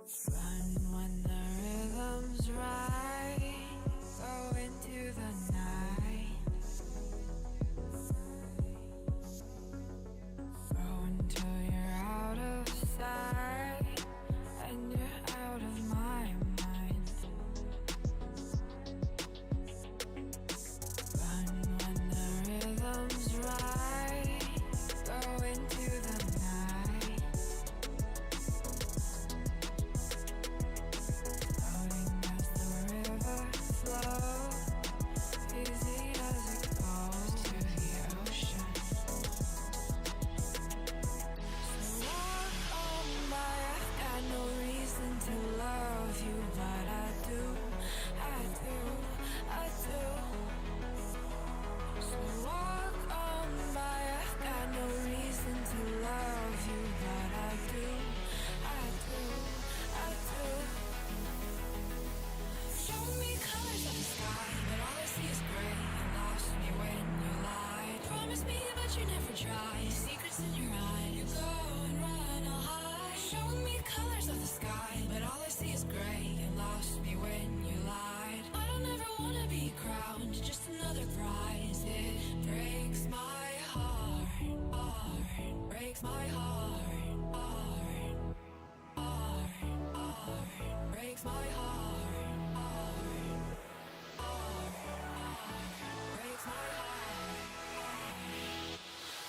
Run when the rhythm's right. Go into the night. Throw until you're out of sight and you're out of my mind. Run when the rhythm's right. Go into the night. Floating as the river flows, easy as it goes to the ocean. So walk on by, I've got no reason to love you, but I do, I do, I do. So walk on by, I've got no reason to love you, but I do, I do, I do. Show me colors of the sky, but all I see is gray. You lost me when you lied. Promise me, but you never tried. Secrets in your eye, you go and run, I'll hide. Show me colors of the sky, but all I see is gray. You lost me when you lied. I don't ever wanna be crowned, just another prize. It breaks my heart, heart, breaks my heart, heart, heart, heart, breaks my heart, heart, heart, heart, breaks my heart,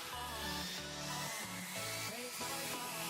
heart, heart, breaks my heart.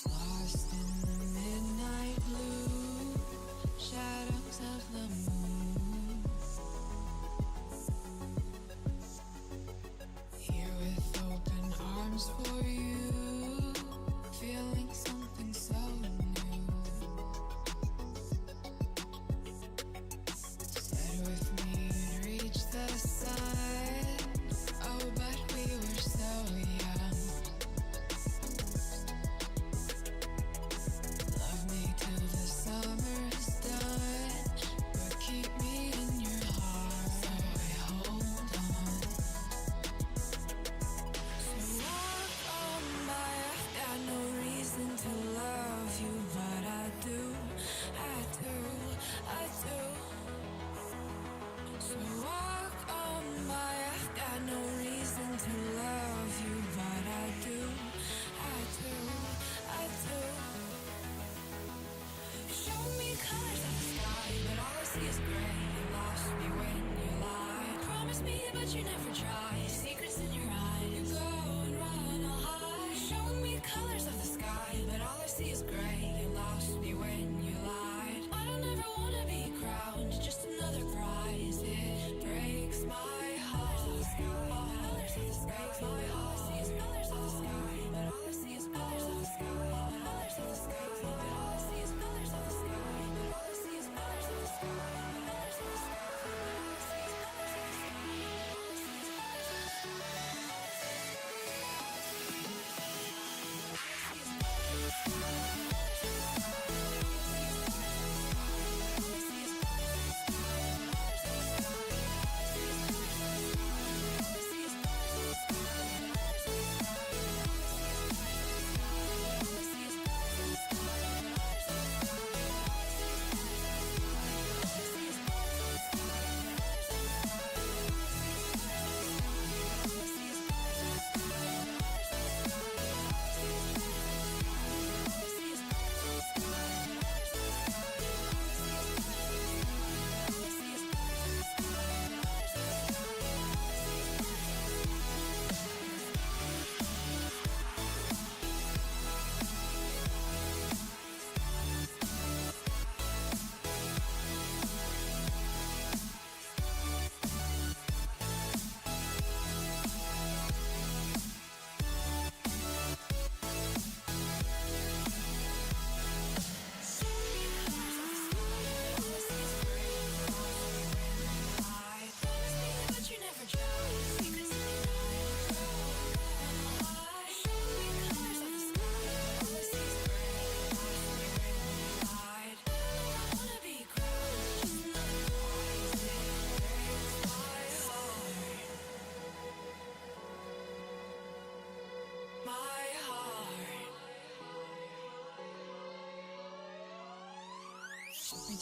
Lost in the midnight blue, shadows of the moon. Here with open arms for you, feeling something so new. Said with me you'd reach the sun, oh but we were so young. Love me till the summer's done, but keep me in your heart, so I hold on. So walk on by, I've got no reason to love you, but I do, I do, I do. So walk on by, I've got no reason to love you, but I do, I do, I do. Show me colors of the sky, but all I see is gray. You lost me when you lied. Promise me, but you never tried. Secrets in your eye, you go and run, I'll hide. Show me colors of the sky, but all I see is gray. You lost me when you lied. I don't ever wanna be crowned, just another prize. It breaks my heart. Colors of the sky, breaks my heart. All I see is colors of the sky, but all I see is colors of the sky. Colors of the sky, but all I see is colors of the sky. But all I see is colors of the sky. Colors of the sky, but all I see is colors of the sky. All I see is colors of the sky.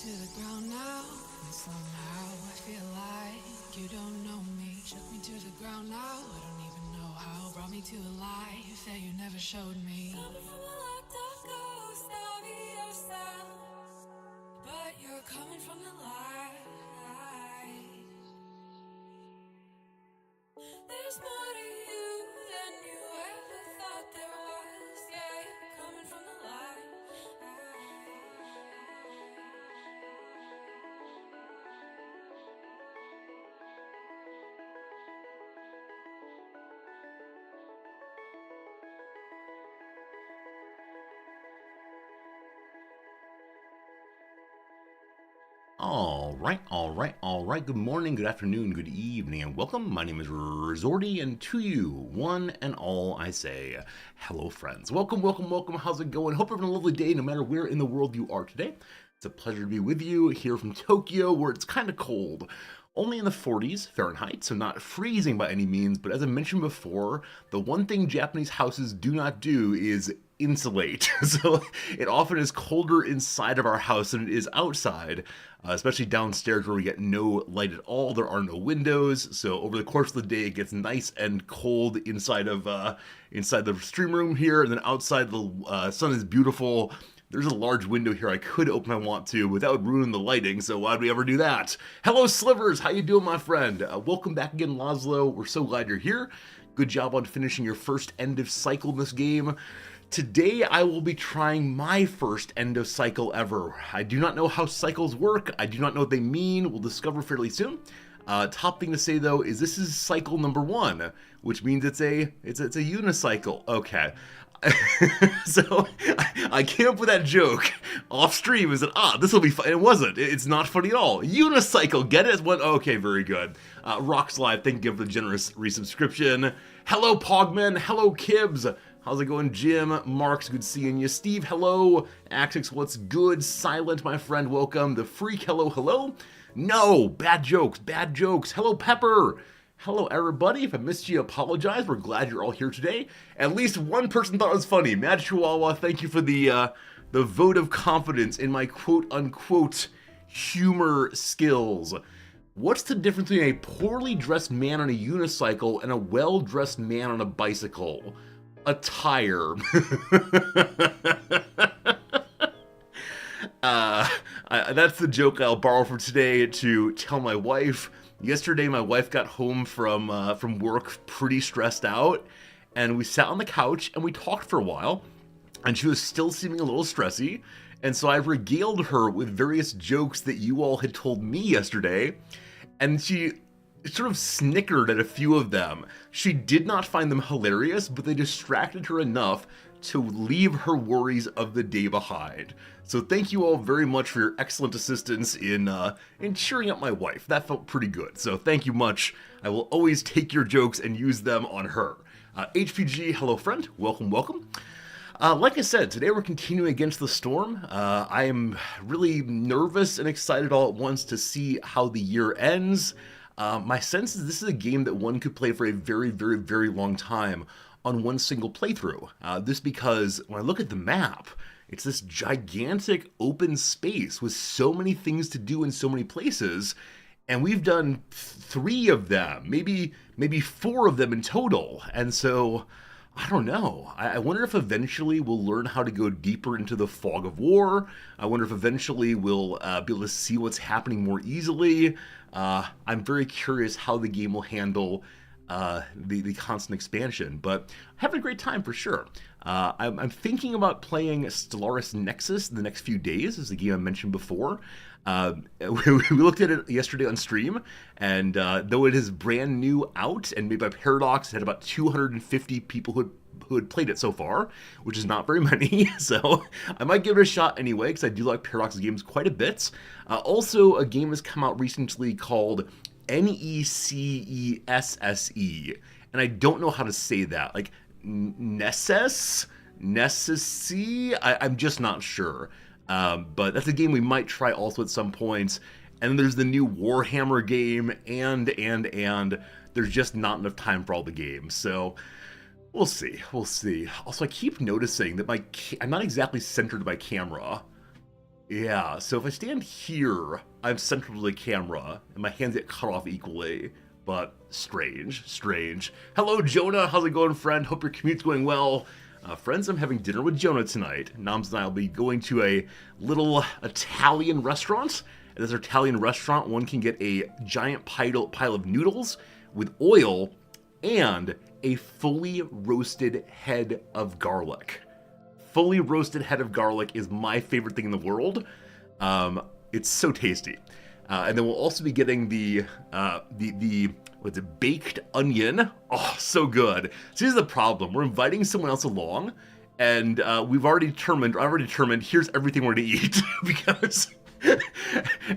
to the ground now, and somehow I feel like you don't know me. Shook me to the ground now, I don't even know how. Brought me to a life that you never showed me. Coming from a locked up ghost of yourself, but you're coming from the light. There's more to you than you ever thought there was. Yeah, you're coming from the light. All right. Good morning, good afternoon, good evening, and welcome. My name is Rizordi, and to you, one and all, I say, hello, friends. Welcome. How's it going? Hope you're having a lovely day, no matter where in the world you are today. It's a pleasure to be with you here from Tokyo, where it's kind of cold. Only in the 40s Fahrenheit, so not freezing by any means, but as I mentioned before, the one thing Japanese houses do not do is insulate. So it often is colder inside of our house than it is outside, especially downstairs where we get no light at all. There are no windows, so over the course of the day it gets nice and cold inside the stream room here, and then outside the sun is beautiful. There's a large window here I could open if I want to, but that would ruin the lighting, so why'd we ever do that? Hello, Slivers! How you doing, my friend? Welcome back again, Laszlo. We're so glad you're here. Good job on finishing your first end of cycle in this game. Today, I will be trying my first end of cycle ever. I do not know how cycles work. I do not know what they mean. We'll discover fairly soon. Top thing to say, though, is this is cycle number 1, which means it's a unicycle. Okay. So I came up with that joke off stream. Is that this will be fun? It wasn't. It's not funny at all. Unicycle, get it? What? Okay, very good. Rocks Live, thank you for the generous resubscription. Hello, Pogman. Hello, Kibbs. How's it going, Jim? Marks, good seeing you. Steve, hello. Axix, what's good? Silent, my friend, welcome. The Freak, hello. No, bad jokes. Hello, Pepper. Hello, everybody. If I missed you, apologize. We're glad you're all here today. At least one person thought it was funny. Mad Chihuahua, thank you for the vote of confidence in my quote-unquote humor skills. What's the difference between a poorly dressed man on a unicycle and a well-dressed man on a bicycle? Attire. That's the joke I'll borrow for today to tell my wife. Yesterday, my wife got home from work pretty stressed out, and we sat on the couch and we talked for a while, and she was still seeming a little stressy, and so I regaled her with various jokes that you all had told me yesterday, and she sort of snickered at a few of them. She did not find them hilarious, but they distracted her enough to leave her worries of the day behind. So thank you all very much for your excellent assistance in cheering up my wife. That felt pretty good, so thank you much. I will always take your jokes and use them on her. HPG, hello friend, welcome. Like I said, today we're continuing Against the Storm. I am really nervous and excited all at once to see how the year ends. My sense is this is a game that one could play for a very, very, very long time on one single playthrough. This because when I look at the map, it's this gigantic open space with so many things to do in so many places, and we've done 3 of them, maybe 4 of them in total, and so I don't know. I wonder if eventually we'll learn how to go deeper into the fog of war. I wonder if eventually we'll be able to see what's happening more easily. I'm very curious how the game will handle the constant expansion, but having a great time for sure. I'm thinking about playing Stellaris Nexus in the next few days, as the game I mentioned before. We looked at it yesterday on stream, and though it is brand new out and made by Paradox, it had about 250 people who had played it so far, which is not very many, so I might give it a shot anyway, because I do like Paradox's games quite a bit. Also, a game has come out recently called Necesse, and I don't know how to say that, like Necesse, I'm just not sure. But that's a game we might try also at some point. And then there's the new Warhammer game, and there's just not enough time for all the games. So we'll see. Also, I keep noticing that I'm not exactly centered to my camera. Yeah, so if I stand here, I'm central to the camera, and my hands get cut off equally. But strange, strange. Hello, Jonah. How's it going, friend? Hope your commute's going well. Friends, I'm having dinner with Jonah tonight. Noms and I will be going to a little Italian restaurant. At this Italian restaurant, one can get a giant pile of noodles with oil and a fully roasted head of garlic. Fully roasted head of garlic is my favorite thing in the world. It's so tasty. And then we'll also be getting the what's it, baked onion. Oh, so good. So here's the problem. We're inviting someone else along, and I've already determined here's everything we're gonna eat. Because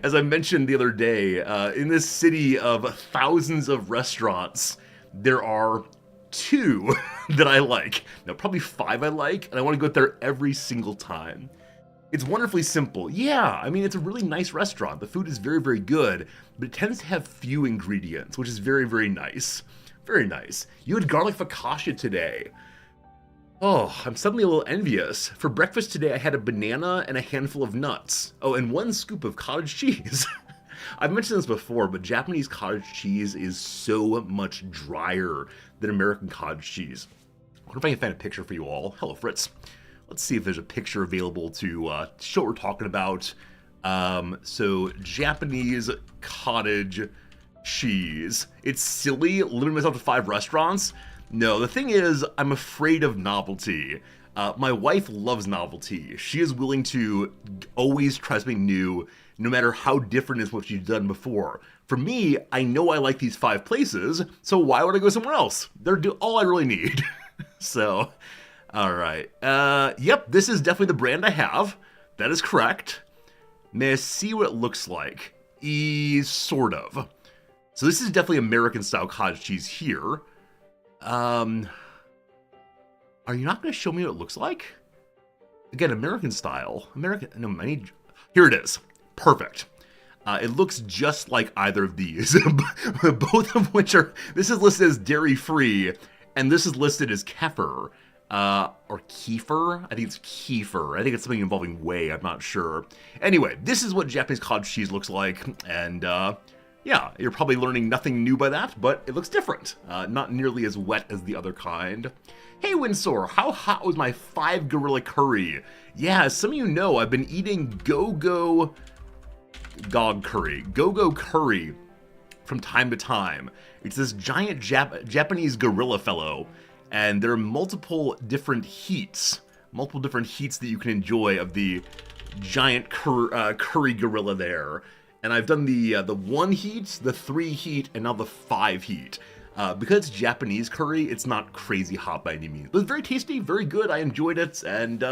as I mentioned the other day, in this city of thousands of restaurants, there are 2 that I like. Now, probably 5 I like, and I want to go there every single time. It's wonderfully simple. Yeah, I mean, it's a really nice restaurant. The food is very, very good, but it tends to have few ingredients, which is very, very nice. Very nice. You had garlic focaccia today. Oh, I'm suddenly a little envious. For breakfast today, I had a banana and a handful of nuts. Oh, and 1 scoop of cottage cheese. I've mentioned this before, but Japanese cottage cheese is so much drier than American cottage cheese. I wonder if I can find a picture for you all. Hello, Fritz. Let's see if there's a picture available to show what we're talking about. So, Japanese cottage cheese. It's silly limiting myself to 5 restaurants. No, the thing is, I'm afraid of novelty. My wife loves novelty. She is willing to always try something new, no matter how different is what she's done before. For me, I know I like these 5 places, so why would I go somewhere else? They're all I really need. So, all right. Yep, this is definitely the brand I have. That is correct. May I see what it looks like? Sort of. So this is definitely American-style cottage cheese here. Are you not going to show me what it looks like? Again, American style. Here it is. Perfect. It looks just like either of these. Both of which are... This is listed as dairy-free, and this is listed as kefir. Or kefir? I think it's kefir. I think it's something involving whey. I'm not sure. Anyway, this is what Japanese cottage cheese looks like, and, yeah, you're probably learning nothing new by that, but it looks different. Not nearly as wet as the other kind. Hey, Windsor, how hot was my 5 gorilla curry? Yeah, as some of you know, I've been eating Go-Go curry from time to time. It's this giant Japanese gorilla fellow, and there are multiple different heats that you can enjoy of the giant curry gorilla there. And I've done the 1 heat, the 3 heat, and now the 5 heat. Because it's Japanese curry, it's not crazy hot by any means. But it's very tasty, very good, I enjoyed it, and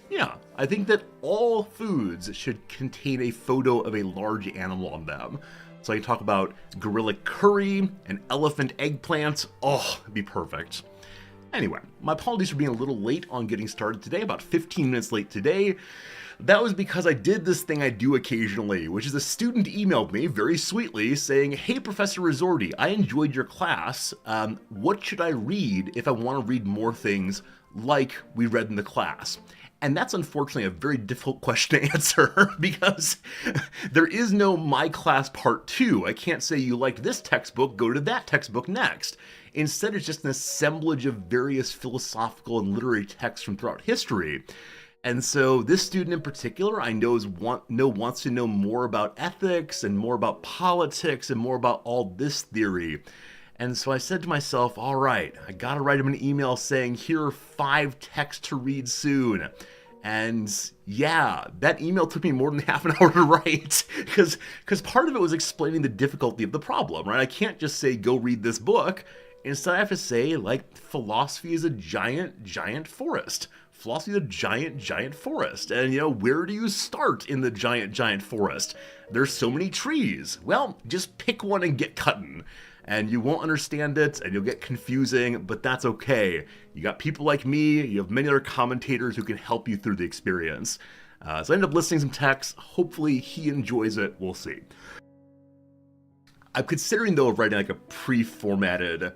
yeah, I think that all foods should contain a photo of a large animal on them. So I talk about gorilla curry and elephant eggplant. Oh, it'd be perfect. Anyway, my apologies for being a little late on getting started today, about 15 minutes late today. That was because I did this thing I do occasionally, which is a student emailed me very sweetly saying, "Hey, Professor Risordi, I enjoyed your class. What should I read if I want to read more things like we read in the class?" And that's unfortunately a very difficult question to answer because there is no My Class Part 2. I can't say you liked this textbook, go to that textbook next. Instead, it's just an assemblage of various philosophical and literary texts from throughout history. And so this student in particular, I know wants to know more about ethics and more about politics and more about all this theory. And so I said to myself, all right, I gotta write him an email saying, here are 5 texts to read soon. And yeah, that email took me more than half an hour to write because part of it was explaining the difficulty of the problem, right? I can't just say, go read this book. Instead, I have to say, like, philosophy is a giant, giant forest. Philosophy is a giant, giant forest. And, you know, where do you start in the giant, giant forest? There's so many trees. Well, just pick one and get cutting. And you won't understand it, and you'll get confusing, but that's okay. You got people like me, you have many other commentators who can help you through the experience. So I ended up listing some text. Hopefully he enjoys it. We'll see. I'm considering, though, of writing like a pre-formatted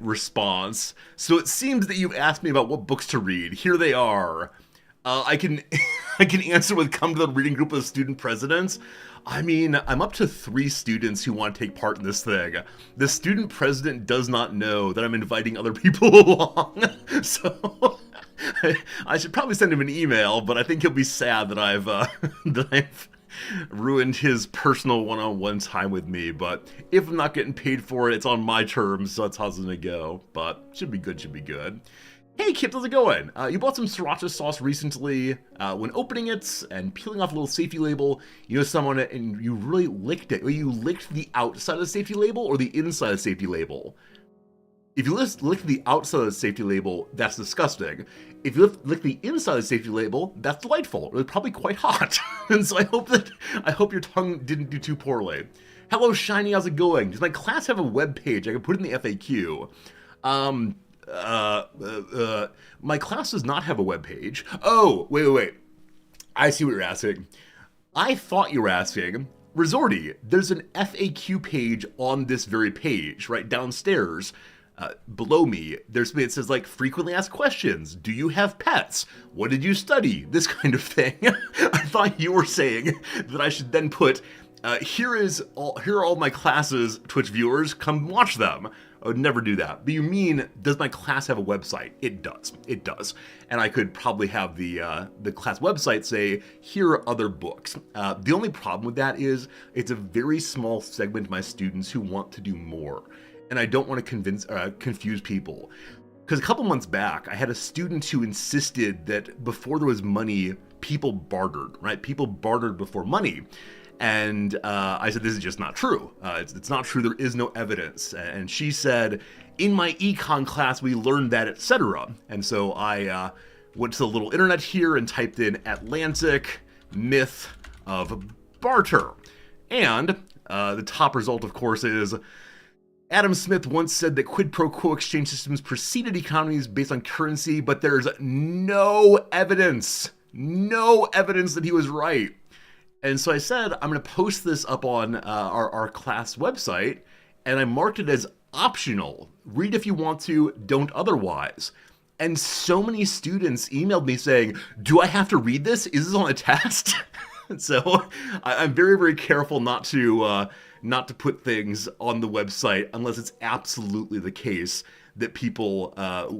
response. So it seems that you've asked me about what books to read. Here they are. I can I can answer with come to the reading group of student presidents. I mean, I'm up to 3 students who want to take part in this thing. The student president does not know that I'm inviting other people along, so I should probably send him an email. But I think he'll be sad that I've ruined his personal one-on-one time with me. But if I'm not getting paid for it, it's on my terms, so that's how it's gonna go. But should be good. Should be good. Hey Kip, how's it going? You bought some sriracha sauce recently. When opening it and peeling off a little safety label, you know someone and you really licked it. Or you licked the outside of the safety label or the inside of the safety label? If you lick the outside of the safety label, that's disgusting. If you lick the inside of the safety label, that's delightful. It's probably quite hot. And so I hope your tongue didn't do too poorly. Hello Shiny, how's it going? Does my class have a web page? I can put it in the FAQ. My class does not have a web page. Oh, wait. I see what you're asking. I thought you were asking, Resorty, there's an FAQ page on this very page, right downstairs. Below me, there's something that says like frequently asked questions. Do you have pets? What did you study? This kind of thing. I thought you were saying that I should then put, here are all my classes, Twitch viewers, come watch them. I would never do that. But you mean, does my class have a website? It does. It does. And I could probably have the class website say, here are other books. The only problem with that is it's a very small segment of my students who want to do more. And I don't want to confuse people. Because a couple months back, I had a student who insisted that before there was money, people bartered, right? People bartered before money. And I said, this is just not true. It's not true. There is no evidence. And she said, in my econ class, we learned that, etc. And so I went to the little internet here and typed in Atlantic myth of barter. And the top result, of course, is Adam Smith once said that quid pro quo exchange systems preceded economies based on currency, but there's no evidence that he was right. And so I said, I'm going to post this up on our class website, and I marked it as optional. Read if you want to, don't otherwise. And so many students emailed me saying, do I have to read this? Is this on a test? So I'm very, very careful not to put things on the website unless it's absolutely the case that people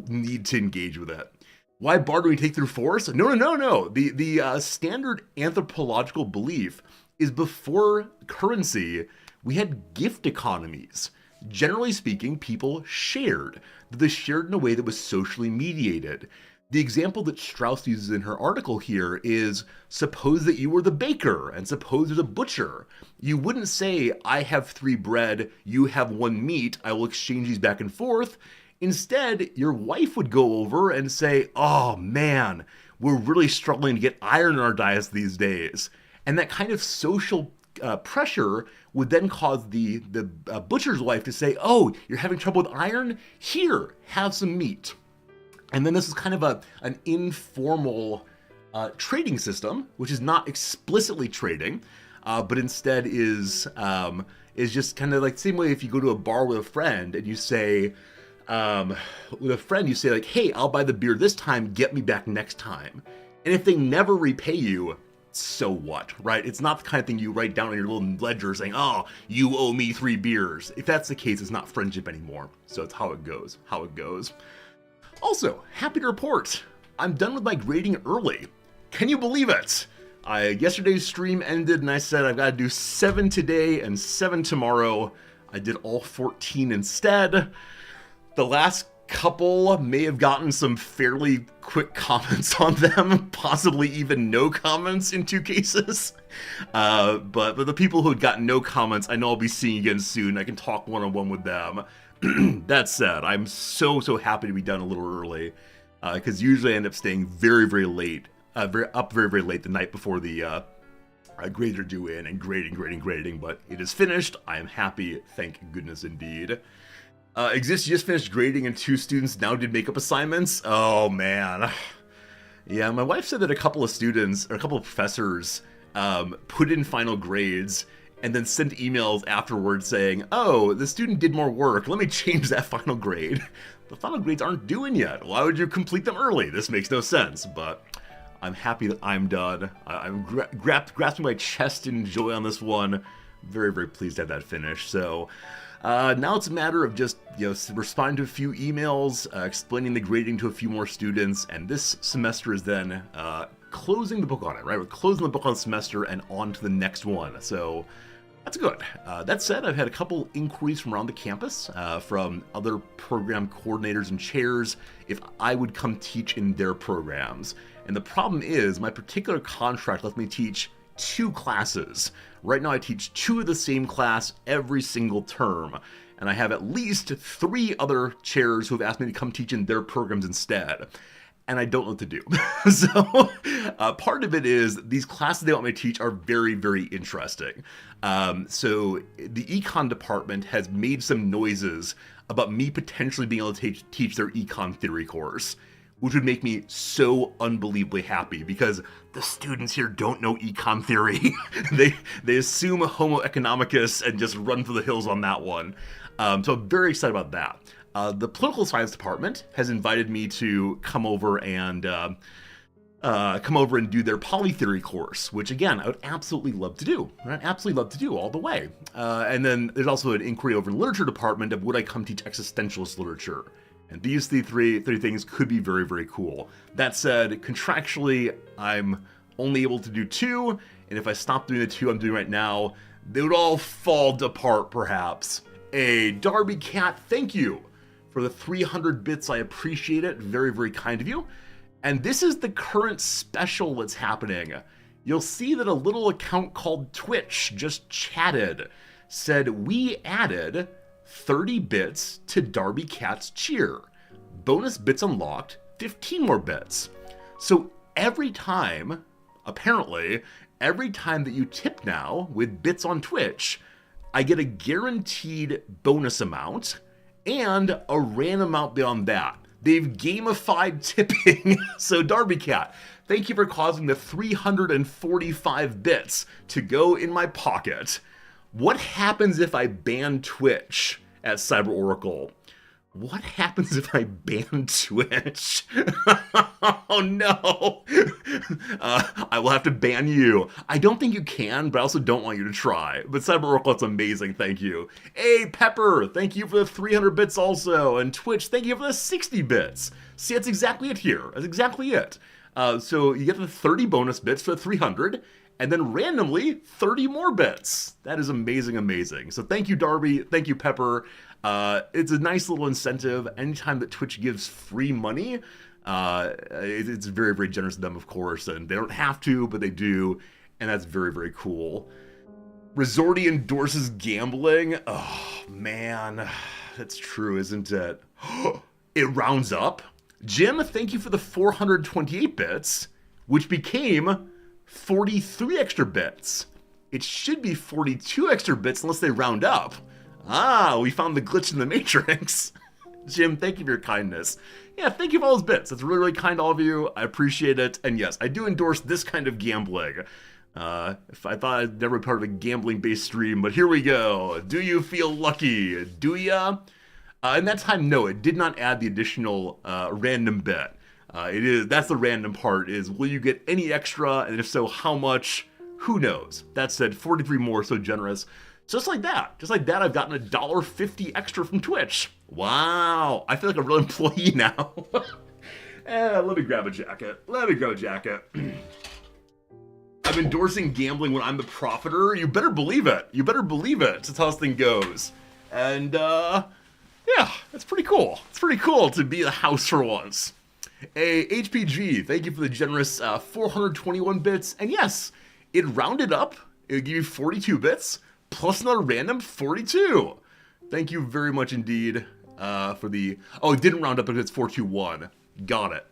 need to engage with it. Why barter we take through force? No. The standard anthropological belief is before currency, we had gift economies. Generally speaking, people shared. They shared in a way that was socially mediated. The example that Strauss uses in her article here is, suppose that you were the baker and suppose there's a butcher. You wouldn't say, I have 3 bread, you have 1 meat, I will exchange these back and forth. Instead, your wife would go over and say, oh man, we're really struggling to get iron in our diets these days. And that kind of social pressure would then cause the butcher's wife to say, oh, you're having trouble with iron? Here, have some meat. And then this is kind of an informal trading system, which is not explicitly trading, but instead is just kind of like the same way if you go to a bar with a friend and you say, like, hey, I'll buy the beer this time, get me back next time. And if they never repay you, so what, right? It's not the kind of thing you write down on your little ledger saying, oh, you owe me 3 beers. If that's the case, it's not friendship anymore. So it's how it goes. Also, happy to report, I'm done with my grading early. Can you believe it? Yesterday's stream ended and I said I've got to do 7 today and 7 tomorrow. I did all 14 instead. The last couple may have gotten some fairly quick comments on them, possibly even no comments in 2 cases. But the people who had gotten no comments, I know I'll be seeing again soon. I can talk one-on-one with them. That said, I'm so happy to be done a little early, because usually I end up staying very, very late, very late the night before the grades are due in and grading, but it is finished. I am happy, thank goodness indeed. Exist just finished grading and 2 students now did makeup assignments. Oh man. Yeah, my wife said that a couple of professors put in final grades and then sent emails afterwards saying, oh, the student did more work, let me change that final grade. The final grades aren't due in yet. Why would you complete them early? This makes no sense, but I'm happy that I'm done. I'm grasping my chest in joy on this one. Very, very pleased to have that finished. So now it's a matter of just responding to a few emails, explaining the grading to a few more students, and this semester is then closing the book on it, right? We're closing the book on the semester and on to the next one. So that's good. That said, I've had a couple inquiries from around the campus from other program coordinators and chairs if I would come teach in their programs. And the problem is my particular contract lets me teach 2 classes. Right now I teach 2 of the same class every single term. And I have at least 3 other chairs who have asked me to come teach in their programs instead. And I don't know what to do. So part of it is these classes they want me to teach are very, very interesting. So the econ department has made some noises about me potentially being able to teach their econ theory course, which would make me so unbelievably happy because the students here don't know econ theory. they assume a homo economicus and just run for the hills on that one. So I'm very excited about that. The political science department has invited me to come over and do their poly theory course, which again I would absolutely love to do. I'd absolutely love to do all the way. And then there's also an inquiry over in the literature department of would I come teach existentialist literature. And these three things could be very, very cool. That said, contractually, I'm only able to do 2, and if I stop doing the 2 I'm doing right now, they would all fall apart, perhaps. Darby Cat, thank you for the 300 bits. I appreciate it. Very, very kind of you. And this is the current special that's happening. You'll see that a little account called Twitch just chatted, said we added 30 bits to Darby Cat's cheer. Bonus bits unlocked, 15 more bits. So every time, apparently, every time that you tip now with bits on Twitch, I get a guaranteed bonus amount and a random amount beyond that. They've gamified tipping. So Darby Cat, thank you for causing the 345 bits to go in my pocket. What happens if I ban Twitch at Cyber Oracle? What happens if I ban Twitch? Oh no! I will have to ban you. I don't think you can, but I also don't want you to try. But Cyber Oracle, it's amazing, thank you. Pepper, thank you for the 300 bits also. And Twitch, thank you for the 60 bits. See, that's exactly it here. That's exactly it. So you get the 30 bonus bits for the 300, and then randomly 30 more bits. That is amazing, amazing. So thank you, Darby. Thank you, Pepper. It's a nice little incentive. Anytime that Twitch gives free money, it's very, very generous of them, of course, and they don't have to, but they do, and that's very, very cool. Resorty endorses gambling. Oh, man. That's true, isn't it? It rounds up. Jim, thank you for the 428 bits, which became 43 extra bits. It should be 42 extra bits unless they round up. We found the glitch in the Matrix. Jim, thank you for your kindness. Yeah, thank you for all those bits. That's really, really kind of all of you. I appreciate it. And yes, I do endorse this kind of gambling. If I thought I'd never be part of a gambling-based stream, but here we go. Do you feel lucky? Do ya? In that time, no, it did not add the additional random bit. That's the random part, is will you get any extra, and if so, how much? Who knows? That said, 43 more, so generous. Just like that, I've gotten $1.50 extra from Twitch. Wow, I feel like a real employee now. Let me grab a jacket. I'm endorsing gambling when I'm the profiter. You better believe it. That's how this thing goes. And, yeah, that's pretty cool. It's pretty cool to be the house for once. HPG, thank you for the generous 421 bits. And yes, it rounded up. It gave you 42 bits. Plus another random 42. Thank you very much indeed for the... Oh, it didn't round up because it's 421. Got it.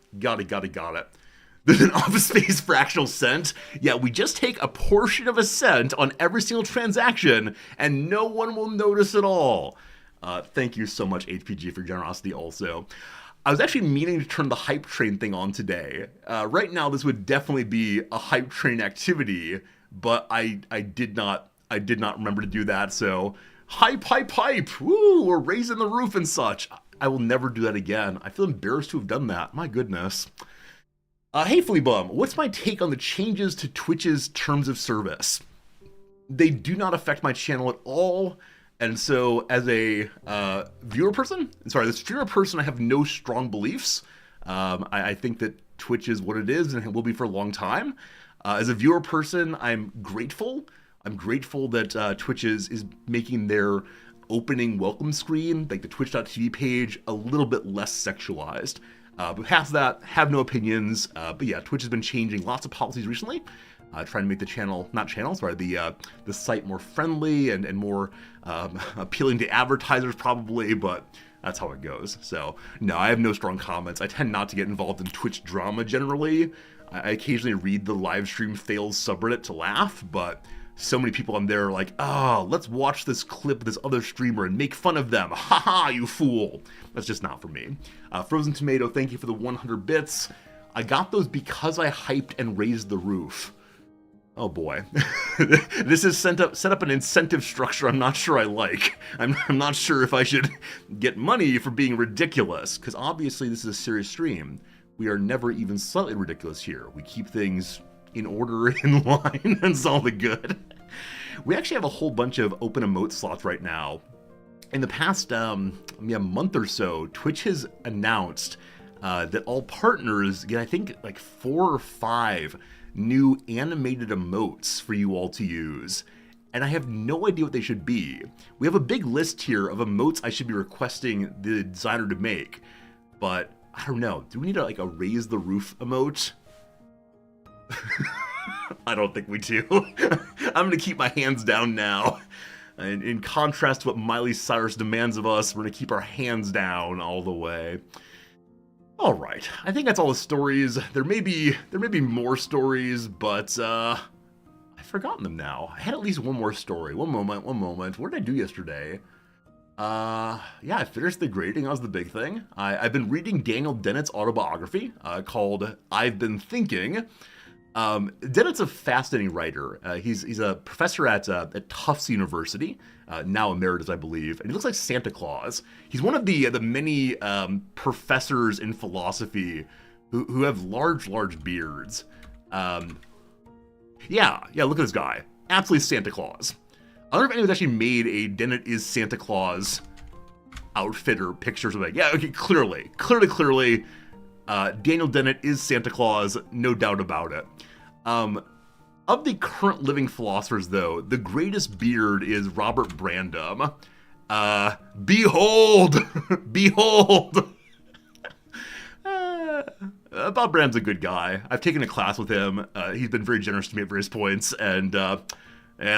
There's an office space fractional cent. Yeah, we just take a portion of a cent on every single transaction, and no one will notice at all. Thank you so much, HPG, for your generosity also. I was actually meaning to turn the hype train thing on today. Right now, this would definitely be a hype train activity, but I did not remember to do that, so hype, woo, we're raising the roof and such. I will never do that again. I feel embarrassed to have done that, my goodness. Hey, Fleabum, what's my take on the changes to Twitch's terms of service? They do not affect my channel at all. And so, as a this viewer person, I have no strong beliefs. I think that Twitch is what it is and it will be for a long time. As a viewer person, I'm grateful. I'm grateful that Twitch is making their opening welcome screen, like the twitch.tv page, a little bit less sexualized. But past that, have no opinions. But yeah, Twitch has been changing lots of policies recently, trying to make the site more friendly and more appealing to advertisers probably, but that's how it goes. So no, I have no strong comments. I tend not to get involved in Twitch drama generally. I occasionally read the live stream fails subreddit to laugh, but so many people on there are like, oh, let's watch this clip of this other streamer and make fun of them. Haha, you fool. That's just not for me. Frozen Tomato, thank you for the 100 bits. I got those because I hyped and raised the roof. Oh boy. This is set up an incentive structure I'm not sure I like. I'm not sure if I should get money for being ridiculous, because obviously this is a serious stream. We are never even slightly ridiculous here. We keep things in order, in line, and it's all the good. We actually have a whole bunch of open emote slots right now. In the past month or so, Twitch has announced that all partners get, I think, like 4 or 5 new animated emotes for you all to use. And I have no idea what they should be. We have a big list here of emotes I should be requesting the designer to make, but I don't know. Do we need a raise the roof emote? I don't think we do. I'm gonna keep my hands down now. And in contrast to what Miley Cyrus demands of us, we're gonna keep our hands down all the way. All right, I think that's all the stories. There may be more stories, but I've forgotten them now. I had at least one more story. One moment. What did I do yesterday? Yeah, I finished the grading. That was the big thing. I've been reading Daniel Dennett's autobiography called I've Been Thinking. Dennett's a fascinating writer. He's a professor at Tufts University, now emeritus, I believe, and he looks like Santa Claus. He's one of the many professors in philosophy who have large beards. Yeah, look at this guy. Absolutely Santa Claus. I wonder if anyone's actually made a Dennett is Santa Claus outfit or picture or something. Yeah, okay, clearly. Daniel Dennett is Santa Claus, no doubt about it. Of the current living philosophers, though, the greatest beard is Robert Brandom. Behold! Behold! Bob Brandom's a good guy. I've taken a class with him. He's been very generous to me at various points, and yeah,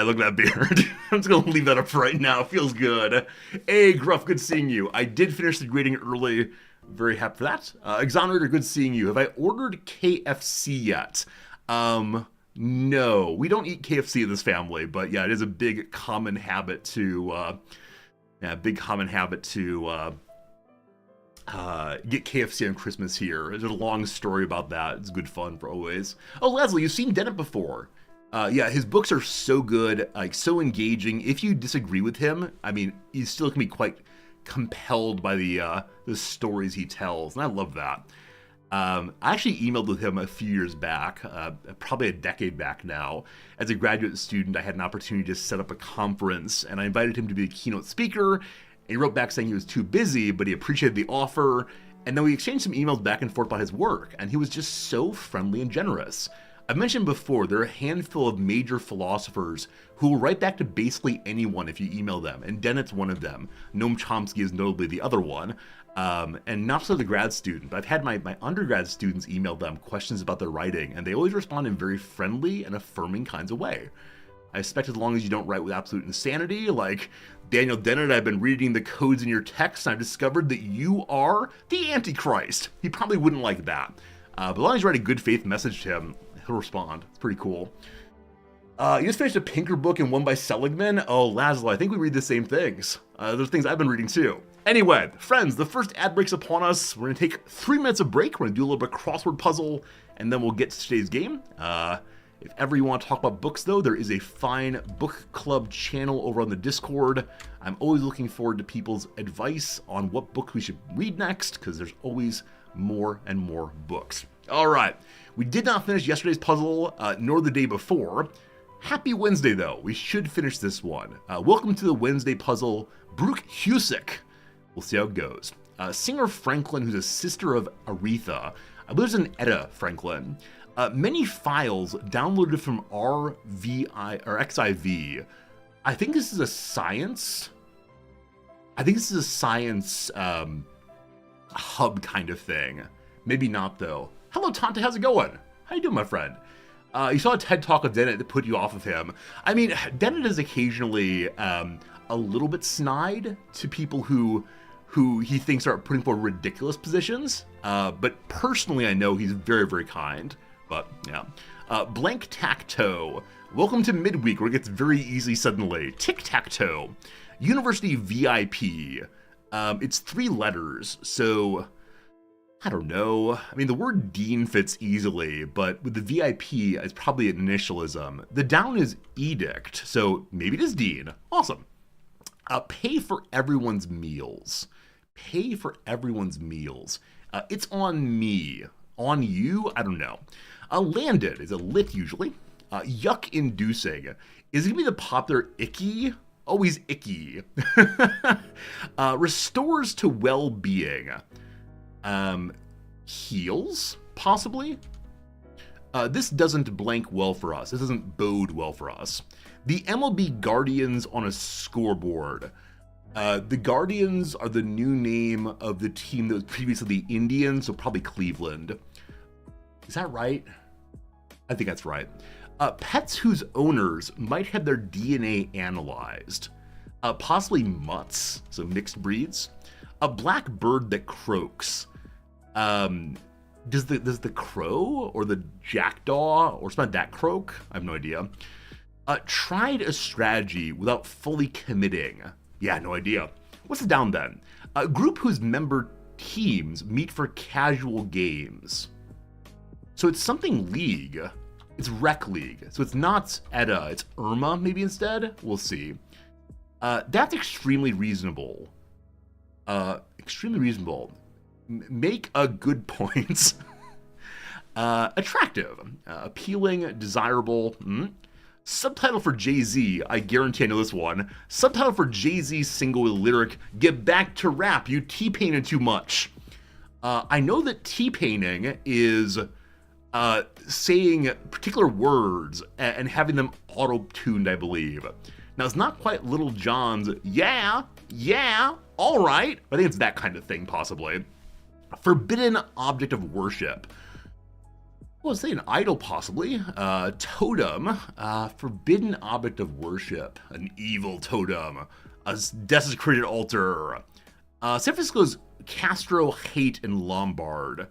look at that beard. I'm just gonna leave that up right now. Feels good. Hey, Gruff, good seeing you. I did finish the grading early. Very happy for that. Exonerator, good seeing you. Have I ordered KFC yet? No, we don't eat KFC in this family, but yeah, it is a big common habit to get KFC on Christmas here. There's a long story about that. It's good fun for always. Oh, Leslie, you've seen Dennett before. Yeah, his books are so good, like so engaging. If you disagree with him, I mean, you still can be quite compelled by the stories he tells, and I love that. I actually emailed with him a few years back, probably a decade back now. As a graduate student, I had an opportunity to set up a conference, and I invited him to be a keynote speaker. And he wrote back saying he was too busy, but he appreciated the offer. And then we exchanged some emails back and forth about his work, and he was just so friendly and generous. I mentioned before, there are a handful of major philosophers who will write back to basically anyone if you email them, and Dennett's one of them. Noam Chomsky is notably the other one. And not so the grad student, but I've had my undergrad students email them questions about their writing, and they always respond in very friendly and affirming kinds of way. I expect as long as you don't write with absolute insanity, like Daniel Dennett, I've been reading the codes in your text, and I've discovered that you are the Antichrist. He probably wouldn't like that. But as long as you write a good faith message to him, he'll respond. It's pretty cool. You just finished a Pinker book and one by Seligman? Oh, Laszlo, I think we read the same things. There's things I've been reading too. Anyway, friends, the first ad break's upon us. We're gonna take 3 minutes of break. We're gonna do a little bit of crossword puzzle, and then we'll get to today's game. If ever you want to talk about books, though, there is a fine book club channel over on the Discord. I'm always looking forward to people's advice on what book we should read next, because there's always more and more books. All right. We did not finish yesterday's puzzle, nor the day before. Happy Wednesday, though. We should finish this one. Welcome to the Wednesday puzzle, Brooke Husick. We'll see how it goes. Singer Franklin, who's a sister of Aretha. I believe there's an Etta Franklin. Many files downloaded from RVI or XIV. I think this is a science. Hub kind of thing. Maybe not though. Hello, Tante. How's it going? How you doing, my friend? You saw a TED Talk of Dennett that put you off of him. I mean, Dennett is occasionally a little bit snide to people who he thinks are putting forward ridiculous positions. But personally, I know he's very, very kind. But yeah. Blank Tac-Toe. Welcome to midweek where it gets very easy suddenly. Tic-Tac-Toe. University VIP. It's 3 letters, so I don't know. I mean, the word dean fits easily, but with the VIP, it's probably an initialism. The down is edict, so maybe it is dean. Awesome. Pay for everyone's meals. Pay for everyone's meals. It's on me. On you? I don't know. Landed is a lit usually. Yuck inducing. Is it gonna be the popular icky? Always icky. Restores to well-being. Heals, possibly? This doesn't blank well for us. This doesn't bode well for us. The MLB Guardians on a scoreboard. The Guardians are the new name of the team that was previously the Indians, so probably Cleveland. Is that right? I think that's right. Pets whose owners might have their DNA analyzed. Possibly mutts, so mixed breeds. A black bird that croaks. Does the crow or the jackdaw or something like that croak? I have no idea. Tried a strategy without fully committing. Yeah, no idea. What's the down then? A group whose member teams meet for casual games. So it's something league. It's Rec League. So it's not Etta, it's Irma maybe instead? We'll see. That's extremely reasonable. Extremely reasonable. Make a good points. Attractive. Appealing, desirable. Subtitle for Jay-Z, I guarantee I know this one. Subtitle for Jay-Z's single with lyric, "Get back to rap, you T-painted too much." I know that T-painting is saying particular words and having them auto-tuned, I believe. Now, it's not quite Little John's, yeah, all right. I think it's that kind of thing, possibly. Forbidden object of worship. Well, say an idol, possibly. Totem. Forbidden object of worship. An evil totem. A desecrated altar. San Francisco's Castro, Haight, and Lombard.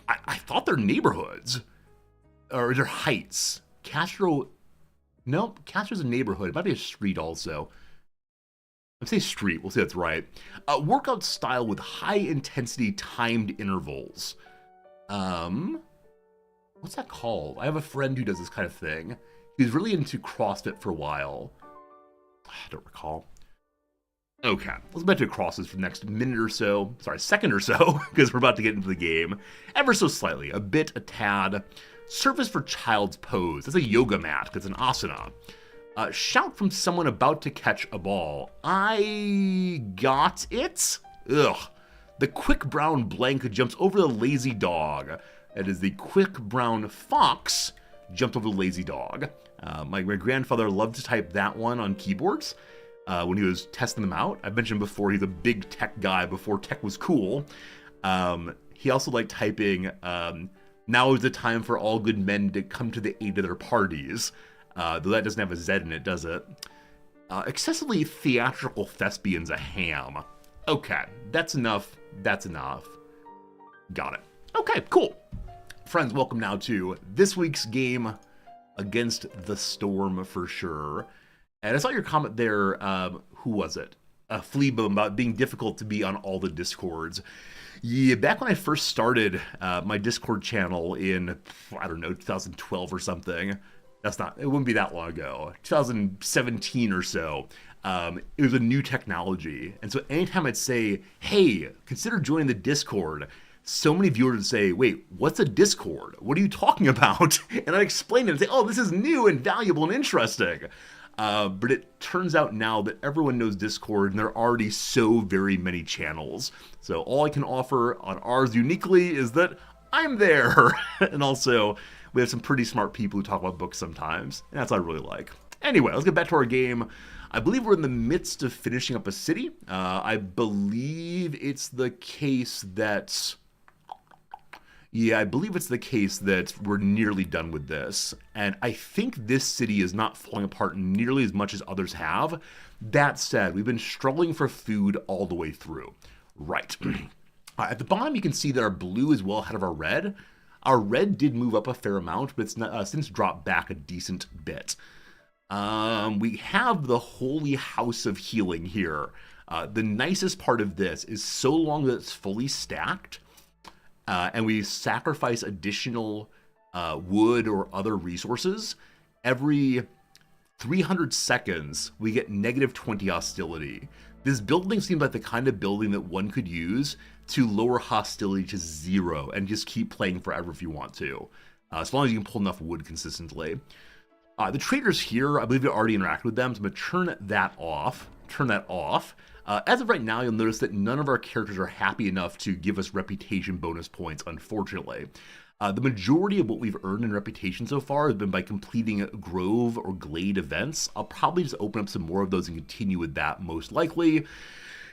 I thought they're neighborhoods. Or they're heights. Castro... Nope, Castro's a neighborhood. It might be a street also. Let's say street. We'll say that's right. Workout style with high-intensity timed intervals. What's that called? I have a friend who does this kind of thing. He was really into CrossFit for a while. I don't recall. Okay, let's bet to crosses for the next minute or so. Sorry, second or so, because we're about to get into the game. Ever so slightly, a bit, a tad. Surface for child's pose. That's a yoga mat. That's an asana. Shout from someone about to catch a ball. I got it? Ugh. The quick brown blank jumps over the lazy dog. That is the quick brown fox jumped over the lazy dog. My grandfather loved to type that one on keyboards when he was testing them out. I've mentioned before he's a big tech guy before tech was cool. He also liked typing, now is the time for all good men to come to the aid of their parties. Though that doesn't have a Z in it, does it? Excessively theatrical thespians a ham. Okay, that's enough. That's enough. Got it. Okay, cool. Friends, welcome now to this week's game against the Storm for sure. And I saw your comment there, who was it? Fleabum, about being difficult to be on all the Discords. Yeah, back when I first started my Discord channel in, I don't know, 2012 or something. It wouldn't be that long ago. 2017 or so. It was a new technology. And so anytime I'd say, hey, consider joining the Discord, so many viewers would say, wait, what's a Discord? What are you talking about? And I explain it and say, oh, this is new and valuable and interesting. But it turns out now that everyone knows Discord, and there are already so very many channels. So all I can offer on ours uniquely is that I'm there. And also, we have some pretty smart people who talk about books sometimes, and that's what I really like. Anyway, let's get back to our game. I believe we're in the midst of finishing up a city. I believe it's the case that... Yeah, I believe it's the case that we're nearly done with this. And I think this city is not falling apart nearly as much as others have. That said, we've been struggling for food all the way through. Right. At the bottom, you can see that our blue is well ahead of our red. Our red did move up a fair amount, but it's not, since dropped back a decent bit. We have the Holy House of Healing here. The nicest part of this is so long that it's fully stacked, and we sacrifice additional wood or other resources, every 300 seconds, we get negative 20 hostility. This building seems like the kind of building that one could use to lower hostility to 0 and just keep playing forever if you want to, as long as you can pull enough wood consistently. The traders here, I believe you already interacted with them, so I'm going to turn that off. As of right now, you'll notice that none of our characters are happy enough to give us reputation bonus points, unfortunately. The majority of what we've earned in reputation so far has been by completing Grove or Glade events. I'll probably just open up some more of those and continue with that most likely,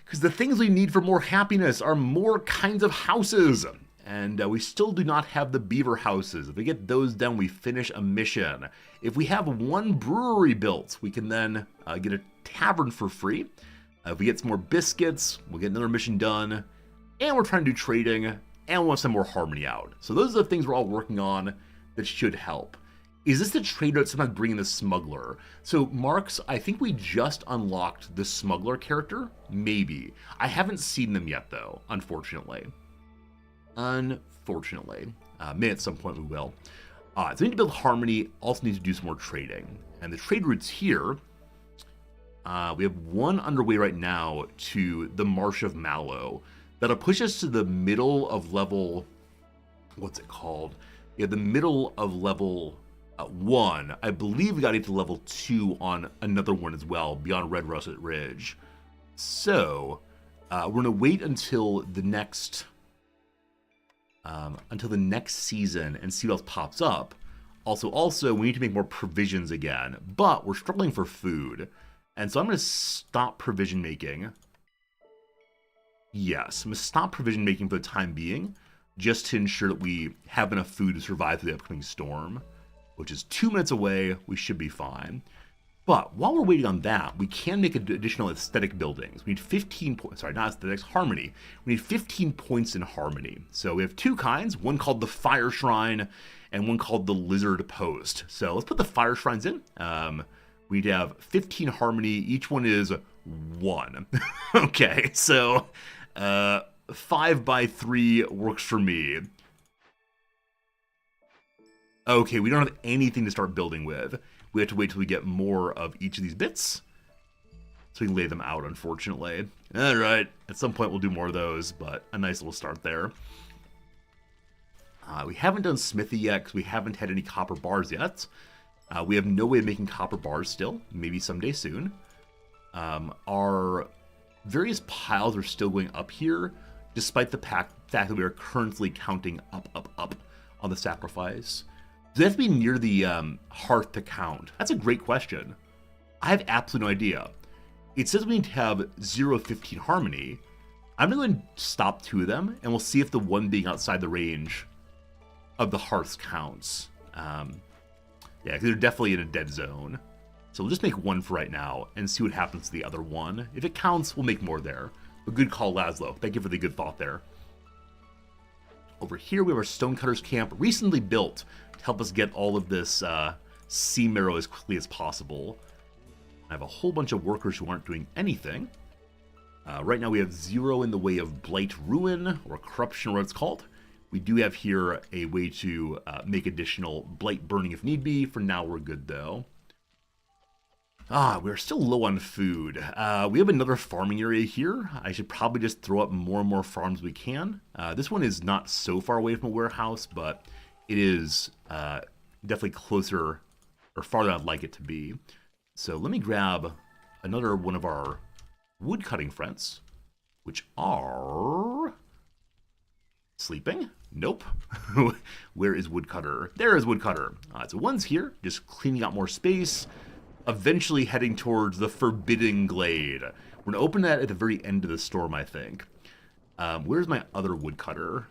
because the things we need for more happiness are more kinds of houses. And we still do not have the beaver houses. If we get those done, we finish a mission. If we have one brewery built, we can then get a tavern for free. If we get some more biscuits, we'll get another mission done. And we're trying to do trading, and we want some more harmony out. So those are the things we're all working on that should help. Is this the trader that's somehow bringing the smuggler? So Marks, I think we just unlocked the smuggler character. Maybe. I haven't seen them yet, though, unfortunately. Maybe at some point we will. So we need to build harmony, also need to do some more trading. And the trade routes here, we have one underway right now to the Marsh of Mallow. That'll push us to the middle of level, what's it called? Yeah, the middle of level 1. I believe we got to get to level 2 on another one as well, beyond Red Russet Ridge. So, we're going to wait until the next... season and see what else pops up. Also, we need to make more provisions again, but we're struggling for food. And so I'm going to stop provision making. Yes, I'm going to stop provision making for the time being, just to ensure that we have enough food to survive through the upcoming storm, which is 2 minutes away. We should be fine. But while we're waiting on that, we can make additional aesthetic buildings. We need 15 points, sorry, not aesthetics, harmony. We need 15 points in harmony. So we have two kinds, one called the Fire Shrine and one called the Lizard Post. So let's put the Fire Shrines in. We need to have 15 harmony. Each one is 1. Okay, so 5 by 3 works for me. Okay, we don't have anything to start building with. We have to wait till we get more of each of these bits, so we can lay them out, unfortunately. Alright, at some point we'll do more of those, but a nice little start there. We haven't done smithy yet, because we haven't had any copper bars yet. We have no way of making copper bars still, maybe someday soon. Our various piles are still going up here, despite the fact that we are currently counting up on the sacrifice. Does it have to be near the hearth to count? That's a great question. I have absolutely no idea. It says we need to have 0, 15 harmony. I'm going to stop 2 of them, and we'll see if the one being outside the range of the hearths counts. Yeah, because they're definitely in a dead zone. So we'll just make 1 for right now and see what happens to the other one. If it counts, we'll make more there. A good call, Laszlo. Thank you for the good thought there. Over here, we have our Stonecutters camp, recently built to help us get all of this sea marrow as quickly as possible. I have a whole bunch of workers who aren't doing anything. Right now, we have 0 in the way of Blight Ruin, or Corruption, or what it's called. We do have here a way to make additional Blight Burning if need be. For now, we're good, though. We're still low on food. We have another farming area here. I should probably just throw up more and more farms we can. This one is not so far away from a warehouse, but it is definitely closer or farther than I'd like it to be. So let me grab another one of our wood cutting friends, which are sleeping. Nope. Where is woodcutter? There is woodcutter. So one's here, just cleaning out more space. Eventually heading towards the Forbidden Glade. We're gonna open that at the very end of the storm, I think. Where's my other woodcutter?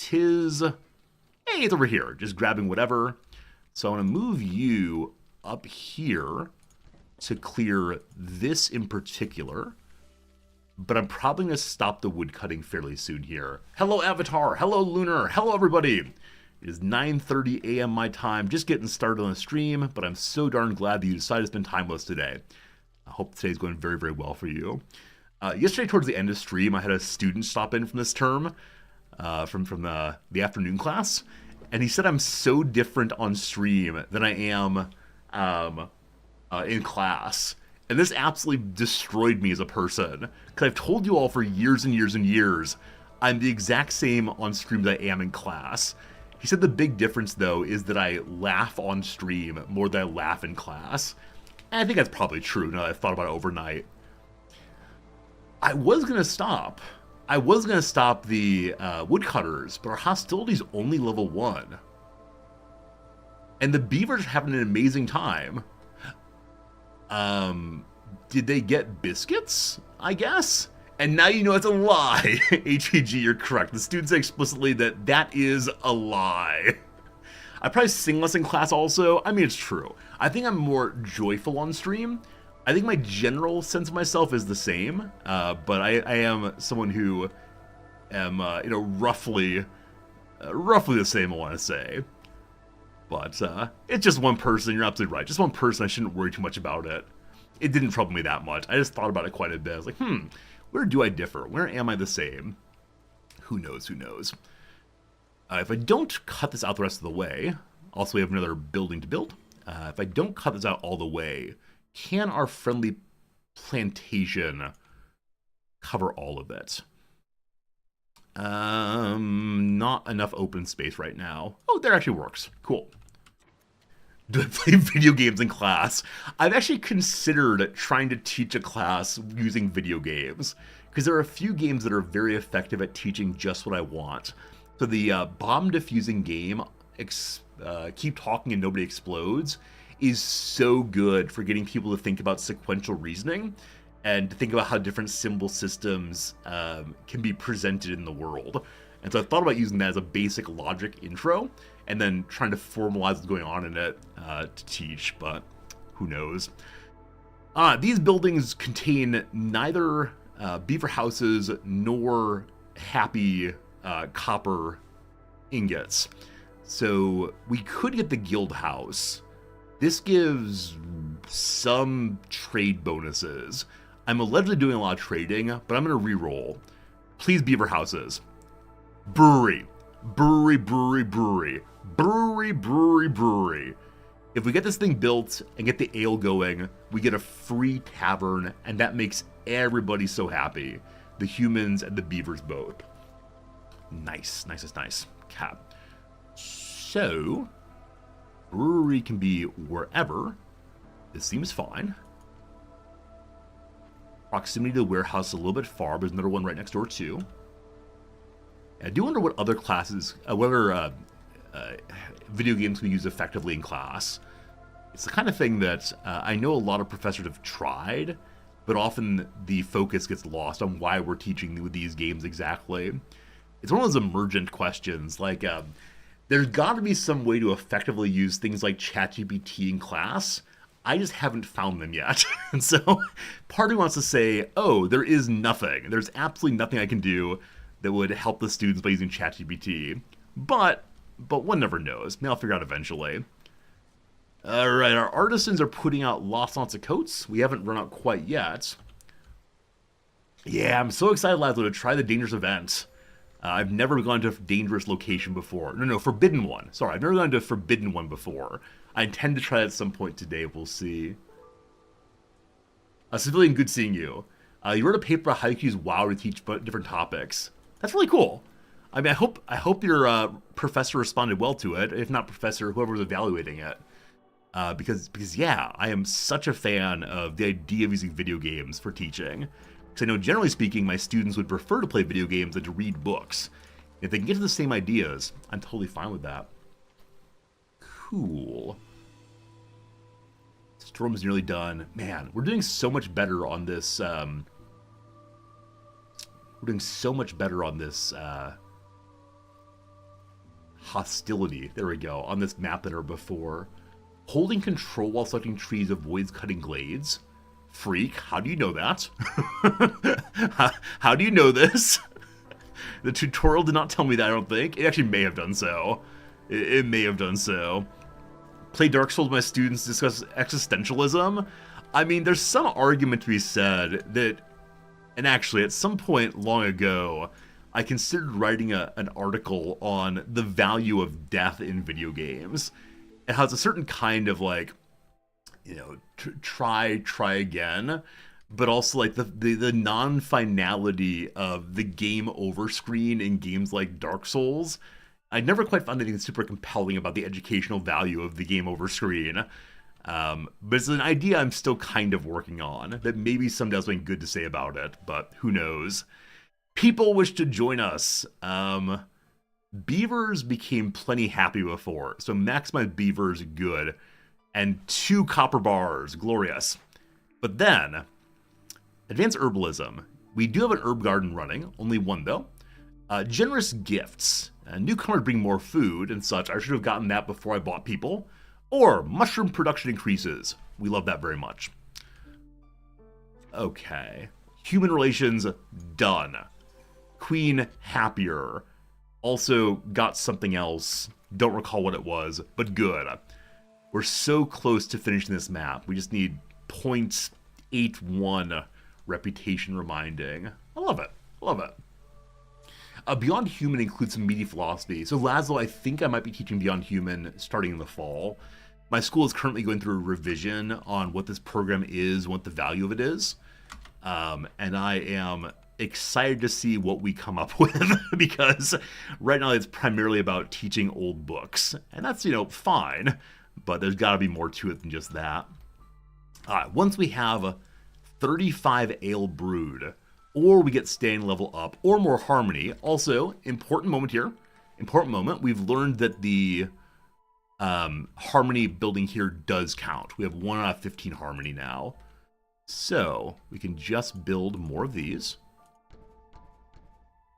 Hey, it's over here, just grabbing whatever. So I'm gonna move you up here to clear this in particular. But I'm probably gonna stop the wood cutting fairly soon here. Hello, Avatar. Hello, Lunar. Hello, everybody. It is 9:30 a.m. my time, just getting started on the stream, but I'm so darn glad that you decided to spend time with us today. I hope today's going very, very well for you. Yesterday, towards the end of stream, I had a student stop in from this term, from the afternoon class, and he said I'm so different on stream than I am in class. And this absolutely destroyed me as a person, because I've told you all for years and years and years, I'm the exact same on stream that I am in class. He said the big difference, though, is that I laugh on stream more than I laugh in class. And I think that's probably true now that I've thought about it overnight. I was going to stop. The woodcutters, but our hostility's only level 1. And the beavers are having an amazing time. Did they get biscuits? I guess? And now you know it's a lie. HPG, you're correct. The students say explicitly that that is a lie. I probably sing less in class also. I mean, it's true. I think I'm more joyful on stream. I think my general sense of myself is the same, but I am someone who am, roughly the same, I want to say. But it's just one person. You're absolutely right. Just one person. I shouldn't worry too much about it. It didn't trouble me that much. I just thought about it quite a bit. I was like, where do I differ? Where am I the same? Who knows? Who knows? If I don't cut this out the rest of the way, also we have another building to build. If I don't cut this out all the way, can our friendly plantation cover all of it? Not enough open space right now. Oh, there actually works. Cool. Do I play video games in class? I've actually considered trying to teach a class using video games, because there are a few games that are very effective at teaching just what I want. So the bomb defusing game, Keep Talking and Nobody Explodes, is so good for getting people to think about sequential reasoning and to think about how different symbol systems can be presented in the world. And so I thought about using that as a basic logic intro, and then trying to formalize what's going on in it to teach, but who knows. These buildings contain neither beaver houses nor happy copper ingots. So we could get the guild house. This gives some trade bonuses. I'm allegedly doing a lot of trading, but I'm going to reroll. Please, beaver houses. Brewery. Brewery, brewery, brewery. Brewery, brewery, brewery. If we get this thing built and get the ale going, we get a free tavern, and that makes everybody so happy. The humans and the beavers both. Nice, nice, nice, nice. Cap. So, brewery can be wherever. This seems fine. Proximity to the warehouse is a little bit far, but there's another one right next door too. I do wonder what other classes, whether video games can be used effectively in class. It's the kind of thing that I know a lot of professors have tried, but often the focus gets lost on why we're teaching these games exactly. It's one of those emergent questions, like there's got to be some way to effectively use things like ChatGPT in class. I just haven't found them yet. And so part of me wants to say, oh, there is nothing. There's absolutely nothing I can do that would help the students by using ChatGPT. But one never knows. Maybe I'll figure out eventually. All right, our artisans are putting out lots and lots of coats. We haven't run out quite yet. Yeah, I'm so excited, Laszlo, to try the dangerous event. I've never gone to a dangerous location before. No, Forbidden One. Sorry, I've never gone to a Forbidden One before. I intend to try it at some point today. We'll see. A civilian, good seeing you. You wrote a paper on how you can use WoW to teach different topics. That's really cool. I mean, I hope your professor responded well to it. If not professor, whoever was evaluating it. Because yeah, I am such a fan of the idea of using video games for teaching. Because I know, generally speaking, my students would prefer to play video games than to read books. If they can get to the same ideas, I'm totally fine with that. Cool. Storm's nearly done. Man, we're doing so much better on this. We're doing so much better on this hostility. There we go. On this map than ever before. Holding control while selecting trees avoids cutting glades. Freak, how do you know that? how do you know this? The tutorial did not tell me that, I don't think. It actually may have done so. It may have done so. Play Dark Souls with my students, discuss existentialism. I mean, there's some argument to be said that, and actually at some point long ago, I considered writing an article on the value of death in video games. It has a certain kind of like, you know, try again, but also like the non-finality of the game over screen in games like Dark Souls. I never quite found anything super compelling about the educational value of the game over screen. But it's an idea I'm still kind of working on, that maybe someday has something good to say about it, but who knows. People wish to join us. Beavers became plenty happy before, so maximize beavers, good. And 2 copper bars, glorious. But then, advanced herbalism. We do have an herb garden running, only 1 though. Generous gifts. Newcomers bring more food and such. I should have gotten that before I bought people. Or mushroom production increases. We love that very much. Okay. Human relations, done. Queen, happier. Also got something else. Don't recall what it was, but good. We're so close to finishing this map. We just need 0.81 reputation reminding. I love it. Love it. Beyond Human includes some meaty philosophy. So Laszlo, I think I might be teaching Beyond Human starting in the fall. My school is currently going through a revision on what this program is, what the value of it is. And I am excited to see what we come up with, because right now it's primarily about teaching old books. And that's, you know, fine, but there's got to be more to it than just that. Once we have 35 ale brewed, or we get staying level up, or more harmony. Also, important moment here. Important moment. We've learned that the harmony building here does count. We have 1 out of 15 harmony now. So, we can just build more of these.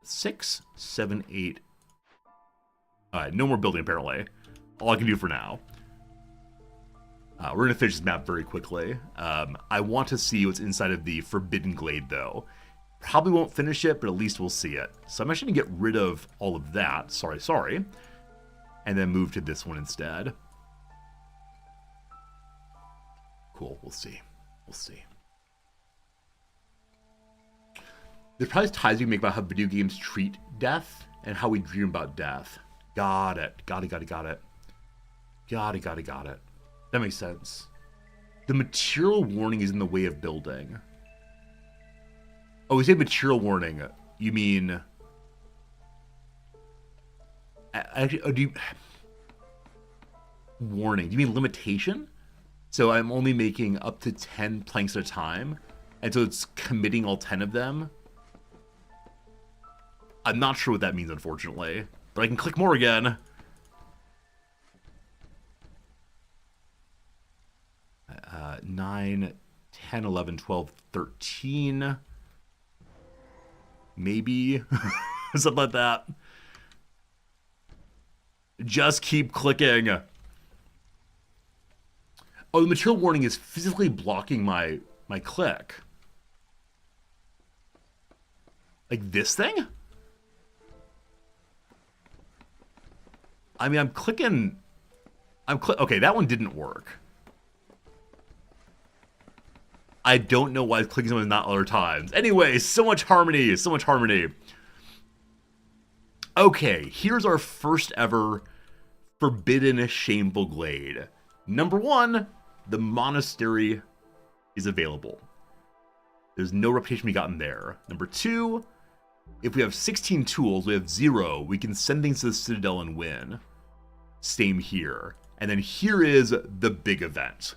6, 7, 8. Alright, no more building apparently. All I can do for now. We're going to finish this map very quickly. I want to see what's inside of the Forbidden Glade though. Probably won't finish it, but at least we'll see it. So I'm actually going to get rid of all of that. Sorry. And then move to this one instead. Cool, we'll see. We'll see. There's probably ties we can make about how video games treat death and how we dream about death. Got it. Got it. That makes sense. The material warning is in the way of building. Oh, we say material warning. You mean... Warning. Do you mean limitation? So I'm only making up to 10 planks at a time, and so it's committing all 10 of them? I'm not sure what that means, unfortunately. But I can click more again. 9, 10, 11, 12, 13... Maybe. Something like that. Just keep clicking. Oh, the material warning is physically blocking my click. Like this thing? I mean, I'm clicking... Okay, that one didn't work. I don't know why it's clicking something not other times. Anyway, so much harmony. Okay, here's our first ever Forbidden Shameful Glade. Number 1, the monastery is available. There's no reputation we gotten there. Number 2, if we have 16 tools, we have 0. We can send things to the Citadel and win. Same here. And then here is the big event.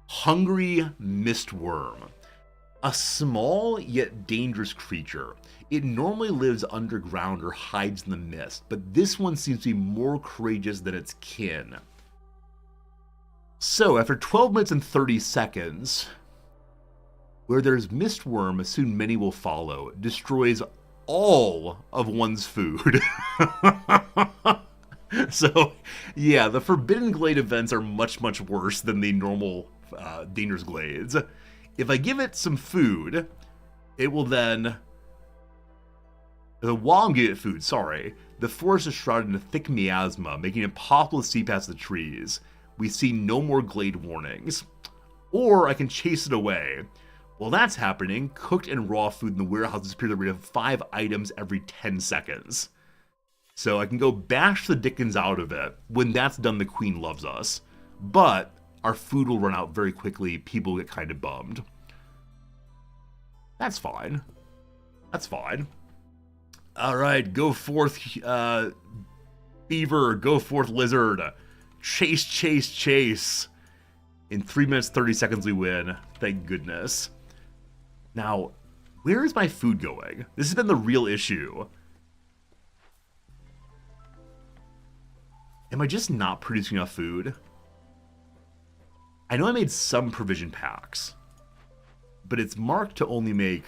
Hungry Mistworm. A small yet dangerous creature. It normally lives underground or hides in the mist, but this one seems to be more courageous than its kin. So, after 12 minutes and 30 seconds, where there's Mistworm, soon many will follow. Destroys all of one's food. So, yeah, the Forbidden Glade events are much, much worse than the normal Dangerous Glades. If I give it some food, it will then... While I'm giving it food, sorry, the forest is shrouded in a thick miasma, making it impossible to see past the trees. We see no more glade warnings. Or I can chase it away. While that's happening, cooked and raw food in the warehouse disappear at the rate of 5 items every 10 seconds. So I can go bash the dickens out of it. When that's done, the queen loves us. But our food will run out very quickly. People get kind of bummed. That's fine. That's fine. Alright, go forth, beaver. Go forth, lizard. Chase, chase, chase. In 3 minutes, 30 seconds, we win. Thank goodness. Now, where is my food going? This has been the real issue. Am I just not producing enough food? I know I made some provision packs, but it's marked to only make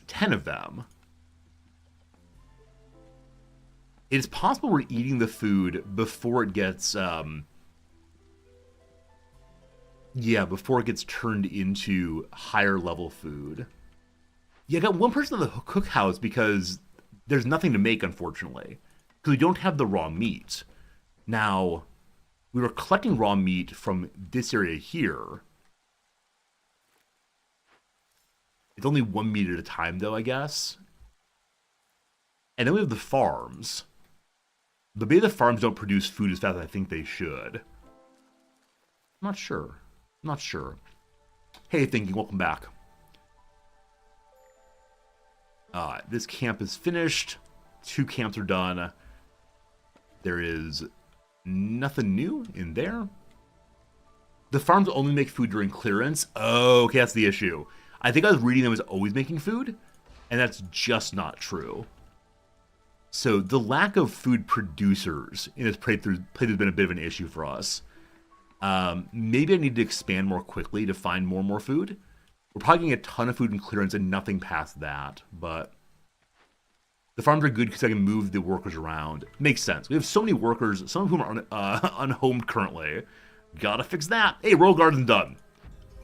10 of them. It's possible we're eating the food before it gets, before it gets turned into higher level food. Yeah, I got one person in the cookhouse because there's nothing to make, unfortunately. Because we don't have the raw meat. Now, we were collecting raw meat from this area here. It's only 1 meat at a time, though, I guess. And then we have the farms. But maybe the farms don't produce food as fast as I think they should. I'm not sure. I'm not sure. Hey, Thinking, welcome back. This camp is finished. 2 camps are done. There is nothing new in there. The farms only make food during clearance. Oh, okay, that's the issue. I think I was reading them as always making food, and that's just not true. So the lack of food producers in this playthrough has been a bit of an issue for us. Maybe I need to expand more quickly to find more and more food. We're probably getting a ton of food in clearance and nothing past that, but the farms are good because I can move the workers around. Makes sense. We have so many workers, some of whom are unhomed currently. Gotta fix that. Hey, Royal Garden's done.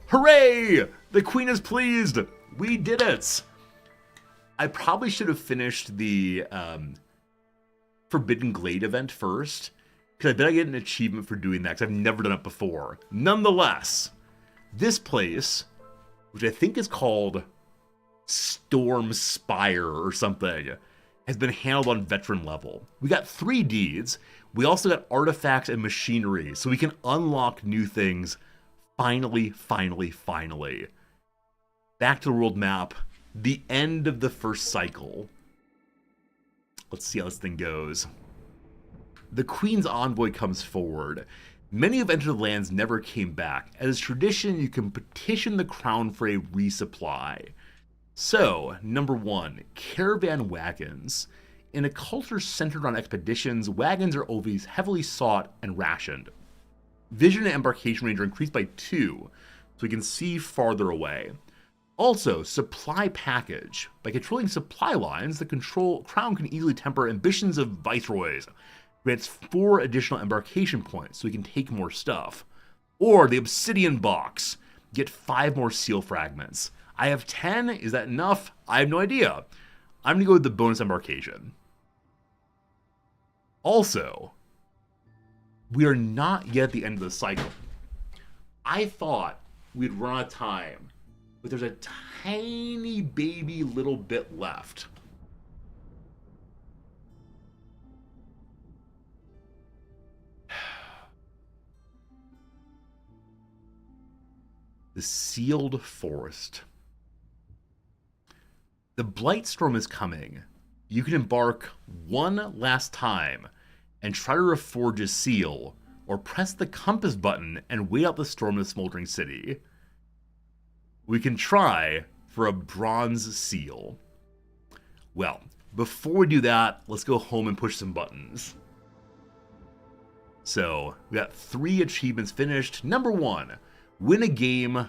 Hooray! The queen is pleased. We did it. I probably should have finished the Forbidden Glade event first, because I bet I get an achievement for doing that, because I've never done it before. Nonetheless, this place, which I think is called Storm Spire or something, has been handled on veteran level. We got 3 deeds. We also got artifacts and machinery, so we can unlock new things. Finally, finally, finally. Back to the world map. The end of the first cycle. Let's see how this thing goes. The Queen's Envoy comes forward. Many who have entered the lands never came back. As is tradition, you can petition the crown for a resupply. So, number 1, caravan wagons. In a culture centered on expeditions, wagons are always heavily sought and rationed. Vision and embarkation range are increased by 2, so we can see farther away. Also, supply package. By controlling supply lines, the crown can easily temper ambitions of viceroys. Grants 4 additional embarkation points, so we can take more stuff. Or the obsidian box. Get 5 more seal fragments. I have 10. Is that enough? I have no idea. I'm going to go with the bonus embarkation. Also, we are not yet at the end of the cycle. I thought we'd run out of time, but there's a tiny baby little bit left. The The Sealed Forest. The Blight Storm is coming. You can embark one last time and try to reforge a seal, or press the compass button and wait out the storm in the smoldering city. We can try for a bronze seal. Well, before we do that, let's go home and push some buttons. So, we got 3 achievements finished. Number 1, win a game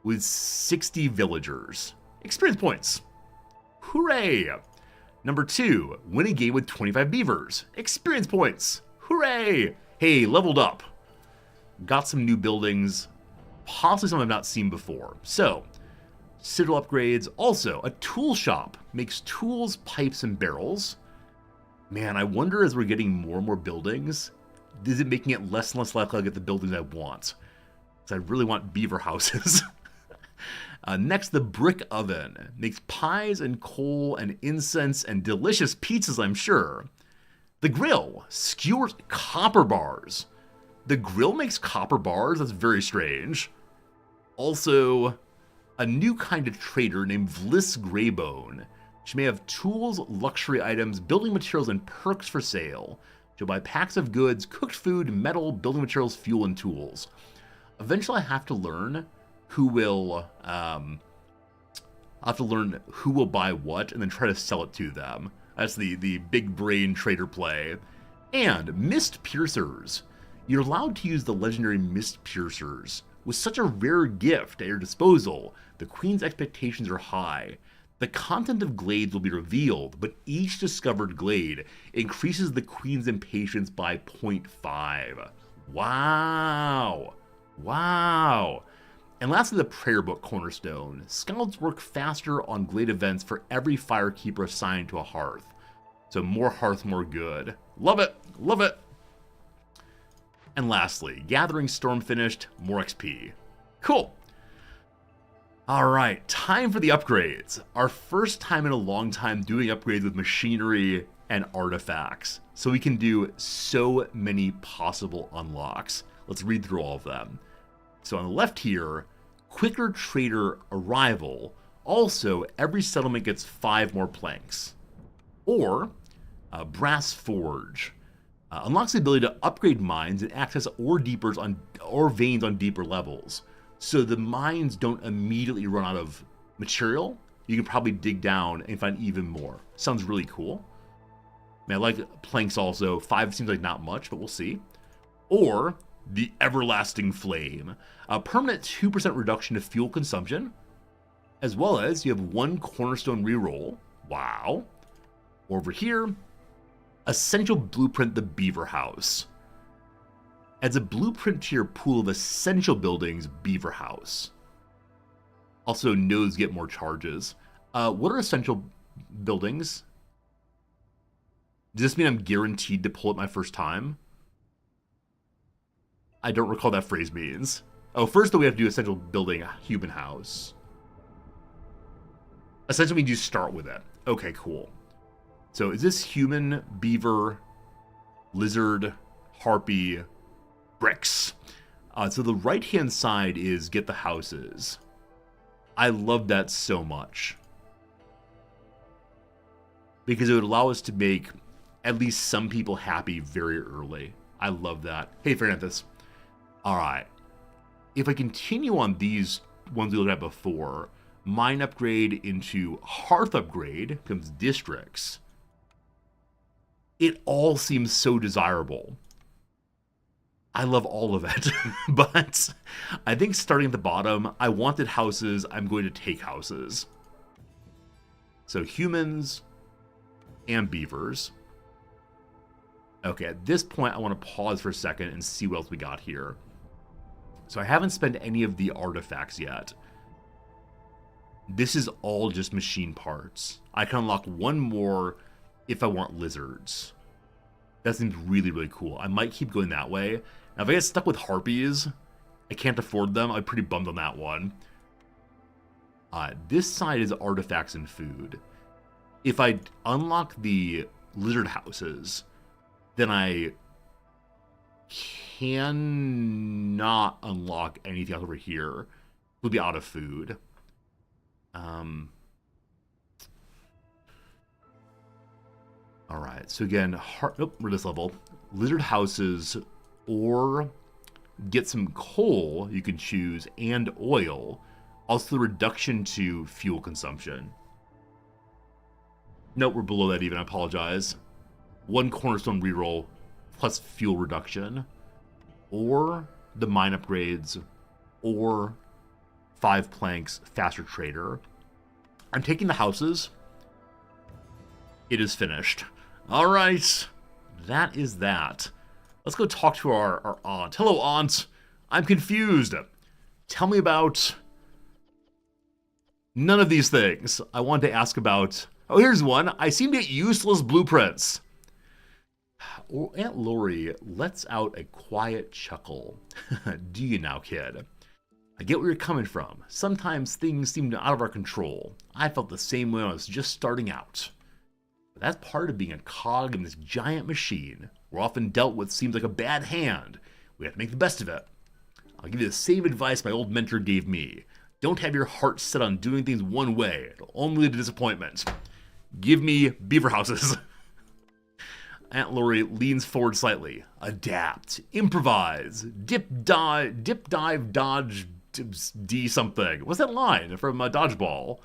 with 60 villagers. Experience points. Hooray! Number 2, win a game with 25 beavers. Experience points. Hooray! Hey, leveled up. Got some new buildings, possibly some I've not seen before. So, citadel upgrades. Also, a tool shop makes tools, pipes, and barrels. Man, I wonder as we're getting more and more buildings, is it making it less and less likely I'll get the buildings I want? Because I really want beaver houses. Next, the brick oven makes pies and coal and incense and delicious pizzas, I'm sure. The grill skewers copper bars. The grill makes copper bars? That's very strange. Also, a new kind of trader named Vliss Greybone. She may have tools, luxury items, building materials, and perks for sale. She'll buy packs of goods, cooked food, metal, building materials, fuel, and tools. Eventually, I have to learn who will buy what and then try to sell it to them. That's the big brain trader play. And Mist Piercers. You're allowed to use the legendary Mist Piercers. With such a rare gift at your disposal, the Queen's expectations are high. The content of glades will be revealed, but each discovered glade increases the Queen's impatience by 0.5. Wow! Wow! And lastly, the Prayer Book cornerstone. Scouts work faster on glade events for every firekeeper assigned to a hearth. So more hearth, more good. Love it! Love it! And lastly, Gathering Storm finished, more XP. Cool! Alright, time for the upgrades. Our first time in a long time doing upgrades with machinery and artifacts. So we can do so many possible unlocks. Let's read through all of them. So on the left here, quicker trader arrival. Also, every settlement gets 5 more planks. Or, brass forge. Unlocks the ability to upgrade mines and access ore veins on deeper levels. So the mines don't immediately run out of material. You can probably dig down and find even more. Sounds really cool. I mean, I like planks also. 5 seems like not much, but we'll see. Or the Everlasting Flame. A permanent 2% reduction to fuel consumption. As well as you have 1 cornerstone reroll. Wow. Over here, Essential Blueprint, the Beaver House. Adds a blueprint to your pool of essential buildings, Beaver House. Also, nodes get more charges. What are essential buildings? Does this mean I'm guaranteed to pull it my first time? I don't recall what that phrase means. Oh, first though we have to do essential building, a human house. Essentially means you start with it. Okay, cool. So is this human, beaver, lizard, harpy, bricks? So the right-hand side is get the houses. I love that so much. Because it would allow us to make at least some people happy very early. I love that. Hey, Fernanthus. Alright. If I continue on these ones we looked at before, mine upgrade into hearth upgrade becomes districts. It all seems so desirable. I love all of it. But I think starting at the bottom, I wanted houses, I'm going to take houses. So humans and beavers. Okay, at this point, I want to pause for a second and see what else we got here. So I haven't spent any of the artifacts yet. This is all just machine parts. I can unlock 1 more if I want lizards. That seems really, really cool. I might keep going that way. Now, if I get stuck with harpies, I can't afford them. I'm pretty bummed on that one. This side is artifacts and food. If I unlock the lizard houses, then I cannot unlock anything else over here. We'll be out of food. Alright, so again, nope, we're this level. Lizard houses, or get some coal, you can choose, and oil. Also the reduction to fuel consumption. Nope, we're below that even, I apologize. 1 cornerstone reroll, plus fuel reduction. Or the mine upgrades, or 5 planks, faster trader. I'm taking the houses. It is finished. All right, that is that. Let's go talk to our aunt. Hello, aunt. I'm confused. Tell me about none of these things. I wanted to ask about... Oh, here's one. I seem to get useless blueprints. Oh, Aunt Lori lets out a quiet chuckle. Do you now, kid? I get where you're coming from. Sometimes things seem out of our control. I felt the same way when I was just starting out. But that's part of being a cog in this giant machine. We're often dealt with seems like a bad hand. We have to make the best of it. I'll give you the same advice my old mentor gave me. Don't have your heart set on doing things one way. It'll only lead to disappointment. Give me beaver houses. Aunt Lori leans forward slightly. Adapt. Improvise. Dip, dive, dodge, D something. What's that line from Dodgeball?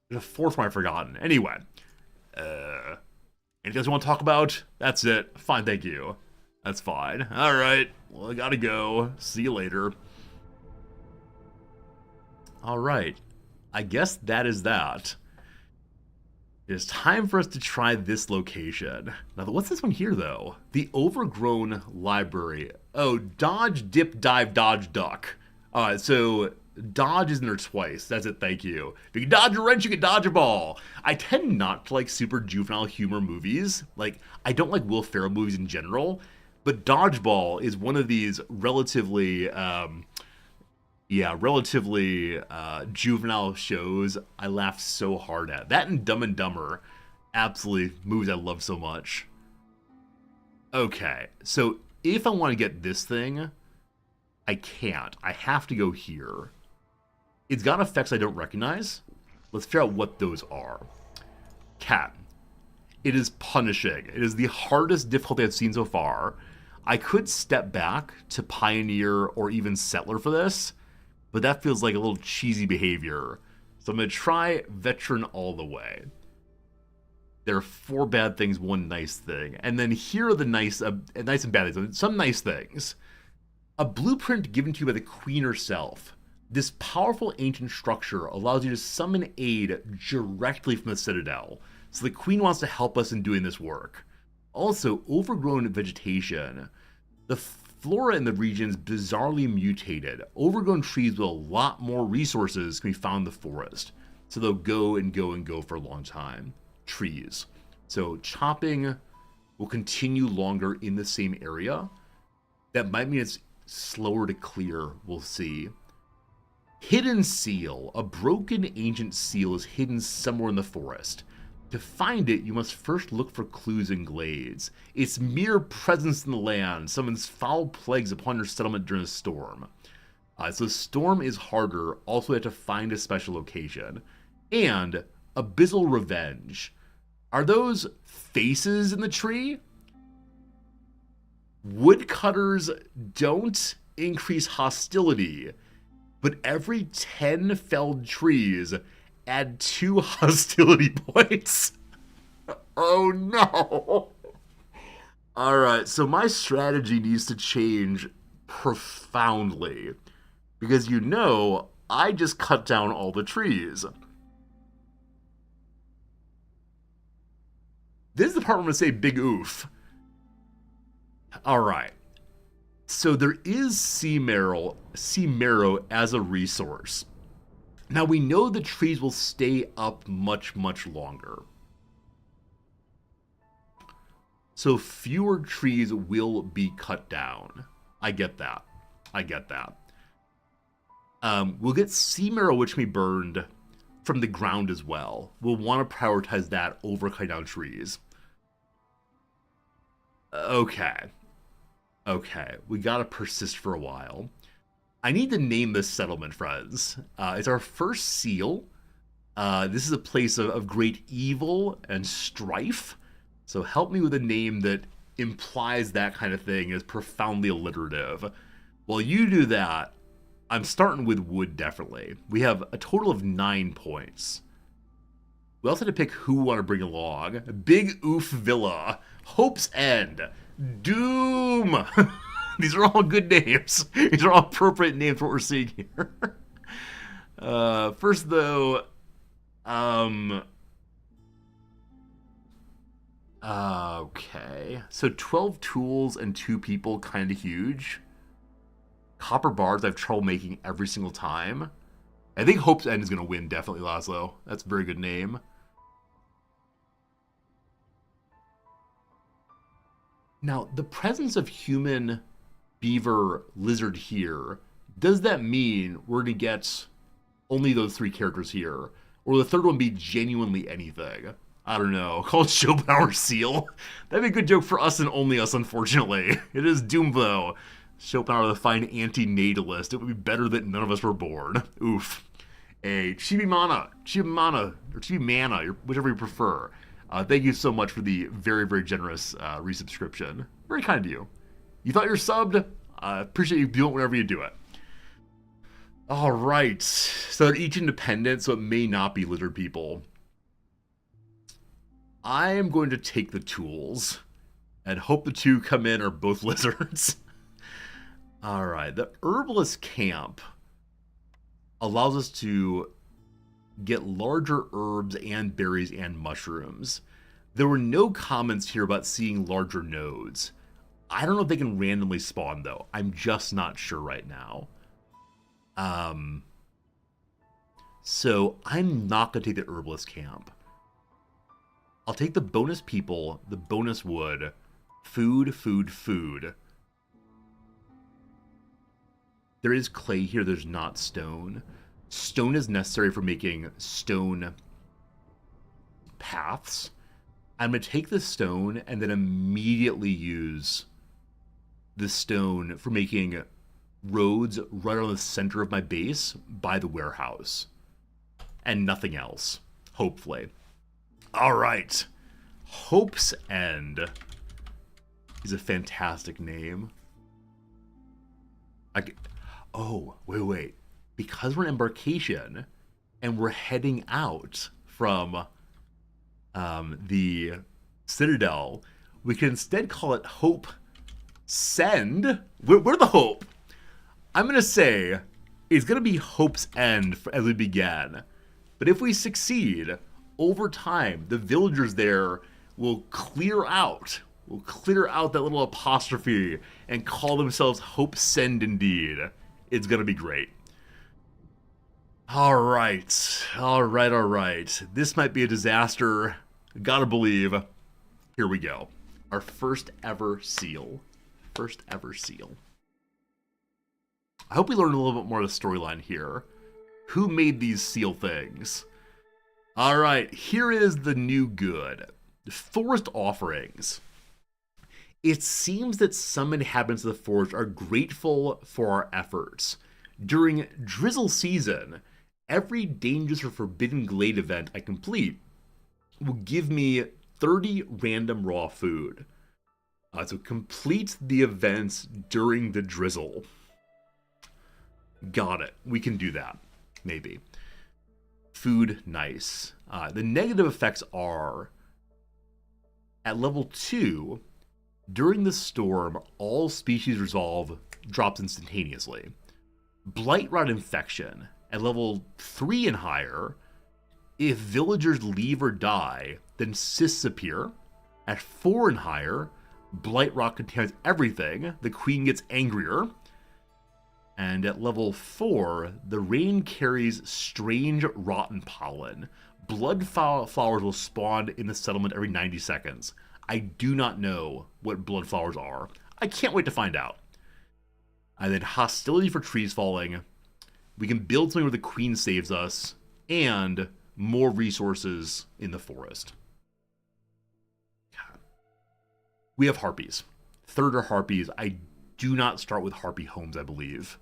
There's a fourth one I've forgotten. Anyway. Anything else you want to talk about? That's it. Fine, thank you. That's fine. Alright. Well, I gotta go. See you later. Alright. I guess that is that. It's time for us to try this location. Now, what's this one here, though? The Overgrown Library. Oh, dodge, dip, dive, dodge, duck. Alright, so dodge is in there twice. That's it, thank you. If you can dodge a wrench, you can dodge a ball. I tend not to like super juvenile humor movies. Like, I don't like Will Ferrell movies in general, but Dodgeball is one of these relatively juvenile shows I laughed so hard at. That and Dumb and Dumber, absolutely movies I love so much. Okay, so if I want to get this thing, I can't. I have to go here. It's got effects I don't recognize. Let's figure out what those are. Cat. It is punishing. It is the hardest difficulty I've seen so far. I could step back to Pioneer or even Settler for this, but that feels like a little cheesy behavior. So I'm going to try Veteran all the way. There are 4 bad things, 1 nice thing. And then here are the nice and bad things. Some nice things. A blueprint given to you by the Queen herself. This powerful ancient structure allows you to summon aid directly from the Citadel. So the Queen wants to help us in doing this work. Also, overgrown vegetation. The flora in the region is bizarrely mutated. Overgrown trees with a lot more resources can be found in the forest. So they'll go and go and go for a long time. Trees. So chopping will continue longer in the same area. That might mean it's slower to clear, we'll see. Hidden seal. A broken ancient seal is hidden somewhere in the forest. To find it, you must first look for clues in glades. Its mere presence in the land summons foul plagues upon your settlement during a storm. So storm is harder, also you have to find a special location. And Abyssal Revenge. Are those faces in the tree? Woodcutters don't increase hostility, but every 10 felled trees add 2 hostility points. Oh no. Alright, so my strategy needs to change profoundly. Because you know, I just cut down all the trees. This is the part where I'm going to say big oof. Alright. So there is sea marrow as a resource. Now we know the trees will stay up much, much longer. So fewer trees will be cut down. I get that. We'll get sea marrow, which can be burned from the ground as well. We'll want to prioritize that over cutting down trees. Okay, we gotta persist for a while. I need to name this settlement, friends. It's our first seal. This is a place of great evil and strife. So help me with a name that implies that kind of thing is profoundly alliterative. While you do that, I'm starting with wood, definitely. We have a total of 9 points. We also had to pick who we want to bring along. Big Oof Villa, Hope's End, Doom. These are all good names. These are all appropriate names for what we're seeing here. First, though, okay. So 12 tools and 2 people, kind of huge. Copper bars I have trouble making every single time. I think Hope's End is going to win, definitely, Laszlo. That's a very good name. Now, the presence of human, beaver, lizard here, does that mean we're going to get only those 3 characters here? Or will the third one be genuinely anything? I don't know. Called Schopenhauer Seal. That'd be a good joke for us and only us, unfortunately. It is Doom, though. Schopenhauer, the fine anti-natalist. It would be better that none of us were born. Oof. A Chibimana, or Chibimana, whichever you prefer. Thank you so much for the very, very generous resubscription. Very kind of you. You thought you were subbed? Appreciate you doing it whenever you do it. All right. So they're each independent, so it may not be lizard people. I am going to take the tools and hope the 2 come in are both lizards. All right. The herbalist camp allows us to get larger herbs and berries and mushrooms. There were no comments here about seeing larger nodes. I don't know if they can randomly spawn, though. I'm just not sure right now. So I'm not going to take the herbalist camp. I'll take the bonus people, the bonus wood, food, food, food. There is clay here, there's not stone. Stone is necessary for making stone paths. I'm going to take the stone and then immediately use the stone for making roads right on the center of my base by the warehouse. And nothing else, hopefully. All right. Hope's End is a fantastic name. Oh, wait. Because we're in embarkation and we're heading out from the Citadel, we can instead call it Hope Send. We're the Hope. I'm going to say it's going to be Hope's End as we began. But if we succeed, over time, the villagers there will clear out that little apostrophe and call themselves Hope Send indeed. It's going to be great. All right. This might be a disaster. Gotta believe. Here we go. Our first ever seal. I hope we learned a little bit more of the storyline here. Who made these seal things? All right, here is the new good. Forest offerings. It seems that some inhabitants of the forest are grateful for our efforts. During drizzle season, every dangerous or forbidden glade event I complete will give me 30 random raw food. So complete the events during the drizzle. Got it. We can do that. Maybe. Food, nice. The negative effects are, at level 2, during the storm, all species resolve drops instantaneously. Blight Rot infection, at level 3 and higher, if villagers leave or die, then cysts appear. At 4 and higher, Blight Rot contains everything. The queen gets angrier. And at level 4, the rain carries strange rotten pollen. Blood flowers will spawn in the settlement every 90 seconds. I do not know what blood flowers are. I can't wait to find out. And then hostility for trees falling. We can build something where the queen saves us. And more resources in the forest. We have harpies. Third are harpies. I do not start with harpy homes, I believe.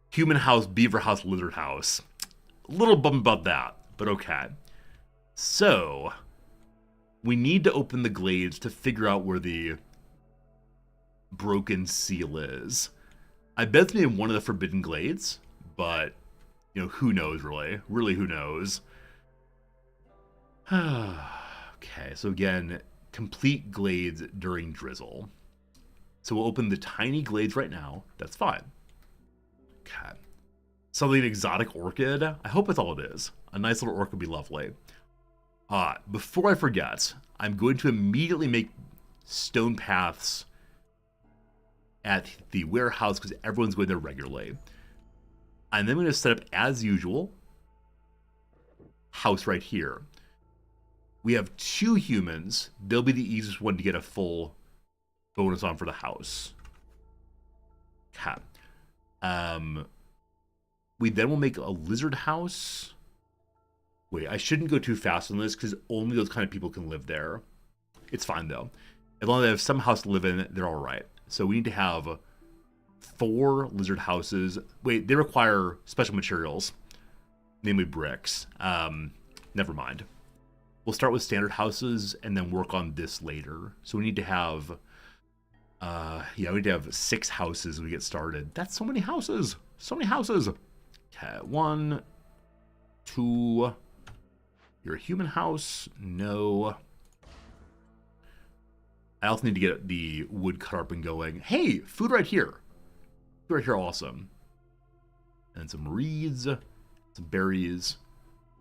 Human house, beaver house, lizard house. A little bummed about that, but okay. So, we need to open the glades to figure out where the broken seal is. I bet it's in one of the forbidden glades, but, you know, who knows, really? Really, who knows? Okay, so again, complete glades during drizzle. So we'll open the tiny glades right now. That's fine. Okay. Something exotic orchid. I hope that's all it is. A nice little orchid would be lovely. Before I forget, I'm going to immediately make stone paths at the warehouse because everyone's going there regularly. And then I'm going to set up, as usual, house right here. We have 2 humans. They'll be the easiest one to get a full bonus on for the house. Okay. We then will make a lizard house. Wait, I shouldn't go too fast on this because only those kind of people can live there. It's fine though. As long as they have some house to live in, they're all right. So we need to have 4 lizard houses. Wait, they require special materials, namely bricks. Never mind. We'll start with standard houses and then work on this later. So we need to have, we need to have 6 houses when we get started. That's so many houses. So many houses. Okay, 1, 2. You're a human house. No. I also need to get the wood cut up and going. Hey, food right here. Food right here, awesome. And some reeds, some berries.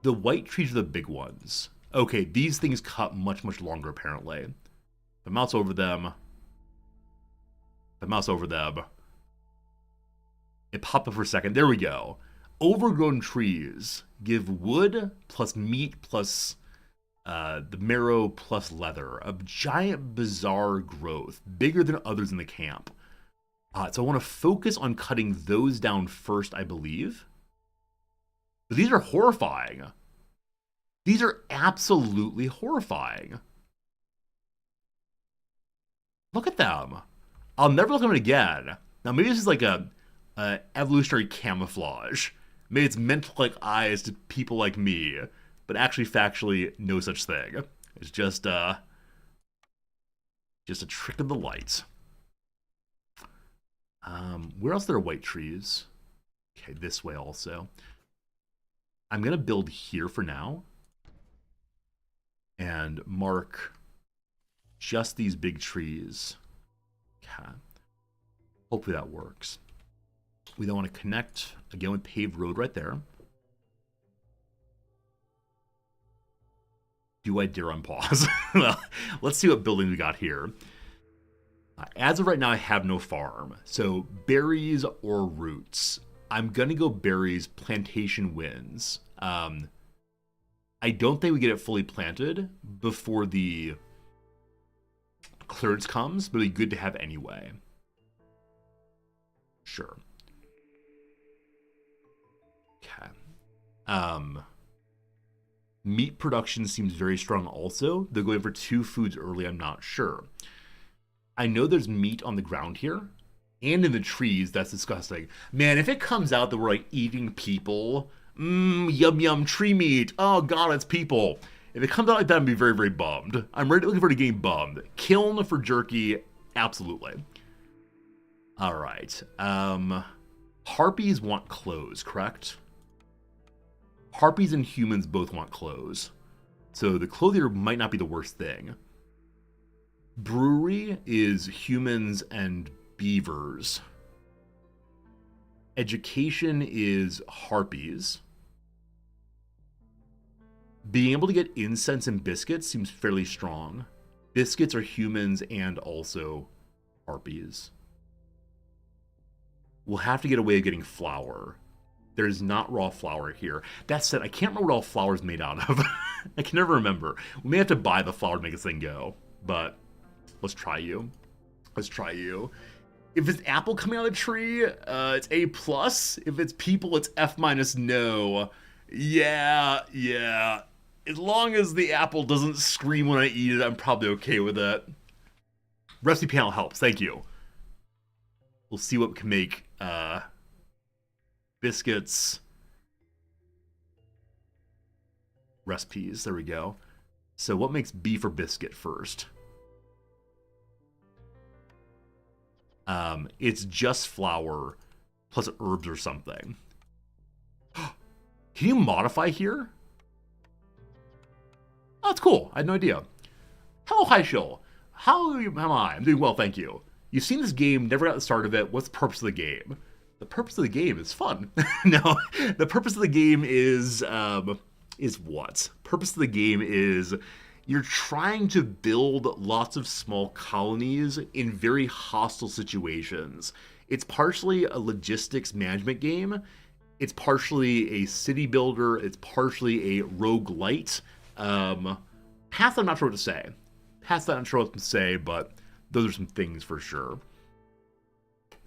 The white trees are the big ones. Okay, these things cut much, much longer, apparently. If I mouse over them. It popped up for a second. There we go. Overgrown trees give wood plus meat plus the marrow plus leather. A giant bizarre growth, bigger than others in the camp. So I want to focus on cutting those down first, I believe. But these are horrifying. These are absolutely horrifying. Look at them. I'll never look at them again. Now maybe this is like a evolutionary camouflage. Maybe it's meant to look like eyes to people like me, but actually factually no such thing. It's just a trick of the light. Where else are there white trees? Okay, this way also. I'm gonna build here for now and mark just these big trees. Okay. Hopefully that works. We then want to connect again with paved road right there. Do I dare unpause? Well, let's see what building we got here. As of right now, I have no farm. So berries or roots. I'm going to go berries. Plantation wins. I don't think we get it fully planted before the clearance comes, but it'd be good to have anyway. Sure. Okay. Meat production seems very strong also. They're going for 2 foods early, I'm not sure. I know there's meat on the ground here and in the trees. That's disgusting. Man, if it comes out that we're like eating people, yum yum tree meat. Oh god, it's people. If it comes out like that, I'd be very, very bummed. I'm ready looking for the game bummed. Kiln for jerky, absolutely. All right. Harpies want clothes, correct? Harpies and humans both want clothes. So the clothier might not be the worst thing. Brewery is humans and beavers. Education is harpies. Being able to get incense and biscuits seems fairly strong. Biscuits are humans and also harpies. We'll have to get a way of getting flour. There's not raw flour here. That said, I can't remember what all flour is made out of. I can never remember. We may have to buy the flour to make this thing go. But let's try you. Let's try you. If it's apple coming out of the tree, it's A+. If it's people, it's F-, no. Yeah. As long as the apple doesn't scream when I eat it, I'm probably okay with it. Recipe panel helps. Thank you. We'll see what we can make biscuits, recipes. There we go. So what makes beef or biscuit first? It's just flour plus herbs or something. Can you modify here? Oh, that's cool. I had no idea. Hello, hi, show. How am I? I'm doing well, thank you. You've seen this game, never got the start of it. What's the purpose of the game? The purpose of the game is fun. No, the purpose of the game is what? Purpose of the game is you're trying to build lots of small colonies in very hostile situations. It's partially a logistics management game. It's partially a city builder. It's partially a roguelite. Path, I'm not sure what to say. Path, I'm not sure what to say, but those are some things for sure.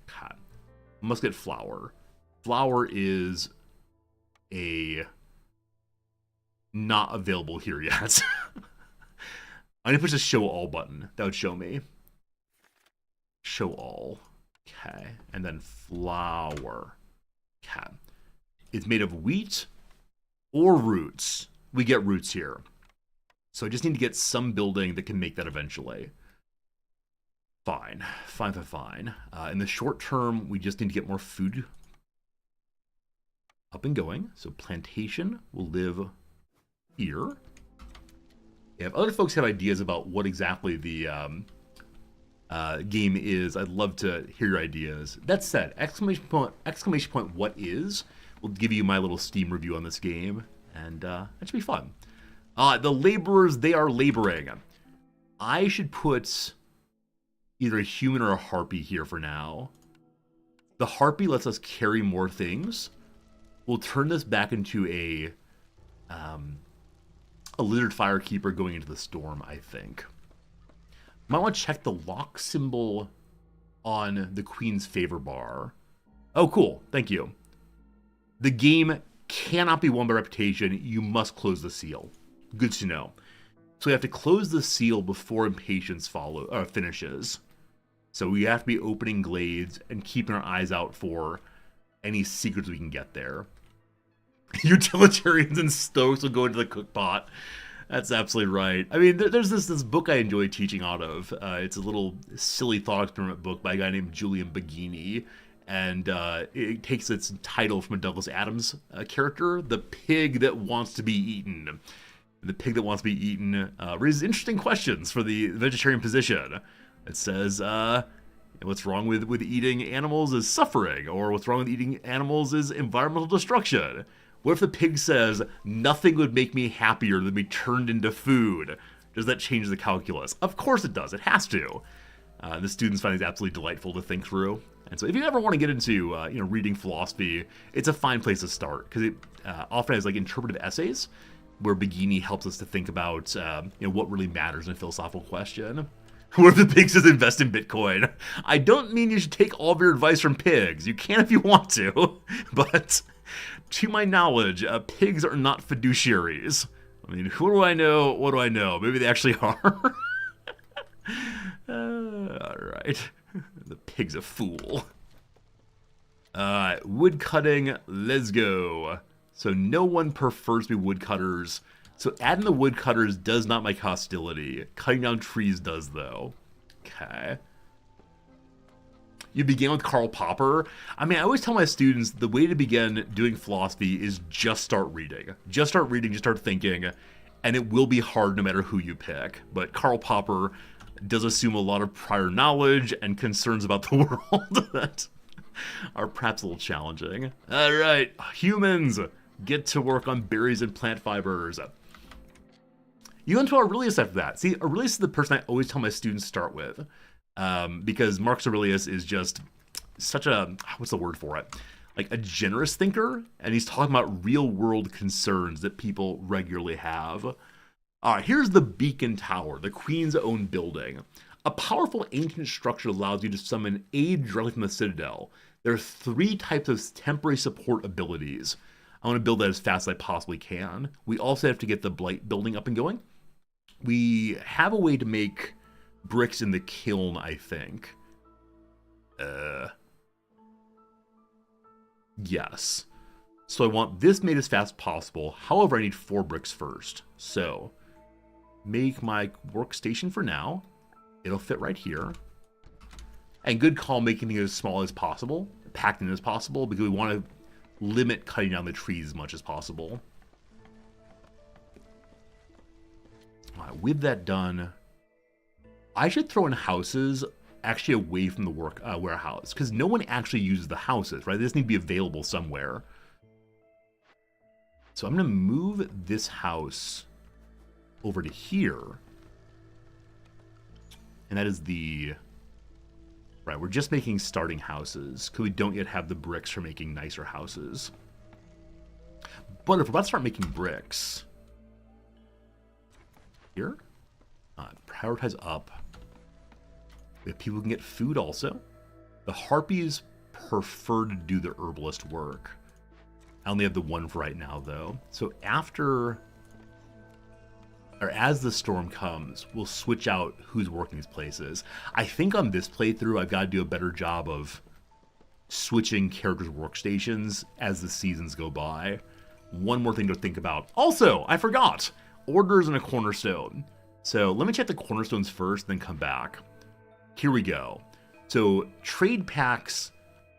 God. Must get flour. Flour is not available here yet. I need to push the show all button. That would show me. Show all. Okay. And then flour. Okay. It's made of wheat or roots. We get roots here. So I just need to get some building that can make that eventually. Fine. Fine. In the short term, we just need to get more food up and going. So plantation will live here. If other folks have ideas about what exactly the game is, I'd love to hear your ideas. That said, exclamation point, what is? Will give you my little Steam review on this game, and that should be fun. The laborers, they are laboring. I should put either a human or a harpy here for now. The harpy lets us carry more things. We'll turn this back into a lizard firekeeper going into the storm, I think. Might want to check the lock symbol on the Queen's favor bar. Oh, cool. Thank you. The game cannot be won by reputation. You must close the seal. Good to know. So we have to close the seal before impatience finishes. So we have to be opening glades and keeping our eyes out for any secrets we can get there. Utilitarians and stoics will go into the cook pot. That's absolutely right. I mean, there's this book I enjoy teaching out of. It's a little silly thought experiment book by a guy named Julian Baggini. And it takes its title from a Douglas Adams character, The Pig That Wants to Be Eaten. The pig that wants to be eaten raises interesting questions for the vegetarian position. It says, what's wrong with eating animals is suffering, or what's wrong with eating animals is environmental destruction. What if the pig says, nothing would make me happier than be turned into food? Does that change the calculus? Of course it does. It has to. The students find it absolutely delightful to think through. And so if you ever want to get into reading philosophy, it's a fine place to start, because it often has like interpretive essays where Baggini helps us to think about what really matters in a philosophical question. What if the pig says invest in Bitcoin? I don't mean you should take all of your advice from pigs. You can if you want to, but to my knowledge, pigs are not fiduciaries. I mean, who do I know? What do I know? Maybe they actually are. All right. The pig's a fool. Wood cutting, let's go. So no one prefers to be woodcutters. So adding the woodcutters does not make hostility. Cutting down trees does, though. Okay. You begin with Karl Popper. I mean, I always tell my students the way to begin doing philosophy is just start reading. Just start reading, just start thinking, and it will be hard no matter who you pick. But Karl Popper does assume a lot of prior knowledge and concerns about the world that are perhaps a little challenging. All right, humans, get to work on berries and plant fibers. You go into Aurelius after that. See, Aurelius is the person I always tell my students to start with. Because Marcus Aurelius is just such a, what's the word for it? Like a generous thinker, and he's talking about real world concerns that people regularly have. All right, here's the Beacon Tower, the Queen's own building. A powerful ancient structure allows you to summon aid directly from the Citadel. There are 3 types of temporary support abilities. I want to build that as fast as I possibly can. We also have to get the Blight building up and going. We have a way to make bricks in the kiln, I think. Yes. So I want this made as fast as possible. However, I need 4 bricks first. So make my workstation for now. It'll fit right here. And good call making it as small as possible, packed in as possible, because we want to limit cutting down the trees as much as possible. All right, with that done, I should throw in houses actually away from the warehouse, because no one actually uses the houses, right? They just need to be available somewhere. So I'm going to move this house over to here. And that is the... Right, we're just making starting houses, because we don't yet have the bricks for making nicer houses. But if we're about to start making bricks... Here? Prioritize up. We have people who can get food also. The Harpies prefer to do the herbalist work. I only have the one for right now, though. So after... or as the storm comes, we'll switch out who's working these places. I think on this playthrough, I've got to do a better job of switching characters' workstations as the seasons go by. One more thing to think about. Also, I forgot! Orders and a cornerstone. So let me check the cornerstones first, then come back. Here we go. So trade packs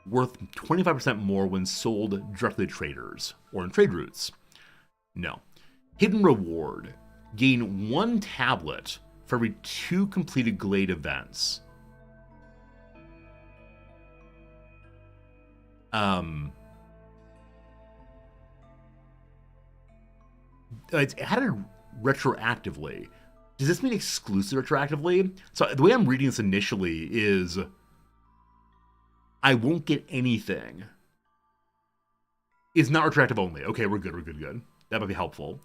worth 25% more when sold directly to traders, or in trade routes. No. Hidden reward. Gain 1 tablet for every 2 completed Glade events. It's added retroactively. Does this mean exclusive retroactively? So the way I'm reading this initially is I won't get anything. It's not retroactive only. Okay, we're good. That might be helpful.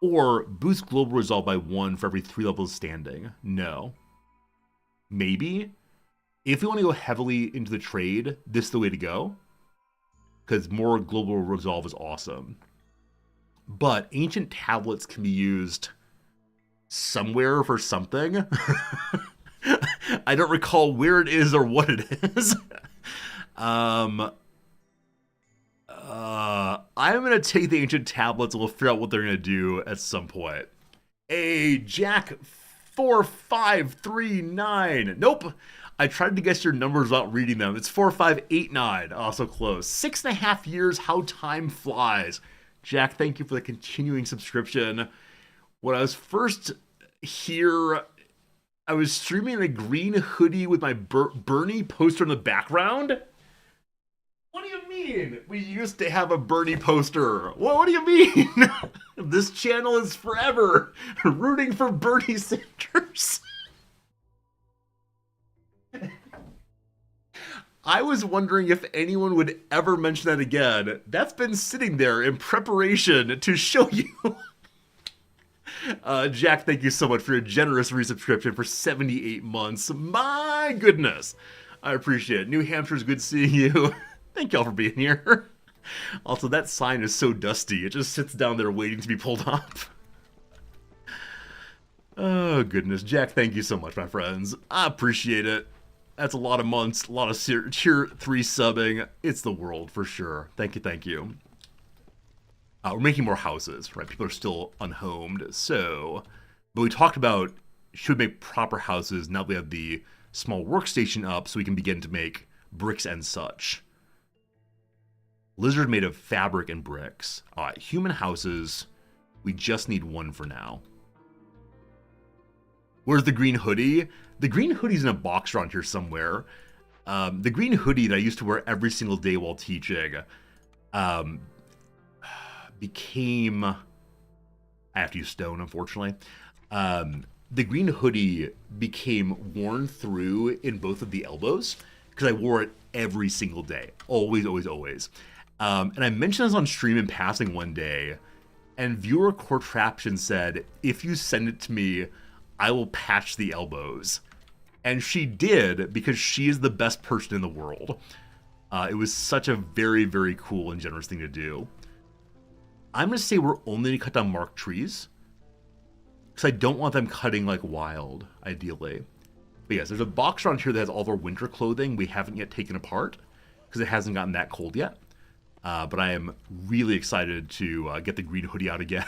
Or boost global resolve by 1 for every 3 levels standing. No. Maybe. If we want to go heavily into the trade, this is the way to go. Because more global resolve is awesome. But ancient tablets can be used somewhere for something. I don't recall where it is or what it is. I'm going to take the ancient tablets and we'll figure out what they're going to do at some point. A Jack 4539. Nope. I tried to guess your numbers without reading them. It's 4589. Also close. 6.5 years. How time flies. Jack, thank you for the continuing subscription. When I was first here, I was streaming in a green hoodie with my Bernie poster in the background. What do you mean? We used to have a Bernie poster. What do you mean? This channel is forever rooting for Bernie Sanders. I was wondering if anyone would ever mention that again. That's been sitting there in preparation to show you. Jack, thank you so much for your generous resubscription for 78 months. My goodness. I appreciate it. New Hampshire's good seeing you. Thank y'all for being here. Also, that sign is so dusty. It just sits down there waiting to be pulled off. Oh, goodness. Jack, thank you so much, my friends. I appreciate it. That's a lot of months, a lot of tier 3 subbing. It's the world, for sure. Thank you. We're making more houses, right? People are still unhomed, so... But we talked about, should make proper houses now that we have the small workstation up so we can begin to make bricks and such. Lizard made of fabric and bricks. Alright, human houses, we just need 1 for now. Where's the green hoodie? The green hoodie's in a box around here somewhere. The green hoodie that I used to wear every single day while teaching became... I have to use stone, unfortunately. The green hoodie became worn through in both of the elbows because I wore it every single day. Always. And I mentioned this on stream in passing one day, and viewer Cortraption said, if you send it to me, I will patch the elbows. And she did, because she is the best person in the world. It was such a very, very cool and generous thing to do. I'm going to say we're only going to cut down marked trees, because I don't want them cutting like wild, ideally. But yes, there's a box around here that has all of our winter clothing we haven't yet taken apart, because it hasn't gotten that cold yet. But I am really excited to get the green hoodie out again.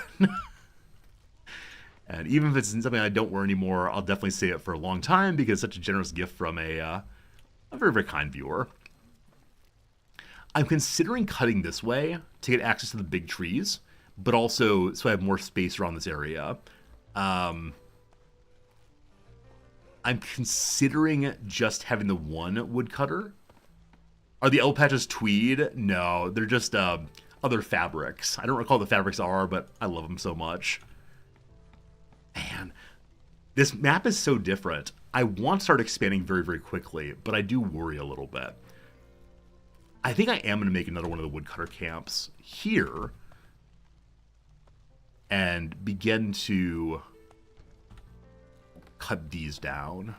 And even if it's something I don't wear anymore, I'll definitely save it for a long time because it's such a generous gift from a very, very kind viewer. I'm considering cutting this way to get access to the big trees, but also so I have more space around this area. I'm considering just having the one woodcutter. Are the elbow patches tweed? No, they're just other fabrics. I don't recall what the fabrics are, but I love them so much. Man, this map is so different. I want to start expanding very, very quickly, but I do worry a little bit. I think I am going to make another one of the woodcutter camps here and begin to cut these down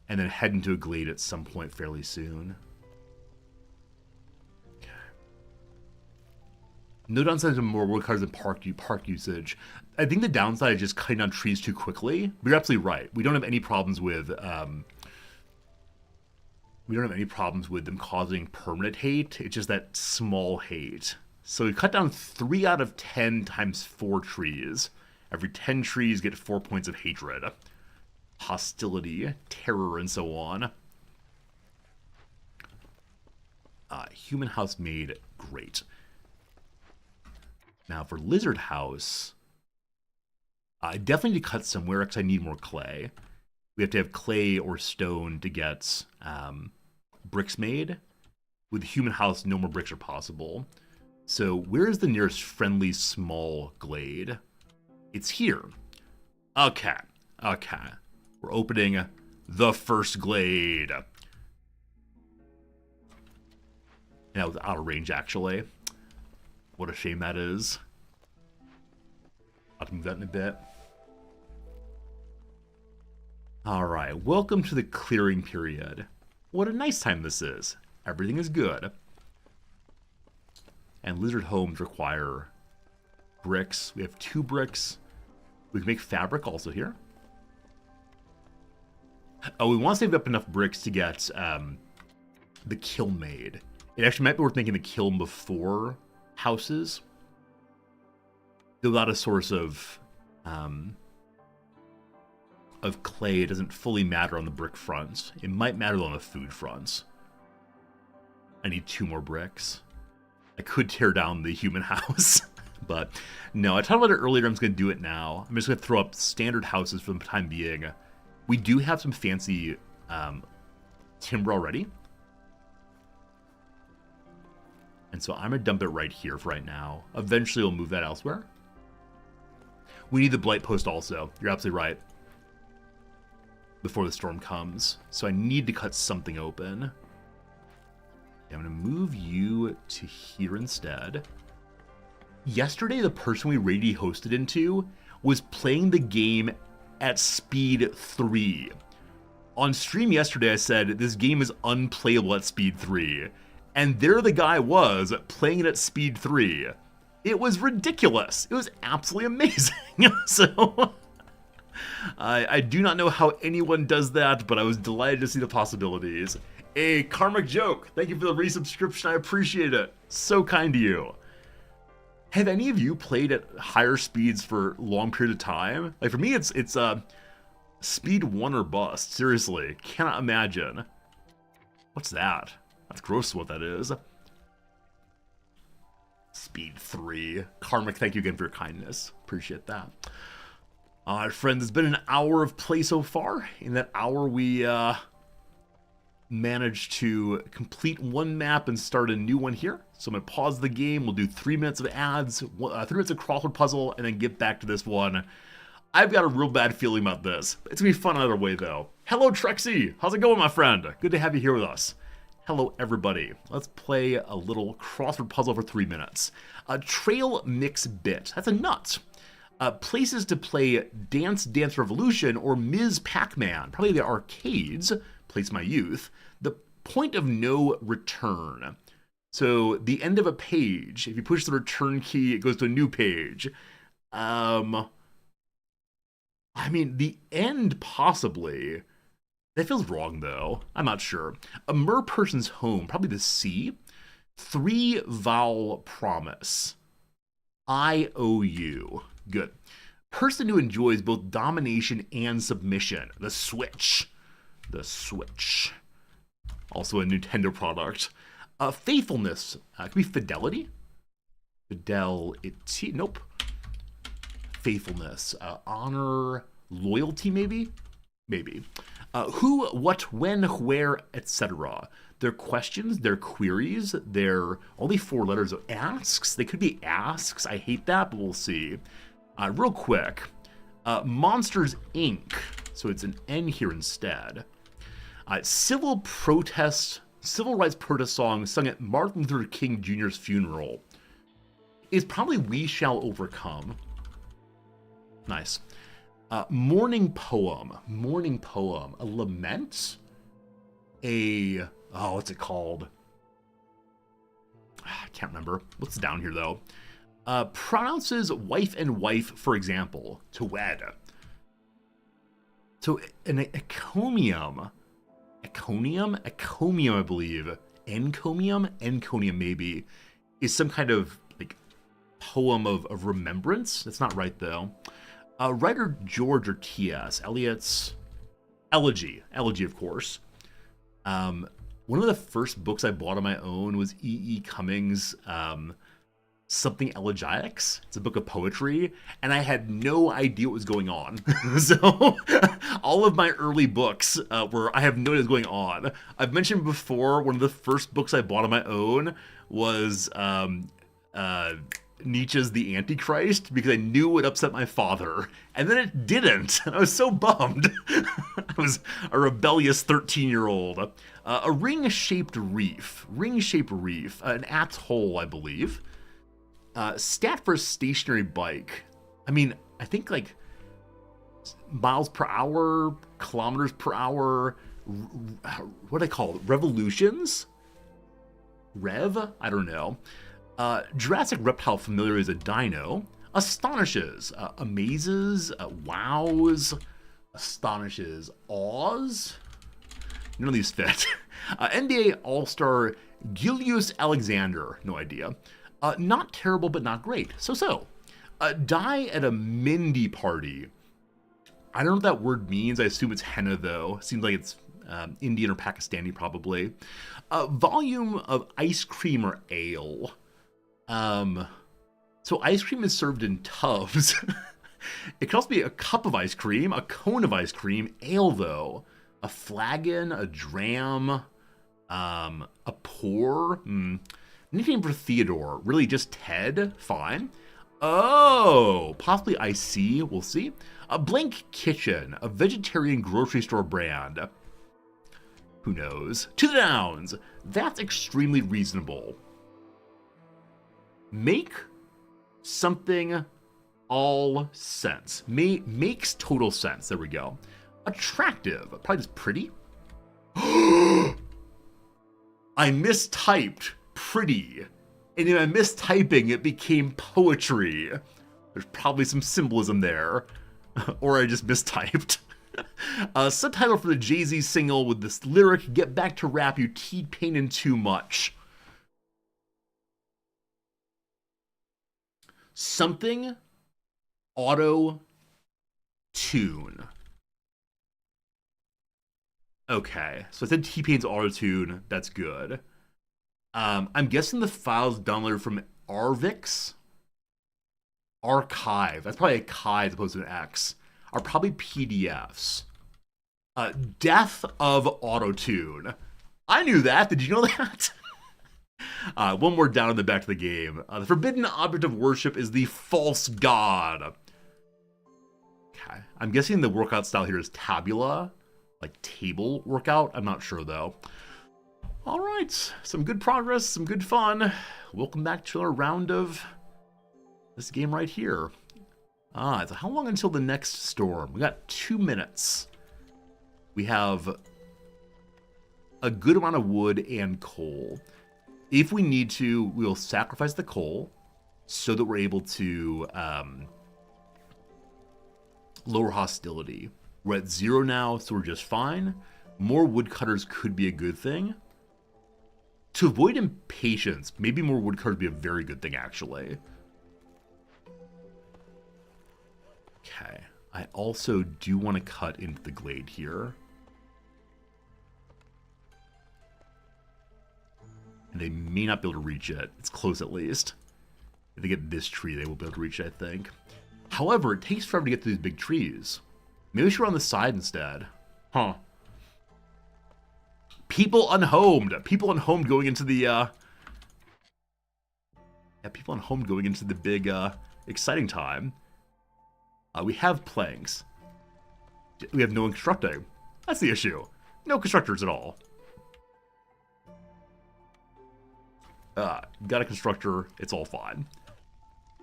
and then head into a glade at some point fairly soon. No downside to more woodcutters and park usage. I think the downside is just cutting down trees too quickly. But you're absolutely right. We don't have any problems with them causing permanent hate. It's just that small hate. So we cut down 3 out of 10 times 4 trees. Every 10 trees get 4 points of hatred, hostility, terror, and so on. Human house made, great. Now for lizard house, I definitely need to cut somewhere because I need more clay. We have to have clay or stone to get bricks made. With human house, no more bricks are possible. So where is the nearest friendly small glade? It's here. Okay. We're opening the first glade. Now it's out of range, actually. What a shame that is. I'll move that in a bit. Alright, welcome to the clearing period. What a nice time this is. Everything is good. And lizard homes require bricks. We have 2 bricks. We can make fabric also here. Oh, we want to save up enough bricks to get the kiln made. It actually might be worth making the kiln before houses. Without a source of clay, it doesn't fully matter on the brick front. It might matter on the food front. I need 2 more bricks. I could tear down the human house, but no, I talked about it earlier. I'm just going to do it now. I'm just going to throw up standard houses for the time being. We do have some fancy timber already. And so I'm going to dump it right here for right now. Eventually we'll move that elsewhere. We need the blight post also. You're absolutely right. Before the storm comes. So I need to cut something open. I'm going to move you to here instead. Yesterday, the person we radio hosted into was playing the game at speed 3. On stream yesterday, I said, this game is unplayable at speed 3. And there the guy was, playing it at speed 3. It was ridiculous. It was absolutely amazing. So, I do not know how anyone does that, but I was delighted to see the possibilities. A Karmic Joke, thank you for the resubscription. I appreciate it. So kind to you. Have any of you played at higher speeds for long period of time? Like for me, it's speed 1 or bust. Seriously, cannot imagine. What's that? That's gross what that is. Speed 3. Karmic, thank you again for your kindness. Appreciate that. Alright, friends, it's been an hour of play so far. In that hour, we managed to complete 1 map and start a new one here. So I'm going to pause the game. We'll do 3 minutes of ads, 3 minutes of crossword puzzle, and then get back to this one. I've got a real bad feeling about this. It's going to be fun either way, though. Hello, Trexie. How's it going, my friend? Good to have you here with us. Hello, everybody. Let's play a little crossword puzzle for 3 minutes. Trail Mix Bit. That's a nut. Places to play Dance Dance Revolution or Ms. Pac-Man. Probably the arcades. Place my youth. The point of no return. So the end of a page, if you push the return key, it goes to a new page. I mean, the end possibly. That feels wrong, though. I'm not sure. A mer person's home, probably the sea. 3-vowel promise. IOU. Good. Person who enjoys both domination and submission. The Switch. The Switch. Also a Nintendo product. Faithfulness. Could be fidelity. Fidelity. Nope. Faithfulness. Honor. Loyalty, maybe? Maybe. Who, what, when, where, etc. Their questions, their queries, their only 4 letters of asks. They could be asks. I hate that, but we'll see. Real quick. Monsters Inc. So it's an N here instead. Civil rights protest song sung at Martin Luther King Jr.'s funeral. Is probably We Shall Overcome. Nice. Morning poem. A lament? What's it called? I can't remember. What's down here, though? Pronounces wife and wife, for example, to wed. So, an encomium, I believe, encomium maybe, is some kind of, like, poem of remembrance. That's not right, though. Writer George or T.S. Eliot's Elegy, of course. One of the first books I bought on my own was E.E. Cummings' Something Elegiacs. It's a book of poetry, and I had no idea what was going on. So all of my early books I have no idea what's going on. I've mentioned before, one of the first books I bought on my own was Nietzsche's The Antichrist, because I knew it would upset my father, and then it didn't. I was so bummed. I was a rebellious 13-year-old. A ring-shaped reef, an atoll, I believe. Stat for a stationary bike. I mean, I think like miles per hour, kilometers per hour. What do I call it? Revolutions? Rev? I don't know. Jurassic reptile familiar as a dino. Astonishes. Amazes. Wows. Astonishes. Awes. None of these fit. NBA All-Star Gilius Alexander. No idea. Not terrible, but not great. So. Die at a Mindy party. I don't know what that word means. I assume it's henna, though. Seems like it's Indian or Pakistani, probably. Volume of ice cream or ale. So ice cream is served in tubs. It could also be a cup of ice cream, a cone of ice cream. Ale, though. A flagon, a dram, a pour. Nickname for Theodore. Really just Ted? Fine. Oh, possibly I see. We'll see. A Blank Kitchen, a vegetarian grocery store brand. Who knows? To the nouns. That's extremely reasonable. Make something all sense. Makes total sense. There we go. Attractive. Probably just pretty. I mistyped pretty. And in my mistyping, it became poetry. There's probably some symbolism there. Or I just mistyped. Subtitle for the Jay-Z single with this lyric, "Get back to rap, you T-Painin' too much." Something auto-tune. Okay, so I said T-Pain's auto-tune. That's good. I'm guessing the file's downloaded from Arvix. Archive. That's probably a chi as opposed to an X. Are probably PDFs. Death of auto-tune. I knew that. Did you know that? One more down in the back of the game. The forbidden object of worship is the false god. Okay. I'm guessing the workout style here is tabula. Like table workout. I'm not sure, though. All right. Some good progress. Some good fun. Welcome back to our round of this game right here. So how long until the next storm? We got 2 minutes. We have a good amount of wood and coal. If we need to, we'll sacrifice the coal so that we're able to lower hostility. We're at 0 now, so we're just fine. More woodcutters could be a good thing. To avoid impatience, maybe more woodcutters would be a very good thing, actually. Okay. I also do want to cut into the glade here. And they may not be able to reach it. It's close at least. If they get this tree, they will be able to reach it, I think. However, it takes forever to get to these big trees. Maybe we should go on the side instead. Huh. People unhomed. People unhomed going into the, Yeah, people unhomed going into the big, exciting time. We have planks. We have no one constructing. That's the issue. No constructors at all. Got a constructor. It's all fine.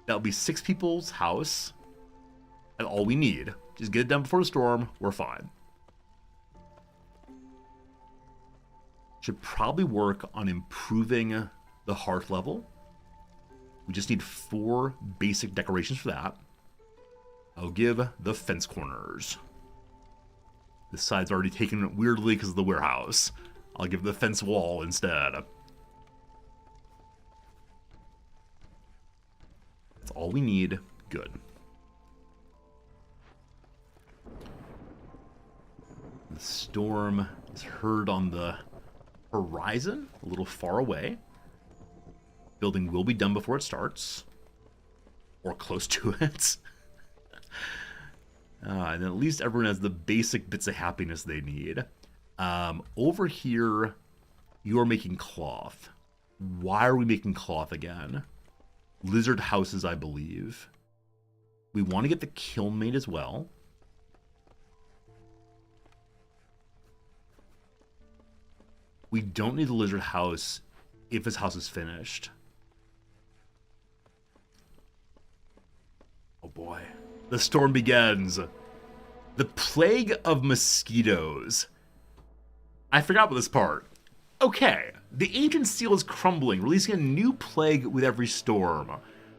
That'll be 6 people's house. And all we need. Just get it done before the storm. We're fine. Should probably work on improving the hearth level. We just need 4 basic decorations for that. I'll give the fence corners. This side's already taken weirdly because of the warehouse. I'll give the fence wall instead. That's all we need. Good. The storm is heard on the horizon, a little far away. Building will be done before it starts. Or close to it. And at least everyone has the basic bits of happiness they need. Over here, you are making cloth. Why are we making cloth again? Lizard houses, I believe. We want to get the kiln made as well. We don't need the lizard house if his house is finished. Oh boy. The storm begins. The plague of mosquitoes. I forgot about this part. Okay, the ancient seal is crumbling, releasing a new plague with every storm.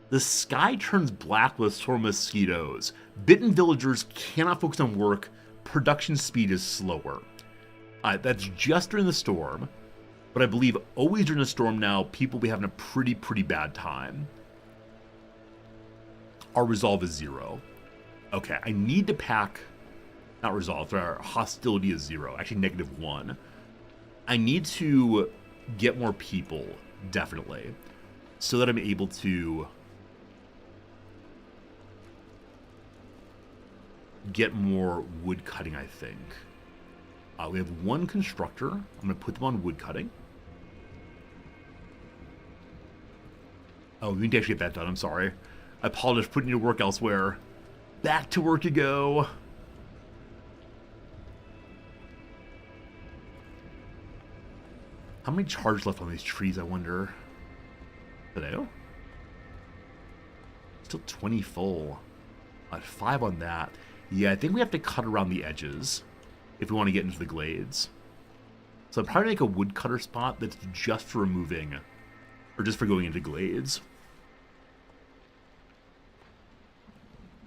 The sky turns black with a swarm of mosquitoes. Bitten villagers cannot focus on work. Production speed is slower. That's just during the storm. But I believe always during the storm now, people will be having a pretty bad time. Our resolve is 0. Okay, I need to pack... Not resolve, our hostility is 0. Actually, -1. I need to get more people, definitely. So that I'm able to... get more wood cutting, I think. We have 1 constructor. I'm going to put them on wood cutting. Oh, we need to actually get that done. I'm sorry. I apologize for putting you to work elsewhere. Back to work you go. How many charge left on these trees, I wonder? Today? Still 20 full. 5 on that. Yeah, I think we have to cut around the edges if we want to get into the glades. So I'll probably make a woodcutter spot that's just for removing, or just for going into glades.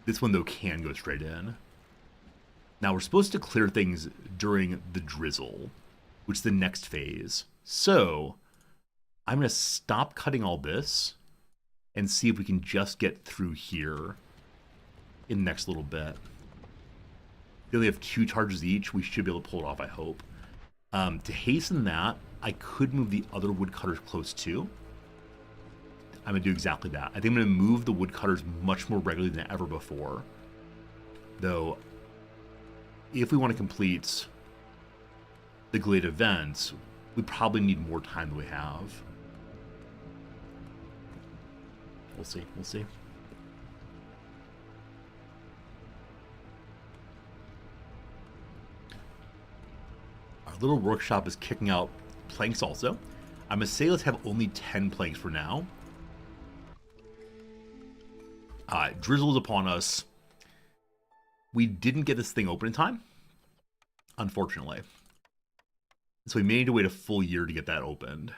This one, though, can go straight in. Now, we're supposed to clear things during the drizzle, which is the next phase. So, I'm going to stop cutting all this and see if we can just get through here in the next little bit. We only have 2 charges each. We should be able to pull it off, I hope. To hasten that, I could move the other woodcutters close too. I'm going to do exactly that. I think I'm going to move the woodcutters much more regularly than ever before. Though, if we want to complete the Glade event, we probably need more time than we have. We'll see. We'll see. Our little workshop is kicking out planks also. I'm going to say let's have only 10 planks for now. Drizzle is upon us. We didn't get this thing open in time, unfortunately. So we may need to wait a full year to get that opened.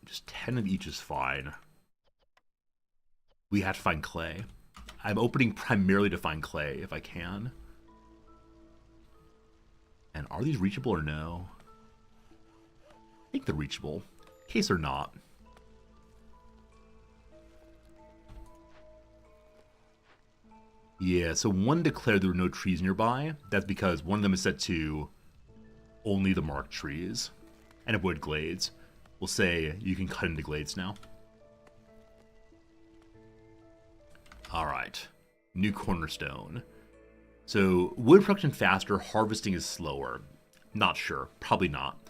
Just 10 of each is fine. We have to find clay. I'm opening primarily to find clay if I can. And are these reachable or no? I think they're reachable. In case they're not. Yeah, so one declared there were no trees nearby. That's because one of them is set to only the marked trees and avoid glades. We'll say you can cut into glades now. Alright, new cornerstone. So, wood production faster, harvesting is slower. Not sure, probably not.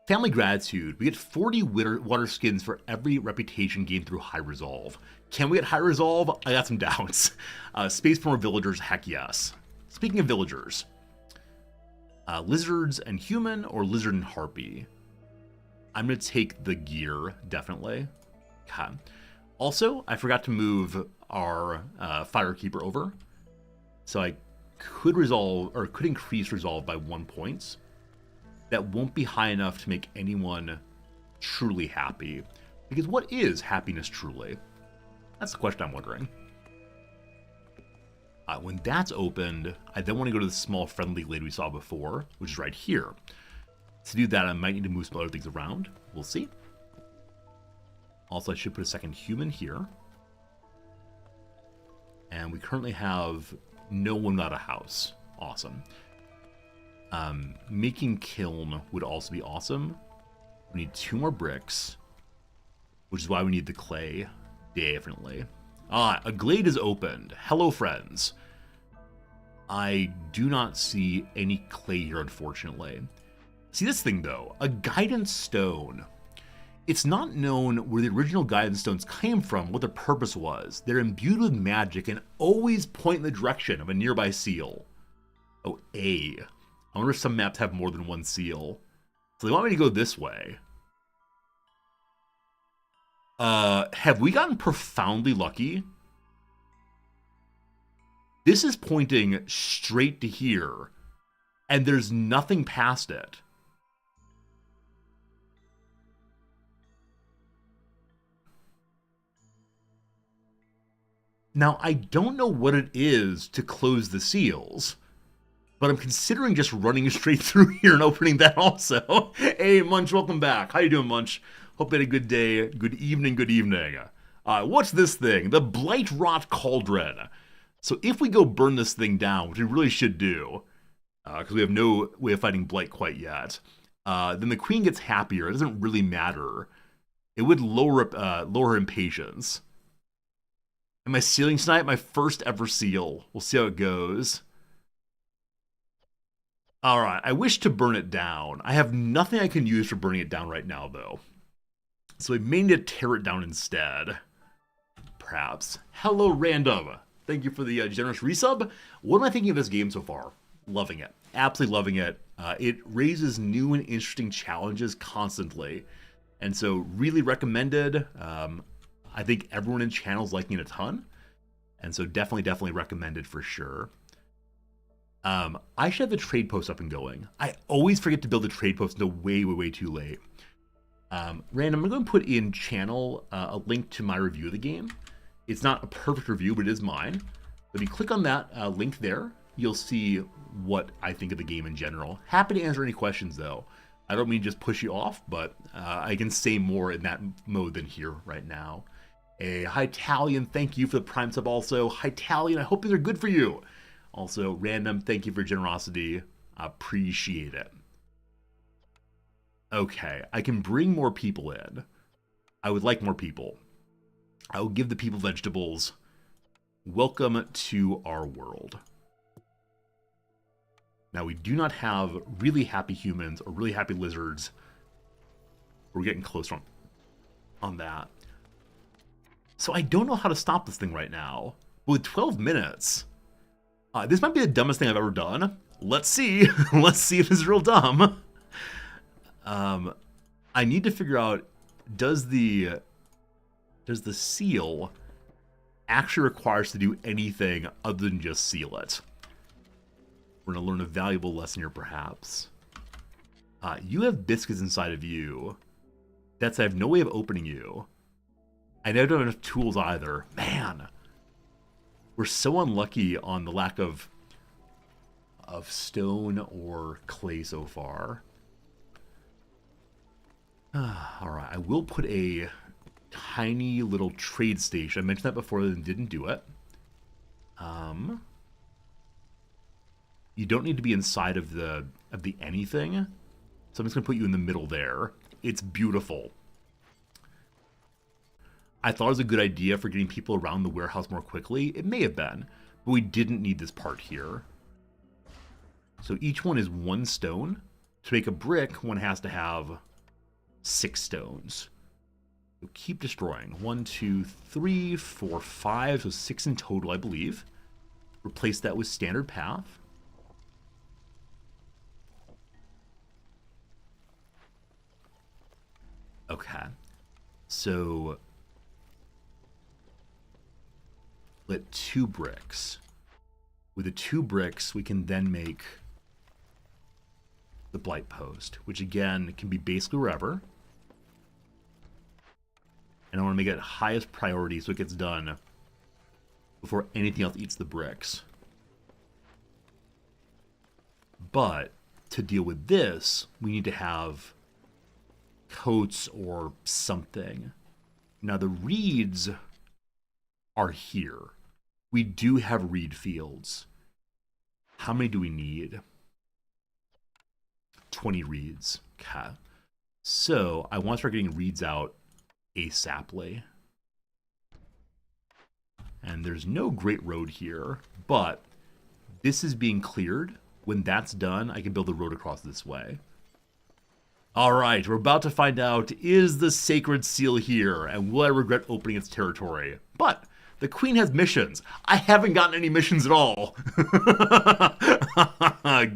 Family gratitude, we get 40 water skins for every reputation gained through high resolve. Can we get high resolve? I got some doubts. Space for more villagers, heck yes. Speaking of villagers, lizards and human or lizard and harpy? I'm going to take the gear, definitely. Okay. Also, I forgot to move our Firekeeper over. So I could resolve, or could increase resolve by 1 point. That won't be high enough to make anyone truly happy. Because what is happiness truly? That's the question I'm wondering. When that's opened, I then want to go to the small friendly glade we saw before, which is right here. To do that, I might need to move some other things around. We'll see. Also, I should put a second human here. And we currently have no one without a house. Awesome. Making kiln would also be awesome. We need 2 more bricks, which is why we need the clay, definitely. A glade is opened. Hello, friends. I do not see any clay here, unfortunately. See this thing, though. A guidance stone. It's not known where the original guidance stones came from, what their purpose was. They're imbued with magic and always point in the direction of a nearby seal. Oh, A. I wonder if some maps have more than one seal. So they want me to go this way. Have we gotten profoundly lucky? This is pointing straight to here, and there's nothing past it. Now, I don't know what it is to close the seals, but I'm considering just running straight through here and opening that also. Hey, Munch, welcome back. How you doing, Munch? Hope you had a good day, good evening, good evening. What's this thing? The Blightrot Cauldron. So if we go burn this thing down, which we really should do, because we have no way of fighting Blight quite yet, then the queen gets happier. It doesn't really matter. It would lower her impatience. Am I sealing tonight? My first ever seal. We'll see how it goes. Alright, I wish to burn it down. I have nothing I can use for burning it down right now, though. So we may need to tear it down instead. Perhaps. Hello, Random. Thank you for the generous resub. What am I thinking of this game so far? Loving it. Absolutely loving it. It raises new and interesting challenges constantly. And so really recommended. I think everyone in channel's liking it a ton. And so definitely recommended for sure. I should have the trade post up and going. I always forget to build the trade post until way too late. Random, I'm going to put in channel a link to my review of the game. It's not a perfect review, but it is mine. If you click on that link there, you'll see what I think of the game in general. Happy to answer any questions, though. I don't mean to just push you off, but I can say more in that mode than here right now. Hi, Talion, thank you for the Prime sub also. Hi, Talion, I hope these are good for you. Also, Random, thank you for your generosity. Appreciate it. Okay, I can bring more people in. I would like more people. I will give the people vegetables. Welcome to our world. Now, we do not have really happy humans or really happy lizards. We're getting close on that. So I don't know how to stop this thing right now. With 12 minutes, this might be the dumbest thing I've ever done. Let's see. Let's see if it's real dumb. I need to figure out, does the seal actually require us to do anything other than just seal it? We're going to learn a valuable lesson here, perhaps. You have biscuits inside of you. That's, I have no way of opening you. I don't have enough tools either. Man, we're so unlucky on the lack of of stone or clay so far. All right, I will put a tiny little trade station. I mentioned that before and didn't do it. You don't need to be inside of the anything, so I'm just gonna put you in the middle there. It's beautiful. I thought it was a good idea for getting people around the warehouse more quickly. It may have been, but we didn't need this part here. So each one is 1 stone. To make a brick, one has to have 6 stones. So keep destroying. 1, 2, 3, 4, 5. So 6 in total, I believe. Replace that with standard path. Okay. So let 2 bricks. With the 2 bricks, we can then make the blight post, which again can be basically wherever. And I want to make it highest priority so it gets done before anything else eats the bricks. But to deal with this, we need to have coats or something. Now the reeds are here. We do have reed fields. How many do we need? 20 reeds. Okay. So I want to start getting reeds out ASAPly. And there's no great road here, but this is being cleared. When that's done, I can build a road across this way. All right, we're about to find out, is the Sacred Seal here, and will I regret opening its territory? But the Queen has missions. I haven't gotten any missions at all.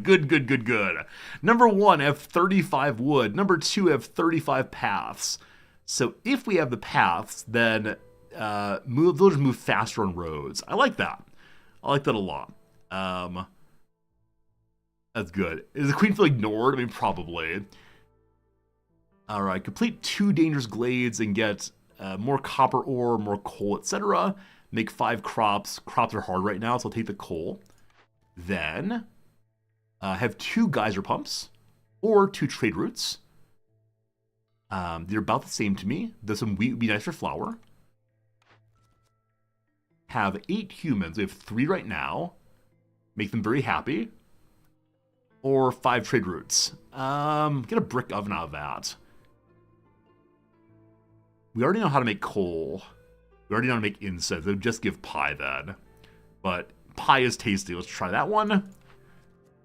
Good. Number 1, I have 35 wood. Number 2, I have 35 paths. So if we have the paths, then they'll just move faster on roads. I like that. I like that a lot. That's good. Does the Queen feel ignored? I mean, probably. All right, complete 2 dangerous glades and get more copper ore, more coal, etc. Make 5 crops. Crops are hard right now, so I'll take the coal. Then have 2 geyser pumps or 2 trade routes. They're about the same to me. There's some wheat would be nice for flour. Have 8 humans. We have 3 right now. Make them very happy. Or 5 trade routes. Get a brick oven out of that. We already know how to make coal. We already know how to make incense. They would just give pie then. But pie is tasty. Let's try that one.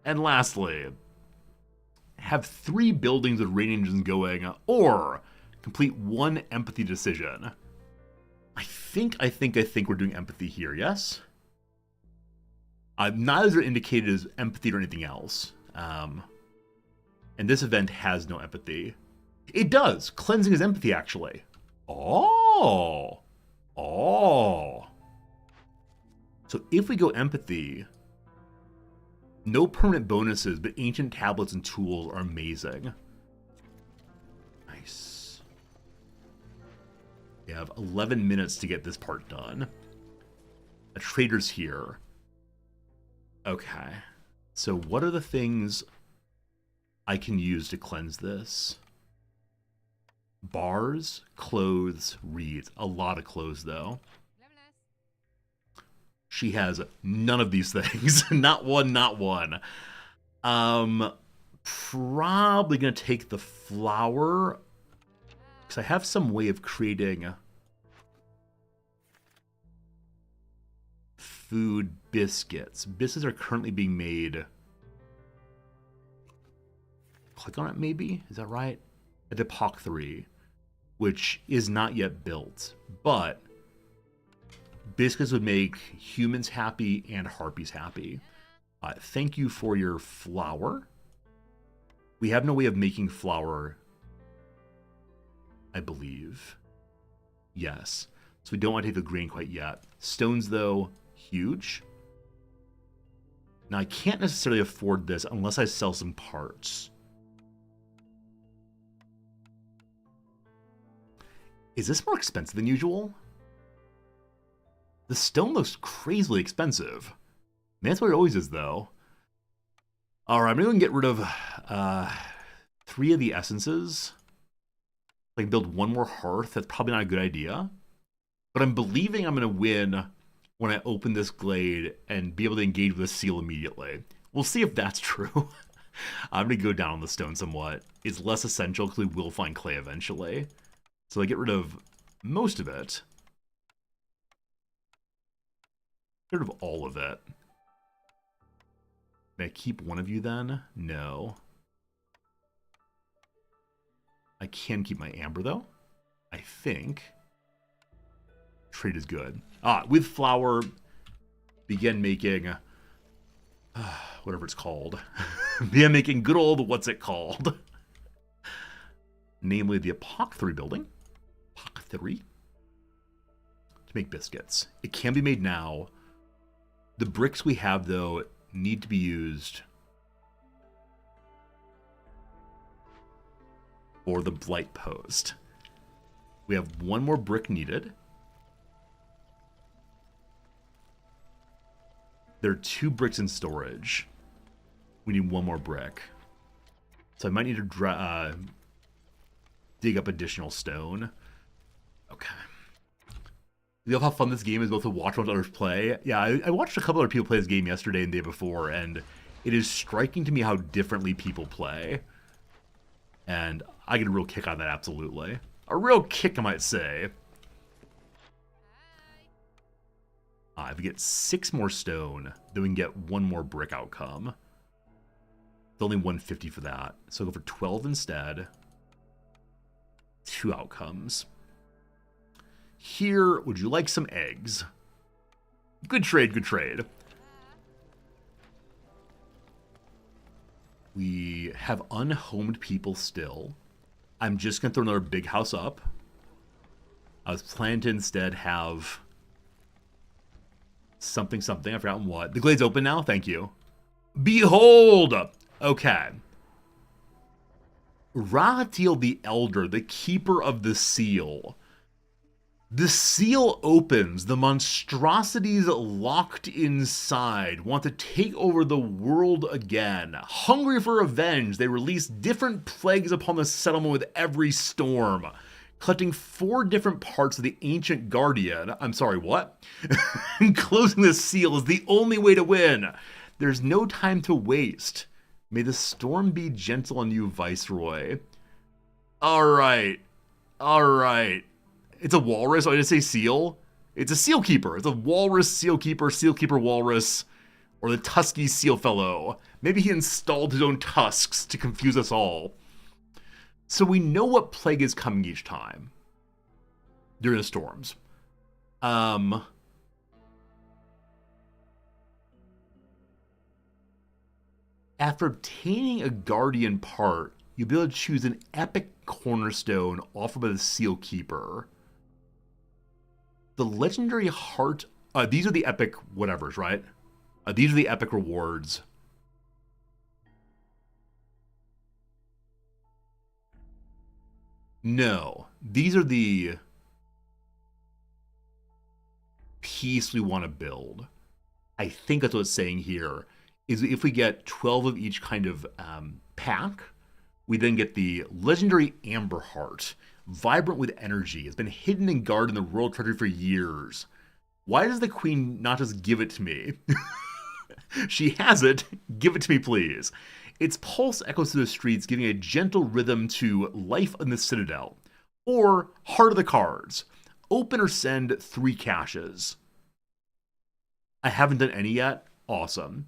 And lastly, have 3 buildings with rain engines going, or complete 1 empathy decision. I think we're doing empathy here, yes? Neither are indicated as empathy or anything else. And this event has no empathy. It does. Cleansing is empathy, actually. Oh. So if we go empathy, no permanent bonuses, but ancient tablets and tools are amazing. Nice. We have 11 minutes to get this part done. A trader's here. Okay. So what are the things I can use to cleanse this? Bars, clothes, reeds. A lot of clothes, though. She has none of these things. Not one. Probably going to take the flour, because I have some way of creating food biscuits. Biscuits are currently being made. Click on it, maybe? Is that right? At Epoch 3, which is not yet built, but biscuits would make humans happy and harpies happy. Thank you for your flour. We have no way of making flour, I believe. Yes. So we don't want to take the grain quite yet. Stones, though, huge. Now, I can't necessarily afford this unless I sell some parts. Is this more expensive than usual? The stone looks crazily expensive. Man, that's what it always is, though. All right, I'm going to get rid of 3 of the essences. Like build 1 more hearth. That's probably not a good idea. But I'm believing I'm going to win when I open this glade and be able to engage with a seal immediately. We'll see if that's true. I'm going to go down on the stone somewhat. It's less essential because we will find clay eventually. So I get rid of most of it. Get rid of all of it. May I keep one of you then? No. I can keep my amber though. I think. Trade is good. With flour, begin making whatever it's called. Begin making good old what's it called? Namely the apothecary building. Apothecary. To make biscuits. It can be made now. The bricks we have though need to be used for the blight post. We have 1 more brick needed. There are 2 bricks in storage. We need 1 more brick. So I might need to dig up additional stone. Okay. You know how fun this game is both to watch what others play? Yeah, I watched a couple other people play this game yesterday and the day before, and it is striking to me how differently people play. And I get a real kick out of that, absolutely. A real kick, I might say. If we get 6 more stone, then we can get 1 more brick outcome. It's only 150 for that. So I'll go for 12 instead. 2 outcomes. Here, would you like some eggs? Good trade, good trade. We have unhomed people still. I'm just going to throw another big house up. I was planning to instead have something. I've forgotten what. The glade's open now? Thank you. Behold! Okay. Rahatiel the Elder, the keeper of the seal. The seal opens. The monstrosities locked inside want to take over the world again. Hungry for revenge, they release different plagues upon the settlement with every storm. Collecting 4 different parts of the ancient guardian. I'm sorry, what? And closing the seal is the only way to win. There's no time to waste. May the storm be gentle on you, Viceroy. Alright. Alright. It's a walrus. Oh, I didn't say seal. It's a seal keeper. It's a walrus seal keeper walrus, or the tusky seal fellow. Maybe he installed his own tusks to confuse us all. So we know what plague is coming each time during the storms. After obtaining a guardian part, you'll be able to choose an epic cornerstone offered by the seal keeper. The legendary heart... these are the epic whatevers, right? These are the epic rewards. No. These are the piece we want to build. I think that's what it's saying here. Is if we get 12 of each kind of pack, we then get the legendary Amber Heart. Vibrant with energy, has been hidden and guarded in the royal treasury for years. Why does the queen not just give it to me? She has it. Give it to me, please. Its pulse echoes through the streets, giving a gentle rhythm to life in the citadel. Or Heart of the Cards. Open or send 3 caches. I haven't done any yet. Awesome.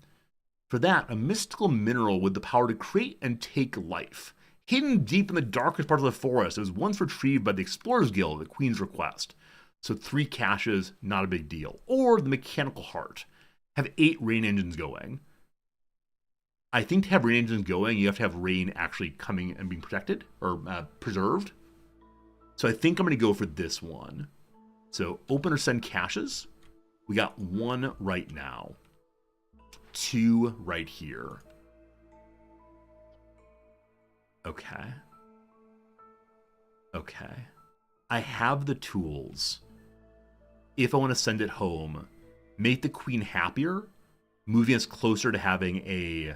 For that, a mystical mineral with the power to create and take life. Hidden deep in the darkest parts of the forest, it was once retrieved by the Explorers Guild at the Queen's request. So 3 caches, not a big deal. Or the Mechanical Heart. Have 8 rain engines going. I think to have rain engines going, you have to have rain actually coming and being protected, or preserved. So I think I'm going to go for this one. So open or send caches. We got 1 right now. 2 right here. Okay. Okay. I have the tools. If I want to send it home, make the queen happier, moving us closer to having a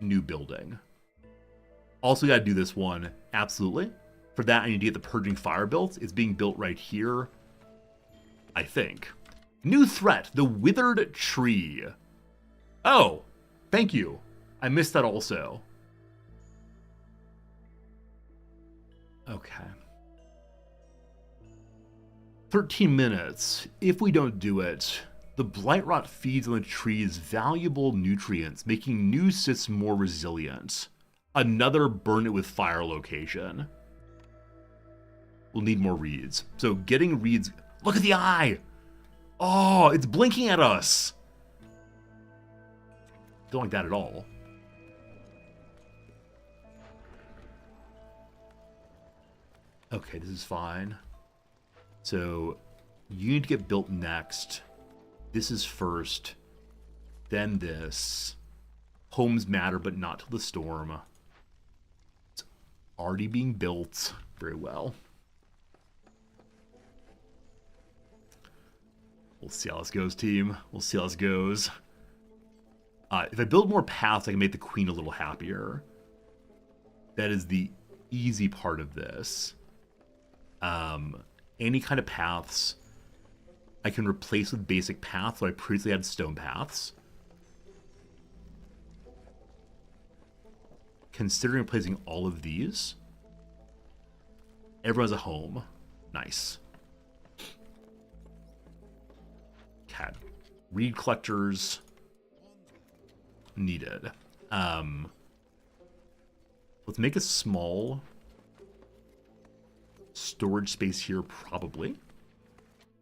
new building. Also got to do this one, absolutely. For that, I need to get the Purging Fire built. It's being built right here, I think. New threat, the Withered Tree. Oh, thank you. I missed that also. Okay. 13 minutes. If we don't do it, the Blightrot feeds on the tree's valuable nutrients, making new Siths more resilient. Another burn it with fire location. We'll need more reeds. So getting reeds... Look at the eye! Oh, it's blinking at us! Don't like that at all. Okay, this is fine. So, you need to get built next. This is first. Then this. Homes matter, but not till the storm. It's already being built. Very well. We'll see how this goes, team. We'll see how this goes. If I build more paths, I can make the queen a little happier. That is the easy part of this. Any kind of paths I can replace with basic paths, so I previously had stone paths. Considering replacing all of these. Everyone has a home. Nice. Okay. Reed collectors needed. Let's make a small storage space here, probably.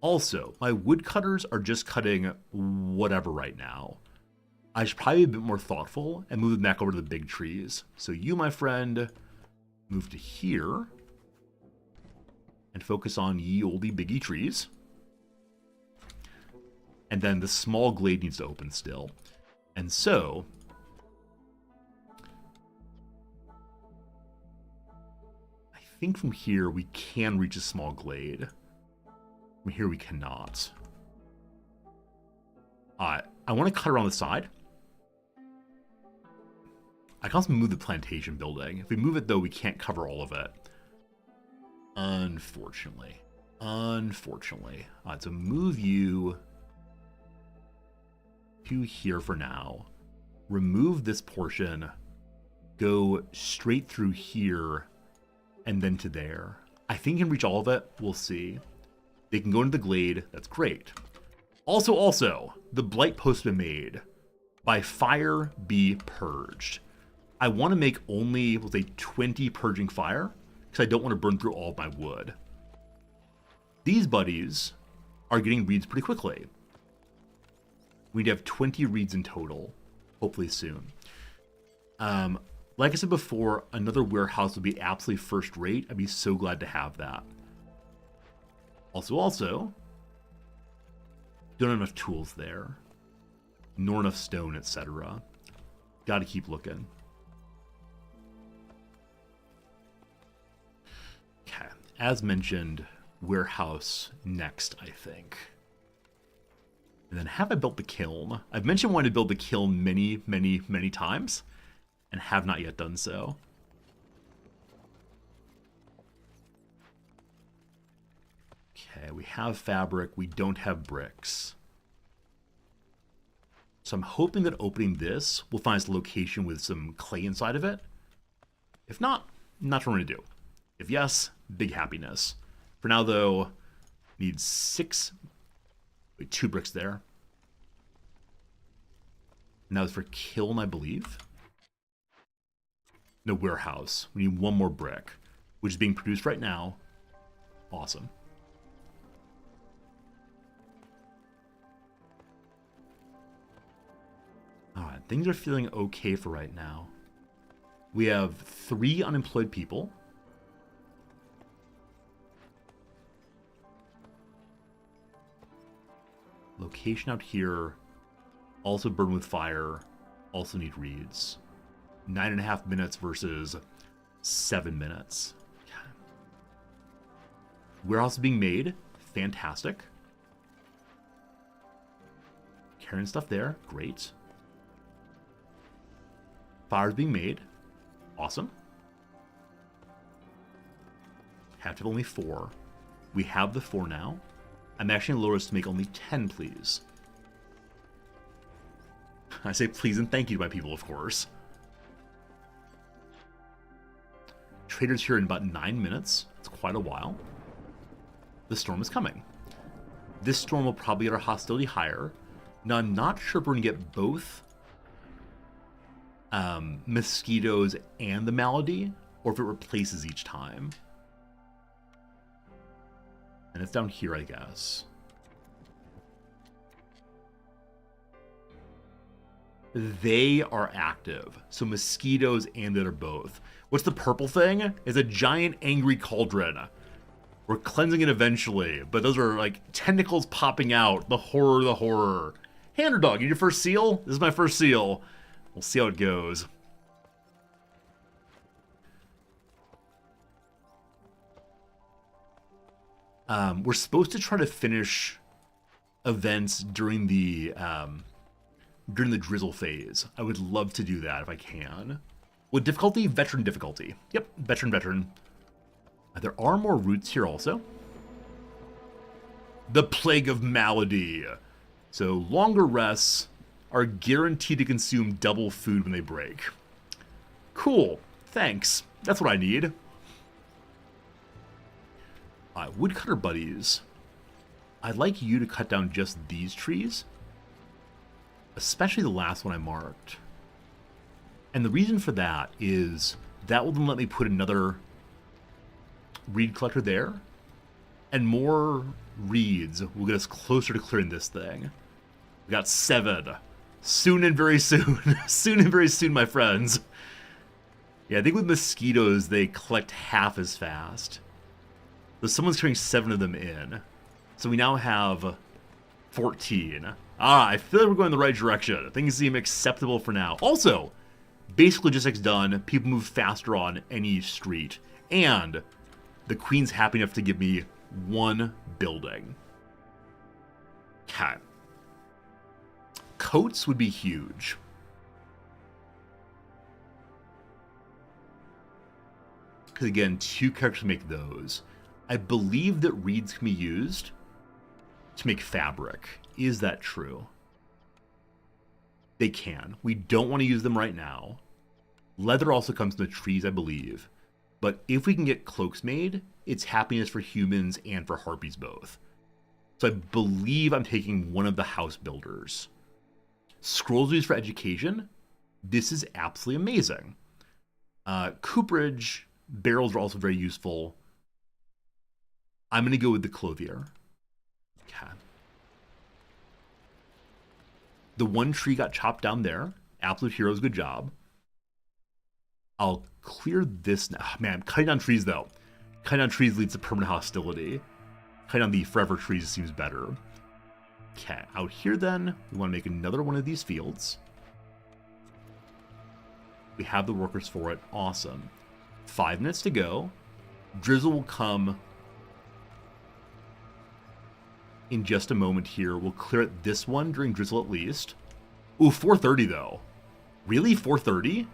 Also, my woodcutters are just cutting whatever right now. I should probably be a bit more thoughtful and move them back over to the big trees. So you, my friend, move to here and focus on ye olde biggie trees. And then the small glade needs to open still. And so I think from here we can reach a small glade. From here we cannot. I want to cut around the side. I can also move the plantation building. If we move it, though, we can't cover all of it. Unfortunately. Unfortunately. Alright, so move you to here for now. Remove this portion. Go straight through here. And then to there. I think you can reach all of it. We'll see. They can go into the glade. That's great. Also, the blight post has been made. By fire be purged. I want to make only, we'll say, 20 purging fire, because I don't want to burn through all of my wood. These buddies are getting reeds pretty quickly. We need to have 20 reeds in total, hopefully soon. Like I said before, another warehouse would be absolutely first rate. I'd be so glad to have that. Also, don't have enough tools there, nor enough stone, etc. Got to keep looking. Okay, as mentioned, warehouse next, I think. And then have I built the kiln? I've mentioned wanting to build the kiln many times, and have not yet done so. Okay, we have fabric, we don't have bricks. So I'm hoping that opening this will find us a location with some clay inside of it. If not, not what I'm going to do. If yes, big happiness. For now, though, need 2 bricks there. Now it's for kiln, I believe. No, warehouse. We need 1 more brick, which is being produced right now. Awesome. Alright, things are feeling okay for right now. We have 3 unemployed people. Location out here. Also burn with fire. Also need reeds. 9.5 minutes versus 7 minutes. Okay. Warehouse is being made. Fantastic. Carrying stuff there. Great. Fire's being made. Awesome. Have to have only 4. We have the 4 now. I'm actually going to lower this to make only 10, please. I say please and thank you to my people, of course. Trader's here in about 9 minutes. It's quite a while. The storm is coming. This storm will probably get our hostility higher. Now, I'm not sure if we're going to get both mosquitoes and the malady, or if it replaces each time. And it's down here, I guess. They are active. So mosquitoes and it are both. What's the purple thing? It's a giant angry cauldron. We're cleansing it eventually, but those are like tentacles popping out. The horror, the horror. Hey, Underdog, you your first seal? This is my first seal. We'll see how it goes. We're supposed to try to finish events during the drizzle phase. I would love to do that if I can. What difficulty? Veteran difficulty. Yep, veteran. There are more roots here also. The Plague of Malady. So longer rests are guaranteed to consume double food when they break. Cool. Thanks. That's what I need. Woodcutter buddies. I'd like you to cut down just these trees. Especially the last one I marked. And the reason for that is that will then let me put another reed collector there. And more reeds will get us closer to clearing this thing. We got 7. Soon and very soon. Soon and very soon, my friends. Yeah, I think with mosquitoes, they collect half as fast. So someone's carrying 7 of them in. So we now have 14. I feel like we're going in the right direction. Things seem acceptable for now. Also, basic logistics done. People move faster on any street. And the queen's happy enough to give me 1 building. Okay. Coats would be huge. Because again, 2 characters make those. I believe that reeds can be used to make fabric. Is that true? They can. We don't want to use them right now. Leather also comes from the trees, I believe. But if we can get cloaks made, it's happiness for humans and for harpies both. So I believe I'm taking one of the house builders. Scrolls used for education. This is absolutely amazing. Cooperage barrels are also very useful. I'm going to go with the clothier. Okay. The 1 tree got chopped down there. Absolute heroes, good job. I'll clear this now. Man, cutting down trees, though. Cutting down trees leads to permanent hostility. Cutting down the forever trees seems better. Okay, out here then, we want to make another one of these fields. We have the workers for it. Awesome. 5 minutes to go. Drizzle will come in just a moment here. We'll clear it this one during drizzle at least. Ooh, 4:30 though. Really? 4:30?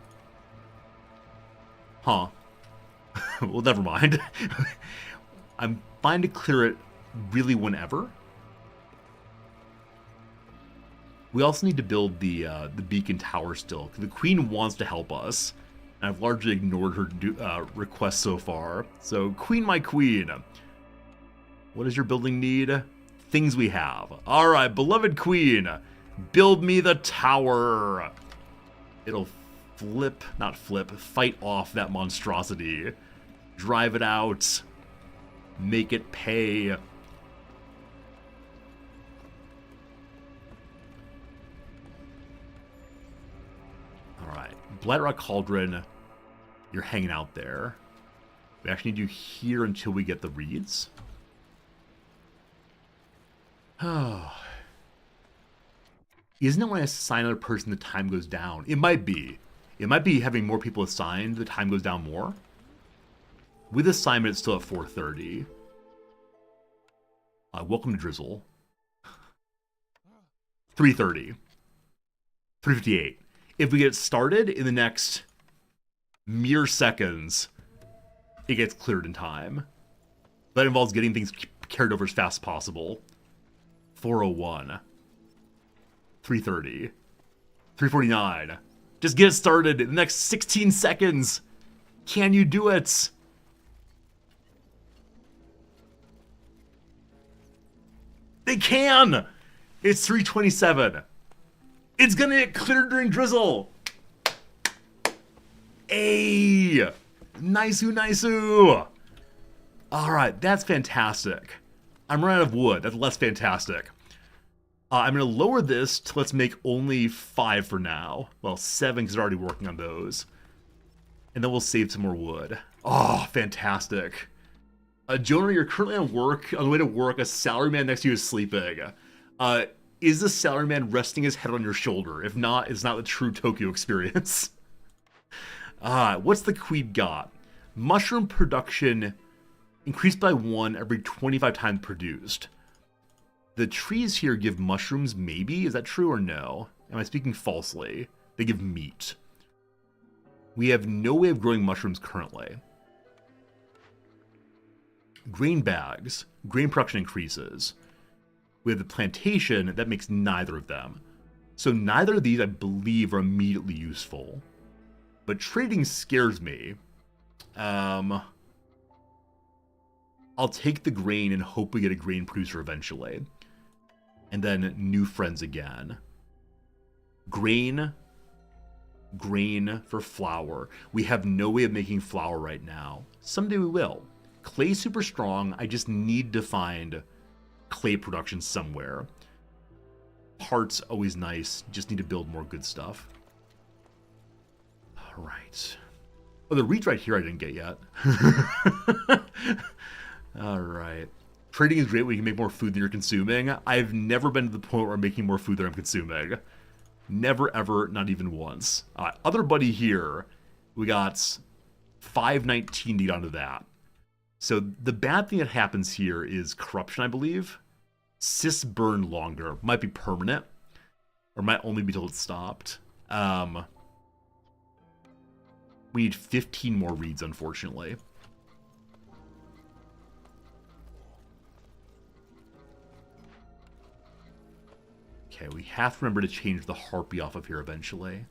Huh. Well, never mind. I'm fine to clear it really whenever. We also need to build the beacon tower still. The queen wants to help us. And I've largely ignored her request so far. So, queen, my queen. What does your building need? Things we have. All right, beloved queen, build me the tower. It'll fight off that monstrosity. Drive it out. Make it pay. All right, Blightrock Cauldron, you're hanging out there. We actually need you here until we get the reeds. Oh. Isn't it when I assign another person the time goes down? It might be. It might be having more people assigned, the time goes down more. With assignment, it's still at 4:30. Welcome to Drizzle. 3:30. 3:58. If we get started in the next mere seconds, it gets cleared in time. That involves getting things carried over as fast as possible. 4:01. 3:30. 3:49. Just get it started in the next 16 seconds. Can you do it? They can! It's 3:27. It's gonna get cleared during drizzle. Hey! Nice-oo. Alright, that's fantastic. I'm running out of wood. That's less fantastic. I'm going to lower this to let's make only 5 for now. Well, 7 because we're already working on those. And then we'll save some more wood. Oh, fantastic. Jonah, you're currently on the way to work. A salaryman next to you is sleeping. Is the salaryman resting his head on your shoulder? If not, it's not the true Tokyo experience. What's the Queen got? Mushroom production increased by 1 every 25 times produced. The trees here give mushrooms, maybe? Is that true or no? Am I speaking falsely? They give meat. We have no way of growing mushrooms currently. Grain bags. Grain production increases. We have the plantation that makes neither of them. So neither of these, I believe, are immediately useful. But trading scares me. I'll take the grain and hope we get a grain producer eventually. And then new friends again. Grain for flour. We have no way of making flour right now. Someday we will. Clay's super strong. I just need to find clay production somewhere. Parts, always nice. Just need to build more good stuff. All right. Oh, the reeds right here I didn't get yet. All right. Trading is great when you can make more food than you're consuming. I've never been to the point where I'm making more food than I'm consuming. Never, ever, not even once. Other buddy here, we got 519 to get onto that. So the bad thing that happens here is corruption, I believe. Sys burn longer. Might be permanent. Or might only be till it's stopped. We need 15 more reeds, unfortunately. Okay, we have to remember to change the harpy off of here eventually.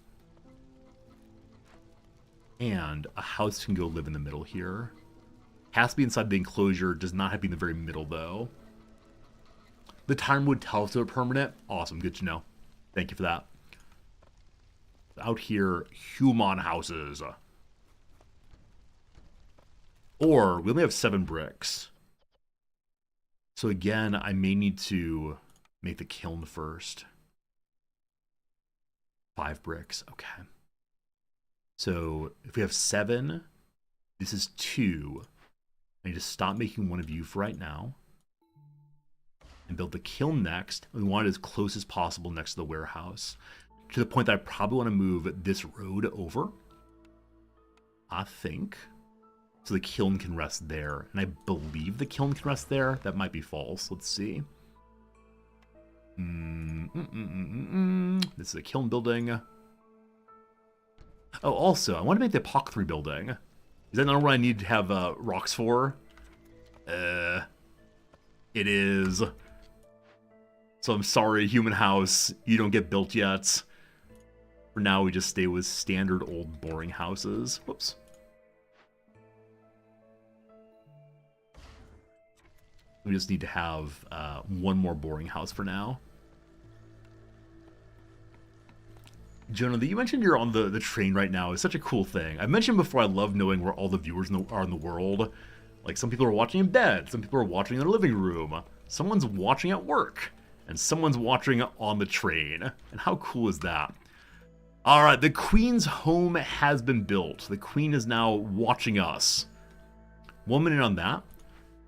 And a house can go live in the middle here. Has to be inside the enclosure, does not have to be in the very middle though. The timer would tell us they're permanent. Awesome, good to know. Thank you for that. Out here, human houses. Or, we only have 7 bricks. So again, I may need to make the kiln first. 5 bricks, okay. So, if we have 7, this is 2. I need to stop making one of you for right now. And build the kiln next. We want it as close as possible next to the warehouse. To the point that I probably want to move this road over. I think. So the kiln can rest there. And I believe the kiln can rest there. That might be false. Let's see. This is a kiln building. Oh, also, I want to make the apothecary building. Is that not what I need to have rocks for? It is. So I'm sorry, human house. You don't get built yet. For now, we just stay with standard old boring houses. Whoops. We just need to have one more boring house for now. Jonah, that you mentioned you're on the train right now is such a cool thing. I mentioned before I love knowing where all the viewers are in the world. Like, some people are watching in bed, some people are watching in their living room, someone's watching at work, and someone's watching on the train. And how cool is that? Alright, the Queen's home has been built. The Queen is now watching us. 1 minute on that.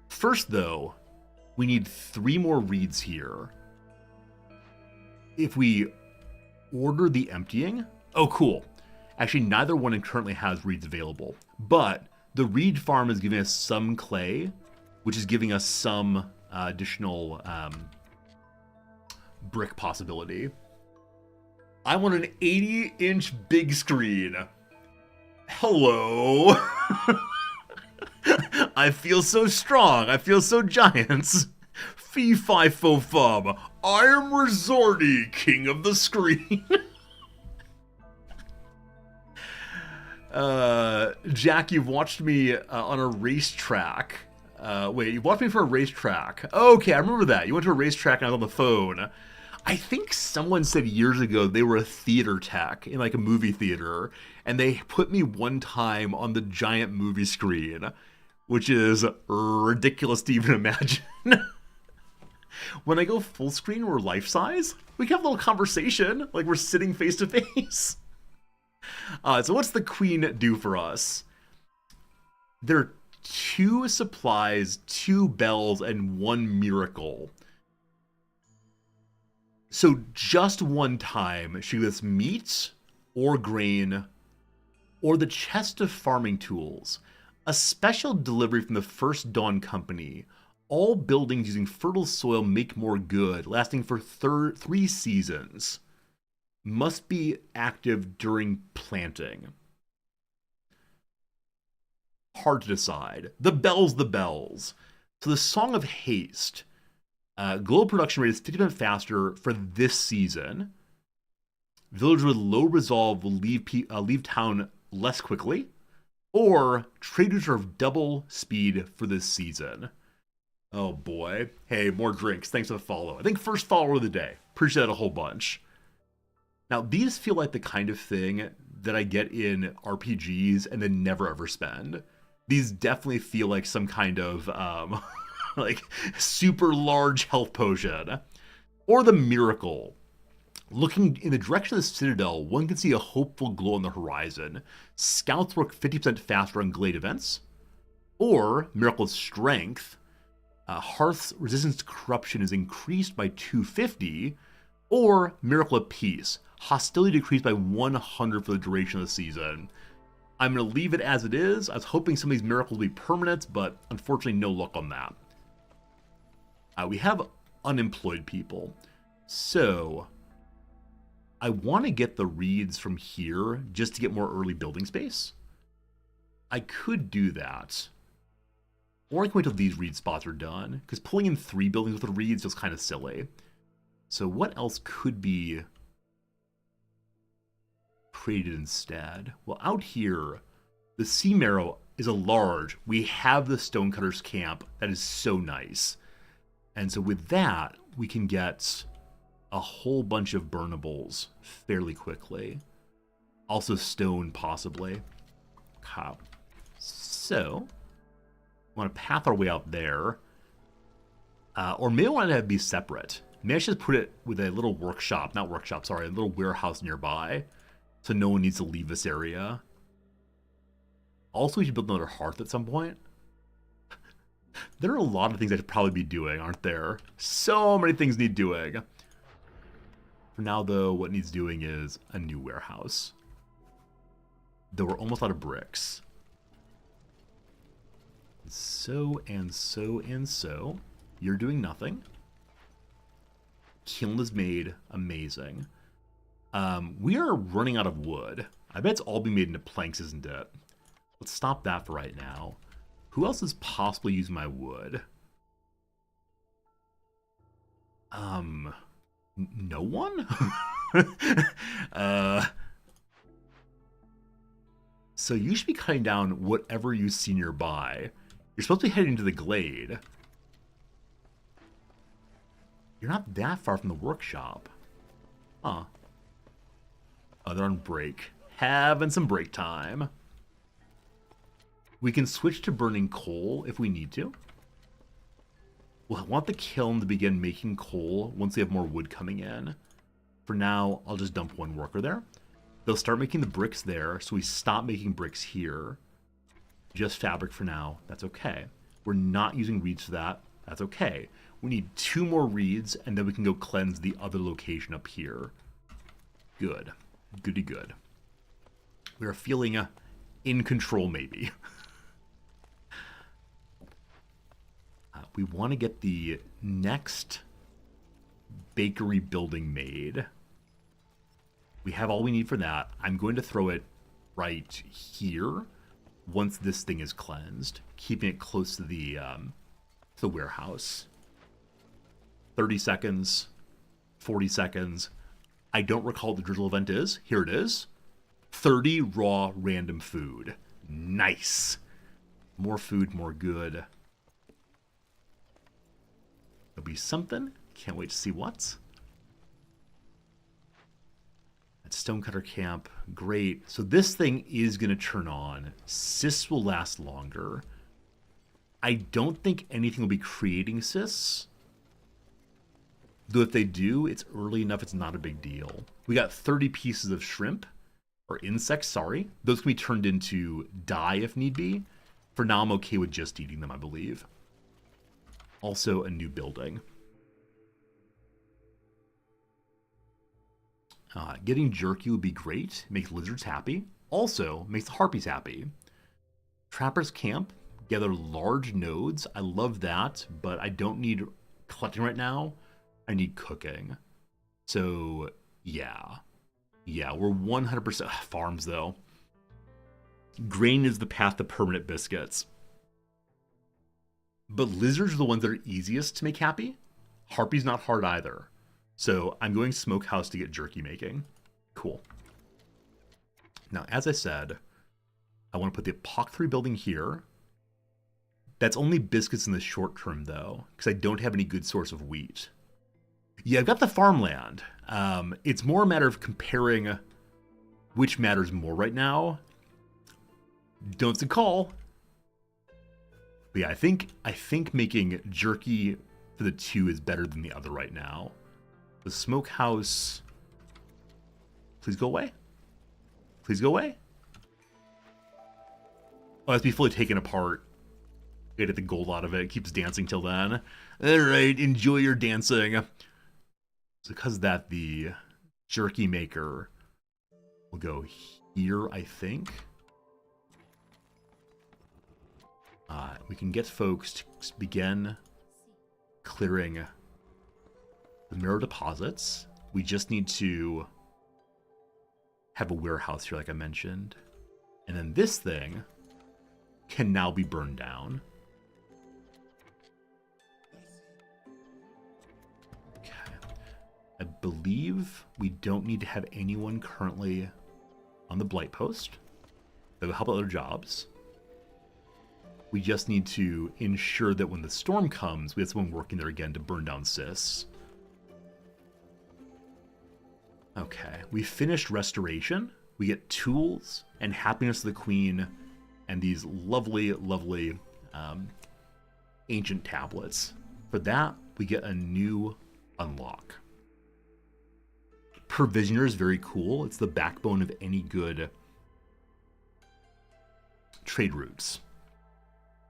First, though, we need 3 more reeds here. If we order the emptying... Oh, cool. Actually, neither one currently has reeds available. But the reed farm is giving us some clay, which is giving us some additional brick possibility. I want an 80-inch big screen. Hello. I feel so strong. I feel so giants. Fee fi fo fum. I am Resorty, king of the screen. Jack, you've watched me on a racetrack. Wait, you watched me for a racetrack. Okay, I remember that. You went to a racetrack and I was on the phone. I think someone said years ago they were a theater tech in like a movie theater, and they put me one time on the giant movie screen, which is ridiculous to even imagine. When I go full screen or life size, we can have a little conversation, like we're sitting face to face. So what's the queen do for us? There are 2 supplies, 2 bells, and 1 miracle. So just one time, she gets meat or grain or the chest of farming tools. A special delivery from the First Dawn Company. All buildings using fertile soil make more good, lasting for 3 seasons. Must be active during planting. Hard to decide. The bells, the bells. So the Song of Haste. Global production rate is 50% faster for this season. Villagers with low resolve will leave town less quickly. Or traders are of double speed for this season. Oh boy. Hey, more drinks. Thanks for the follow. I think first follower of the day. Appreciate that a whole bunch. Now, these feel like the kind of thing that I get in RPGs and then never ever spend. These definitely feel like some kind of like super large health potion. Or the miracle. Looking in the direction of the Citadel, one can see a hopeful glow on the horizon. Scouts work 50% faster on Glade events. Or Miracle of Strength. Hearth's resistance to corruption is increased by 250. Or Miracle of Peace. Hostility decreased by 100 for the duration of the season. I'm going to leave it as it is. I was hoping some of these miracles would be permanent, but unfortunately no luck on that. We have unemployed people. So I want to get the reeds from here just to get more early building space. I could do that. Or I can wait till these reed spots are done, because pulling in 3 buildings with the reeds feels kind of silly. So what else could be created instead? Well, out here, the Sea Marrow is a large. We have the Stonecutters camp. That is so nice. And so with that, we can get a whole bunch of burnables fairly quickly. Also stone, possibly. Okay. So, we want to path our way out there. Or maybe I want it to be separate. Maybe I should put it with a little workshop, not workshop, sorry, a little warehouse nearby. So no one needs to leave this area. Also, we should build another hearth at some point. There are a lot of things I should probably be doing, aren't there? So many things need doing. For now, though, what needs doing is a new warehouse. Though we're almost out of bricks. So, and so, and so. You're doing nothing. Kiln is made. Amazing. We are running out of wood. I bet it's all being made into planks, isn't it? Let's stop that for right now. Who else is possibly using my wood? No one? So you should be cutting down whatever you see nearby. You're supposed to be heading to the glade. You're not that far from the workshop. Huh. Oh, they're on break. Having some break time. We can switch to burning coal if we need to. We'll want the kiln to begin making coal once we have more wood coming in. For now, I'll just dump 1 worker there. They'll start making the bricks there, so we stop making bricks here. Just fabric for now. That's okay. We're not using reeds for that. That's okay. We need 2 more reeds, and then we can go cleanse the other location up here. Good. Goody good. We are feeling in control, maybe. We want to get the next bakery building made. We have all we need for that. I'm going to throw it right here once this thing is cleansed, keeping it close to the warehouse. 30 seconds, 40 seconds. I don't recall what the drizzle event is. Here it is. 30 raw random food. Nice. More food, more good. There'll be something. Can't wait to see what. At Stonecutter Camp. Great. So this thing is going to turn on. Cysts will last longer. I don't think anything will be creating cysts. Though if they do, it's early enough, it's not a big deal. We got 30 pieces of shrimp. Or insects, sorry. Those can be turned into dye if need be. For now, I'm okay with just eating them, I believe. Also, a new building. Getting jerky would be great. Makes lizards happy. Also, makes the harpies happy. Trapper's Camp. Gather large nodes. I love that, but I don't need collecting right now. I need cooking. So, yeah. Yeah, we're 100% farms, though. Grain is the path to permanent biscuits. But lizards are the ones that are easiest to make happy. Harpy's not hard either. So I'm going smokehouse to get jerky making. Cool. Now, as I said, I want to put the Epoch 3 building here. That's only biscuits in the short term, though, because I don't have any good source of wheat. Yeah, I've got the farmland. It's more a matter of comparing which matters more right now. Don't say call. But yeah, I think making jerky for the 2 is better than the other right now. The smokehouse. Please go away. Please go away. Oh, it has to be fully taken apart. Get the gold out of it. It keeps dancing till then. Alright, enjoy your dancing. So because of that, the jerky maker will go here, I think. We can get folks to begin clearing the mirror deposits. We just need to have a warehouse here, like I mentioned. And then this thing can now be burned down. I believe we don't need to have anyone currently on the Blight Post. That will help other jobs. We just need to ensure that when the storm comes, we have someone working there again to burn down cysts. Okay, we finished restoration. We get tools and happiness of the queen and these lovely, lovely ancient tablets. For that, we get a new unlock. Provisioner is very cool. It's the backbone of any good trade routes.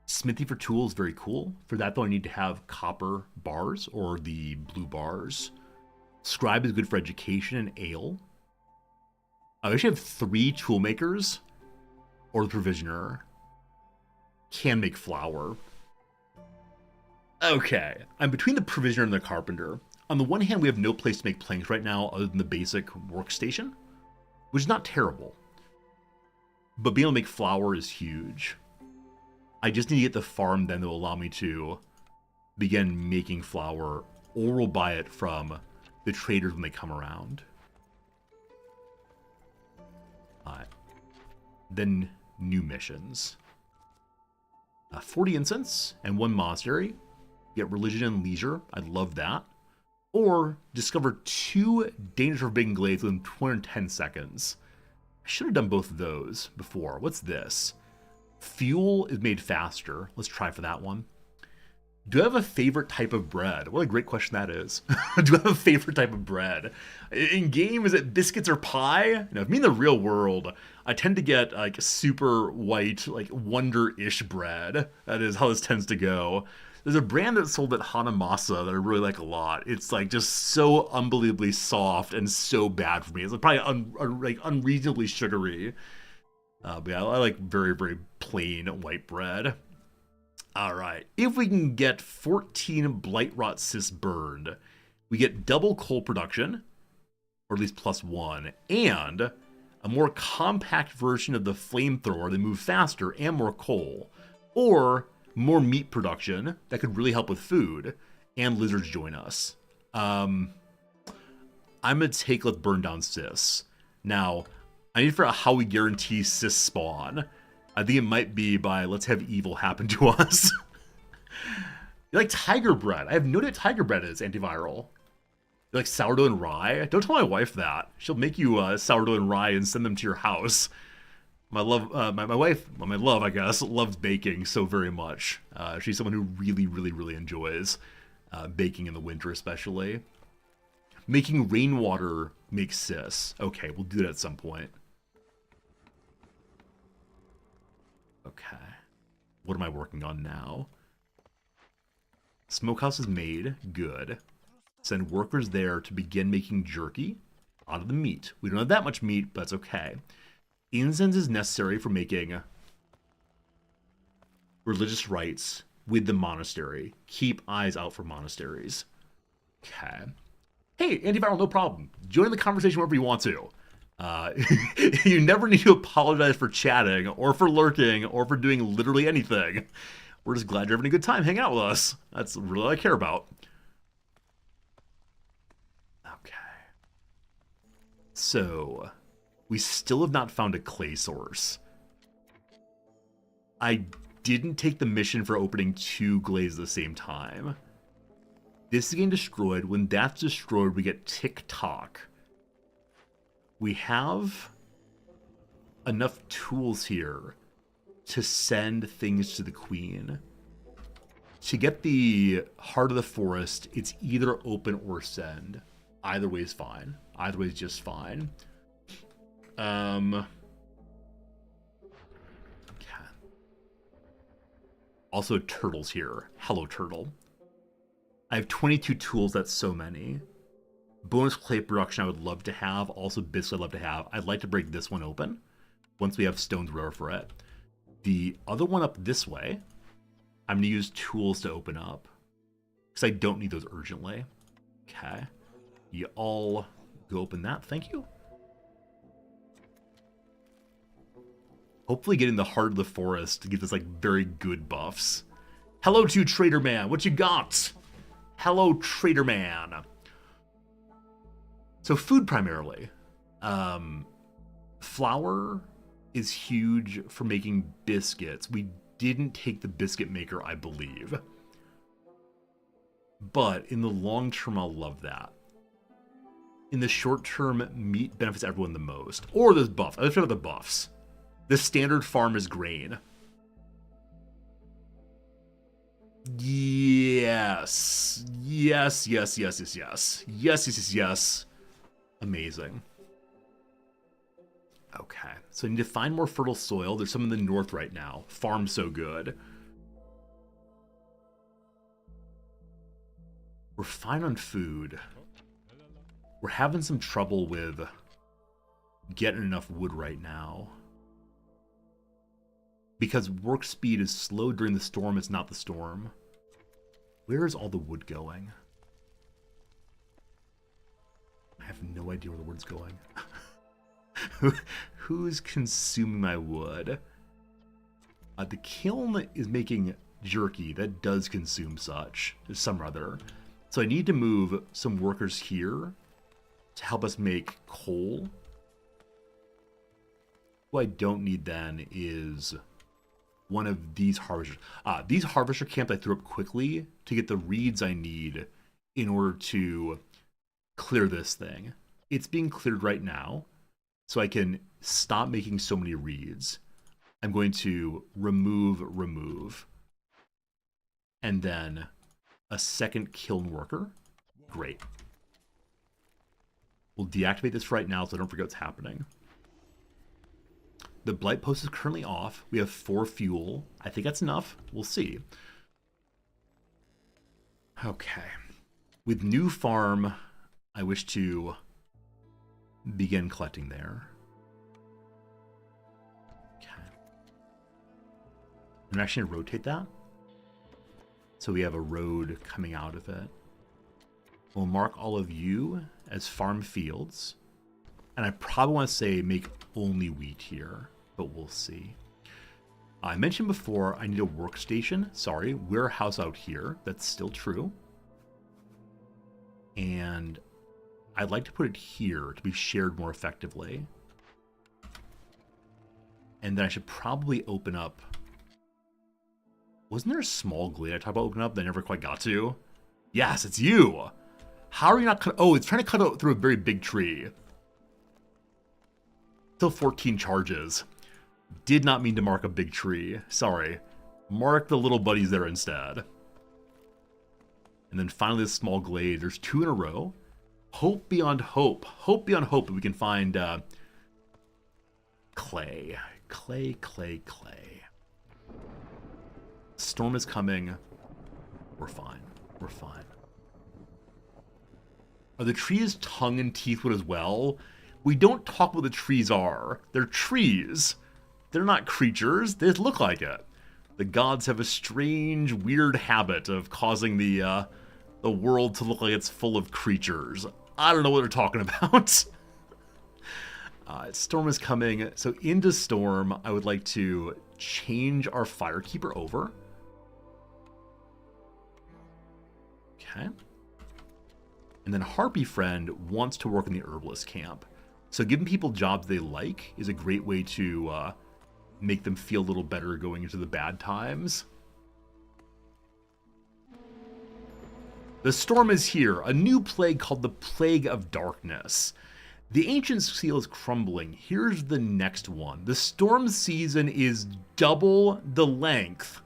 Smithy for tools, very cool. For that, though, I need to have copper bars or the blue bars. Scribe is good for education and ale. I actually have 3 tool makers, or the provisioner can make flour. Okay, I'm between the provisioner and the carpenter. On the one hand, we have no place to make planks right now other than the basic workstation, which is not terrible. But being able to make flour is huge. I just need to get the farm then that will allow me to begin making flour, or we'll buy it from the traders when they come around. Then new missions. 40 incense and 1 monastery. Get religion and leisure. I love that. Or discover 2 dangerous forbidden glades within 210 seconds. I should have done both of those before. What's this? Fuel is made faster. Let's try for that one. Do I have a favorite type of bread? What a great question that is. Do I have a favorite type of bread? In game, is it biscuits or pie? You know, if me in the real world, I tend to get like super white, like Wonder-ish bread. That is how this tends to go. There's a brand that's sold at Hanamasa that I really like a lot. It's like just so unbelievably soft and so bad for me. It's probably unreasonably sugary. But yeah, I like very, very plain white bread. All right, if we can get 14 Blight Rot cysts burned, we get double coal production, or at least +1, and a more compact version of the flamethrower that moves faster and more coal, or more meat production that could really help with food, and lizards join us. I'm gonna take let's burn down Sis. Now, I need to figure out how we guarantee Sis spawn. I think it might be by let's have evil happen to us. You like tiger bread? I have no idea what tiger bread is antiviral. You like sourdough and rye? Don't tell my wife that. She'll make you sourdough and rye and send them to your house. My wife, my love, I guess, loves baking so very much. She's someone who really enjoys baking in the winter, especially. Making rainwater makes Sis. Okay, we'll do that at some point. Okay. What am I working on now? Smokehouse is made. Good. Send workers there to begin making jerky out of the meat. We don't have that much meat, but that's okay. Incense is necessary for making religious rites with the monastery. Keep eyes out for monasteries. Okay. Hey, antiviral, no problem. Join the conversation wherever you want to. You never need to apologize for chatting, or for lurking, or for doing literally anything. We're just glad you're having a good time hanging out with us. That's really all I care about. Okay. So, we still have not found a clay source. I didn't take the mission for opening 2 glades at the same time. This is getting destroyed. When that's destroyed, we get tick-tock. We have enough tools here to send things to the queen. To get the heart of the forest, it's either open or send. Either way is fine. Either way is just fine. Okay. Also, turtles here. Hello, turtle. I have 22 tools. That's so many. Bonus clay production I would love to have. Also, biscuits I'd love to have. I'd like to break this one open once we have stones rare for it. The other one up this way, I'm going to use tools to open up, because I don't need those urgently. Okay. You all go open that. Thank you. Hopefully getting the heart of the forest gives us like very good buffs. Hello to Trader Man. What you got? Hello, Trader Man. So food primarily. Flour is huge for making biscuits. We didn't take the biscuit maker, I believe. But in the long term, I'll love that. In the short term, meat benefits everyone the most. Or there's buffs. Let's talk about the buffs. The standard farm is grain. Yes. Yes. Amazing. Okay, so I need to find more fertile soil. There's some in the north right now. Farm's so good. We're fine on food. We're having some trouble with getting enough wood right now. Because work speed is slow during the storm, it's not the storm. Where is all the wood going? I have no idea where the wood's going. Who's consuming my wood? The kiln is making jerky. That does consume such. Some other. So I need to move some workers here to help us make coal. What I don't need then is one of these harvesters. These harvester camps I threw up quickly to get the reeds I need in order to clear this thing. It's being cleared right now. So I can stop making so many reeds. I'm going to remove. And then a second kiln worker. Great. We'll deactivate this right now so I don't forget what's happening. The blight post is currently off. We have 4 fuel. I think that's enough. We'll see. Okay. With new farm, I wish to begin collecting there. Okay. I'm actually going to rotate that. So we have a road coming out of it. We'll mark all of you as farm fields. And I probably want to say make only wheat here, but we'll see. I mentioned before I need a workstation. Sorry, warehouse out here. That's still true. And I'd like to put it here to be shared more effectively. And then I should probably open up... Wasn't there a small glade I talked about opening up that I never quite got to? Yes, it's you! How are you not cut? Oh, it's trying to cut out through a very big tree. Still 14 charges. Did not mean to mark a big tree. Sorry. Mark the little buddies there instead. And then finally this small glade. There's 2 in a row. Hope beyond hope. Hope beyond hope that we can find clay. Clay. Storm is coming. We're fine. We're fine. Are the trees tongue and teeth wood as well? We don't talk what the trees are. They're trees. They're not creatures. They just look like it. The gods have a strange, weird habit of causing the world to look like it's full of creatures. I don't know what they're talking about. Storm is coming. So into Storm, I would like to change our Firekeeper over. Okay. And then Harpy Friend wants to work in the Herbalist camp. So giving people jobs they like is a great way to make them feel a little better going into the bad times. The storm is here, a new plague called the Plague of Darkness. The ancient seal is crumbling. Here's the next one. The storm season is double the length,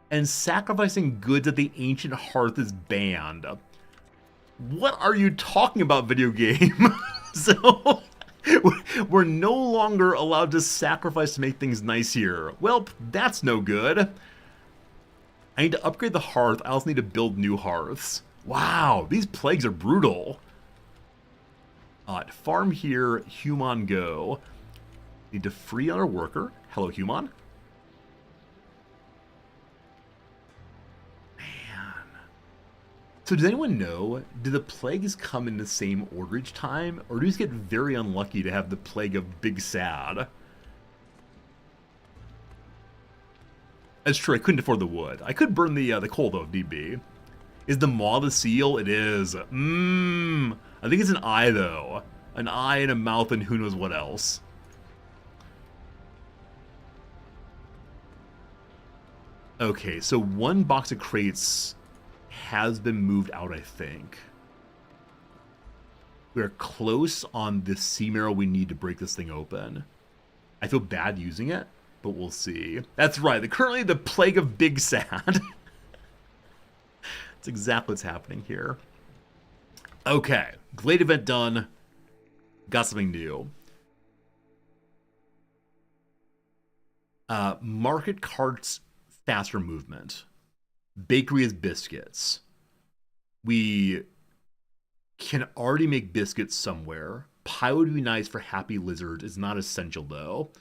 and sacrificing goods at the ancient hearth is banned. What are you talking about, video game? So, we're no longer allowed to sacrifice to make things nice here. Well, that's no good. I need to upgrade the hearth. I also need to build new hearths. Wow, these plagues are brutal. Farm here, Human go. Need to free our worker. Hello, Human. Man. So does anyone know, do the plagues come in the same order each time? Or do you just get very unlucky to have the plague of Big Sad? That's true, I couldn't afford the wood. I could burn the coal though, if need be. Is the maw the seal? It is. I think it's an eye though. An eye and a mouth and who knows what else. Okay, so one box of crates has been moved out, I think. We're close on the sea marrow we need to break this thing open. I feel bad using it, but we'll see. That's right, currently the Plague of Big Sad. That's exactly what's happening here. Okay, Glade event done. Got something new. Market carts, faster movement. Bakery is biscuits. We can already make biscuits somewhere. Pie would be nice for Happy Lizard. It's not essential though.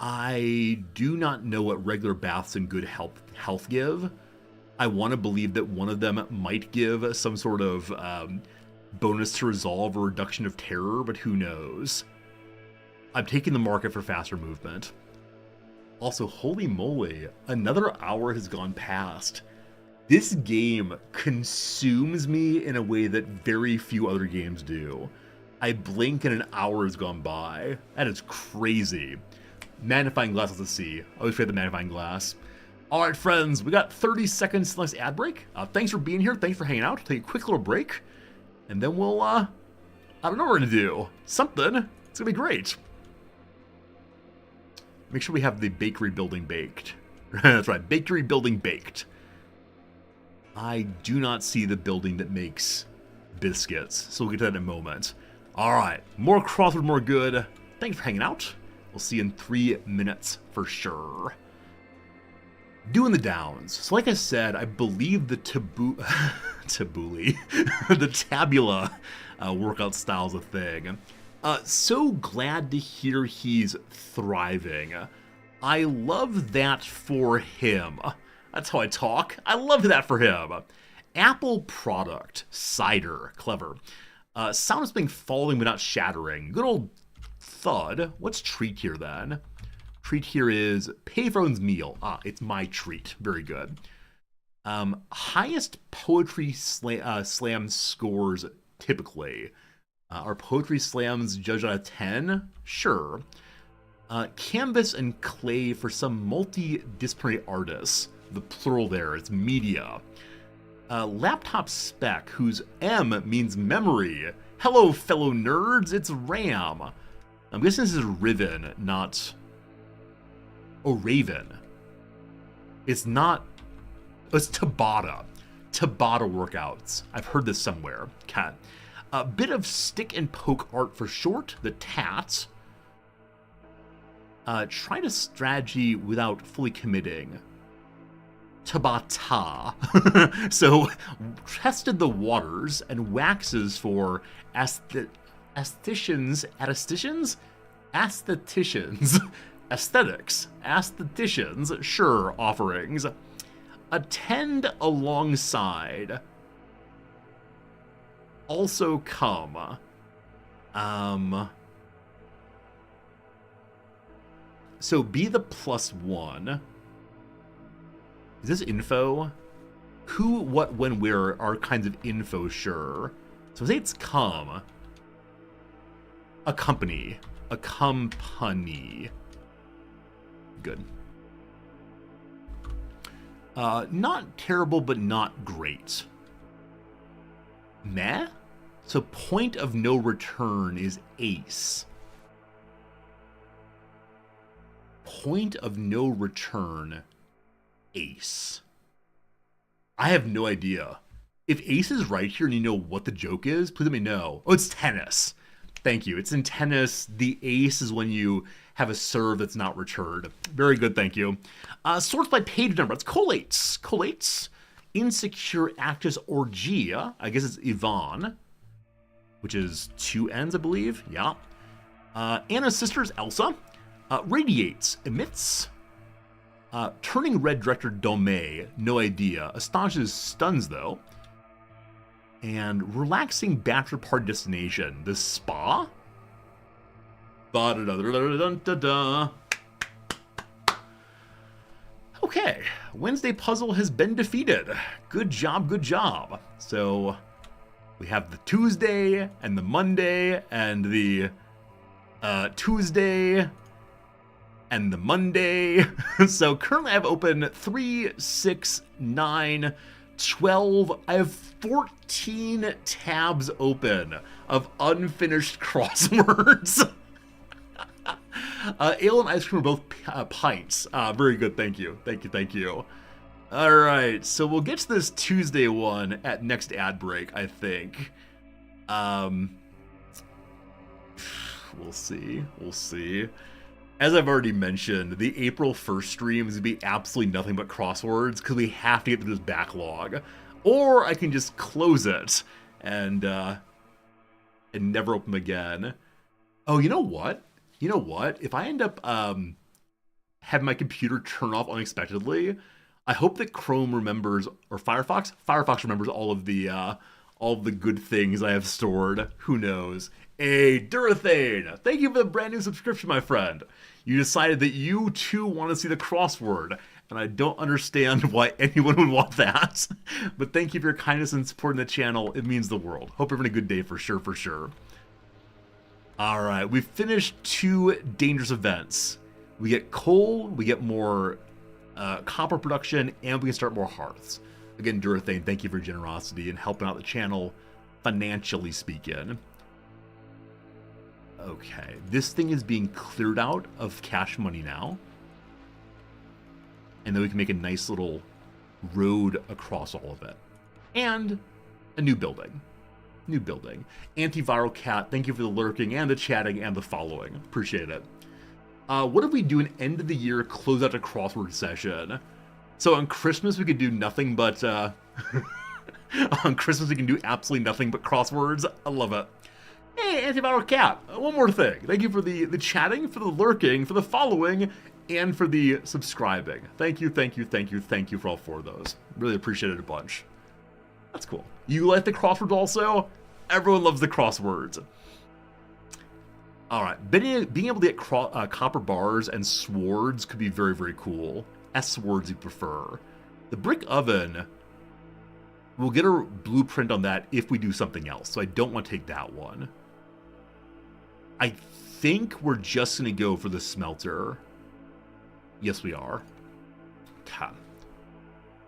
I do not know what regular baths and good health give. I want to believe that one of them might give some sort of bonus to resolve or reduction of terror, but who knows. I'm taking the market for faster movement. Also, holy moly, another hour has gone past. This game consumes me in a way that very few other games do. I blink and an hour has gone by. That is crazy. Magnifying glass, let's see. I always forget the magnifying glass. Alright friends, we got 30 seconds to the next ad break. Thanks for being here, thanks for hanging out. Take a quick little break. And then we'll, I don't know what we're gonna do. Something. It's gonna be great. Make sure we have the bakery building baked. That's right, bakery building baked. I do not see the building that makes biscuits, so we'll get to that in a moment. Alright, more Crossword, more good. Thanks for hanging out. We'll see you in 3 minutes for sure. Doing the downs. So like I said, I believe the Tabuli, the Tabula workout style is a thing. So glad to hear he's thriving. I love that for him. That's how I talk. I love that for him. Apple product. Cider. Clever. Sound of something falling but not shattering. Good old thud. What's treat here then? Treat here is Payphone's meal. It's my treat. Very good. Highest poetry slam scores typically. Are poetry slams judged out of 10? Sure. Canvas and clay for some multidisciplinary artists. The plural there is media. Laptop spec, whose M means memory. Hello, fellow nerds, it's RAM. I'm guessing this is Riven, not... Oh, Raven. It's not... It's Tabata. Tabata workouts. I've heard this somewhere. Cat. A bit of stick and poke art for short. The Tat. Try to strategy without fully committing. Tabata. So, tested the waters and waxes for aestheticians, sure, offerings. Attend alongside. Also come. So be the +1. Is this info? Who, what, when, where are kinds of info, sure. So say it's come. A company. A company. Good. Not terrible, but not great. Meh? So point of no return is ace. Point of no return, ace. I have no idea. If ace is right here and you know what the joke is, please let me know. Oh, it's tennis. Thank you. It's in tennis. The ace is when you have a serve that's not returned. Very good, thank you. Sorts by page number. It's collates. Collates. Insecure actress Orgia. I guess it's Yvonne, which is 2 N's, I believe. Yeah. Anna's sister is Elsa. Radiates. Emits. Turning red director Domey. No idea. Astonishes stuns, though. And relaxing bachelor party destination. The spa? Okay, Wednesday puzzle has been defeated. Good job, good job. So we have the Tuesday and the Monday and the Tuesday and the Monday. So currently I have open 3, 6, 9, 12. I have 14 tabs open of unfinished crosswords. Ale and ice cream are both pints. Very good, thank you. Thank you. Alright, so we'll get to this Tuesday one at next ad break, I think. We'll see. As I've already mentioned, the April 1st stream is going to be absolutely nothing but crosswords, because we have to get through this backlog. Or I can just close it, and never open them again. Oh, you know what? If I end up having my computer turn off unexpectedly, I hope that Chrome remembers, or Firefox remembers all of the good things I have stored. Who knows? Hey, Durathane, thank you for the brand new subscription, my friend. You decided that you too want to see the crossword, and I don't understand why anyone would want that. But thank you for your kindness and supporting the channel. It means the world. Hope you're having a good day for sure. Alright, we've finished 2 dangerous events. We get coal, we get more copper production, and we can start more hearths. Again, Durathane, thank you for your generosity and helping out the channel, financially speaking. Okay, this thing is being cleared out of cash money now. And then we can make a nice little road across all of it. And a new building. Antiviral Cat, thank you for the lurking and the chatting and the following. Appreciate it. What if we do an end of the year close out a crossword session? So on Christmas we could do nothing but on Christmas we can do absolutely nothing but crosswords. I love it. Hey, Antiviral Cat, one more thing. Thank you for the chatting, for the lurking, for the following, and for the subscribing. Thank you for all 4 of those. Really appreciate it a bunch. That's cool. You like the crosswords also? Everyone loves the crosswords. All right, being able to get copper bars and swords could be very, very cool. S-swords you prefer. The brick oven, we'll get a blueprint on that if we do something else, so I don't want to take that one. I think we're just going to go for the smelter. Yes, we are. Okay.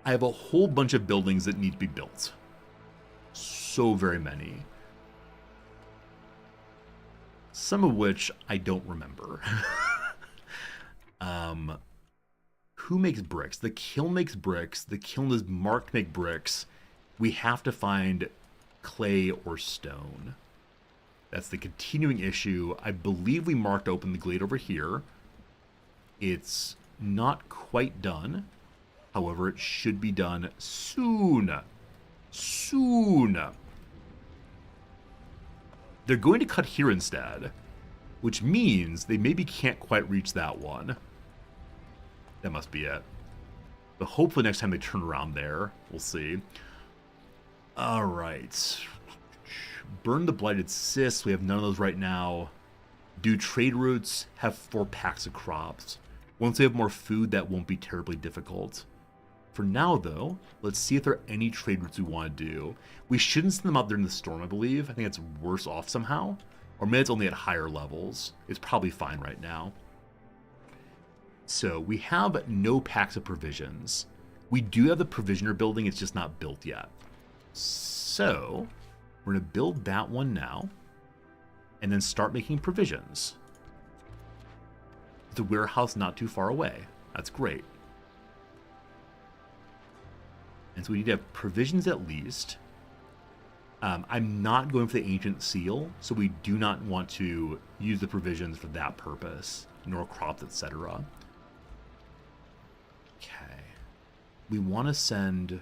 I have a whole bunch of buildings that need to be built. So very many. Some of which I don't remember. Who makes bricks? The kiln makes bricks. The kiln is marked to make bricks. We have to find clay or stone. That's the continuing issue. I believe we marked open the glade over here. It's not quite done. However, it should be done soon. Soon. They're going to cut here instead, which means they maybe can't quite reach that one. That must be it. But hopefully next time they turn around there, we'll see. All right. Burn the blighted cysts. We have none of those right now. Do trade routes have 4 packs of crops? Once we have more food, that won't be terribly difficult. For now, though, let's see if there are any trade routes we want to do. We shouldn't send them out during the storm, I believe. I think it's worse off somehow. Or maybe it's only at higher levels. It's probably fine right now. So we have no packs of provisions. We do have the provisioner building, it's just not built yet. So we're going to build that one now. And then start making provisions. The warehouse not too far away. That's great. And so we need to have provisions at least. I'm not going for the ancient seal, so we do not want to use the provisions for that purpose, nor crops, etc. Okay. We want to send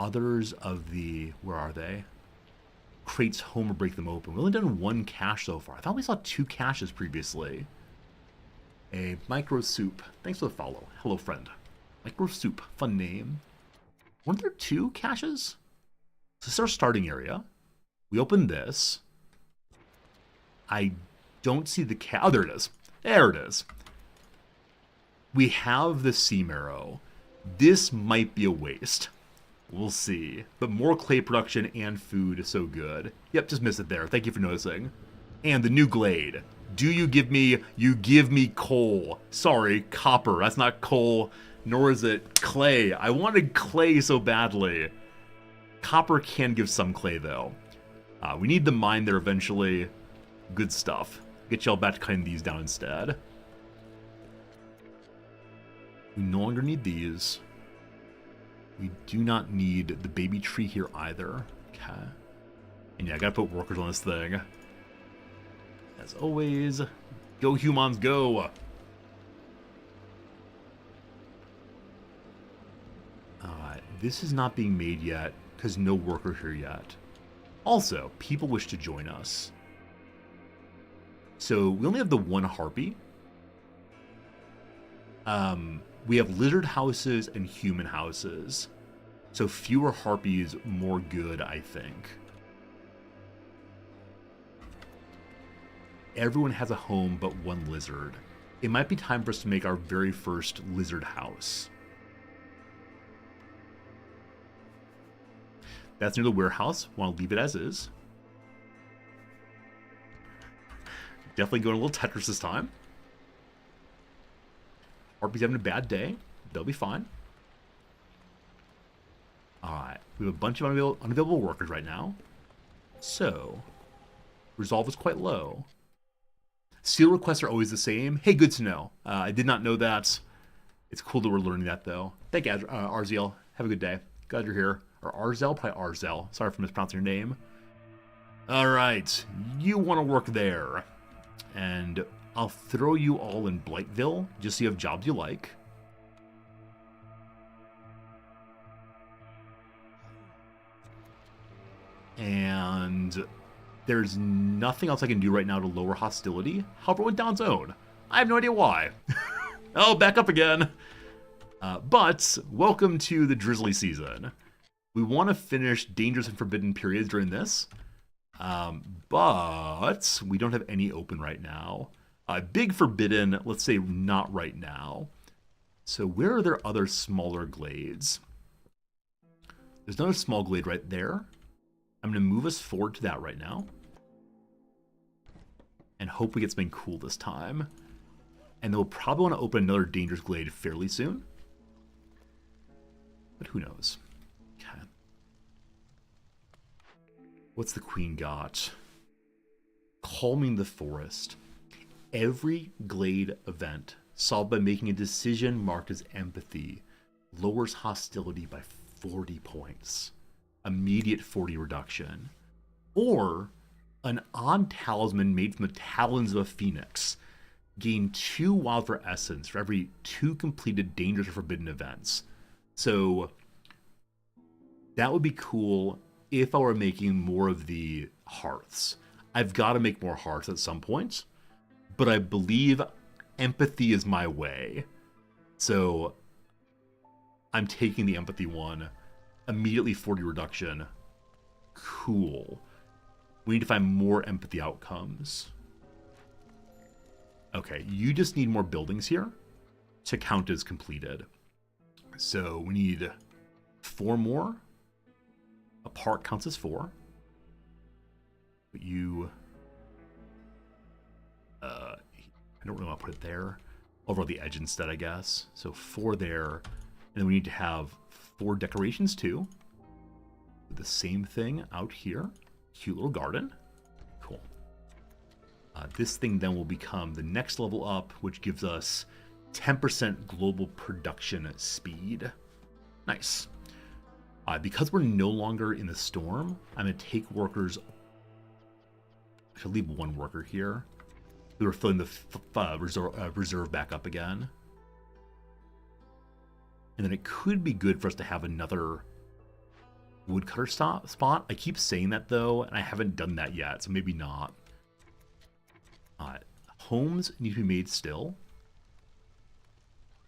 others of the, where are they? Crates home or break them open. We've only done 1 cache so far. I thought we saw 2 caches previously. A micro soup. Thanks for the follow. Hello, friend. Micro soup. Fun name. Weren't there 2 caches? So this is our starting area. We open this. I don't see the oh, there it is. There it is. We have the sea marrow. This might be a waste. We'll see. But more clay production and food is so good. Yep, just missed it there. Thank you for noticing. And the new glade. Do you give me... You give me coal. Sorry, copper. That's not coal, nor is it clay. I wanted clay so badly. Copper can give some clay, though. We need the mine there eventually. Good stuff. Get y'all back to cutting these down instead. We no longer need these. We do not need the baby tree here either. Okay. And yeah, I gotta put workers on this thing. As always, go humans, go! This is not being made yet, because no worker here yet. Also, people wish to join us. So, we only have the 1 harpy. We have lizard houses and human houses. So fewer harpies, more good, I think. Everyone has a home but 1 lizard. It might be time for us to make our very first lizard house. That's near the warehouse. Want to leave it as is. Definitely going a little Tetris this time. Harpy's having a bad day. They'll be fine. Alright. We have a bunch of unavailable workers right now. So, resolve is quite low. Seal requests are always the same. Hey, good to know. I did not know that. It's cool that we're learning that, though. Thank you, Arziel. Have a good day. Glad you're here. Or Arzel? Probably Arzel. Sorry for mispronouncing your name. Alright. You want to work there. And I'll throw you all in Blightville, just so you have jobs you like. And there's nothing else I can do right now to lower hostility. However, it went down zone. I have no idea why. Oh, back up again. But welcome to the drizzly season. We want to finish dangerous and forbidden periods during this, but we don't have any open right now. Big forbidden, let's say not right now. So where are there other smaller glades? There's another small glade right there. I'm going to move us forward to that right now. And hope we get something cool this time. And then we'll probably want to open another dangerous glade fairly soon. But who knows? Okay. What's the queen got? Calming the forest. Every glade event solved by making a decision marked as empathy lowers hostility by 40 points. Immediate 40 reduction. Or an odd talisman made from the talons of a phoenix. Gain 2 wildfire essence for every 2 completed dangerous or forbidden events. So that would be cool if I were making more of the hearths. I've got to make more hearths at some point, but I believe empathy is my way. So I'm taking the empathy one. Immediately 40 reduction. Cool. We need to find more empathy outcomes. Okay, you just need more buildings here to count as completed. So we need 4 more. A park counts as 4. But you... I don't really want to put it there. Over the edge instead, I guess. So 4 there. And then we need to have 4 decorations too. The same thing out here. Cute little garden. Cool. This thing then will become the next level up, which gives us 10% global production speed. Nice. Because we're no longer in the storm, I'm going to take workers. I should leave 1 worker here. We were filling the reserve back up again. And then it could be good for us to have another woodcutter spot. I keep saying that though, and I haven't done that yet, so maybe not. Homes need to be made still.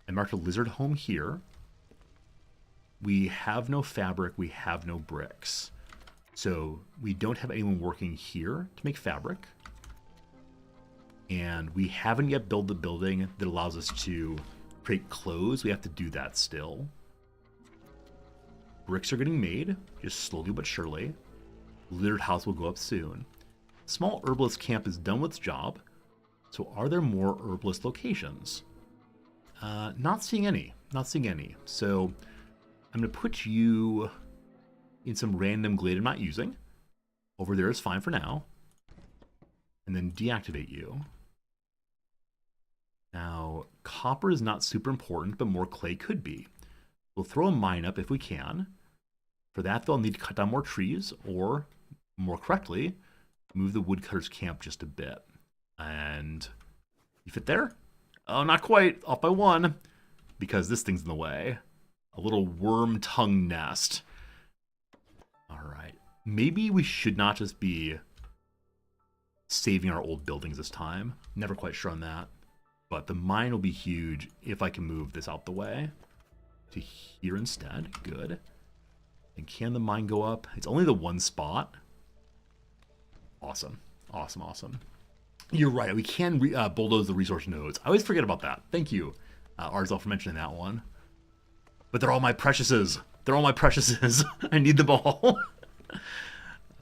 I marked a lizard home here. We have no fabric, we have no bricks. So we don't have anyone working here to make fabric. And we haven't yet built the building that allows us to create clothes. We have to do that still. Bricks are getting made, just slowly but surely. Littered house will go up soon. Small herbalist camp is done with its job. So are there more herbalist locations? Not seeing any. Not seeing any. So I'm going to put you in some random glade I'm not using. Over there is fine for now. And then deactivate you. Now, copper is not super important, but more clay could be. We'll throw a mine up if we can. For that, they'll need to cut down more trees, or, more correctly, move the woodcutter's camp just a bit. And you fit there? Oh, not quite. Off by 1, because this thing's in the way. A little worm tongue nest. All right. Maybe we should not just be saving our old buildings this time. Never quite sure on that. But the mine will be huge if I can move this out the way to here instead. Good. And can the mine go up? It's only the 1 spot. Awesome. Awesome, awesome. You're right. We can bulldoze the resource nodes. I always forget about that. Thank you, Arzel, for mentioning that one. But they're all my preciouses. They're all my preciouses. I need them all.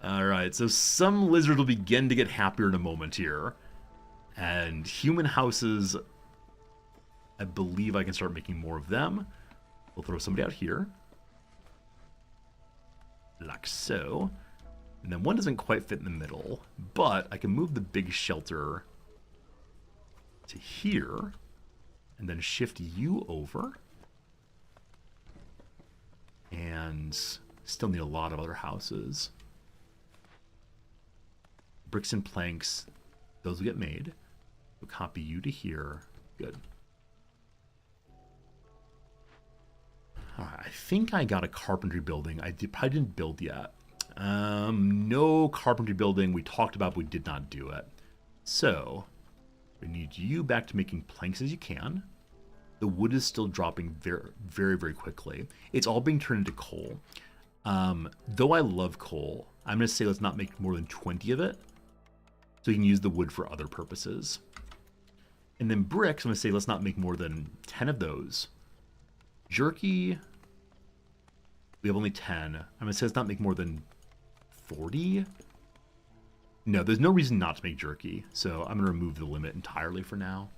All right. So some lizards will begin to get happier in a moment here. And human houses, I believe I can start making more of them. We'll throw somebody out here. Like so. And then one doesn't quite fit in the middle, but I can move the big shelter to here and then shift you over. And still need a lot of other houses. Bricks and planks, those will get made. We'll copy you to here. Good. All right, I think I got a carpentry building. Probably didn't build yet. No carpentry building. We talked about, but we did not do it. So we need you back to making planks as you can. The wood is still dropping very, very, very quickly. It's all being turned into coal. Though I love coal, I'm going to say let's not make more than 20 of it, so we can use the wood for other purposes. And then bricks, I'm going to say let's not make more than 10 of those. Jerky, we have only 10. I'm going to say let's not make more than 40. No, there's no reason not to make jerky, so I'm going to remove the limit entirely for now.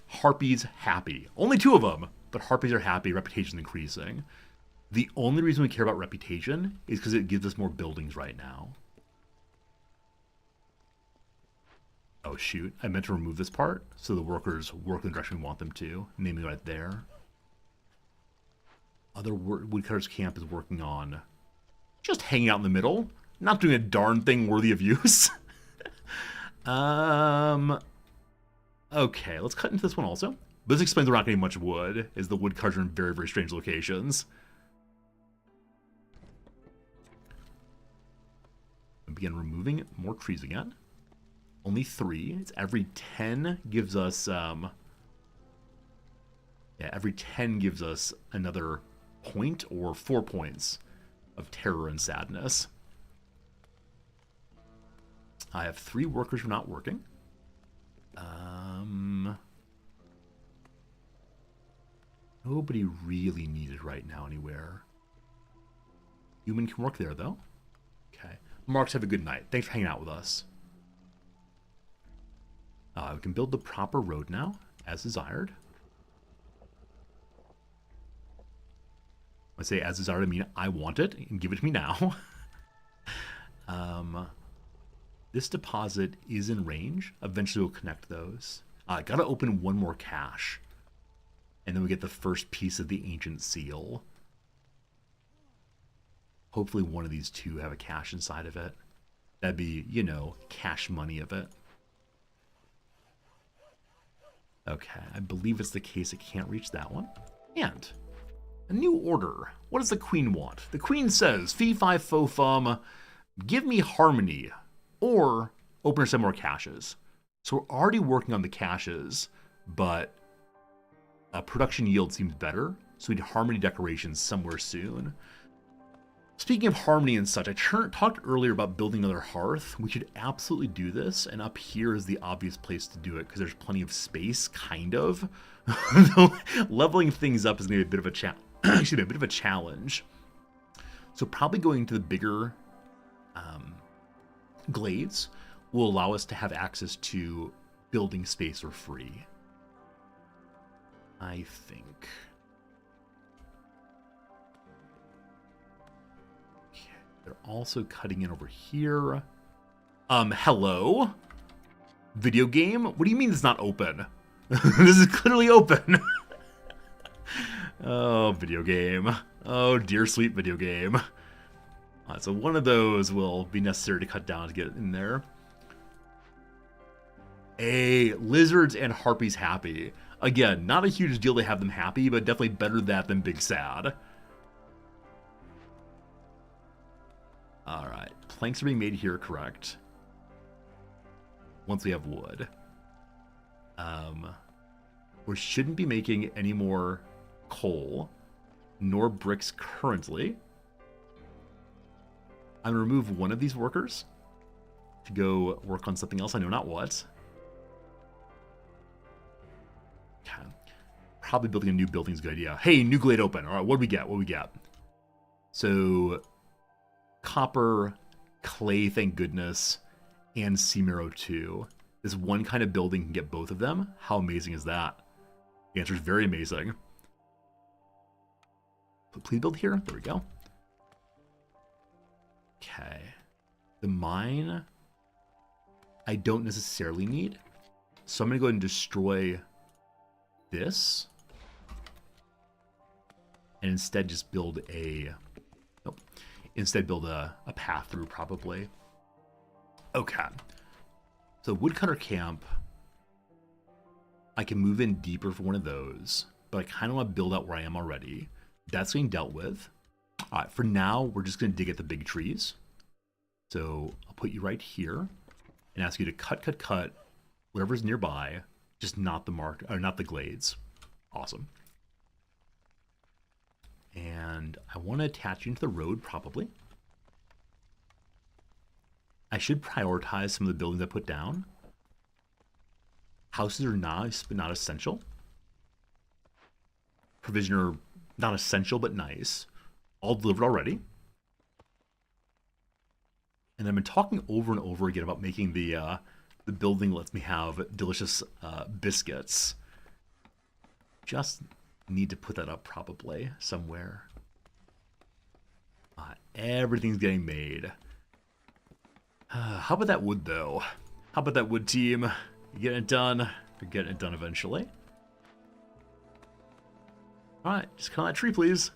Harpies happy. Only 2 of them, but harpies are happy, reputation increasing. The only reason we care about reputation is because it gives us more buildings right now. Oh shoot, I meant to remove this part so the workers work in the direction we want them to, namely right there. Other woodcutters camp is working on just hanging out in the middle, not doing a darn thing worthy of use. Okay, let's cut into this one also. But this explains we're not getting much wood, as the woodcutters are in very, very strange locations. And begin removing more trees again. Only 3. It's every 10 gives us, every 10 gives us another point or 4 points of terror and sadness. I have 3 workers who are not working. Nobody really needed right now anywhere. Human can work there, though. Okay. Marks, have a good night. Thanks for hanging out with us. We can build the proper road now, as desired. I say as desired, I mean I want it, and give it to me now. This deposit is in range. Eventually we'll connect those. Gotta open one more cache. And then we get the first piece of the ancient seal. Hopefully one of these 2 have a cache inside of it. That'd be, you know, cash money of it. Okay, I believe it's the case it can't reach that one. And a new order. What does the queen want? The queen says, fee fi fo fum, give me harmony, or open some more caches. So we're already working on the caches, but production yield seems better, so we need harmony decorations somewhere soon. Speaking of harmony and such, I talked earlier about building another hearth. We should absolutely do this, and up here is the obvious place to do it because there's plenty of space, kind of. Leveling things up is going to be a bit of a bit of a challenge. So probably going to the bigger glades will allow us to have access to building space for free. I think. Okay, they're also cutting in over here. Hello? Video game? What do you mean it's not open? This is clearly open. Oh, video game. Oh, dear sweet video game. So one of those will be necessary to cut down to get in there. Hey, lizards and harpies happy. Again, not a huge deal to have them happy, but definitely better that than big sad. Alright, planks are being made here, correct. Once we have wood. We shouldn't be making any more coal, nor bricks currently. I'm going to remove one of these workers to go work on something else. I know not what. Okay. Probably building a new building is a good idea. Hey, new glade open. All right, what do we get? What do we get? So, copper, clay, thank goodness, and Seamero 2. This one kind of building can get both of them. How amazing is that? The answer is very amazing. So please build here. There we go. Okay. The mine, I don't necessarily need. So I'm going to go ahead and destroy this. And instead just build a... Nope. Instead build a path through, probably. Okay. So woodcutter camp, I can move in deeper for one of those. But I kind of want to build out where I am already. That's getting dealt with. All right, for now, we're just going to dig at the big trees. So I'll put you right here and ask you to cut whatever's nearby, just not the not the glades. Awesome. And I want to attach you to the road, probably. I should prioritize some of the buildings I put down. Houses are nice, but not essential. Provision are not essential, but nice. All delivered already. And I've been talking over and over again about making the building lets me have delicious biscuits. Just need to put that up probably somewhere. Everything's getting made. How about that wood, though? How about that wood, team? You getting it done? You're getting it done eventually. Alright, just cut that tree, please.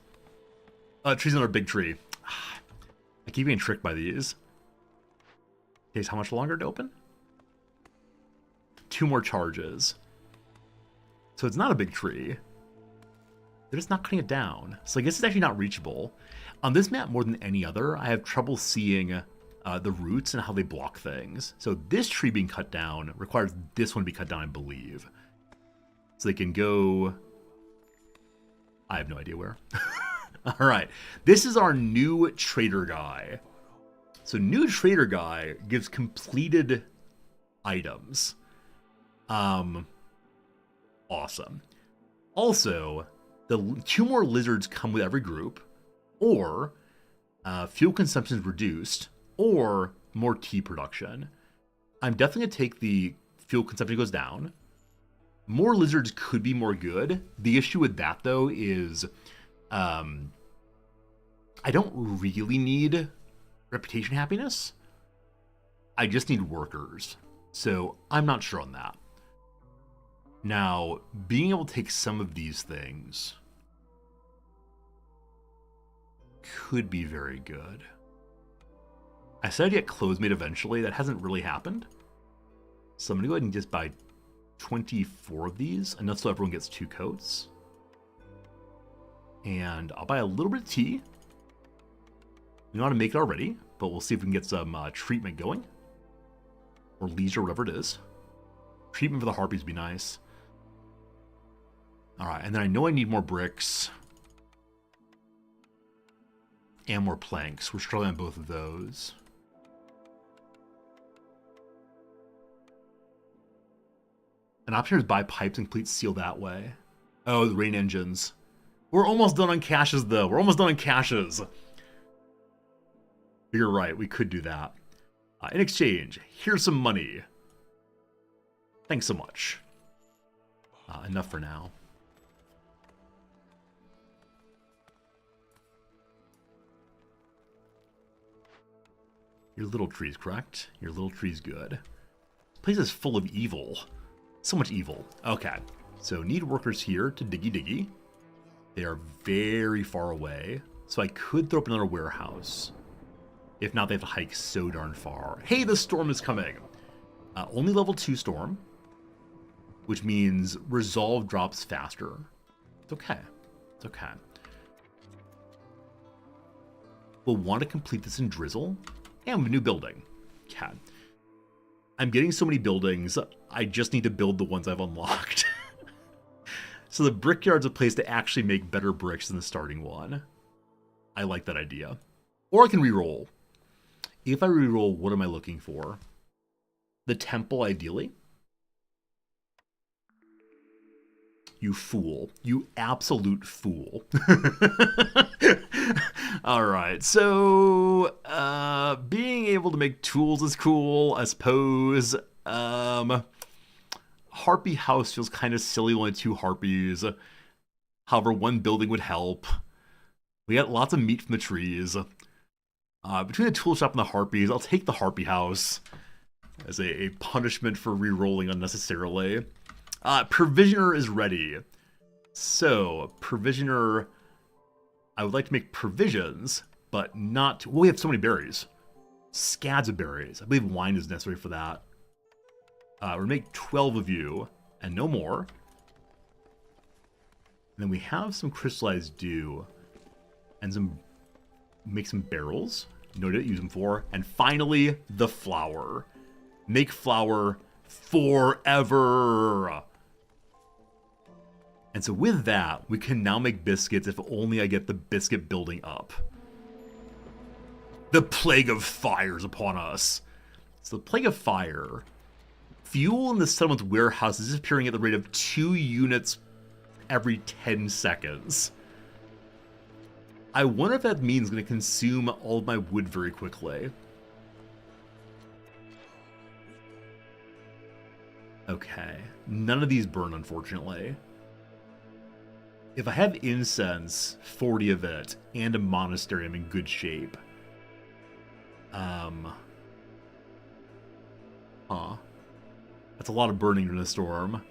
Tree's not a big tree. I keep getting tricked by these. Takes how much longer to open? 2 more charges. So it's not a big tree. They're just not cutting it down. So I guess it's actually not reachable. On this map, more than any other, I have trouble seeing the roots and how they block things. So this tree being cut down requires this one to be cut down, I believe. So they can go... I have no idea where. All right. This is our new trader guy. So new trader guy gives completed items. Awesome. Also, the 2 more lizards come with every group, or fuel consumption is reduced, or more tea production. I'm definitely going to take the fuel consumption goes down. More lizards could be more good. The issue with that, though, is I don't really need reputation happiness. I just need workers. So I'm not sure on that. Now, being able to take some of these things could be very good. I said I'd get clothes made eventually. That hasn't really happened. So I'm going to go ahead and just buy 24 of these, enough so everyone gets 2 coats. And I'll buy a little bit of tea. We know how to make it already, but we'll see if we can get some treatment going. Or leisure, whatever it is. Treatment for the harpies would be nice. Alright, and then I know I need more bricks. And more planks. We're struggling on both of those. An option is buy pipes and complete seal that way. Oh, the rain engines. We're almost done on caches, though. We're almost done on caches. You're right, we could do that. In exchange, here's some money. Thanks so much. Enough for now. Your little tree's correct. Your little tree's good. This place is full of evil. So much evil. Okay, so need workers here to diggy. They are very far away, so I could throw up another warehouse. If not, they have to hike so darn far. Hey, the storm is coming. Only level 2 storm, which means resolve drops faster. It's okay. It's okay. We'll want to complete this in drizzle. And we have a new building. Okay. I'm getting so many buildings, I just need to build the ones I've unlocked. So the brickyard's a place to actually make better bricks than the starting one. I like that idea. Or I can reroll. If I reroll, what am I looking for? The temple, ideally. You fool. You absolute fool. Alright, so being able to make tools is cool, I suppose. Harpy house feels kind of silly, only 2 harpies. However, 1 building would help. We got lots of meat from the trees. Between the tool shop and the harpies, I'll take the harpy house as a punishment for re-rolling unnecessarily. Provisioner is ready. So, provisioner, I would like to make provisions, but not... Well, we have so many berries. Scads of berries. I believe wine is necessary for that. We'll make 12 of you, and no more. And then we have some crystallized dew, and some... Make some barrels. Note it, use them for. And finally, the flour. Make flour forever. And so with that, we can now make biscuits if only I get the biscuit building up. The plague of fire is upon us. So the plague of fire. Fuel in the settlement's warehouse is disappearing at the rate of 2 units every 10 seconds. I wonder if that means it's going to consume all of my wood very quickly. Okay. None of these burn, unfortunately. If I have incense, 40 of it, and a monastery, I'm in good shape. That's a lot of burning in a storm.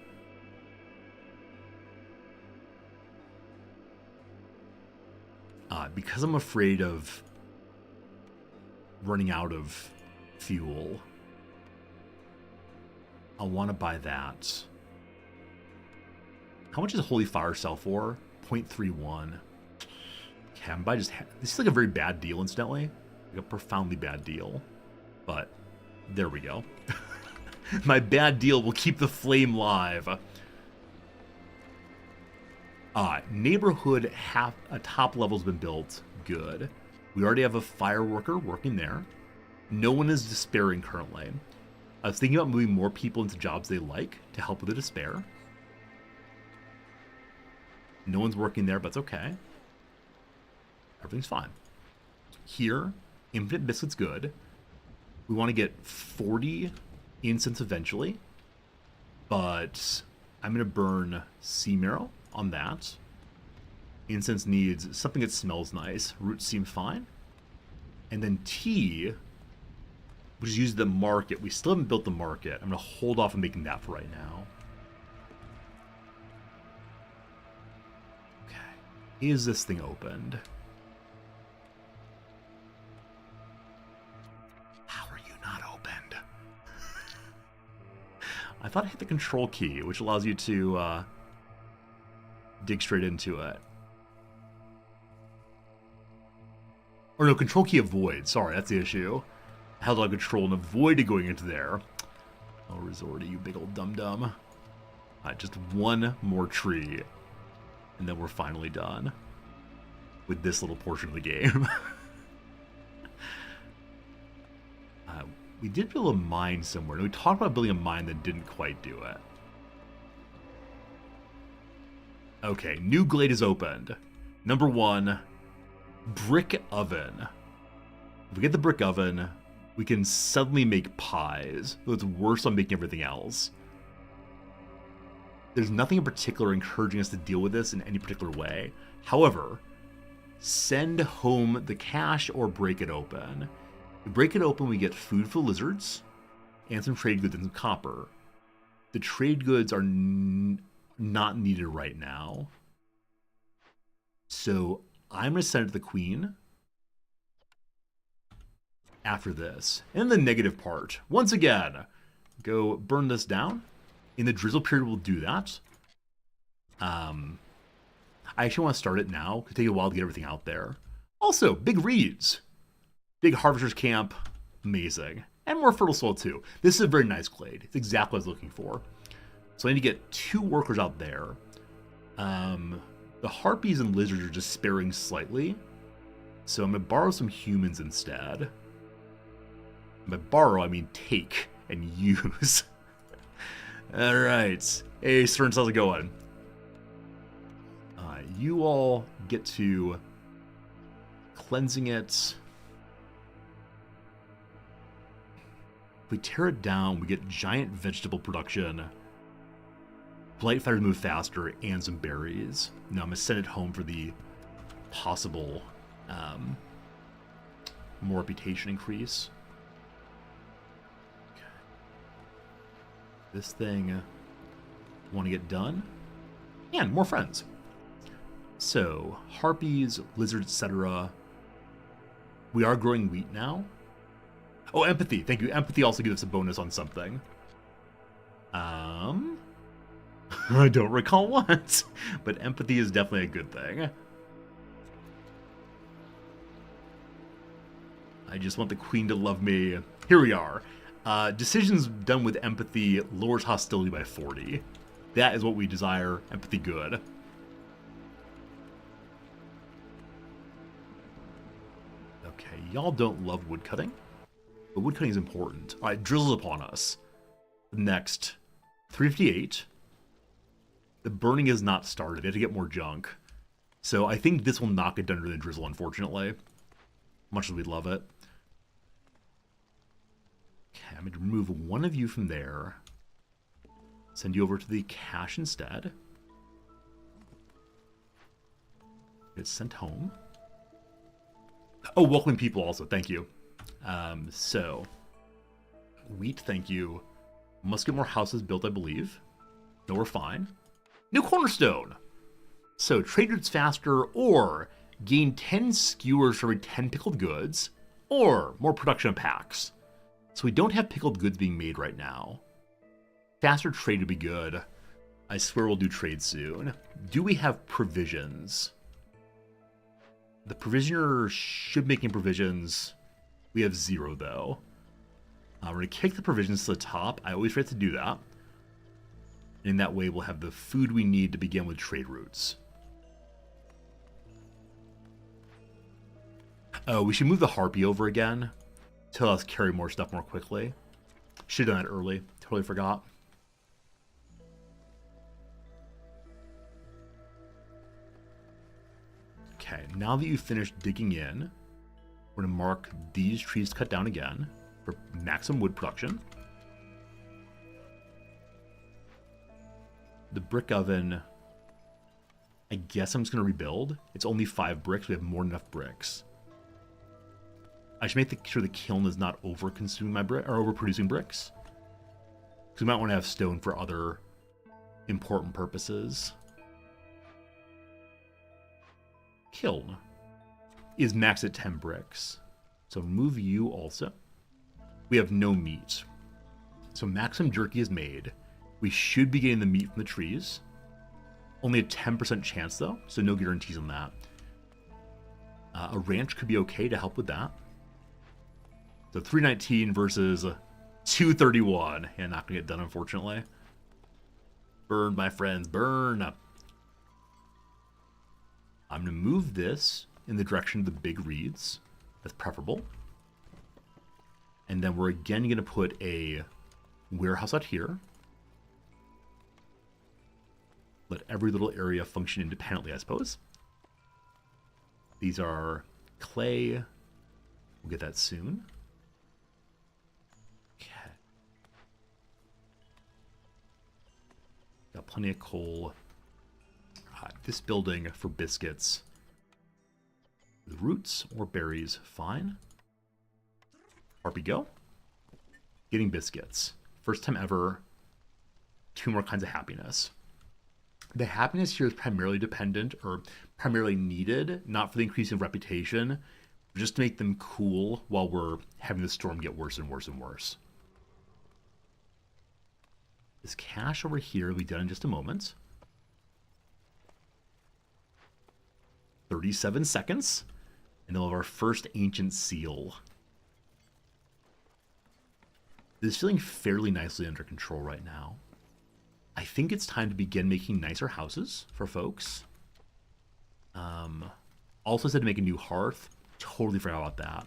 Because I'm afraid of running out of fuel, I want to buy that. How much does Holy Fire sell for? 0.31. Okay, I'm buy just... This is like a very bad deal, incidentally. Like a profoundly bad deal. But, there we go. My bad deal will keep the flame live. Neighborhood top level's been built. Good. We already have a fire worker working there. No one is despairing currently. I was thinking about moving more people into jobs they like to help with the despair. No one's working there, but it's okay. Everything's fine. Here, infinite biscuit's good. We want to get 40 incense eventually, but I'm going to burn sea marrow on that. Incense needs something that smells nice. Roots seem fine. And then tea, which is used at the market. We still haven't built the market. I'm going to hold off on making that for right now. Okay. Is this thing opened? How are you not opened? I thought I hit the control key, which allows you to dig straight into it. Or no, control key avoid. Sorry, that's the issue. I held on control and avoided going into there. Oh, Resorty, you big old dum-dum. Just one more tree. And then we're finally done with this little portion of the game. We did build a mine somewhere. We talked about building a mine that didn't quite do it. Okay, new glade is opened. Number 1, brick oven. If we get the brick oven, we can suddenly make pies, though it's worse on making everything else. There's nothing in particular encouraging us to deal with this in any particular way. However, send home the cash or break it open. If we break it open, we get food for lizards, and some trade goods and some copper. The trade goods are not needed right now. So I'm going to send it to the queen after this. And the negative part, once again, go burn this down. In the drizzle period, we'll do that. I actually want to start it now. It could take a while to get everything out there. Also, big reeds. Big harvester's camp. Amazing. And more fertile soil, too. This is a very nice glade. It's exactly what I was looking for. So I need to get 2 workers out there. The harpies and lizards are just sparing slightly. So I'm going to borrow some humans instead. By borrow, I mean take and use. Alright. Hey, Stearns, how's it going? You all get to cleansing it. If we tear it down, we get giant vegetable production. Blight fighters move faster, and some berries. Now I'm going to send it home for the possible more reputation increase. Okay. This thing want to get done. And more friends. So, harpies, lizards, etc. We are growing wheat now. Oh, empathy. Thank you. Empathy also gives us a bonus on something. I don't recall what, but empathy is definitely a good thing. I just want the queen to love me. Here we are. Decisions done with empathy lowers hostility by 40. That is what we desire. Empathy good. Okay, y'all don't love woodcutting, but woodcutting is important. All right, drizzles upon us. Next, 358. The burning is not started. They have to get more junk. So I think this will not get done during the drizzle, unfortunately. Much as we'd love it. Okay, I'm going to remove one of you from there. Send you over to the cache instead. Get sent home. Oh, welcoming people also. Thank you. So, wheat, thank you. Must get more houses built, I believe. No, we're fine. New cornerstone. So, trade routes faster, or gain 10 skewers for every 10 pickled goods, or more production of packs. So we don't have pickled goods being made right now. Faster trade would be good. I swear we'll do trade soon. Do we have provisions? The provisioner should make any provisions. We have 0 though. We're going to kick the provisions to the top. I always forget to do that. In that way, we'll have the food we need to begin with trade routes. Oh, we should move the harpy over again to let us carry more stuff more quickly. Should have done that early. Totally forgot. Okay, now that you've finished digging in, we're going to mark these trees to cut down again for maximum wood production. The brick oven, I guess I'm just going to rebuild. It's only 5 bricks. We have more than enough bricks. I should make sure the kiln is not over-consuming my brick or overproducing bricks. Because we might want to have stone for other important purposes. Kiln is maxed at 10 bricks. So move you also. We have no meat. So maximum jerky is made. We should be getting the meat from the trees. Only a 10% chance though, so no guarantees on that. A ranch could be okay to help with that. So 319 versus 231. Yeah, not gonna get done, unfortunately. Burn, my friends, burn. I'm gonna move this in the direction of the big reeds. That's preferable. And then we're again gonna put a warehouse out here. Let every little area function independently, I suppose. These are clay. We'll get that soon. Got plenty of coal. This building for biscuits. The roots or berries, fine. Harpy go. Getting biscuits. First time ever. 2 more kinds of happiness. The happiness here is primarily dependent or primarily needed, not for the increase in reputation, just to make them cool while we're having the storm get worse and worse and worse. This cache over here will be done in just a moment. 37 seconds. And then we'll have our first ancient seal. This is feeling fairly nicely under control right now. I think it's time to begin making nicer houses for folks. Also said to make a new hearth. Totally forgot about that.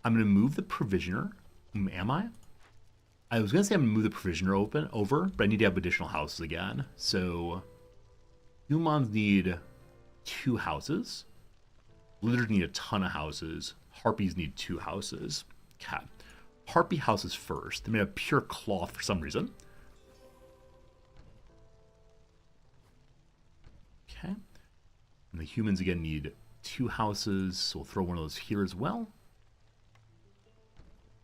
I'm going to move the provisioner. Am I? I was going to say I'm going to move the provisioner over, but I need to have additional houses again. So, humans need 2 houses. Lizards need a ton of houses. Harpies need 2 houses. Okay. Harpy houses first. They're made of pure cloth for some reason. Okay. And the humans again need 2 houses, so we'll throw one of those here as well.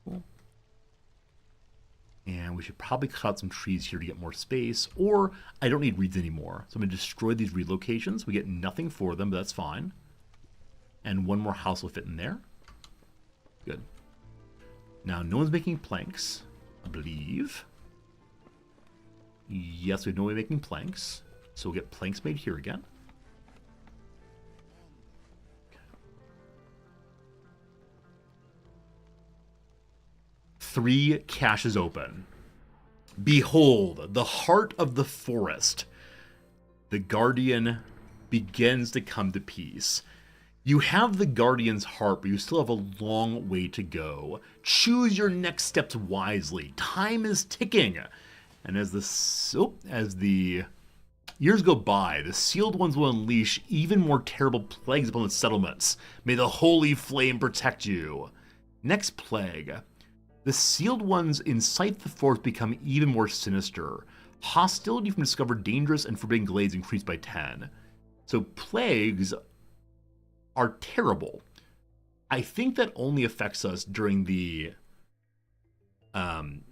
Cool. And we should probably cut out some trees here to get more space, or I don't need reeds anymore. So I'm going to destroy these reed locations. We get nothing for them, but that's fine. And 1 more house will fit in there. Good. Now, no one's making planks, I believe. Yes, we have no way making planks. So we'll get planks made here again. Okay. 3 caches open. Behold, the heart of the forest. The Guardian begins to come to peace. You have the Guardian's heart, but you still have a long way to go. Choose your next steps wisely. Time is ticking. And as the years go by, the sealed ones will unleash even more terrible plagues upon the settlements. May the holy flame protect you. Next plague. The sealed ones incite the forest become even more sinister. Hostility from discovered dangerous and forbidden glades increased by 10. So plagues are terrible. I think that only affects us during the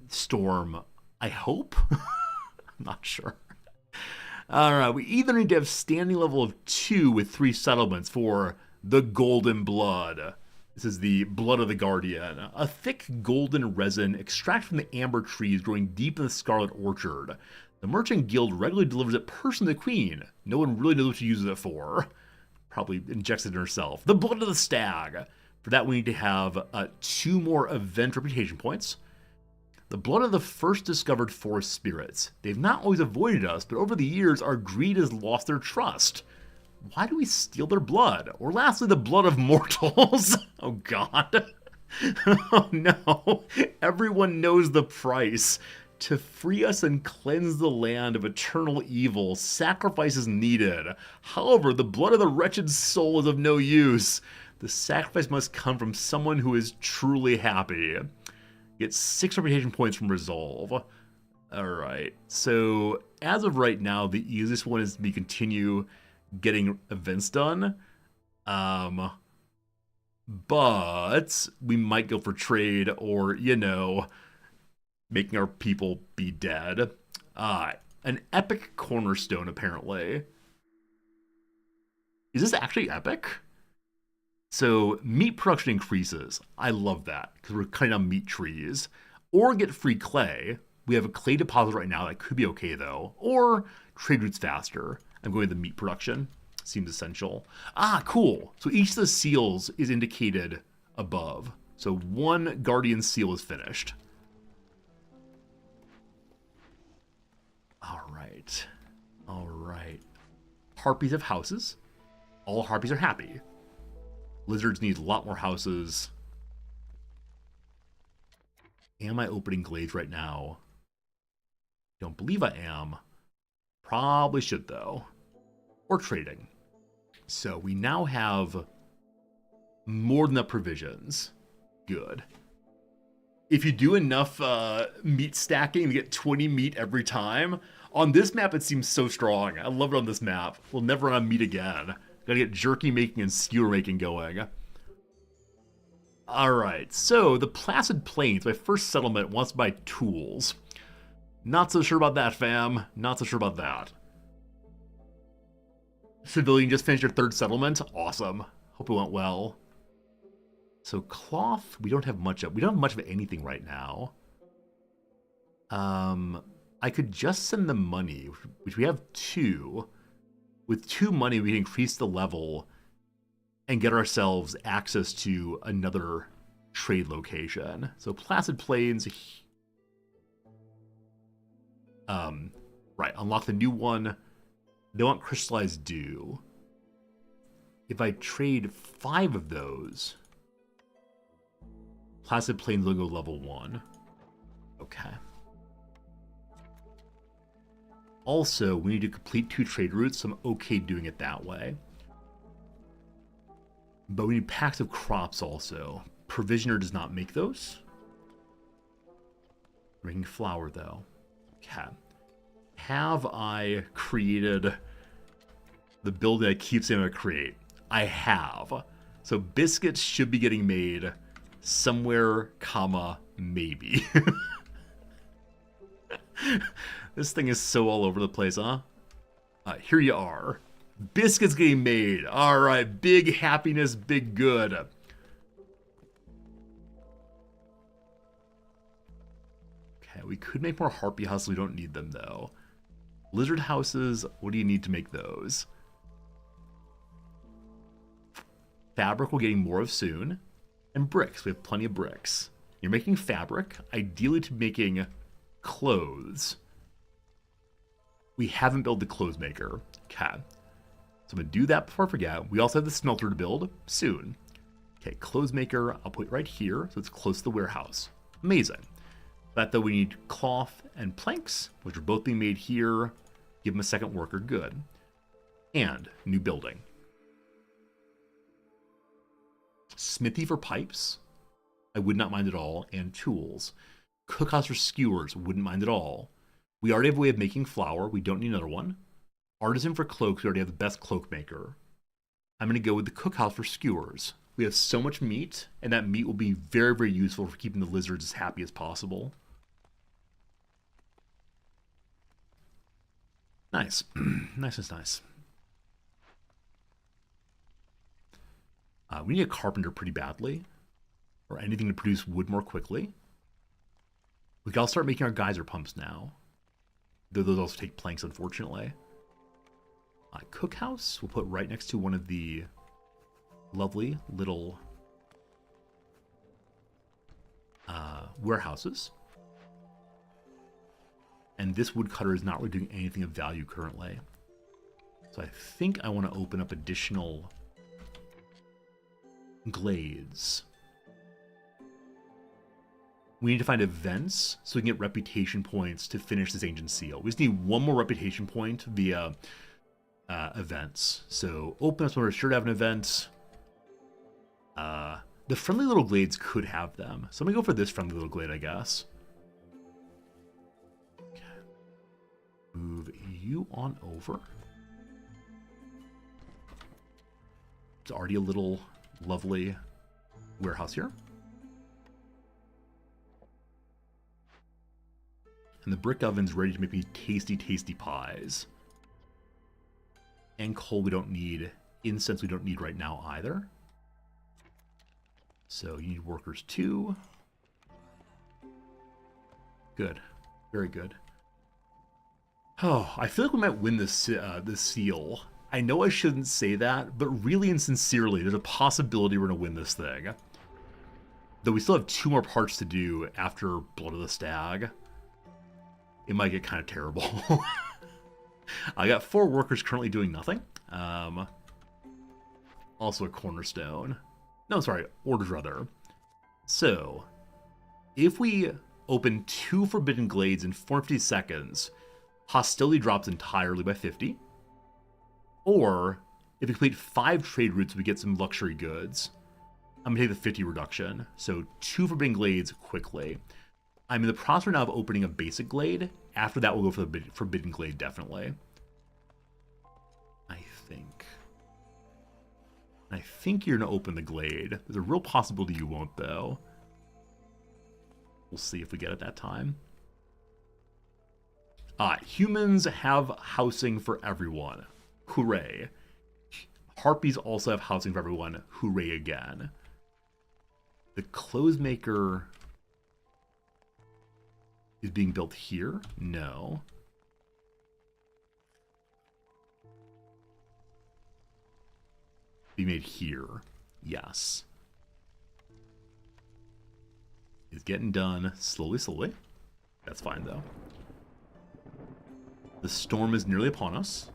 storm. I hope. I'm not sure. All right, we either need to have standing level of 2 with 3 settlements for the Golden Blood. This is the Blood of the Guardian. A thick golden resin extracted from the amber trees growing deep in the Scarlet Orchard. The Merchant Guild regularly delivers it personally to the Queen. No one really knows what to use it for. Probably injects it in herself. The Blood of the Stag. For that, we need to have 2 more event reputation points. The blood of the first discovered forest spirits. They've not always avoided us, but over the years, our greed has lost their trust. Why do we steal their blood? Or lastly, the blood of mortals. Oh god. Oh no. Everyone knows the price. To free us and cleanse the land of eternal evil, sacrifice is needed. However, the blood of the wretched soul is of no use. The sacrifice must come from someone who is truly happy. Get 6 reputation points from Resolve. Alright, so as of right now, the easiest one is to continue getting events done. But we might go for trade or, making our people be dead. An epic cornerstone, apparently. Is this actually epic? So, meat production increases. I love that, because we're cutting down meat trees. Or get free clay. We have a clay deposit right now that could be okay, though. Or trade routes faster. I'm going to the meat production. Seems essential. Cool. So each of the seals is indicated above. So 1 Guardian seal is finished. Alright. Harpies have houses. All harpies are happy. Lizards need a lot more houses. Am I opening glades right now? Don't believe I am. Probably should, though. Or trading. So we now have more than enough provisions. Good. If you do enough meat stacking to get 20 meat every time, on this map it seems so strong. I love it on this map. We'll never run out of meat again. Gotta get jerky making and skewer making going. Alright, so the Placid Plains, my first settlement, wants to buy tools. Not so sure about that, fam. Not so sure about that. Civilian just finished your 3rd settlement. Awesome. Hope it went well. So cloth, we don't have much of. We don't have much of anything right now. I could just send them money, which we have 2. With 2 money, we can increase the level and get ourselves access to another trade location. So Placid Plains. Right, unlock the new one. They want Crystallized Dew. If I trade 5 of those, Placid Plains will go level 1. Okay. Also, we need to complete 2 trade routes, so I'm okay doing it that way. But we need packs of crops also. Provisioner does not make those. Making flour, though. Okay. Have I created the building I keep saying I create? I have. So biscuits should be getting made somewhere, comma, maybe. This thing is so all over the place, huh? Here you are. Biscuits getting made. All right, big happiness, big good. Okay, we could make more harpy houses. We don't need them, though. Lizard houses, what do you need to make those? Fabric we're getting more of soon. And bricks, we have plenty of bricks. You're making fabric, ideally to making Clothes. We haven't built the clothes maker. Okay. So I'm going to do that before I forget. We also have the smelter to build soon. Okay, clothes maker, I'll put it right here so it's close to the warehouse. Amazing. That though we need cloth and planks, which are both being made here. Give them a second worker, good. And new building. Smithy for pipes, I would not mind at all, and tools. Cookhouse for skewers, wouldn't mind at all. We already have a way of making flour, we don't need another one. Artisan for cloaks, we already have the best cloak maker. I'm going to go with the cookhouse for skewers. We have so much meat, and that meat will be very, very useful for keeping the lizards as happy as possible. Nice. Nice. We need a carpenter pretty badly, or anything to produce wood more quickly. We can all start making our geyser pumps now. Though those also take planks, unfortunately. Cookhouse, we'll put right next to one of the lovely little warehouses. And this woodcutter is not really doing anything of value currently. So I think I want to open up additional glades. We need to find events so we can get reputation points to finish this ancient seal. We just need one more reputation point via events. So open up somewhere sure to have an event. The friendly little glades could have them. So I'm going to go for this friendly little glade, I guess. Okay. Move you on over. It's already a little lovely warehouse here. And the brick oven's ready to make me tasty, tasty pies. And coal we don't need. Incense we don't need right now either. So you need workers too. Good. Very good. Oh, I feel like we might win this seal. I know I shouldn't say that, but really and sincerely, there's a possibility we're going to win this thing. Though we still have 2 more parts to do after Blood of the Stag. It might get kind of terrible. I got 4 workers currently doing nothing. Also a cornerstone. No, sorry, orders rather. So, if we open 2 Forbidden Glades in 450 seconds, hostility drops entirely by 50. Or, if we complete 5 trade routes, we get some luxury goods. I'm going to take the 50 reduction. So, 2 Forbidden Glades quickly. I'm in the process right now of opening a basic glade. After that, we'll go for the Forbidden Glade, definitely. I think you're going to open the glade. There's a real possibility you won't, though. We'll see if we get it that time. Humans have housing for everyone. Hooray. Harpies also have housing for everyone. Hooray again. The clothes maker is being built here? No. Be made here. Yes. It's getting done slowly. That's fine, though. The storm is nearly upon us.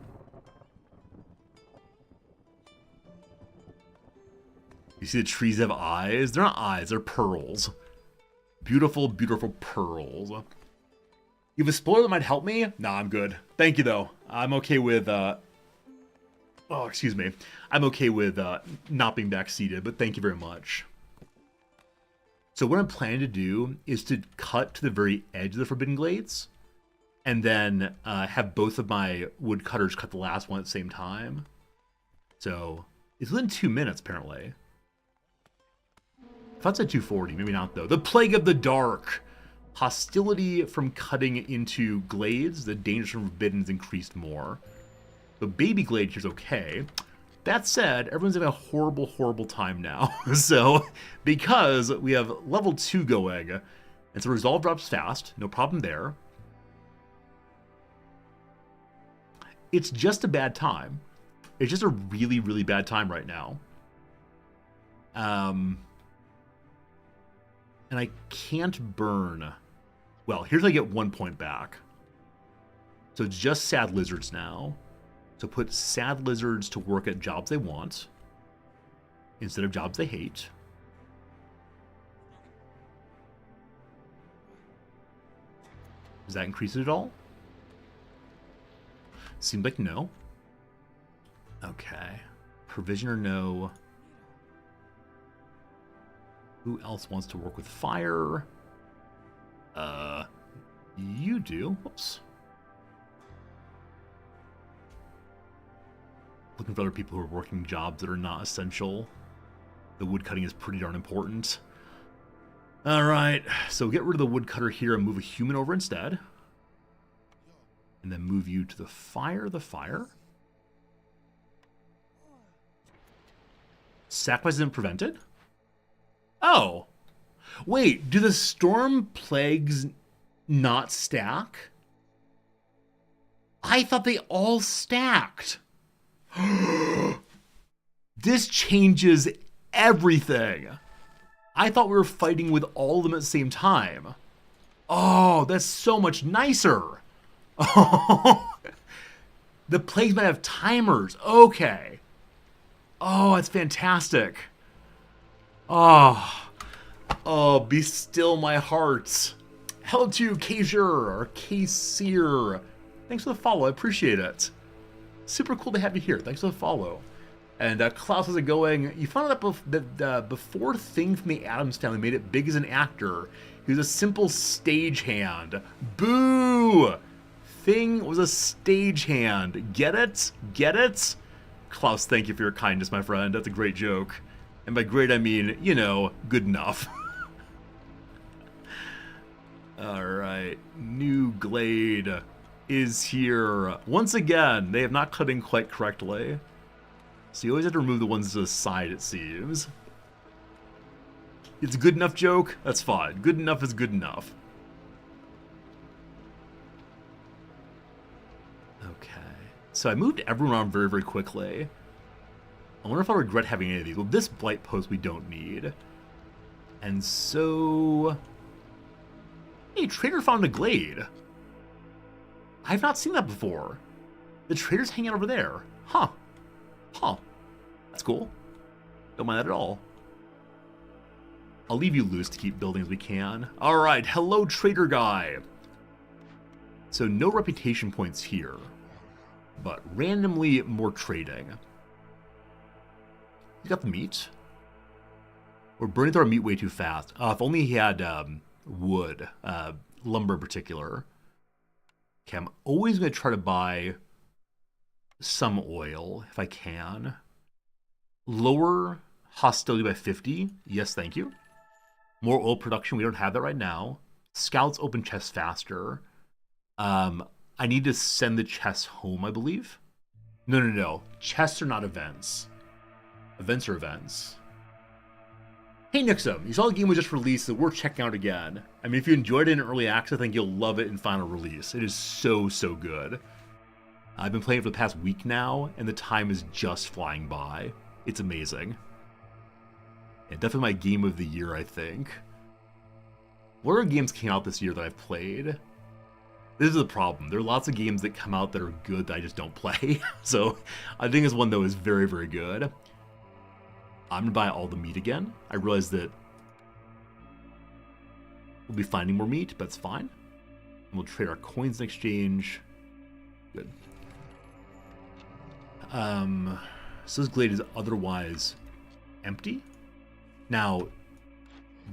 You see the trees have eyes? They're not eyes, they're pearls. Beautiful, beautiful pearls. You have a spoiler that might help me? Nah, I'm good. Thank you, though. I'm okay with, oh, excuse me. I'm okay with not being backseated, but thank you very much. So what I'm planning to do is to cut to the very edge of the Forbidden Glades, and then have both of my woodcutters cut the last one at the same time. So it's within 2 minutes, apparently. I thought it said 240, maybe not though. The Plague of the Dark. Hostility from cutting into glades. The danger from forbidden is increased more. The baby glade here's okay. That said, everyone's having a horrible, horrible time now. So, because we have level 2 going, and so resolve drops fast, no problem there. It's just a bad time. It's just a really, really bad time right now. And I can't burn Well, here's how I get 1 point back. So it's just sad lizards now. So put sad lizards to work at jobs they want instead of jobs they hate. Does that increase it at all? Seems like no. Okay. Provisioner, no. Who else wants to work with fire? You do. Whoops. Looking for other people who are working jobs that are not essential. The woodcutting is pretty darn important. Alright, so get rid of the woodcutter here and move a human over instead. And then move you to the fire. Sacrifice isn't prevented? Oh. Wait, do the storm plagues not stack? I thought they all stacked. This changes everything. I thought we were fighting with all of them at the same time. Oh, that's so much nicer. Oh, the plagues might have timers. Okay. Oh, that's fantastic. Oh, be still my heart. Hello to Kajur or Kseer. Thanks for the follow. I appreciate it. Super cool to have you here. Thanks for the follow. And Klaus, how's it going? You found out that before Thing from the Addams Family made it big as an actor, he was a simple stagehand. Boo! Thing was a stagehand. Get it? Get it? Klaus, thank you for your kindness, my friend. That's a great joke. And by great, I mean, you know, good enough. Alright. New Glade is here. Once again, they have not cut in quite correctly. So you always have to remove the ones to the side, it seems. It's a good enough joke? That's fine. Good enough is good enough. Okay. So I moved everyone around very, very quickly. I wonder if I'll regret having any of these. Well, this blight post we don't need. And so... Hey, Trader found a glade. I've not seen that before. The trader's hanging out over there. Huh. Huh. That's cool. Don't mind that at all. I'll leave you loose to keep building as we can. Alright, hello trader guy. So no reputation points here. But randomly more trading. You got the meat? We're burning through our meat way too fast. If only he had wood. Lumber in particular. Okay, I'm always going to try to buy some oil if I can. Lower hostility by 50. Yes, thank you. More oil production. We don't have that right now. Scouts open chests faster. I need to send the chests home, I believe. No. Chests are not events. Events are events. Hey Nixum, you saw the game was just released, so worth checking out again. I mean, if you enjoyed it in early access, I think you'll love it in final release. It is so, so good. I've been playing it for the past week now, and the time is just flying by. It's amazing. And definitely my game of the year, I think. What other games came out this year that I've played? This is the problem. There are lots of games that come out that are good that I just don't play. So I think this one, though, is very, very good. I'm going to buy all the meat again. I realize that we'll be finding more meat, but it's fine. And we'll trade our coins in exchange. Good. So this glade is otherwise empty. Now,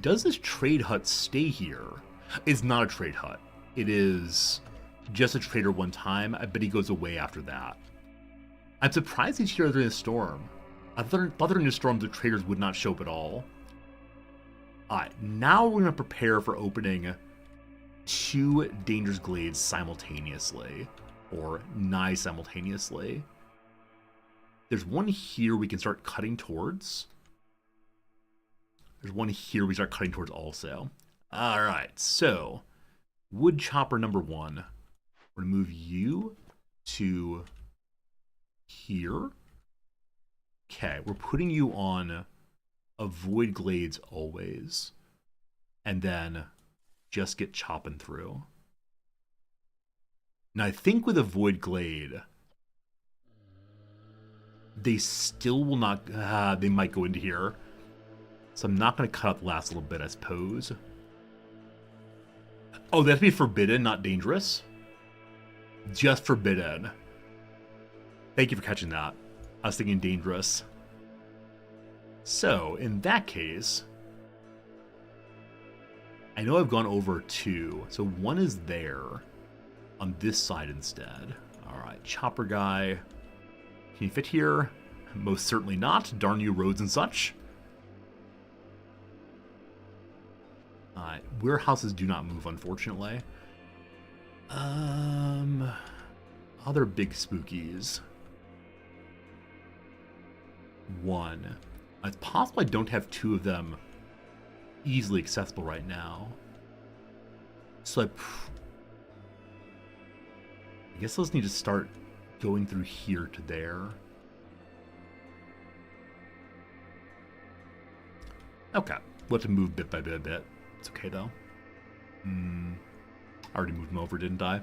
does this trade hut stay here? It's not a trade hut. It is just a trader one time. I bet he goes away after that. I'm surprised he's here during the storm. I thought during the storm the traders would not show up at all. Alright, now we're going to prepare for opening 2 Dangerous Glades simultaneously. Or nigh simultaneously. There's one here we can start cutting towards. There's one here we start cutting towards also. Alright, so wood chopper number 1. We're going to move you to here. Okay, we're putting you on avoid glades always. And then just get chopping through. Now, I think with a Void Glade, they still will not... they might go into here. So I'm not going to cut out the last little bit, I suppose. Oh, they have to be forbidden, not dangerous? Just forbidden. Thank you for catching that. I was thinking dangerous. So, in that case... I know I've gone over 2, so 1 is there on this side instead. Alright, Chopper Guy. Can you fit here? Most certainly not. Darn you, roads and such. Alright, warehouses do not move, unfortunately. Other big spookies. 1. It's possible I don't have 2 of them easily accessible right now. So I guess I'll just need to start going through here to there. Okay, we'll have to move bit by bit. It's okay though. I already moved them over, didn't I?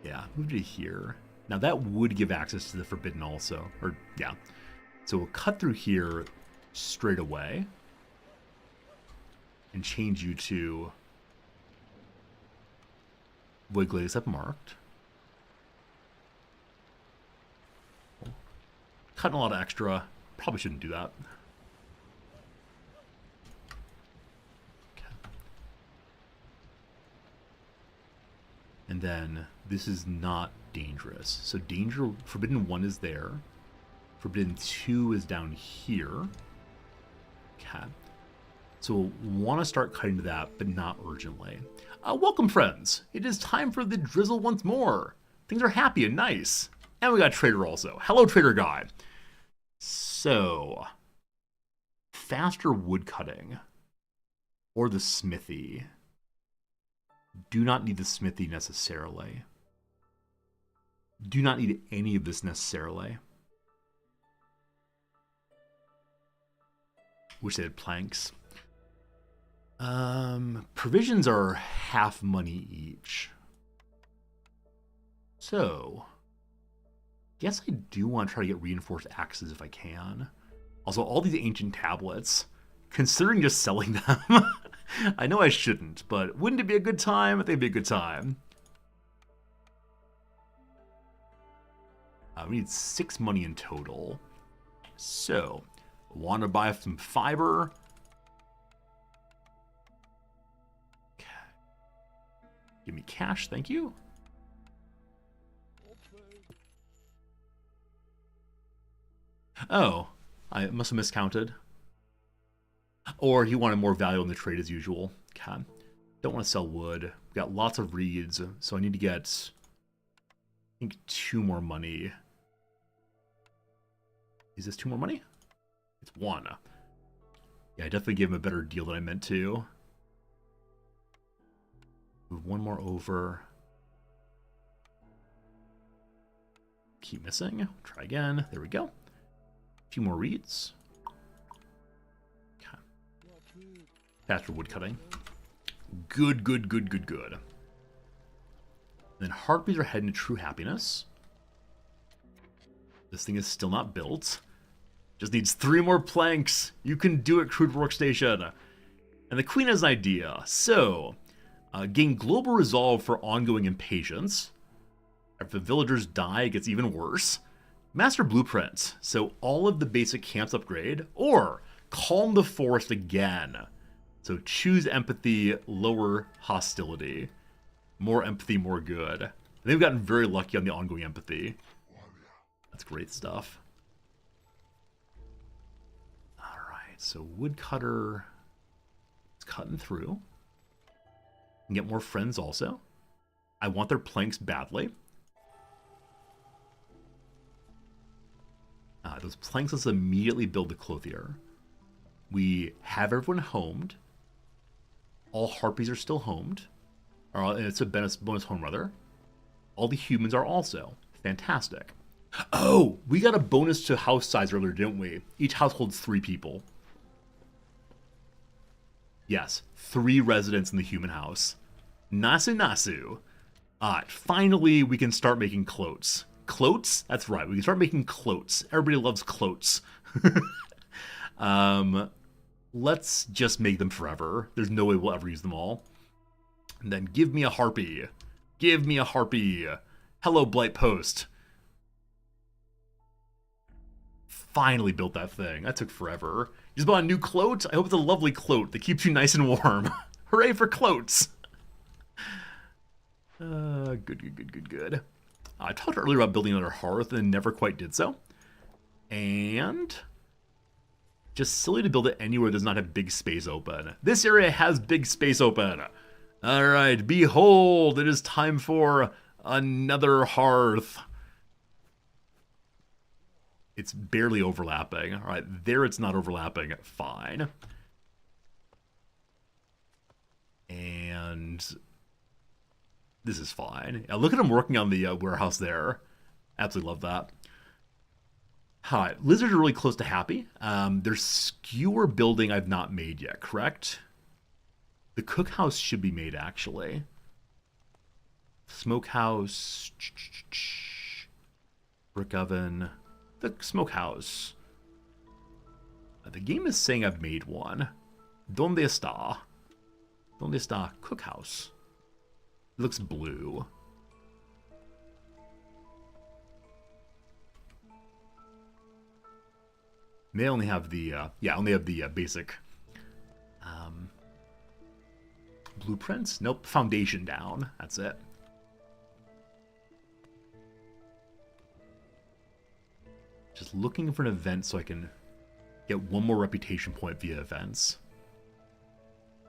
Yeah, moved it here. Now that would give access to the Forbidden also. Or, yeah. So we'll cut through here straight away. And change you to Void Glade except marked. Cutting a lot of extra. Probably shouldn't do that. Okay. And then this is not dangerous. So danger Forbidden 1 is there. Forbidden 2 is down here. Okay. So we'll want to start cutting to that, but not urgently. Welcome, friends. It is time for the drizzle once more. Things are happy and nice. And we got Trader also. Hello, Trader Guy. So, faster wood cutting or the smithy. Do not need the smithy necessarily. Do not need any of this necessarily. Wish they had planks. Provisions are half money each. So, guess I do want to try to get reinforced axes if I can. Also, all these ancient tablets, considering just selling them, I know I shouldn't, but wouldn't it be a good time? I think it'd be a good time. We need 6 money in total. So, I want to buy some fiber. Give me cash, thank you. Oh, I must have miscounted. Or he wanted more value in the trade as usual. Okay. Don't want to sell wood. We've got lots of reeds, so I need to get, I think, 2 more money. Is this 2 more money? It's 1. Yeah, I definitely gave him a better deal than I meant to. Move 1 more over. Keep missing. Try again. There we go. A few more reeds. Okay. Faster wood cutting. Good, good, good, good, good. And then harpies are heading to true happiness. This thing is still not built. Just needs 3 more planks. You can do it, Crude Workstation. And the queen has an idea. So, gain global resolve for ongoing impatience. If the villagers die, it gets even worse. Master blueprints. So all of the basic camps upgrade. Or calm the forest again. So choose empathy, lower hostility. More empathy, more good. They've gotten very lucky on the ongoing empathy. That's great stuff. Alright, so woodcutter is cutting through. And get more friends also. I want their planks badly. Those planks, let's immediately build the clothier. We have everyone homed. All harpies are still homed. And it's a bonus home, rather. All the humans are also. Fantastic. Oh, we got a bonus to house size earlier, didn't we? Each house holds 3 people. Yes, 3 residents in the human house. Nasu nasu. Alright, finally we can start making cloats. Cloats? That's right, we can start making cloats. Everybody loves cloats. Let's just make them forever. There's no way we'll ever use them all. And then give me a harpy. Give me a harpy. Hello, Blight Post. Finally built that thing. That took forever. You just bought a new cloat? I hope it's a lovely cloat that keeps you nice and warm. Hooray for cloats. Good. I talked earlier about building another hearth and never quite did so. And just silly to build it anywhere that does not have big space open. This area has big space open. All right, behold, it is time for another hearth. It's barely overlapping. All right, there it's not overlapping. Fine. And this is fine. Yeah, look at him working on the warehouse there. Absolutely love that. All right, lizards are really close to happy. There's skewer building I've not made yet, correct? The cookhouse should be made, actually. Smokehouse. Brick oven. The smokehouse. The game is saying I've made one. Donde está? Donde está cookhouse? It looks blue. May only have the, only have the basic blueprints. Nope, foundation down. That's it. Just looking for an event so I can get one more reputation point via events.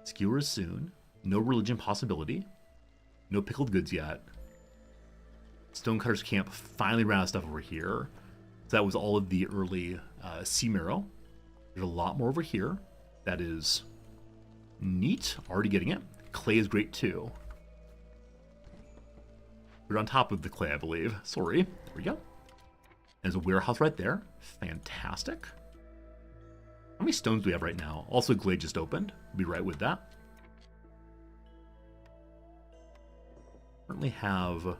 Skewers soon. No religion possibility. No pickled goods yet. Stonecutter's camp finally ran out of stuff over here. So that was all of the early sea marrow. There's a lot more over here. That is neat. Already getting it. Clay is great too. We're on top of the clay, I believe. Sorry. There we go. There's a warehouse right there. Fantastic. How many stones do we have right now? Also, Glade just opened. We'll be right with that. Currently have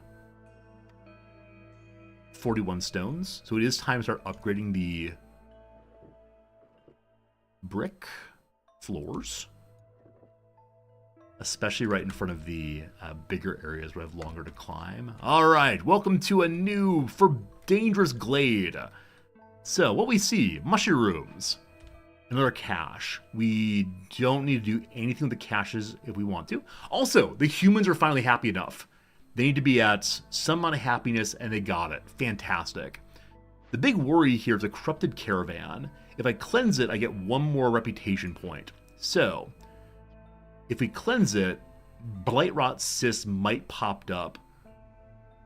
41 stones. So it is time to start upgrading the brick floors. Especially right in front of the bigger areas where I have longer to climb. All right, welcome to a new for dangerous glade. So what we see, mushrooms, another cache. We don't need to do anything with the caches if we want to. Also, the humans are finally happy enough. They need to be at some amount of happiness, and they got it. Fantastic. The big worry here is a corrupted caravan. If I cleanse it, I get one more reputation point. So if we cleanse it, Blightrot cysts might pop up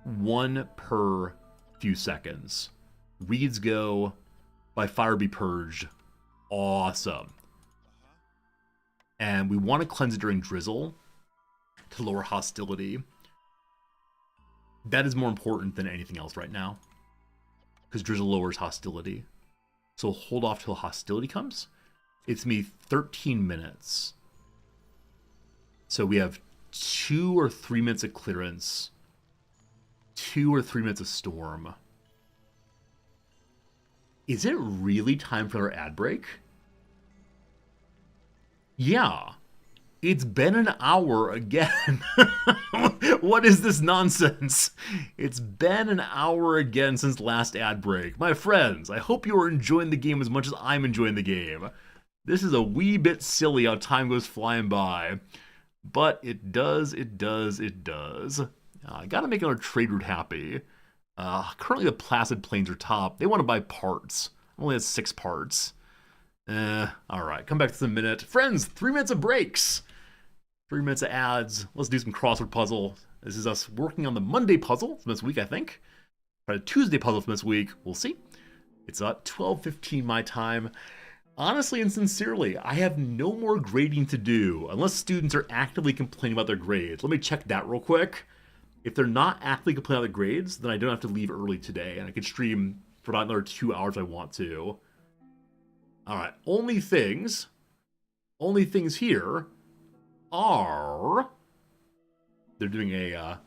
1 per few seconds. Reeds go, by fire be purged. Awesome. And we want to cleanse it during drizzle to lower hostility. That is more important than anything else right now, because drizzle lowers hostility. So hold off till hostility comes. It's me 13 minutes. So we have 2 or 3 minutes of clearance, 2 or 3 minutes of storm. Is it really time for our ad break? Yeah. It's been an hour again. What is this nonsense? It's been an hour again since last ad break. My friends, I hope you are enjoying the game as much as I'm enjoying the game. This is a wee bit silly how time goes flying by. But it does. I gotta make another trade route happy. Currently the Placid Plains are top. They want to buy parts. I only have 6 parts. Alright, come back to the minute. Friends, 3 minutes of breaks. 3 minutes of ads. Let's do some crossword puzzle. This is us working on the Monday puzzle from this week, I think. Try a Tuesday puzzle from this week. We'll see. It's at 12:15 my time. Honestly and sincerely, I have no more grading to do unless students are actively complaining about their grades. Let me check that real quick. If they're not actively complaining about the grades, then I don't have to leave early today, and I can stream for about another 2 hours if I want to. Alright, only things. Only things here are they're doing a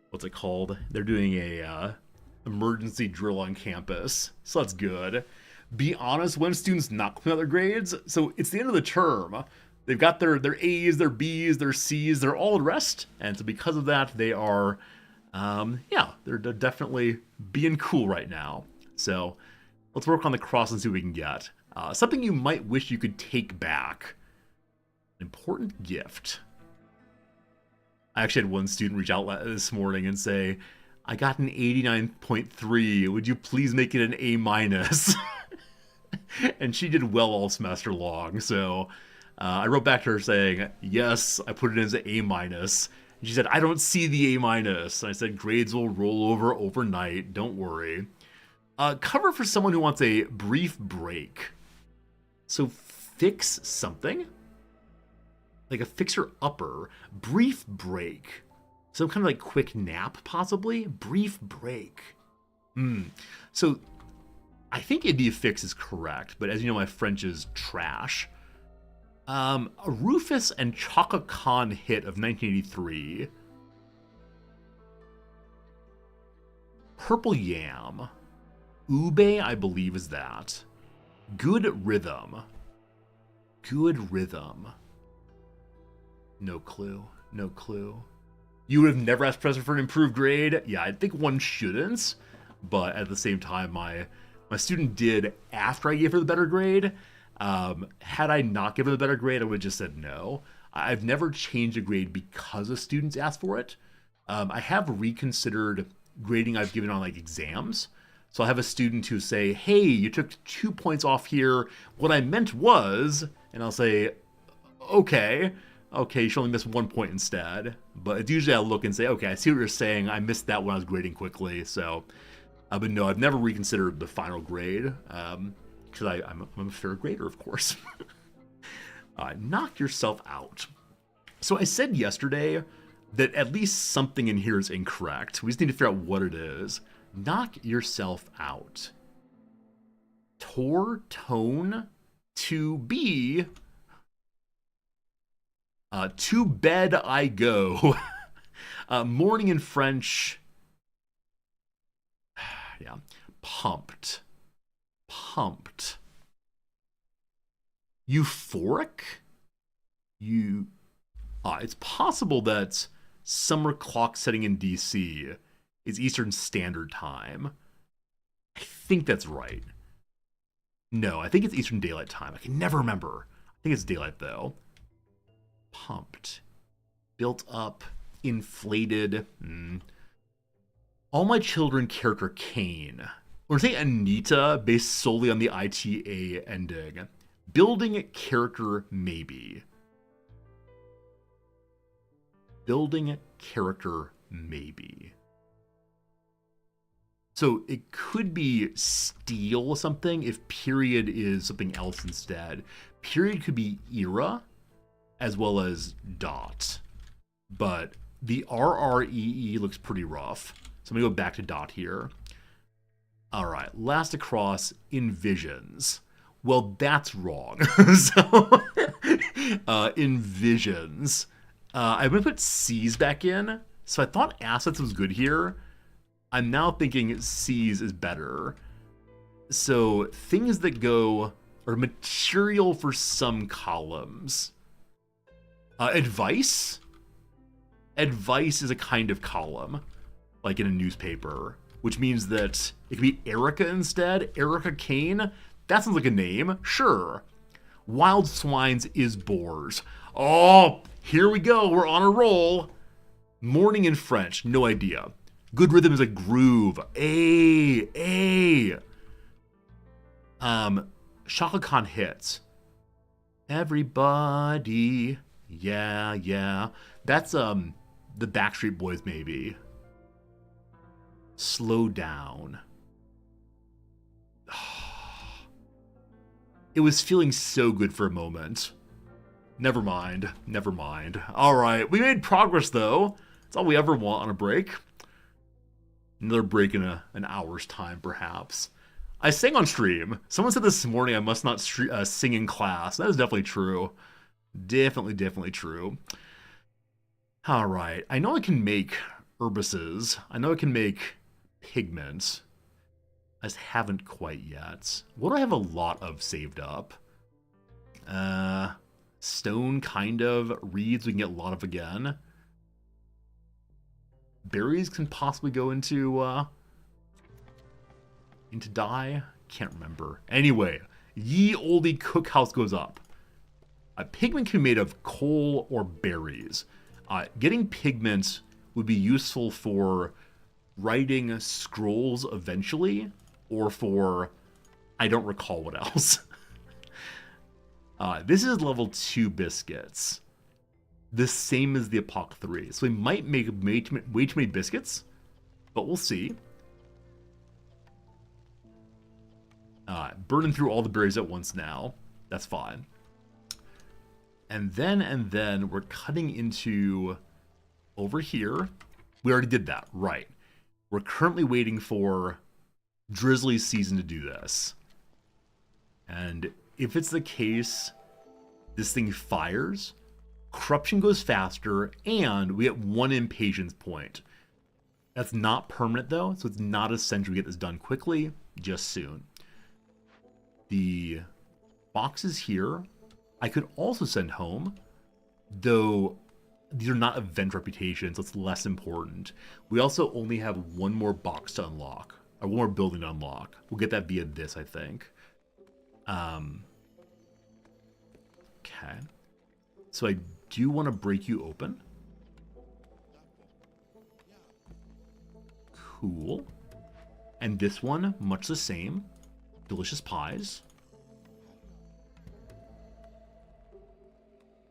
what's it called? They're doing a emergency drill on campus, so that's good. Be honest, when students not clean out their grades, so it's the end of the term. They've got their A's, their B's, their C's, they're all at rest, and so because of that, they are, they're definitely being cool right now. So let's work on the cross and see what we can get. Something you might wish you could take back. An important gift. I actually had one student reach out this morning and say, I got an 89.3. Would you please make it an A minus? And she did well all semester long. So I wrote back to her saying, yes, I put it as an A minus. And she said, I don't see the A minus. I said, grades will roll over overnight. Don't worry. Cover for someone who wants a brief break. So fix something. Like a fixer-upper. Brief break. Some kind of like quick nap, possibly? Brief break. So I think India Fix is correct, but as you know, my French is trash. A Rufus and Chaka Khan hit of 1983. Purple Yam. Ube, I believe, is that. Good Rhythm. Good Rhythm. No clue. No clue. You would have never asked Professor for an improved grade? Yeah, I think one shouldn't. But at the same time, my student did after I gave her the better grade. Had I not given the better grade, I would have just said no. I've never changed a grade because a student's asked for it. I have reconsidered grading I've given on like exams. So I have a student who say, hey, you took 2 points off here. What I meant was, and I'll say, okay, you should only miss 1 point instead. But it's usually I'll look and say, okay, I see what you're saying. I missed that when I was grading quickly. So, but no, I've never reconsidered the final grade. Because I'm a fair grader, of course. Knock yourself out. So I said yesterday that at least something in here is incorrect. We just need to figure out what it is. Knock yourself out. Tone, to be. To bed I go. Morning in French. Yeah. Pumped. Euphoric? It's possible that summer clock setting in DC is Eastern Standard Time. I think that's right. No, I think it's Eastern Daylight Time. I can never remember. I think it's daylight, though. Pumped. Built up. Inflated. All My Children character Kane. We're saying Anita based solely on the ITA ending. Building character maybe. Building character maybe. So it could be steal something if period is something else instead. Period could be era as well as dot. But the RREE looks pretty rough. So I'm going to go back to dot here. All right, last across, envisions. Well, that's wrong. So, envisions. I'm going to put C's back in. So I thought assets was good here. I'm now thinking C's is better. So things that go, or material for some columns. Advice? Advice is a kind of column, like in a newspaper. Which means that it could be Erica instead. Erica Kane. That sounds like a name. Sure. Wild Swines is Boars. Oh, here we go. We're on a roll. Morning in French. No idea. Good Rhythm is a groove. A. Chaka Khan hits. Everybody. Yeah. That's the Backstreet Boys maybe. Slow down. It was feeling so good for a moment. Never mind. All right, we made progress though. That's all we ever want on a break. Another break in an hour's time, perhaps. I sang on stream. Someone said this morning I must not sing in class. That is definitely true. Definitely true. All right. I know I can make herbaces. I know I can make pigments. I just haven't quite yet. What do I have a lot of saved up? Stone, kind of. Reeds, we can get a lot of again. Berries can possibly go into dye. Can't remember. Anyway, ye olde cookhouse goes up. Pigment can be made of coal or berries. Getting pigment would be useful for writing scrolls eventually, or for I don't recall what else. This is level 2 biscuits. The same as the Epoch 3. So we might make way too many biscuits, but we'll see. Burning through all the berries at once now. That's fine. And then we're cutting into over here. We already did that, right. We're currently waiting for Drizzly's season to do this. And if it's the case, this thing fires, corruption goes faster, and we get 1 impatience point. That's not permanent though, so it's not essential we get this done quickly, just soon. The boxes here, I could also send home, though these are not event reputations, so it's less important. We also only have 1 more box to unlock, or 1 more building to unlock. We'll get that via this, I think. Okay. So I do want to break you open. Cool. And this one, much the same. Delicious pies.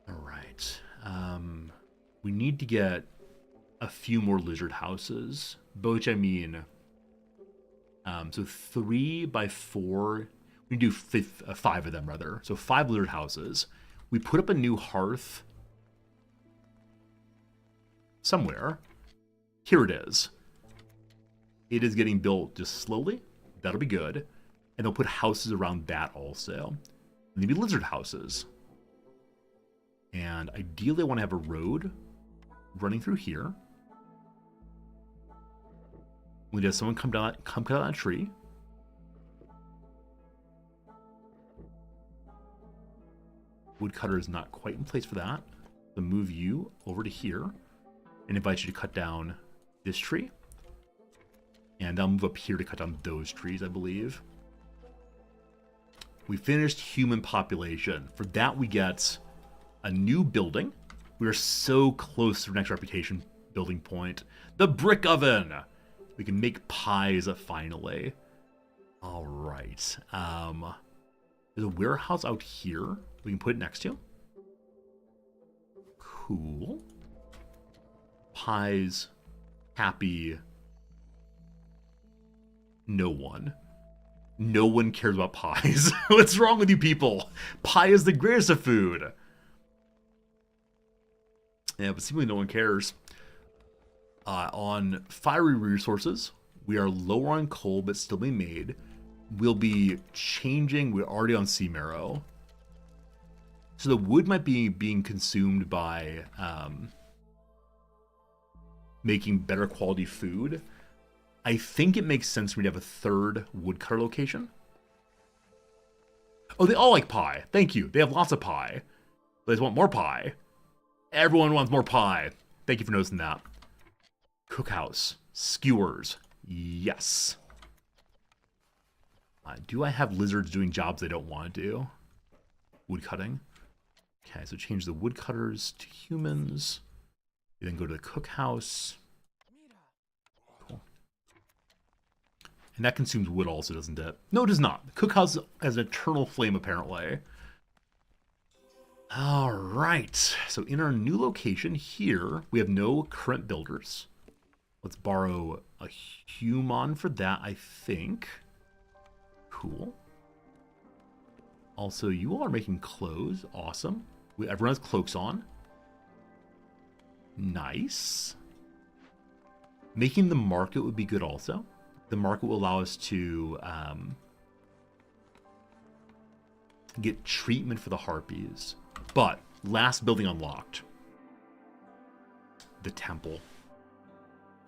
Alright. We need to get a few more lizard houses. By which I mean... so 3 by 4... We do 5 of them, rather. So 5 lizard houses. We put up a new hearth somewhere. Here it is. It is getting built just slowly. That'll be good. And they'll put houses around that also. Maybe lizard houses. And ideally I want to have a road running through here. We have someone come cut out a tree. Woodcutter is not quite in place for that. So move you over to here and invite you to cut down this tree. And I'll move up here to cut down those trees, I believe. We finished human population. For that, we get a new building. We are so close to our next reputation building point. The brick oven! We can make pies finally. All right. There's a warehouse out here we can put it next to. Cool. Pies. Happy. No one. No one cares about pies. What's wrong with you people? Pie is the greatest of food. Yeah, but seemingly no one cares. On fiery resources, we are lower on coal, but still being made. We'll be changing. We're already on sea marrow. So the wood might be being consumed by making better quality food. I think it makes sense for me to have a 3rd woodcutter location. Oh, they all like pie. Thank you. They have lots of pie. They just want more pie. Everyone wants more pie. Thank you for noticing that. Cookhouse. Skewers. Yes. Do I have lizards doing jobs they don't want to do? Woodcutting. Okay, so change the woodcutters to humans. You then go to the cookhouse. Cool. And that consumes wood also, doesn't it? No, it does not. The cookhouse has an eternal flame, apparently. All right. So in our new location here, we have no current builders. Let's borrow a human for that, I think. Cool. Also, you all are making clothes. Awesome. Everyone has cloaks on. Nice. Making the market would be good also. The market will allow us to get treatment for the harpies. But Last building unlocked. The temple.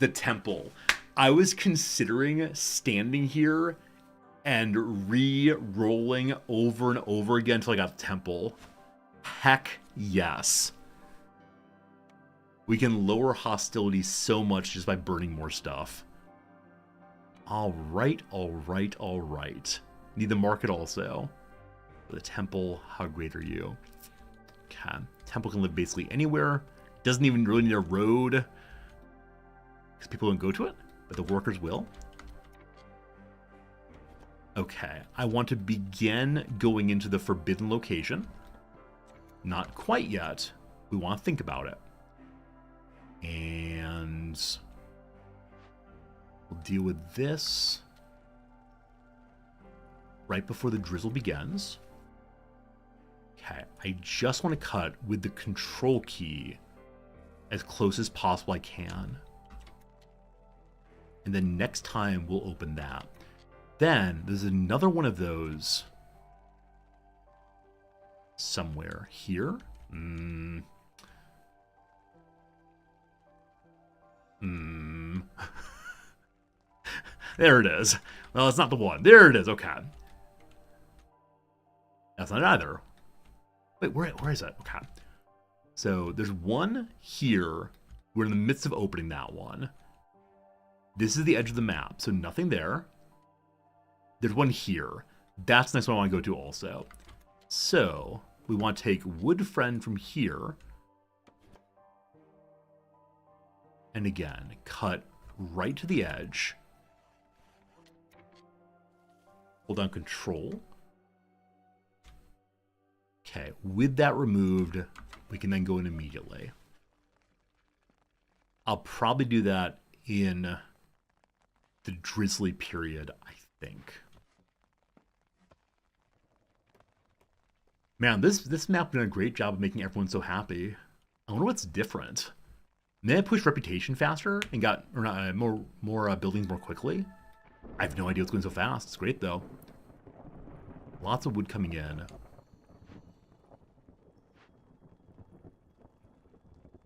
The temple. I was considering standing here and re-rolling over and over again until I got the temple. Heck yes. We can lower hostility so much just by burning more stuff. Alright, alright, alright. Need the market also. The temple, how great are you? Okay. Temple can live basically anywhere. Doesn't even really need a road. Because people don't go to it, but the workers will. Okay, I want to begin going into the forbidden location. Not quite yet. We want to think about it. And we'll deal with this right before the drizzle begins. Okay, I just want to cut with the control key as close as possible I can. And then next time we'll open that. Then there's another one of those somewhere here. There it is. Well, it's not the one. There it is. Okay. That's not it either. Wait, where is it? Okay. So there's one here. We're in the midst of opening that one. This is the edge of the map, so nothing there. There's one here. That's the next one I want to go to also. So we want to take Wood Friend from here. And again, cut right to the edge. Hold down Control. Okay, with that removed, we can then go in immediately. I'll probably do that in the drizzly period, I think. Man, this map did a great job of making everyone so happy. I wonder what's different. May I push reputation faster and got more buildings more quickly? I have no idea what's going so fast. It's great though. Lots of wood coming in.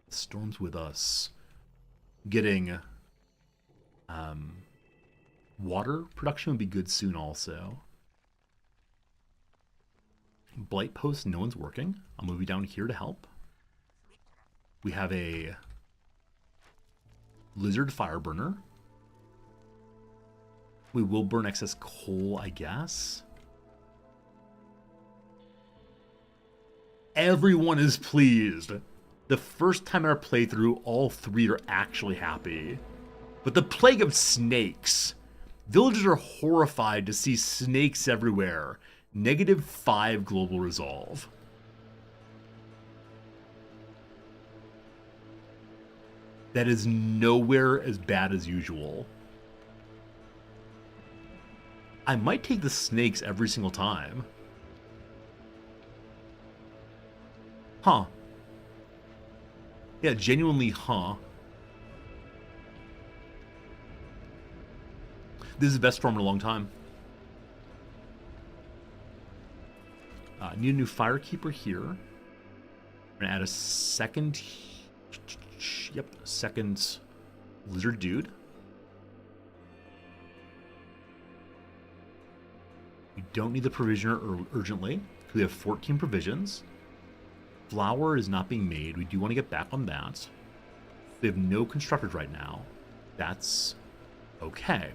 Storm's with us. Getting water production would be good soon also. Blight post, no one's working. I'll move you down here to help. We have a lizard fire burner. We will burn excess coal, I guess. Everyone is pleased. The first time in our playthrough, all three are actually happy. But the plague of snakes. Villagers are horrified to see snakes everywhere. -5 global resolve. That is nowhere as bad as usual. I might take the snakes every single time. Huh. Yeah, genuinely, huh. This is the best storm in a long time. Need a new firekeeper here. I'm gonna add a second. Yep, second lizard dude. We don't need the provisioner urgently. We have 14 provisions. Flour is not being made. We do want to get back on that. We have no constructors right now. That's okay.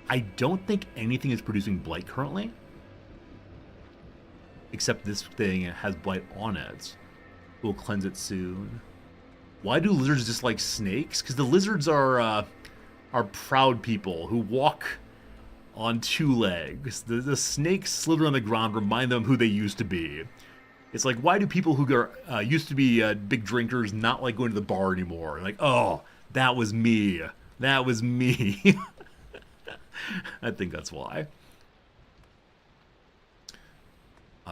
I don't think anything is producing blight currently. Except this thing has blight on it. We'll cleanse it soon. Why do lizards dislike snakes? Because the lizards are proud people who walk on 2 legs. The snakes slither on the ground remind them who they used to be. It's like, why do people who are used to be big drinkers not like going to the bar anymore? Like, oh, that was me. That was me. I think that's why.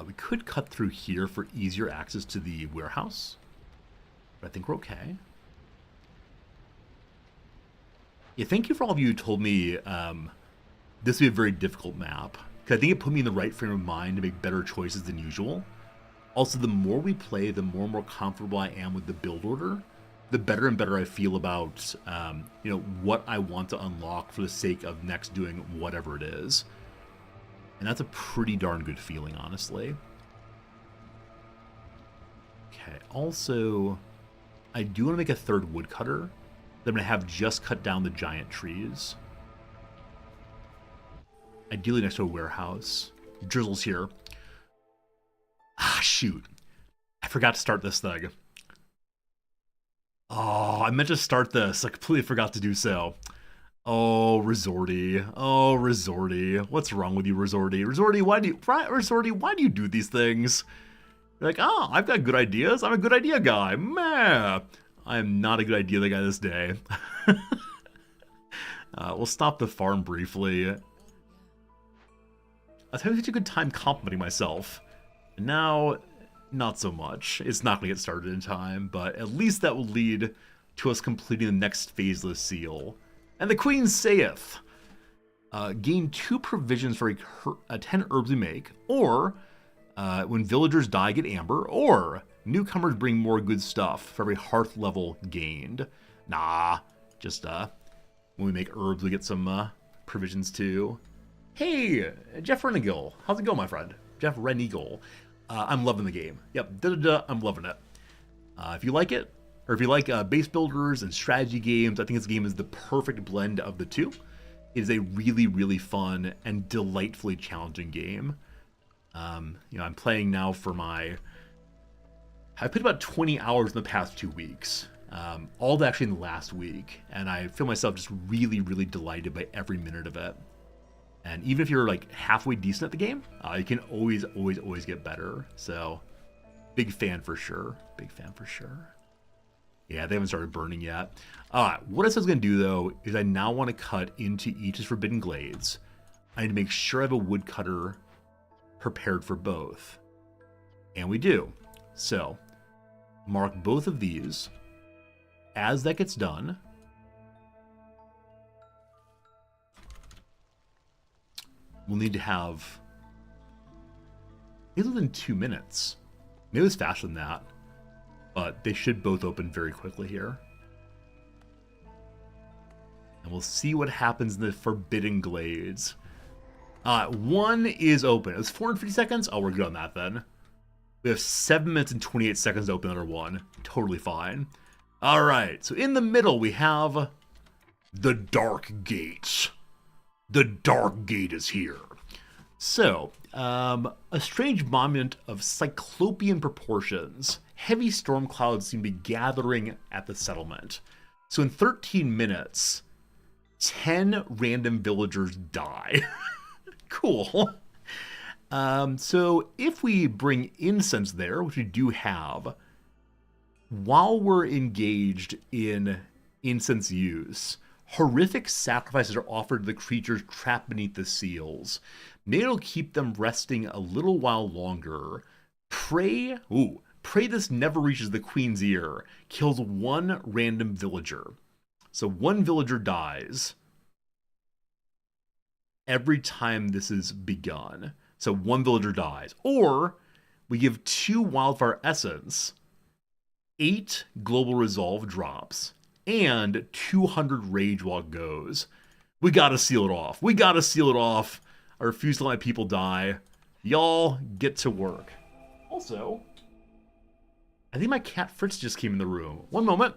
We could cut through here for easier access to the warehouse. But I think we're okay. Yeah, thank you for all of you who told me this would be a very difficult map. Because I think it put me in the right frame of mind to make better choices than usual. Also, the more we play, the more and more comfortable I am with the build order, the better and better I feel about, what I want to unlock for the sake of next doing whatever it is. And that's a pretty darn good feeling, honestly. Okay, also, I do want to make a third woodcutter that I'm going to have just cut down the giant trees. Ideally next to a warehouse. Drizzle's here. Ah, shoot. I forgot to start this thing. Oh, I meant to start this. I completely forgot to do so. Oh, Resorty. Oh, Resorty. What's wrong with you, Resorty? Resorty, why do you do these things? You're like, oh, I've got good ideas. I'm a good idea guy. Meh. I am not a good idea guy this day. We'll stop the farm briefly. I was having such a good time complimenting myself. And now, not so much. It's not going to get started in time, but at least that will lead to us completing the next phaseless seal. And the Queen saith, gain 2 provisions for 10 herbs we make, or when villagers die, get amber, or newcomers bring more good stuff for every hearth level gained. Nah, just when we make herbs, we get some provisions too. Hey, Jeff Reneagle. How's it going, my friend? Jeff Reneagle. I'm loving the game. Yep, I'm loving it. If you like it, or if you like base builders and strategy games, I think this game is the perfect blend of the two. It is a really, really fun and delightfully challenging game. I'm playing now for I played about 20 hours in the past 2 weeks. All that actually in the last week. And I feel myself just really, really delighted by every minute of it. And even if you're like halfway decent at the game, you can always get better. So, big fan for sure. Big fan for sure. Yeah, they haven't started burning yet. What I said I was going to do, though, is I now want to cut into each Forbidden Glades. I need to make sure I have a woodcutter prepared for both. And we do. So, mark both of these. As that gets done, we'll need to have either than 2 minutes. Maybe it's faster than that. But they should both open very quickly here. And we'll see what happens in the Forbidden Glades. One is open. It was 450 seconds? Oh, we're good on that then. We have 7 minutes and 28 seconds to open another one. Totally fine. Alright, so in the middle we have the Dark Gate. The Dark Gate is here. So, a strange monument of cyclopean proportions. Heavy storm clouds seem to be gathering at the settlement. So in 13 minutes, 10 random villagers die. Cool. So if we bring incense there, which we do have, while we're engaged in incense use, horrific sacrifices are offered to the creatures trapped beneath the seals. Maybe it'll keep them resting a little while longer. Pray this never reaches the Queen's ear. Kills 1 random villager. So 1 villager dies every time this is begun. So 1 villager dies. Or we give 2 wildfire essence, 8 global resolve drops, and 200 rage while it goes. We gotta seal it off. We gotta seal it off. I refuse to let my people die. Y'all get to work. Also, I think my cat Fritz just came in the room. One moment.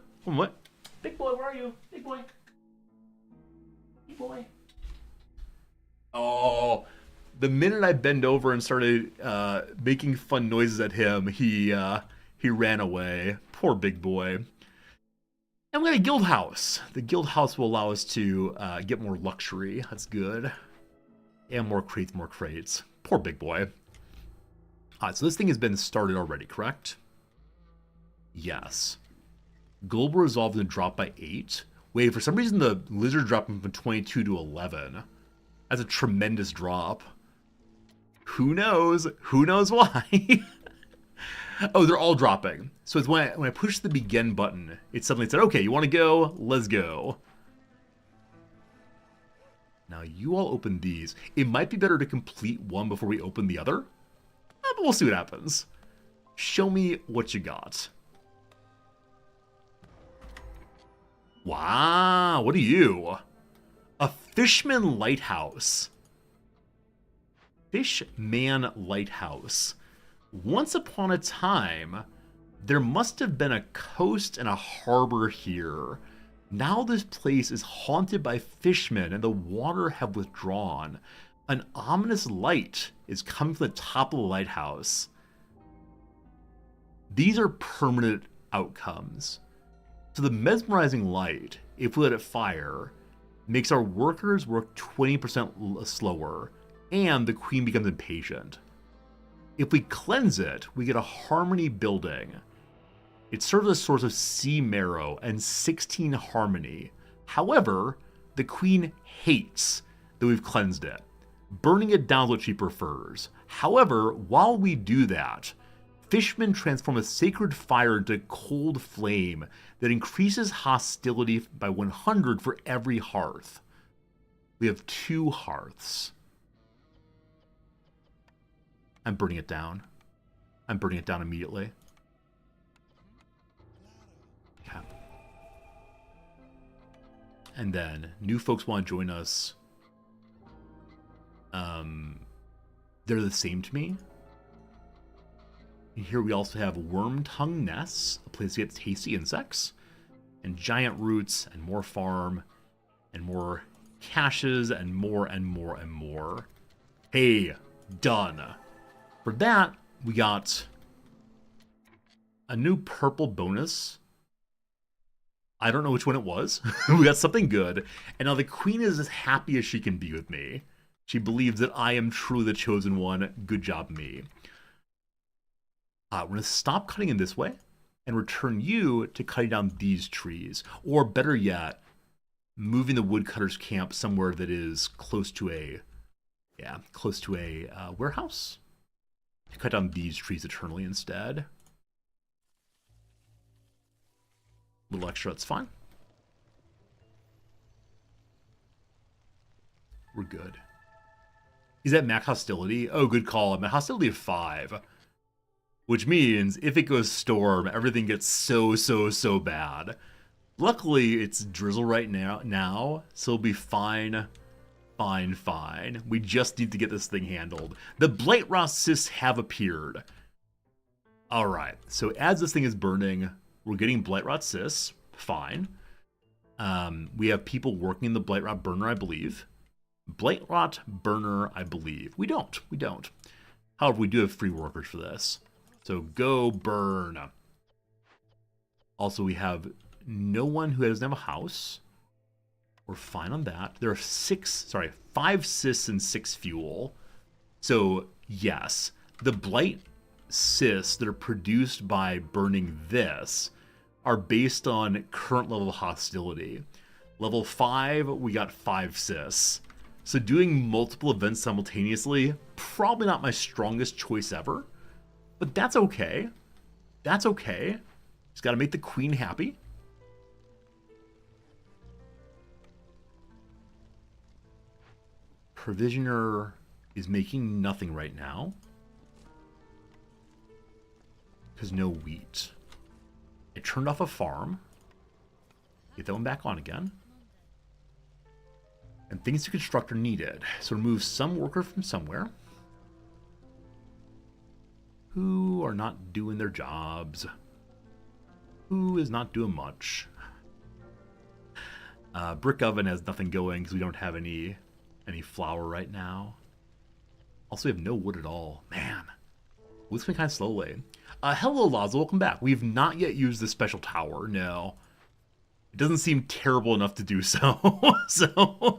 Big boy, where are you? Big boy. Big boy. Oh, the minute I bend over and started making fun noises at him, he ran away. Poor big boy. And we got a guild house. The guild house will allow us to get more luxury. That's good. And more crates. Poor big boy. Alright, so this thing has been started already, correct? Yes. Global resolve then dropped by 8. Wait, for some reason the lizard dropped from 22 to 11. That's a tremendous drop. Who knows? Who knows why? Oh, they're all dropping. So it's when I push the begin button, it suddenly said, okay, you want to go? Let's go. Now you all open these. It might be better to complete one before we open the other. But we'll see what happens. Show me what you got. Wow, what are you? A Fishman Lighthouse. Fishman Lighthouse. Once upon a time, there must have been a coast and a harbor here. Now this place is haunted by fishmen and the water have withdrawn. An ominous light is coming from the top of the lighthouse. These are permanent outcomes. So the mesmerizing light, if we let it fire, makes our workers work 20% slower, and the queen becomes impatient. If we cleanse it, we get a harmony building. It serves as a source of sea marrow and 16 harmony. However, the queen hates that we've cleansed it. Burning it down is what she prefers. However, while we do that, fishmen transform a sacred fire into cold flame that increases hostility by 100 for every hearth. We have 2 hearths. I'm burning it down. I'm burning it down immediately. Yeah. And then new folks want to join us. They're the same to me. And here we also have worm tongue nests, a place to get tasty insects, and giant roots, and more farm, and more caches, and more and more and more. Hey, done. For that, we got a new purple bonus. I don't know which one it was. We got something good. And now the queen is as happy as she can be with me. She believes that I am truly the chosen one. Good job, me. We're going to stop cutting in this way and return you to cutting down these trees. Or better yet, moving the woodcutter's camp somewhere that is close to a warehouse. Cut down these trees eternally instead. A little extra, that's fine. We're good. Is that max hostility? Oh, good call. I'm at hostility of 5. Which means if it goes storm, everything gets so bad. Luckily, it's drizzle right now, so it'll be fine. Fine. We just need to get this thing handled. The Blightrot cysts have appeared. Alright, so as this thing is burning, we're getting Blightrot cysts. Fine. We have people working in the Blightrot burner, I believe. Blightrot burner, I believe. We don't. However, we do have free workers for this. So go burn. Also, we have no one who doesn't have a house. We're fine on that. There are 5 cysts and 6 fuel. So, yes, the blight cysts that are produced by burning this are based on current level of hostility. Level 5, we got 5 cysts. So doing multiple events simultaneously, probably not my strongest choice ever. But that's okay. That's okay. Just gotta make the queen happy. Provisioner is making nothing right now. Because no wheat. I turned off a farm. Get that one back on again. And things to construct are needed. So remove some worker from somewhere. Who are not doing their jobs. Who is not doing much. Brick oven has nothing going because we don't have any flour right now. Also, we have no wood at all. Man, wood's been kind of slowly. Hello, Lazo, welcome back. We have not yet used the special tower, no. It doesn't seem terrible enough to do so. So,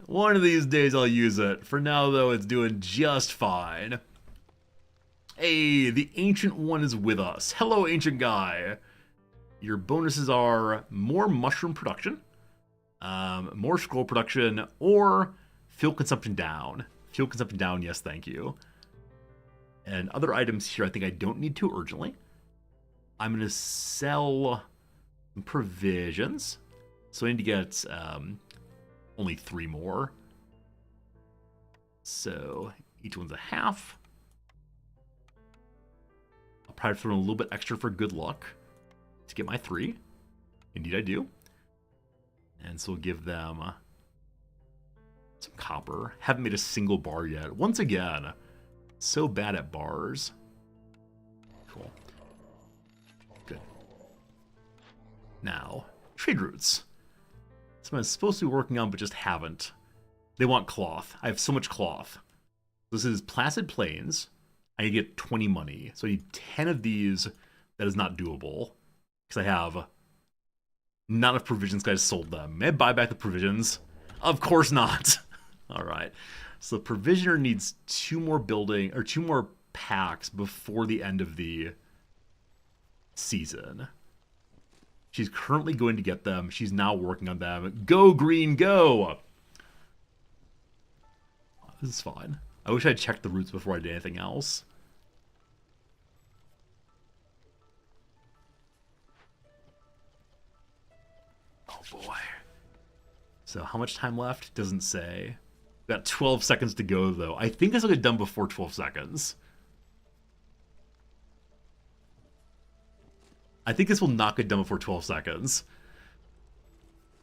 one of these days I'll use it. For now, though, it's doing just fine. Hey, the Ancient One is with us. Hello, Ancient Guy. Your bonuses are more mushroom production, more scroll production, or fuel consumption down. Fuel consumption down, yes, thank you. And other items here I think I don't need to urgently. I'm going to sell provisions. So I need to get only 3 more. So each one's a half. I'll probably throw in a little bit extra for good luck to get my 3. Indeed I do. And so we'll give them some copper. Haven't made a single bar yet. Once again, so bad at bars. Cool. Good. Now, trade routes. Something I'm supposed to be working on, but just haven't. They want cloth. I have so much cloth. This is Placid Plains. I need to get 20 money. So I need 10 of these. That is not doable. Because I have not enough provisions because I sold them. May I buy back the provisions? Of course not. Alright. So the provisioner needs 2 more packs before the end of the season. She's currently going to get them. She's now working on them. Go, green, go! This is fine. I wish I'd checked the routes before I did anything else. Oh boy. So how much time left? Doesn't say. Got 12 seconds to go though. I think this will get done before 12 seconds. I think this will not get done before 12 seconds.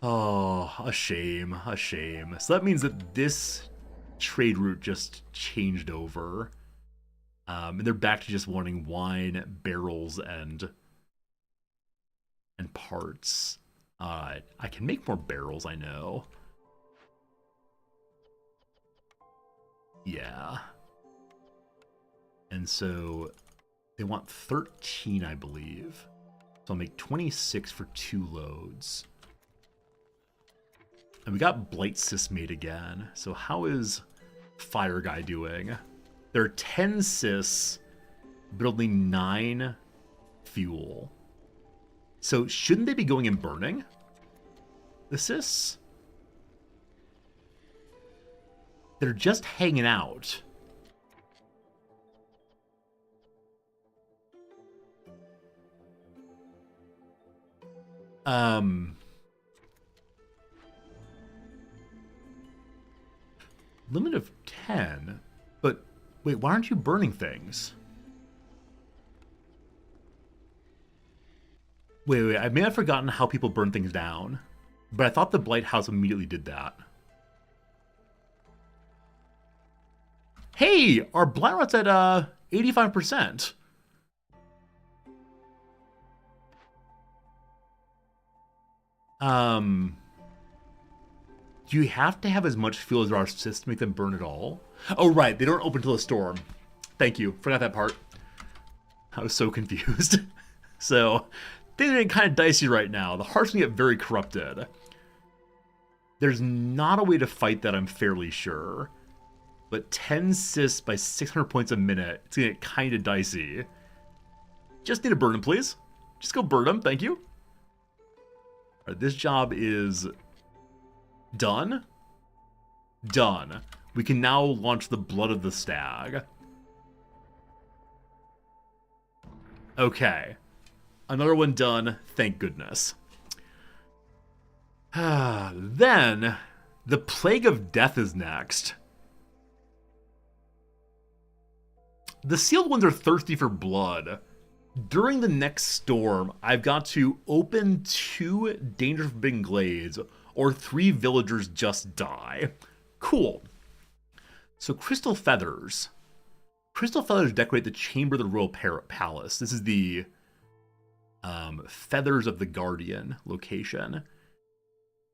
Oh, a shame. A shame. So that means that this trade route just changed over. And they're back to just wanting wine, barrels, and parts. I can make more barrels, I know. Yeah. And so they want 13, I believe. So I'll make 26 for 2 loads. And we got Blight Sis made again. So how is Fire Guy doing? There are 10 Sis, but only 9 fuel. So shouldn't they be going and burning the Sis? They're just hanging out. Limit of 10? But, wait, why aren't you burning things? Wait, I may have forgotten how people burn things down. But I thought the Blight House immediately did that. Hey, our Blight Rot's at 85%. Do you have to have as much fuel as our Sis to make them burn at all? Oh, right. They don't open till the storm. Thank you. Forgot that part. I was so confused. So, things are kind of dicey right now. The heart's gonna get very corrupted. There's not a way to fight that, I'm fairly sure. But 10 Sis by 600 points a minute, it's gonna get kind of dicey. Just need to burn them, please. Just go burn them. Thank you. All right, this job is done. Done. We can now launch the Blood of the Stag. Okay. Another one done. Thank goodness. Then, the Plague of Death is next. The sealed ones are thirsty for blood. During the next storm, I've got to open 2 Danger Forbidden Glades, or 3 villagers just die. Cool. So Crystal Feathers. Crystal Feathers decorate the Chamber of the Royal Palace. This is the Feathers of the Guardian location.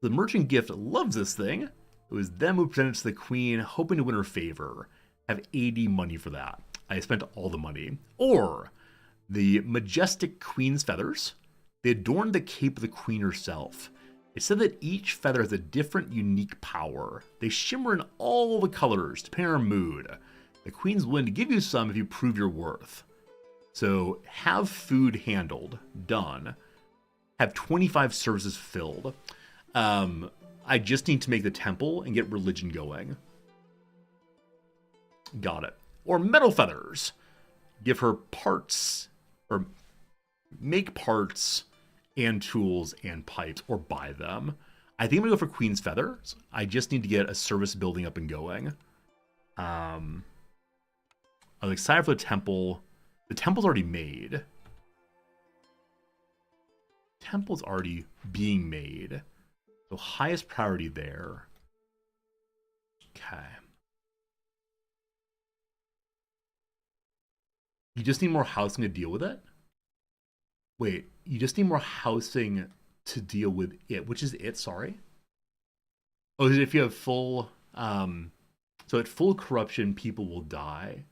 The Merchant Gift loves this thing. It was them who presented it to the Queen, hoping to win her favor. Have 80 money for that. I spent all the money. Or the Majestic Queen's Feathers. They adorned the cape of the Queen herself. It said that each feather has a different, unique power. They shimmer in all the colors, depending on her mood. The Queen's willing to give you some if you prove your worth. So, have food handled. Done. Have 25 services filled. I just need to make the temple and get religion going. Got it. Or metal feathers. Give her parts, or make parts and tools and pipes, or buy them. I think I'm gonna go for Queen's Feathers. I just need to get a service building up and going. I was excited for the temple. The temple's already made. Temple's already being made. So highest priority there. Okay. You just need more housing to deal with it? Wait, you just need more housing to deal with it. Which is it, sorry? Oh, if you have full... so at full corruption, people will die.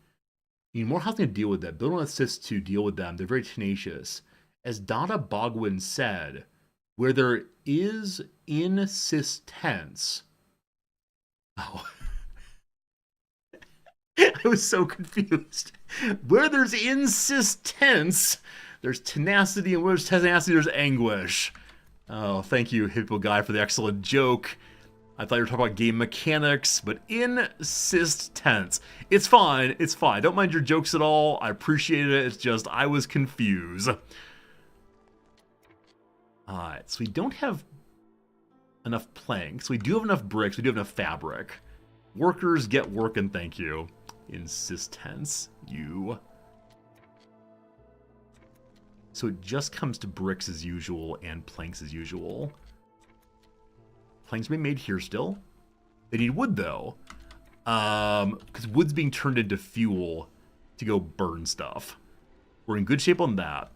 You need more housing to deal with that. Build on assist to deal with them. They're very tenacious. As Donna Bogwin said, where there is insistence... Oh. I was so confused. Where there's insistence, there's tenacity, and where there's tenacity, there's anguish. Oh, thank you, Hippo Guy, for the excellent joke. I thought you were talking about game mechanics, but insistence. It's fine, it's fine. Don't mind your jokes at all. I appreciate it. It's just, I was confused. Alright, so we don't have enough planks. We do have enough bricks. We do have enough fabric. Workers, get working, thank you. Insistence, you. So it just comes to bricks as usual and planks as usual. Planks being made here still. They need wood though. Because wood's being turned into fuel to go burn stuff. We're in good shape on that.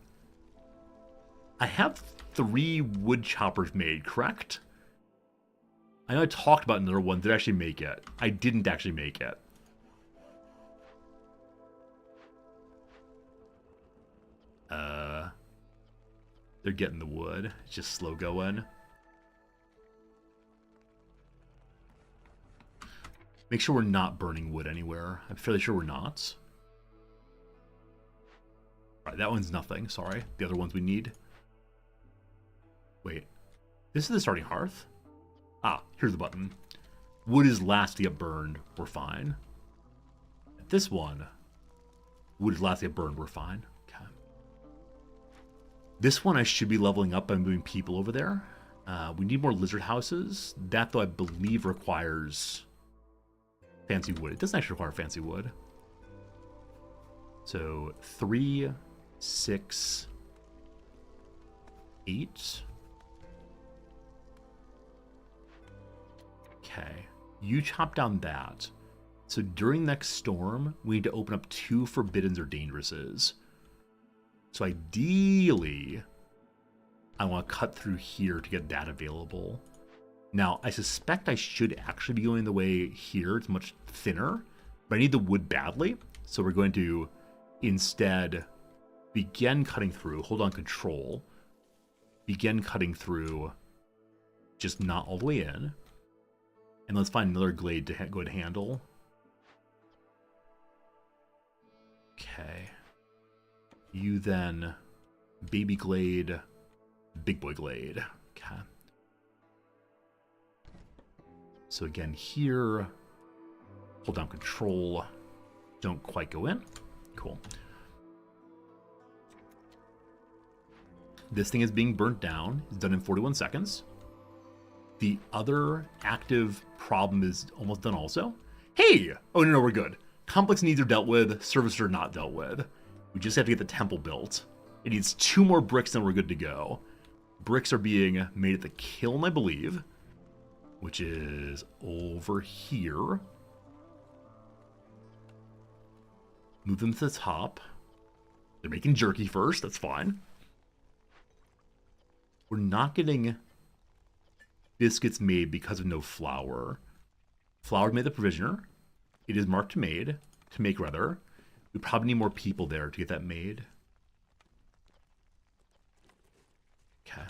I have 3 wood choppers made, correct? I know I talked about another one. Did I actually make it? I didn't actually make it. They're getting the wood. It's just slow going. Make sure we're not burning wood anywhere. I'm fairly sure we're not. Alright, that one's nothing. Sorry. The other ones we need. Wait. This is the starting hearth? Ah, here's the button. Wood is last to get burned. We're fine. This one. Wood is last to get burned. We're fine. Okay. This one I should be leveling up by moving people over there. We need more lizard houses. That, though, I believe requires fancy wood. It doesn't actually require fancy wood. So 3, 6, 8. Okay. You chop down that. So during next storm, we need to open up 2 forbiddens or dangerouses. So ideally, I want to cut through here to get that available. Now, I suspect I should actually be going the way here. It's much thinner, but I need the wood badly. So we're going to instead begin cutting through. Hold on, control. Begin cutting through, just not all the way in. And let's find another glade to go to handle. Okay. You then, baby glade, big boy glade. Okay. So again here, hold down control, don't quite go in. Cool. This thing is being burnt down. It's done in 41 seconds. The other active problem is almost done also. Hey! Oh, no, we're good. Complex needs are dealt with. Services are not dealt with. We just have to get the temple built. It needs 2 more bricks and we're good to go. Bricks are being made at the kiln, I believe, which is over here. Move them to the top. They're making jerky first. That's fine. We're not getting biscuits made because of no flour. Flour made the provisioner. It is marked to make rather. We probably need more people there to get that made. Okay.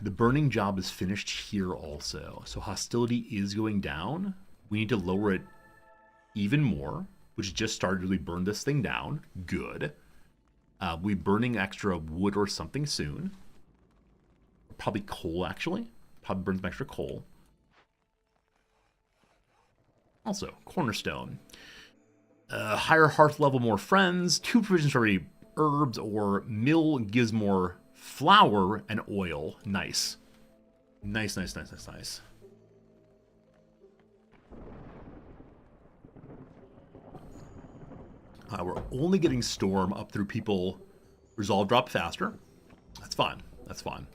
The burning job is finished here also. So hostility is going down. We need to lower it even more, which just started to really burn this thing down. Good. We burning extra wood or something soon. Probably coal, actually. Probably burn some extra coal. Also, cornerstone. Higher hearth level, more friends. 2 provisions for already herbs, or mill gives more flour and oil. Nice. Nice, nice, nice, nice, nice. We're only getting Storm up through people Resolve drop faster. That's fine. That's fine.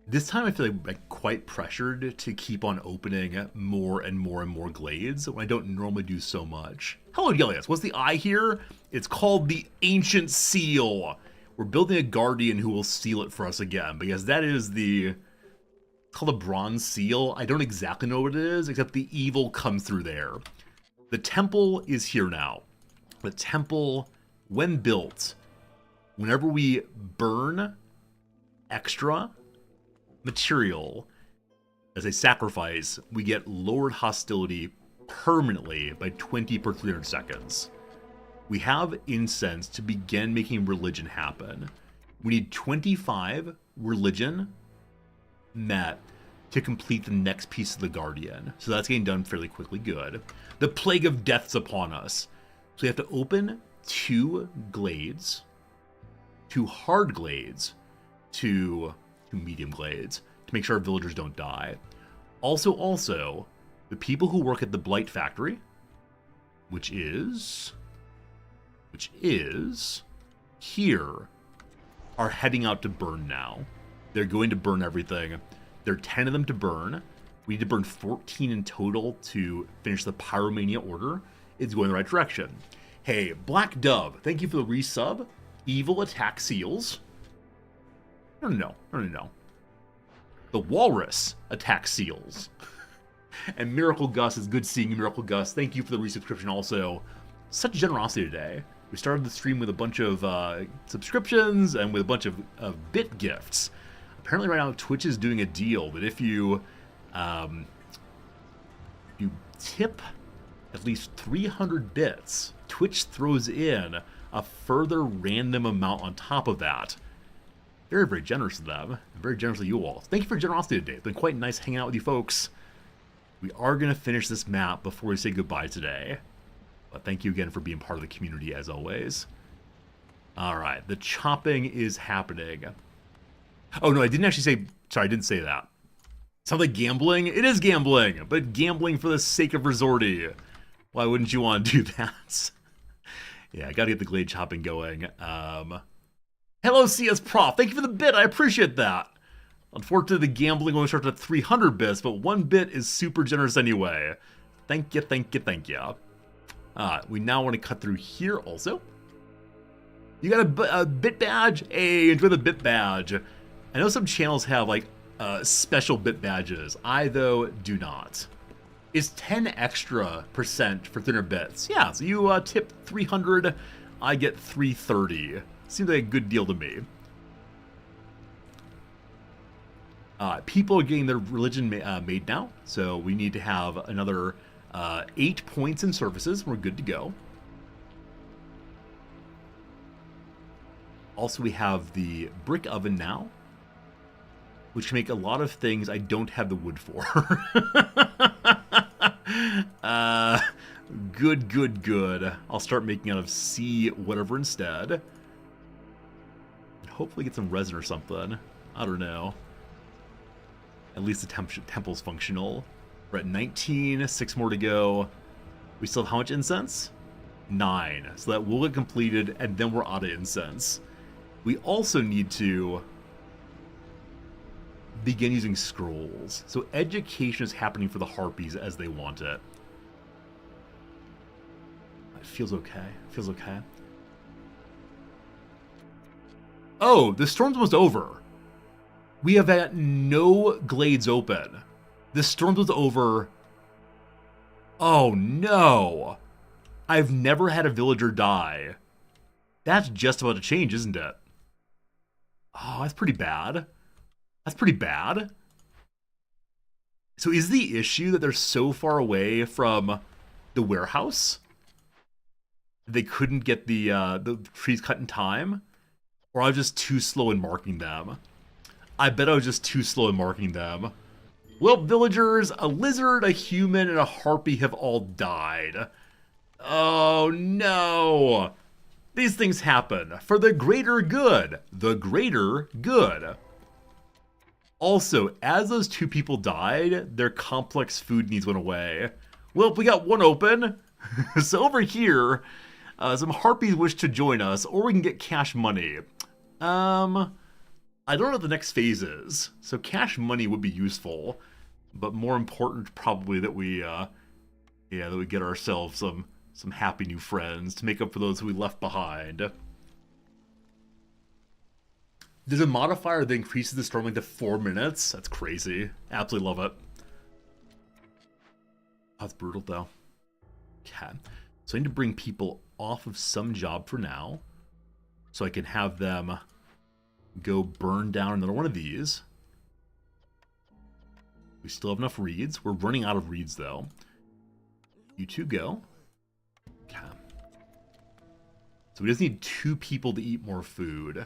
This time I feel like I'm quite pressured to keep on opening more and more and more glades when I don't normally do so much. Hello, Yelias. What's the eye here? It's called the Ancient Seal. We're building a Guardian who will seal it for us again, because that is the... It's called a Bronze Seal. I don't exactly know what it is, except the evil comes through there. The temple is here now. The temple, when built, whenever we burn extra material as a sacrifice, we get lowered hostility permanently by 20 per 300 seconds. We have incense to begin making religion happen. We need 25 religion met to complete the next piece of the Guardian. So that's getting done fairly quickly. Good. The Plague of Death's upon us. So we have to open 2 glades, 2 hard glades, 2 medium glades to make sure our villagers don't die. Also, the people who work at the Blight Factory, which is here, are heading out to burn now. They're going to burn everything. There are 10 of them to burn. We need to burn 14 in total to finish the Pyromania order. It's going the right direction. Hey, Black Dove, thank you for the resub. Evil attack seals. No. The Walrus attack seals. And Miracle Gus, is good seeing you, Miracle Gus. Thank you for the resubscription also. Such generosity today. We started the stream with a bunch of subscriptions and with a bunch of bit gifts. Apparently right now Twitch is doing a deal that if you tip at least 300 bits, Twitch throws in a further random amount on top of that. Very, very generous of them. Very generous of you all. Thank you for your generosity today. It's been quite nice hanging out with you folks. We are going to finish this map before we say goodbye today. But thank you again for being part of the community as always. Alright, the chopping is happening. Oh no, I didn't actually say... Sorry, I didn't say that. Sounds like gambling? It is gambling, but gambling for the sake of resorty. Why wouldn't you want to do that? Yeah, I gotta get the glade chopping going. Hello, CS Prof. Thank you for the bit. I appreciate that. Unfortunately, the gambling only starts at 300 bits, but 1 bit is super generous anyway. Thank you. We now want to cut through here also. You got a bit badge? Hey, enjoy the bit badge. I know some channels have like special bit badges. I, though, do not. Is 10 extra % for 300 bits. Yeah, so you tip 300, I get 330. Seems like a good deal to me. People are getting their religion made now, so we need to have another 8 points in services. We're good to go. Also, we have the brick oven now, which can make a lot of things I don't have the wood for. Good. I'll start making out of C whatever instead. Hopefully get some resin or something. I don't know. At least the temple's functional. We're at 19, 6 more to go. We still have how much incense? 9. So that will get completed, and then we're out of incense. We also need to begin using scrolls. So education is happening for the Harpies as they want it. It feels okay. Oh, the storm's almost over. We have had no glades open. The storm was over. Oh no. I've never had a villager die. That's just about to change, isn't it? Oh, that's pretty bad. So is the issue that they're so far away from the warehouse they couldn't get the trees cut in time? Or I was just too slow in marking them. I bet I was just too slow in marking them. Well, villagers, a lizard, a human, and a harpy have all died. Oh no! These things happen for the greater good. The greater good. Also, as those 2 people died, their complex food needs went away. Well, we got one open. So over here, some harpies wish to join us, or we can get cash money. I don't know what the next phase is. So cash money would be useful, but more important probably that we get ourselves some happy new friends to make up for those who we left behind. There's a modifier that increases the storm length to 4 minutes. That's crazy. Absolutely love it. That's brutal though. Okay. So I need to bring people off of some job for now, so I can have them go burn down another one of these. We still have enough reeds. We're running out of reeds though. You two go. Okay. So we just need 2 people to eat more food.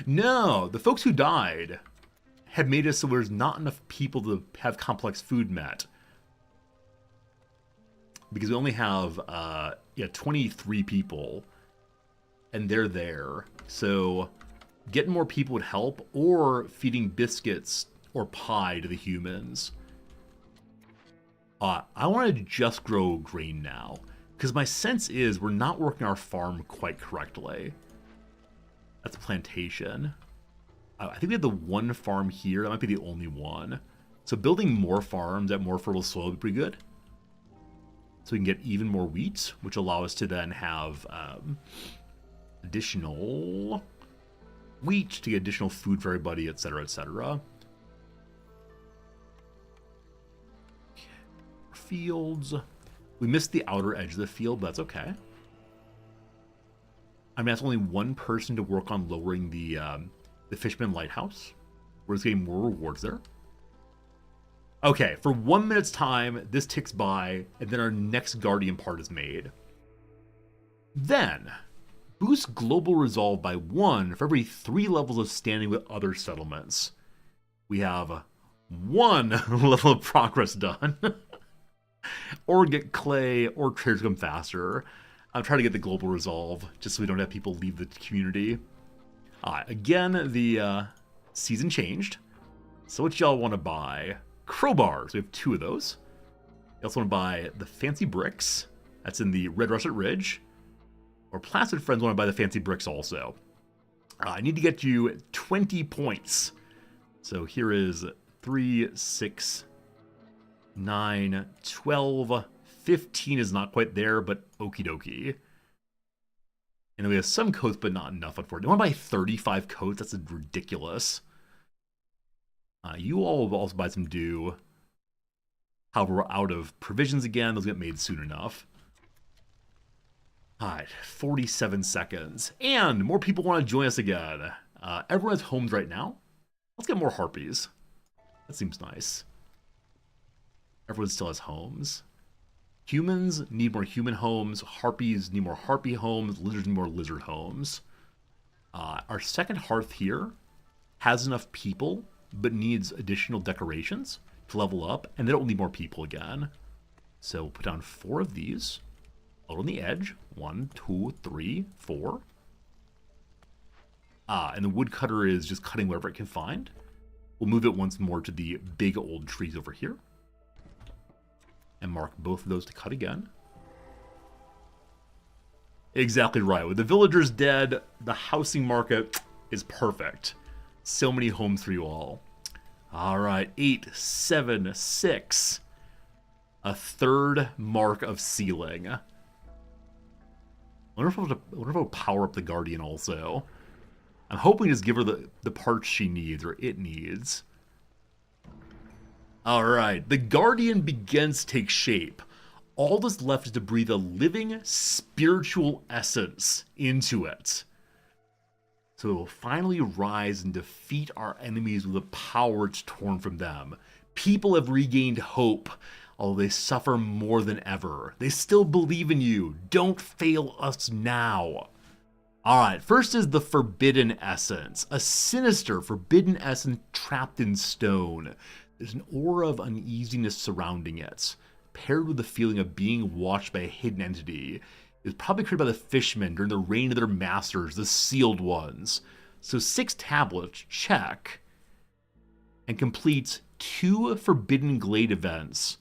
No, the folks who died had made it so there's not enough people to have complex food met. Because we only have 23 people, and they're there. So getting more people would help, or feeding biscuits or pie to the humans. I want to just grow grain now, because my sense is we're not working our farm quite correctly. That's a plantation. I think we have the one farm here. That might be the only one. So building more farms at more fertile soil would be pretty good. So we can get even more wheat, which allow us to then have additional wheat to get additional food for everybody, etc., etc. Fields. We missed the outer edge of the field, but that's okay. I mean, that's only one person to work on lowering the Fishman Lighthouse. We're just getting more rewards there. Okay, for 1 minute's time, this ticks by, and then our next Guardian part is made. Then, boost global resolve by 1 for every 3 levels of standing with other settlements. We have 1 level of progress done. Or get clay, or traders come faster. I'm trying to get the global resolve, just so we don't have people leave the community. Again, the season changed. So what y'all want to buy? Crowbars. We have 2 of those. You also want to buy the fancy bricks. That's in the Red Russet Ridge. Or Placid Friends want to buy the fancy bricks also. I need to get you 20 points. So here is 3, 6, 9, 12, 15 is not quite there, but okie dokie. And then we have some coats, but not enough, unfortunately. I want to buy 35 coats. That's ridiculous. You all will also buy some dew. However, we're out of provisions again. Those get made soon enough. All right, 47 seconds. And more people want to join us again. Everyone has homes right now. Let's get more harpies. That seems nice. Everyone still has homes. Humans need more human homes. Harpies need more harpy homes. Lizards need more lizard homes. Our second hearth here has enough people, but needs additional decorations to level up, and they don't need more people again. So we'll put down 4 of these. Out on the edge. 1, 2, 3, 4. And the woodcutter is just cutting wherever it can find. We'll move it once more to the big old trees over here. And mark both of those to cut again. Exactly right. With the villagers dead, the housing market is perfect. So many homes for you all. All right, 8, 7, 6. A third mark of ceiling. I wonder if I'll power up the Guardian also. I'm hoping to just give her the parts she needs, or it needs. Alright, the Guardian begins to take shape. All that's left is to breathe a living, spiritual essence into it. So it will finally rise and defeat our enemies with the power it's torn from them. People have regained hope, although they suffer more than ever. They still believe in you. Don't fail us now. Alright, first is the Forbidden Essence. A sinister, forbidden essence trapped in stone. There's an aura of uneasiness surrounding it, paired with the feeling of being watched by a hidden entity. It was probably created by the fishmen during the reign of their masters, the Sealed Ones. So 6 tablets, check. And complete 2 Forbidden Glade events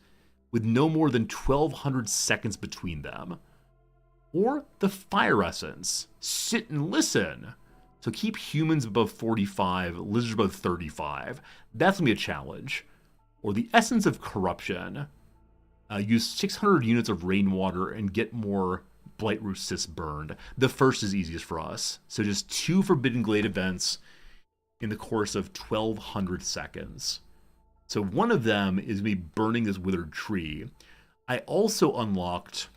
with no more than 1,200 seconds between them. Or the Fire Essence, Sit and Listen. So keep humans above 45, lizards above 35. That's going to be a challenge. Or the Essence of Corruption. Use 600 units of rainwater and get more Blightroot cysts burned. The first is easiest for us. So just 2 Forbidden Glade events in the course of 1,200 seconds. So one of them is me burning this withered tree. I also unlocked...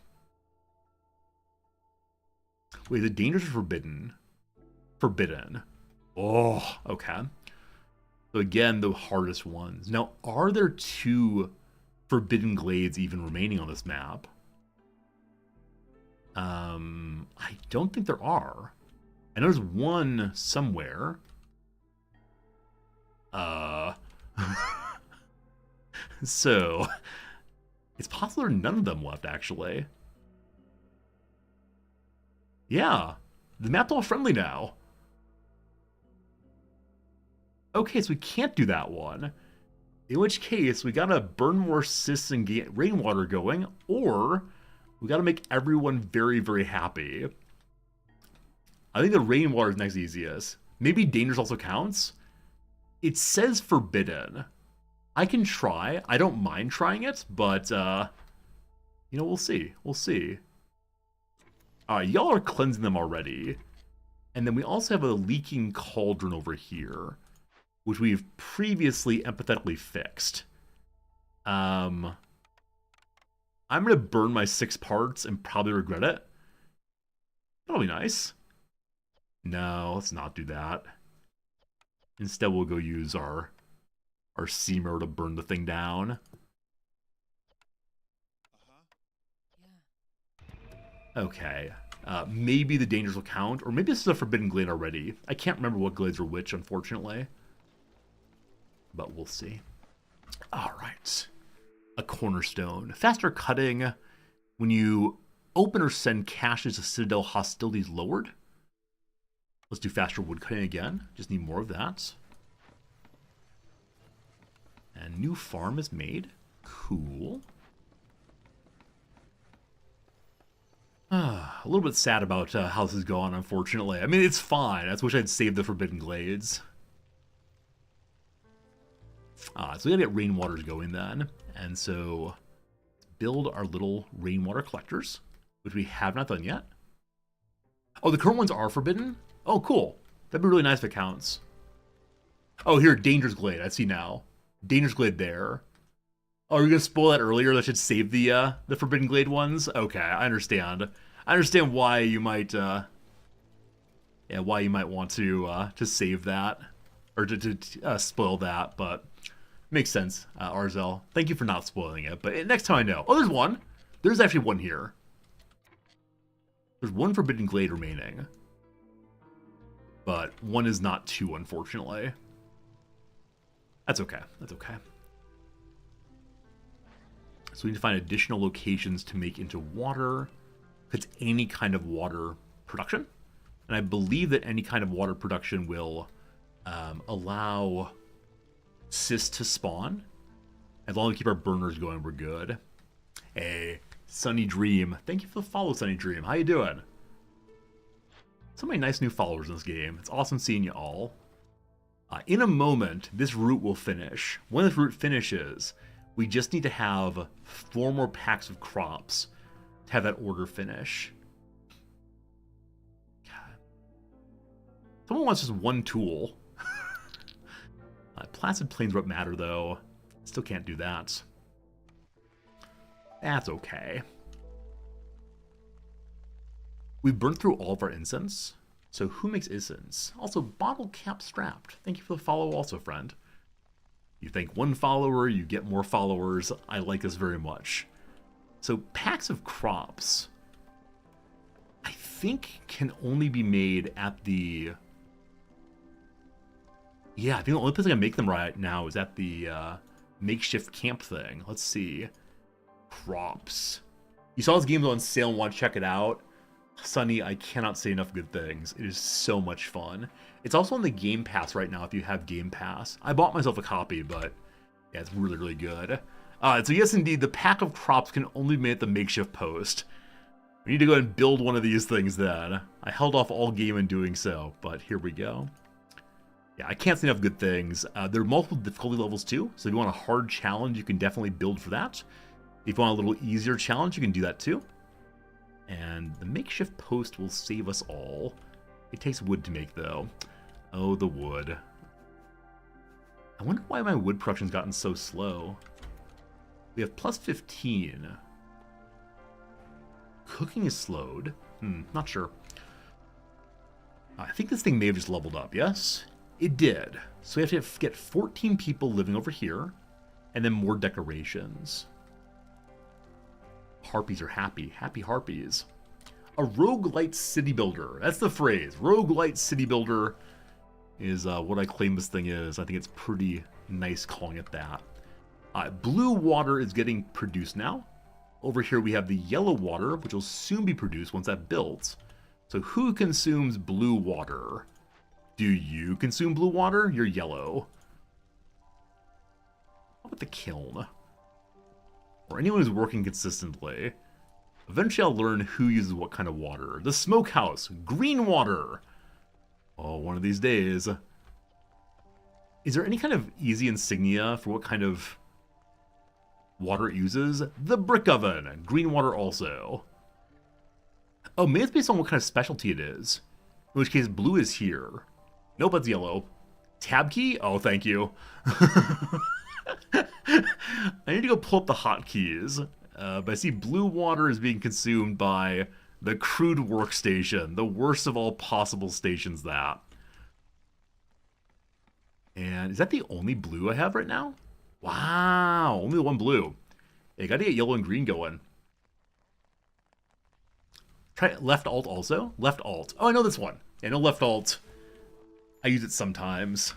Wait, the dangers are forbidden. Forbidden. Oh, okay. So again, the hardest ones. Now, are there 2 Forbidden Glades even remaining on this map? I don't think there are. I know there's one somewhere. So, it's possible there are none of them left, actually. Yeah, the map's all friendly now. Okay, so we can't do that one. In which case, we gotta burn more cysts and get rainwater going, or we gotta make everyone very, very happy. I think the rainwater is next easiest. Maybe dangers also counts? It says forbidden. I can try. I don't mind trying it, but, you know, we'll see. We'll see. Alright, y'all are cleansing them already. And then we also have a leaking cauldron over here, which we've previously empathetically fixed. I'm going to burn my 6 parts and probably regret it. That'll be nice. No, let's not do that. Instead, we'll go use our Seamer to burn the thing down. Okay. Maybe the dangers will count, or maybe this is a Forbidden Glade already. I can't remember what glades are which, unfortunately. But we'll see. Alright. A cornerstone. Faster cutting. When you open or send caches to Citadel, hostilities lowered. Let's do faster wood cutting again. Just need more of that. And new farm is made. Cool. A little bit sad about how this is going, unfortunately. I mean, it's fine. I just wish I'd saved the Forbidden Glades. So we gotta get rainwaters going then. And so, build our little rainwater collectors, which we have not done yet. Oh, the current ones are forbidden? Oh, cool. That'd be really nice if it counts. Oh, here, Dangerous Glade. I see now. Dangerous Glade there. Oh, are you gonna spoil that earlier? That should save the Forbidden Glade ones? Okay, I understand. I understand why you might, yeah, why you might want to save that. Or to spoil that, but makes sense, Arzel. Thank you for not spoiling it, but next time I know. Oh, there's one. There's actually one here. There's one Forbidden Glade remaining. But one is not 2, unfortunately. That's okay. That's okay. So we need to find additional locations to make into water. It's any kind of water production. And I believe that any kind of water production will allow cysts to spawn. As long as we keep our burners going, we're good. Hey, Sunny Dream. Thank you for the follow, Sunny Dream. How you doing? So many nice new followers in this game. It's awesome seeing you all. In a moment, this route will finish. When this route finishes, we just need to have 4 more packs of crops to have that order finish. God. Someone wants just one tool. Placid Plains what matter, though. Still can't do that. That's okay. We've burned through all of our incense. So who makes incense? Also, Bottle Cap Strapped. Thank you for the follow also, friend. You thank one follower, you get more followers. I like this very much. So packs of crops, I think, can only be made at the... Yeah, I think the only place I can make them right now is at the makeshift camp thing. Let's see. Crops. You saw this game on sale and want to check it out. Sunny, I cannot say enough good things. It is so much fun. It's also on the Game Pass right now if you have Game Pass. I bought myself a copy, but Yeah, it's really, really good. So yes, indeed, the pack of crops can only be made at the makeshift post. We need to go and build one of these things then. I held off all game in doing so, but here we go. Yeah, I can't say enough good things. There are multiple difficulty levels too, so if you want a hard challenge, you can definitely build for that. If you want a little easier challenge, you can do that too. And the makeshift post will save us all. It takes wood to make, though. Oh, the wood. I wonder why my wood production's gotten so slow. We have plus 15. Cooking is slowed. Not sure. I think this thing may have just leveled up, yes? It did. So we have to get 14 people living over here, and then more decorations. Harpies are happy. Happy harpies. A roguelite city builder. That's the phrase. Roguelite city builder is what I claim this thing is. I think it's pretty nice calling it that. Blue water is getting produced now. Over here we have the yellow water, which will soon be produced once that builds. So who consumes blue water? Do you consume blue water? You're yellow. How about the kiln? Or anyone who's working consistently. Eventually I'll learn who uses what kind of water. The smokehouse, green water. Oh, one of these days. Is there any kind of easy insignia for what kind of water it uses? The brick oven, green water also. Oh, maybe it's based on what kind of specialty it is. In which case, blue is here. Nope, it's yellow. Tab key? Oh, thank you. I need to go pull up the hotkeys. But I see blue water is being consumed by the crude workstation. The worst of all possible stations, that. And is that the only blue I have right now? Wow, only the one blue. I gotta get yellow and green going. Try left alt also. Left alt. Oh, I know this one. Yeah, I know left alt. I use it sometimes.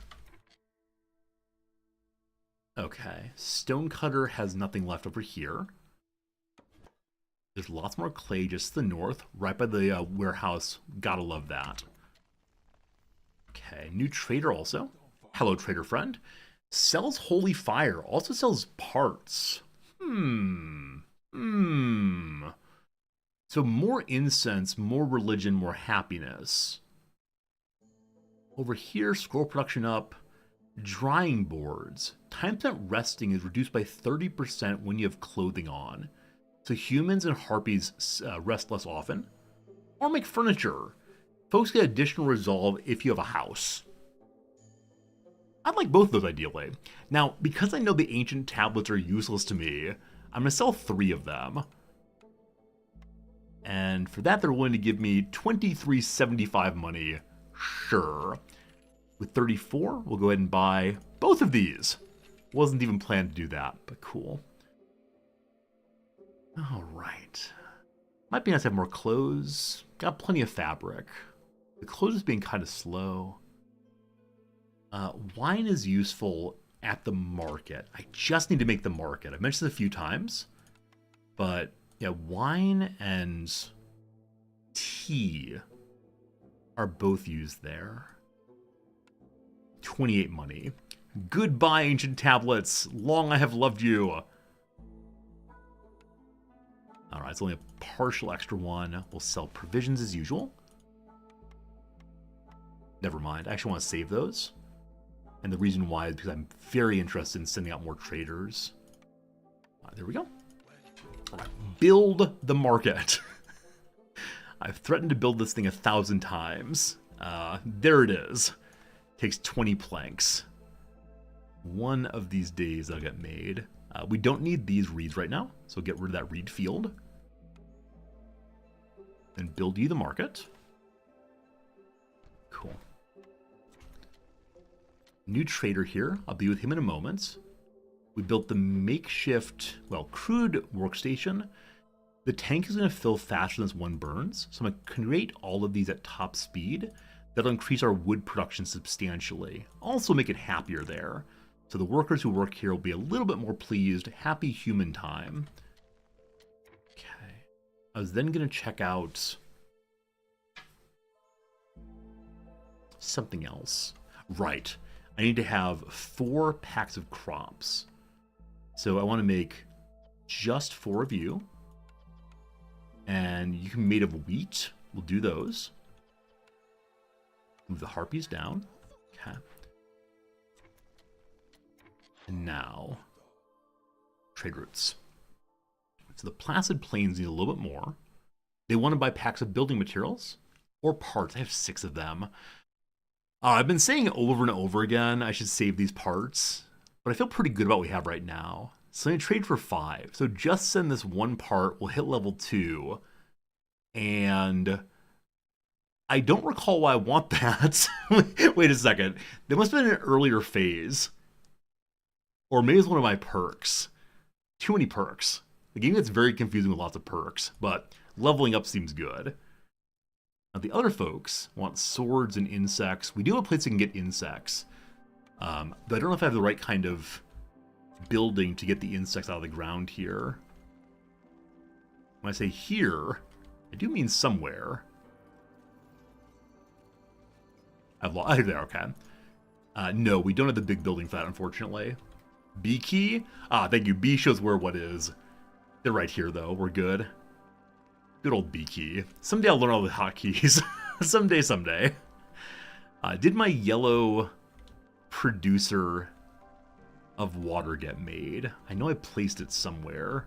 Okay, Stonecutter has nothing left over here. There's lots more clay just to the north, right by the warehouse. Gotta love that. Okay, new trader also. Hello, trader friend. Sells holy fire. Also sells parts. So more incense, more religion, more happiness. Over here, scroll production up. Drying boards. Time spent resting is reduced by 30% when you have clothing on. So humans and harpies rest less often. Or make furniture. Folks get additional resolve if you have a house. I'd like both of those ideally. Now, because I know the ancient tablets are useless to me, I'm going to sell 3 of them. And for that, they're willing to give me $23.75 money. Sure. With 34, we'll go ahead and buy both of these. Wasn't even planned to do that, but cool. All right. Might be nice to have more clothes. Got plenty of fabric. The clothes is being kind of slow. Wine is useful at the market. I just need to make the market. I've mentioned this a few times. But yeah, wine and tea are both used there. 28 money. Goodbye, ancient tablets. Long I have loved you. Alright, it's only a partial extra one. We'll sell provisions as usual. Never mind. I actually want to save those. And the reason why is because I'm very interested in sending out more traders. There we go. Alright, build the market. I've threatened to build this thing 1,000 times. There it is. Takes 20 planks. One of these days I'll get made. We don't need these reeds right now, so get rid of that reed field. Then build you the market. Cool. New trader here. I'll be with him in a moment. We built the makeshift, well, crude workstation. The tank is going to fill faster than this one burns, so I'm going to create all of these at top speed. That'll increase our wood production substantially. Also make it happier there. So the workers who work here will be a little bit more pleased. Happy human time. Okay. I was then going to check out something else. Right. I need to have 4 packs of crops. So I want to make just 4 of you. And you can be made of wheat. We'll do those. Move the harpies down. Okay. And now, trade routes. So the Placid Plains need a little bit more. They want to buy packs of building materials or parts. I have 6 of them. I've been saying over and over again, I should save these parts, but I feel pretty good about what we have right now. So I'm going to trade for 5. So just send this 1 part. We'll hit level 2. And I don't recall why I want that. Wait a second. There must have been an earlier phase. Or maybe it's one of my perks. Too many perks. The game gets very confusing with lots of perks, but leveling up seems good. Now the other folks want swords and insects. We do have a place we can get insects. But I don't know if I have the right kind of building to get the insects out of the ground here. When I say here, I do mean somewhere. Oh, there, okay. No, we don't have the big building for that, unfortunately. B key? Thank you. B shows where what is. They're right here, though. We're good. Good old B key. Someday I'll learn all the hotkeys. Someday. Did my yellow producer of water get made? I know I placed it somewhere.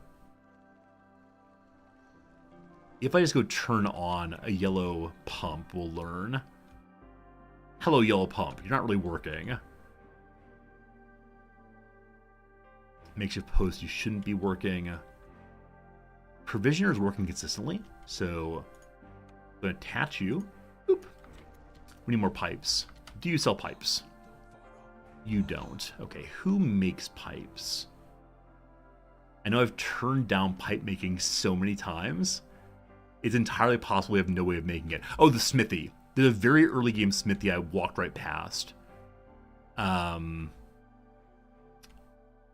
If I just go turn on a yellow pump, we'll learn. Hello, yellow pump. You're not really working. Makeshift post, you shouldn't be working. Provisioner is working consistently, so I'm going to attach you. Boop. We need more pipes. Do you sell pipes? You don't. Okay, who makes pipes? I know I've turned down pipe making so many times. It's entirely possible we have no way of making it. Oh, the smithy. There's a very early game smithy I walked right past.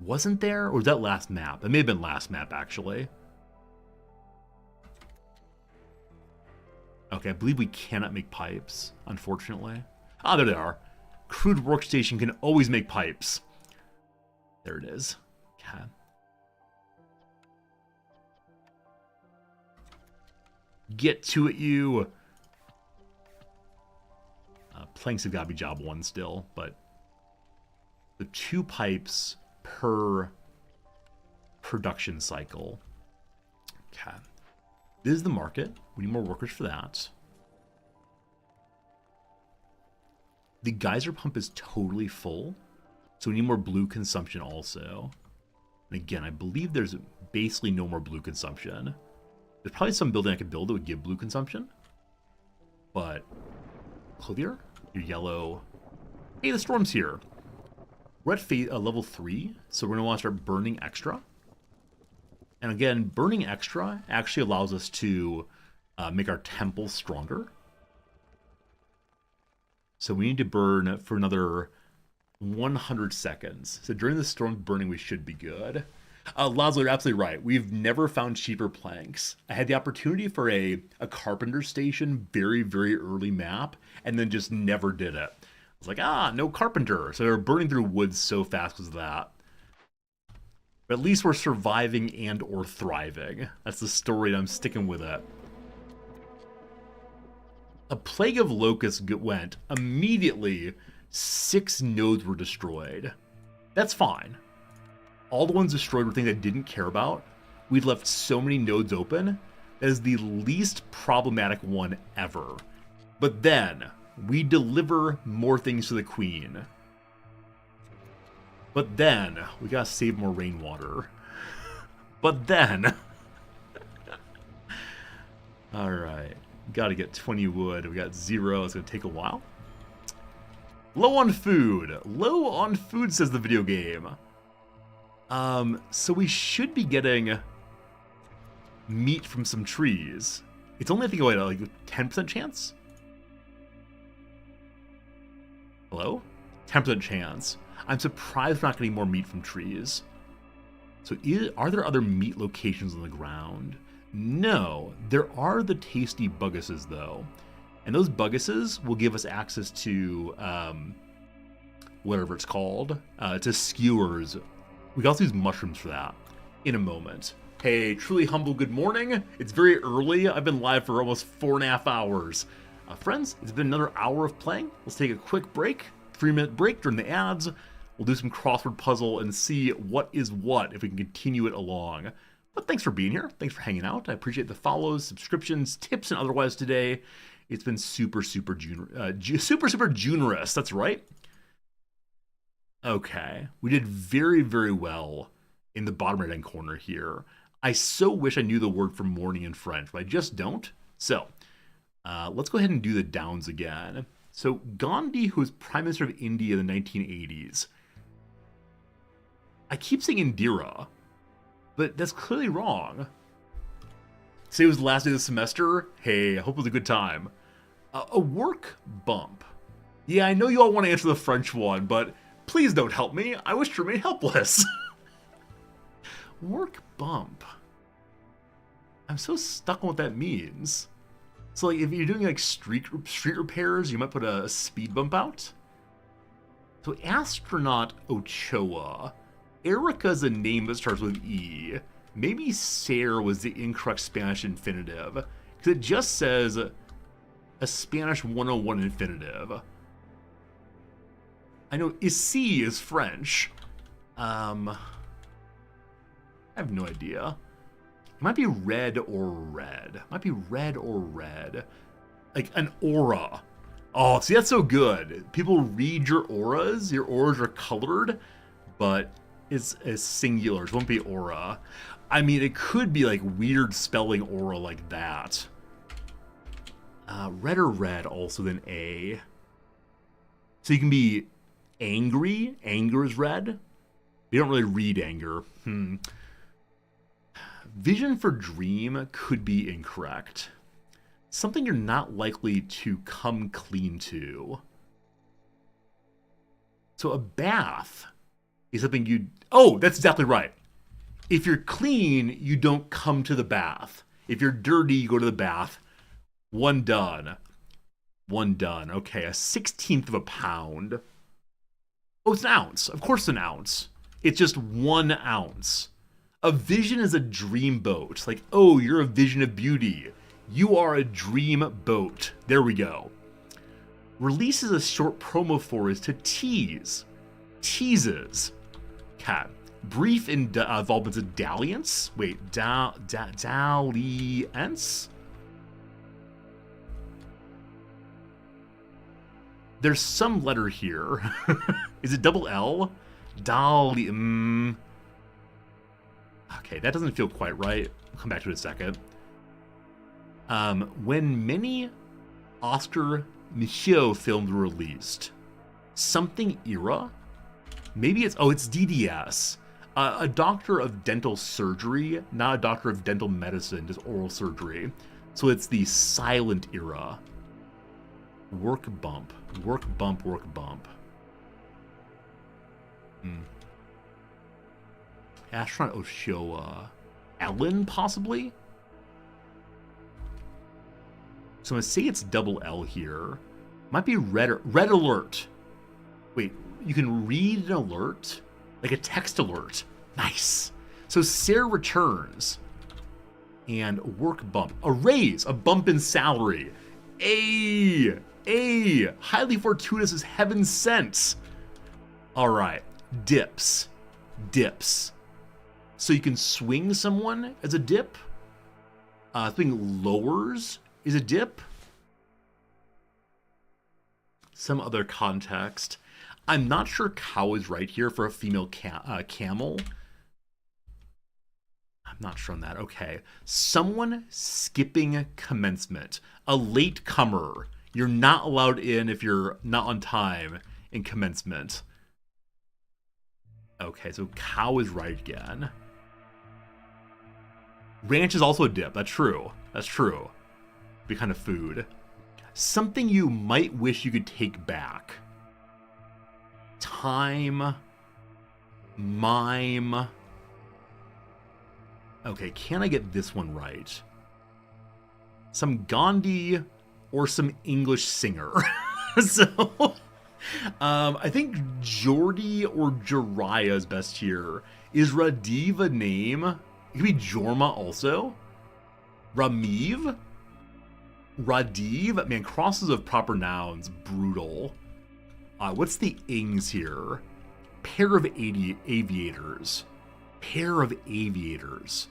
Wasn't there? Or was that last map? It may have been last map, actually. Okay, I believe we cannot make pipes, unfortunately. There they are. Crude workstation can always make pipes. There it is. Okay. Get to it, you. Planks have got to be job 1 still, but the 2 pipes per production cycle. Okay. This is the market. We need more workers for that. The geyser pump is totally full, so we need more blue consumption also. And again, I believe there's basically no more blue consumption. There's probably some building I could build that would give blue consumption. But Clothier, your yellow. Hey, the storm's here. We're at level 3, so we're going to want to start burning extra. And again, burning extra actually allows us to make our temples stronger. So we need to burn for another 100 seconds. So during the storm burning, we should be good. Lazo, you're absolutely right. We've never found cheaper planks. I had the opportunity for a carpenter station, very, very early map, and then just never did it. I was like, no carpenter. So they're burning through woods so fast because of that. But at least we're surviving and or thriving. That's the story, and I'm sticking with it. A plague of locusts went. Immediately, 6 nodes were destroyed. That's fine. All the ones destroyed were things I didn't care about. We'd left so many nodes open. That is the least problematic one ever. But then, we deliver more things to the queen. But then, we gotta save more rainwater. But then... Alright. Gotta get 20 wood. We got 0. It's gonna take a while. Low on food. Low on food, says the video game. So we should be getting meat from some trees. It's only, I think, like a 10% chance? Hello? 10% chance. I'm surprised we're not getting more meat from trees. So are there other meat locations on the ground? No. There are the tasty bugguses, though. And those bugguses will give us access to, whatever it's called, to skewers We can also use mushrooms for that in a moment. Hey, truly humble good morning. It's very early. I've been live for almost 4.5 hours. Friends, it's been another hour of playing. Let's take a quick break, 3-minute break during the ads. We'll do some crossword puzzle and see what is what, if we can continue it along. But thanks for being here. Thanks for hanging out. I appreciate the follows, subscriptions, tips, and otherwise today. It's been super generous. That's right. Okay, we did very, very well in the bottom right-hand corner here. I so wish I knew the word for morning in French, but I just don't. So, let's go ahead and do the downs again. So, Gandhi, who was Prime Minister of India in the 1980s. I keep saying Indira, but that's clearly wrong. Say it was the last day of the semester. Hey, I hope it was a good time. A work bump. Yeah, I know you all want to answer the French one, but please don't help me. I wish to remain helpless. Work bump. I'm so stuck on what that means. So, like, if you're doing like street repairs, you might put a speed bump out. So, astronaut Ochoa. Erica's a name that starts with E. Maybe Ser was the incorrect Spanish infinitive, because it just says a Spanish 101 infinitive. I know ici is French. I have no idea. It might be red or red. It might be red or red. Like an aura. Oh, see, that's so good. People read your auras. Your auras are colored, but it's a singular. It won't be aura. I mean, it could be like weird spelling aura like that. Red or red also then A. So you can be angry. Anger is red. We don't really read anger. Vision for dream could be incorrect. Something you're not likely to come clean to. So a bath is something you... Oh, that's exactly right. If you're clean, you don't come to the bath. If you're dirty, you go to the bath. One done. One done. Okay, 1/16 of a pound. Oh, it's an ounce. Of course it's an ounce. It's just 1 ounce. A vision is a dream boat. Like, oh, you're a vision of beauty. You are a dream boat. There we go. Release is a short promo for is to tease. Teases. Okay. Brief involvement of dalliance. Wait, dalliance? There's some letter here. Is it double L? Okay, that doesn't feel quite right. I'll come back to it in a second. When many Oscar Micheaux films were released, something era? Maybe it's DDS. A doctor of dental surgery, not a doctor of dental medicine, just oral surgery. So it's the silent era. Work bump. Work bump, work bump. Astronaut Ochoa. Ellen, possibly? So I'm going to say it's double L here. Might be red alert. Wait, you can read an alert? Like a text alert. Nice. So Sarah returns. And work bump. A raise. A bump in salary. A. Highly fortuitous is heaven sent. All right. Dips. So you can swing someone as a dip. Something lowers is a dip. Some other context. I'm not sure cow is right here for a female camel. I'm not sure on that. Okay. Someone skipping commencement. A late comer. You're not allowed in if you're not on time in commencement. Okay, so cow is right again. Ranch is also a dip. That's true. Be kind of food. Something you might wish you could take back. Time. Mime. Okay, can I get this one right? Some Gandhi or some English singer. So, I think Jordy or Jiraiya is best here. Is Radiv a name? It could be Jorma also. Ramiv? Radiv? Man, crosses of proper nouns. Brutal. What's the ings here? Pair of aviators. Pair of aviators.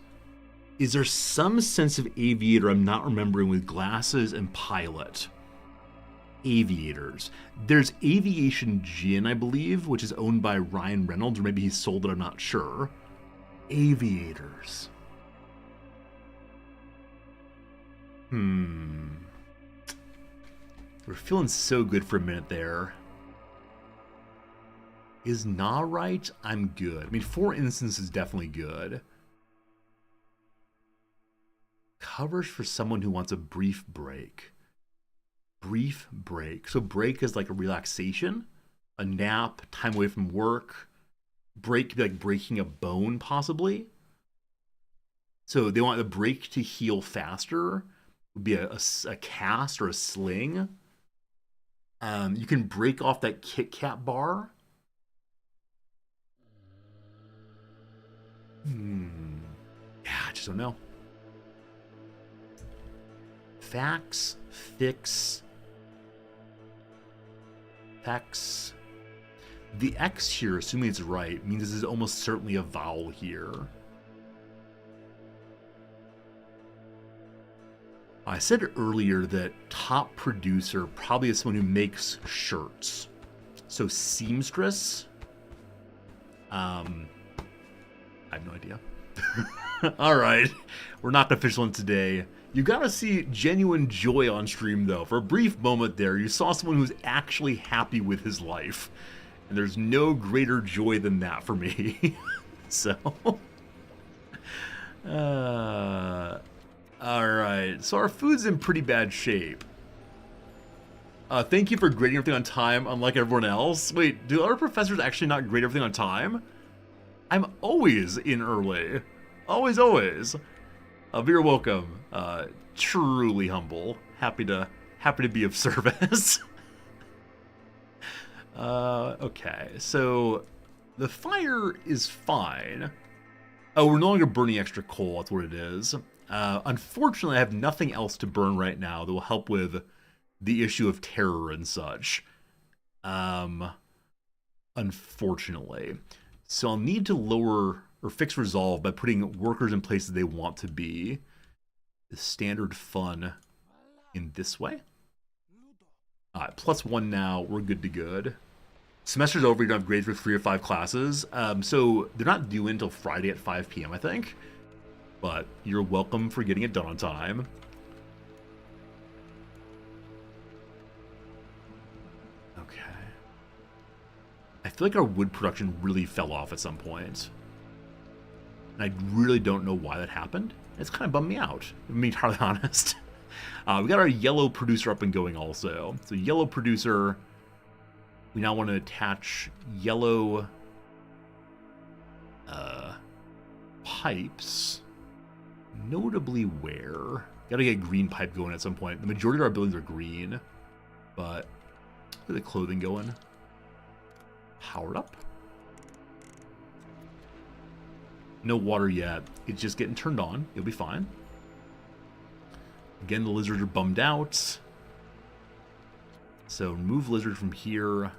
Is there some sense of aviator I'm not remembering with glasses and pilot? Aviators. There's Aviation Gin, I believe, which is owned by Ryan Reynolds, or maybe he sold it, I'm not sure. Aviators. We're feeling so good for a minute there. Is Na right? I'm good. I mean, 4 instances is definitely good. Covers for someone who wants a brief break. Brief break. So break is like a relaxation, a nap, time away from work. Break could be like breaking a bone, possibly. So they want the break to heal faster. Would be a cast or a sling. You can break off that Kit Kat bar. Yeah, I just don't know. Fax, fix, X. The X here, assuming it's right, means this is almost certainly a vowel here. I said earlier that top producer probably is someone who makes shirts. So seamstress? I have no idea. Alright, we're not official in today. You gotta see genuine joy on stream though. For a brief moment there, you saw someone who's actually happy with his life. And there's no greater joy than that for me. So... Alright, so our food's in pretty bad shape. Thank you for grading everything on time, unlike everyone else. Wait, do other professors actually not grade everything on time? I'm always in early. Always, always. But you're welcome. Truly humble. Happy to be of service. Okay, so the fire is fine. Oh, we're no longer burning extra coal, that's what it is. Unfortunately, I have nothing else to burn right now that will help with the issue of terror and such. Unfortunately. So I'll need to lower or fix resolve by putting workers in places they want to be. The standard fun in this way. Alright, +1 now. We're good to good. Semester's over, you don't have grades for 3 or 5 classes. So they're not due until Friday at 5 p.m., I think. But you're welcome for getting it done on time. Okay. I feel like our wood production really fell off at some point. And I really don't know why that happened. It's kind of bummed me out, to be entirely honest. We got our yellow producer up and going also. So yellow producer, we now want to attach yellow pipes. Notably where? Gotta get green pipe going at some point. The majority of our buildings are green, but look at the clothing going. Powered up. No water yet. It's just getting turned on. You'll be fine. Again, the lizards are bummed out. So remove lizard from here.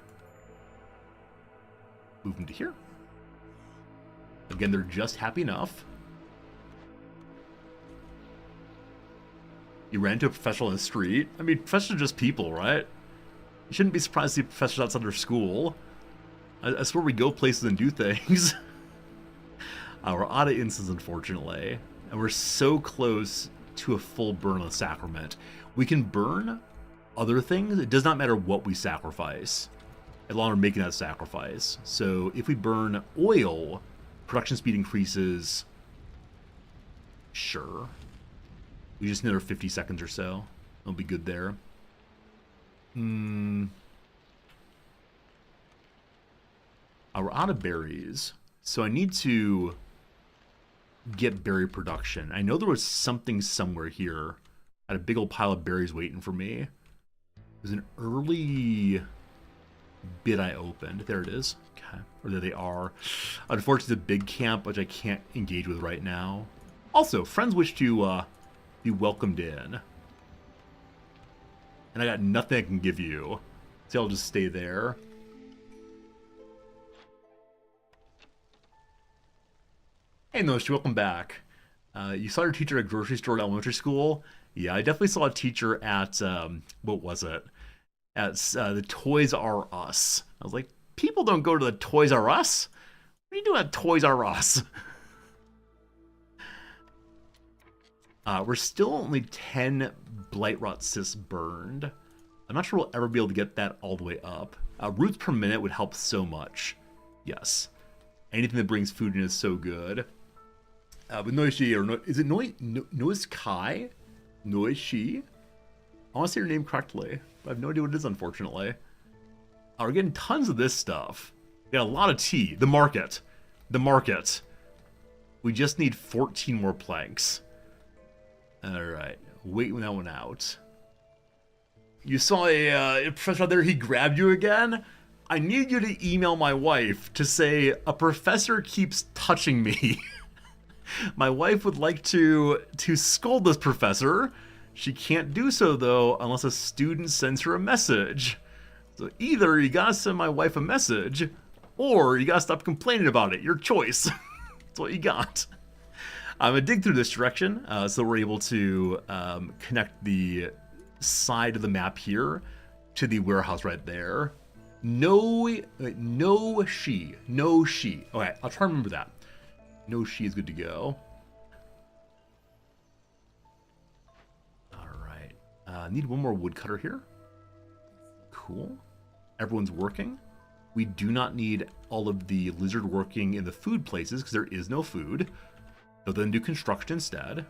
Move them to here. Again, they're just happy enough. You ran into a professional in the street. I mean, professors are just people, right? You shouldn't be surprised to see professors outside their school. That's where we go places and do things. We're out of instance, unfortunately. And we're so close to a full burn of the sacrament. We can burn other things. It does not matter what we sacrifice, as long as we're making that sacrifice. So if we burn oil, production speed increases. Sure. We just need another 50 seconds or so. It'll be good there. We're out of berries. So I need to get berry production. I know there was something somewhere here. I had a big old pile of berries waiting for me. There's an early bid I opened. There it is. Okay. Or there they are. Unfortunately, the big camp, which I can't engage with right now. Also, friends wish to be welcomed in. And I got nothing I can give you. So I'll just stay there. Hey, Noshi, welcome back. You saw your teacher at a grocery store at elementary school? Yeah, I definitely saw a teacher at, what was it? At the Toys R Us. I was like, people don't go to the Toys R Us? What are you doing at Toys R Us? We're still only 10 Blightrot cysts burned. I'm not sure we'll ever be able to get that all the way up. Roots per minute would help so much. Yes. Anything that brings food in is so good. But Noishi, or is it Noiskai? Noishi? I want to say your name correctly, but I have no idea what it is, unfortunately. We're getting tons of this stuff. We got a lot of tea. The market. The market. We just need 14 more planks. Alright. Waiting that one out. You saw a professor out there, he grabbed you again? I need you to email my wife to say, a professor keeps touching me. My wife would like to scold this professor. She can't do so, though, unless a student sends her a message. So either you gotta send my wife a message, or you gotta stop complaining about it. Your choice. That's what you got. I'm gonna dig through this direction, so we're able to connect the side of the map here to the warehouse right there. No she. Okay, I'll try to remember that. No she is good to go. Alright. Need one more woodcutter here. Cool. Everyone's working. We do not need all of the lizard working in the food places because there is no food. So then do construction instead.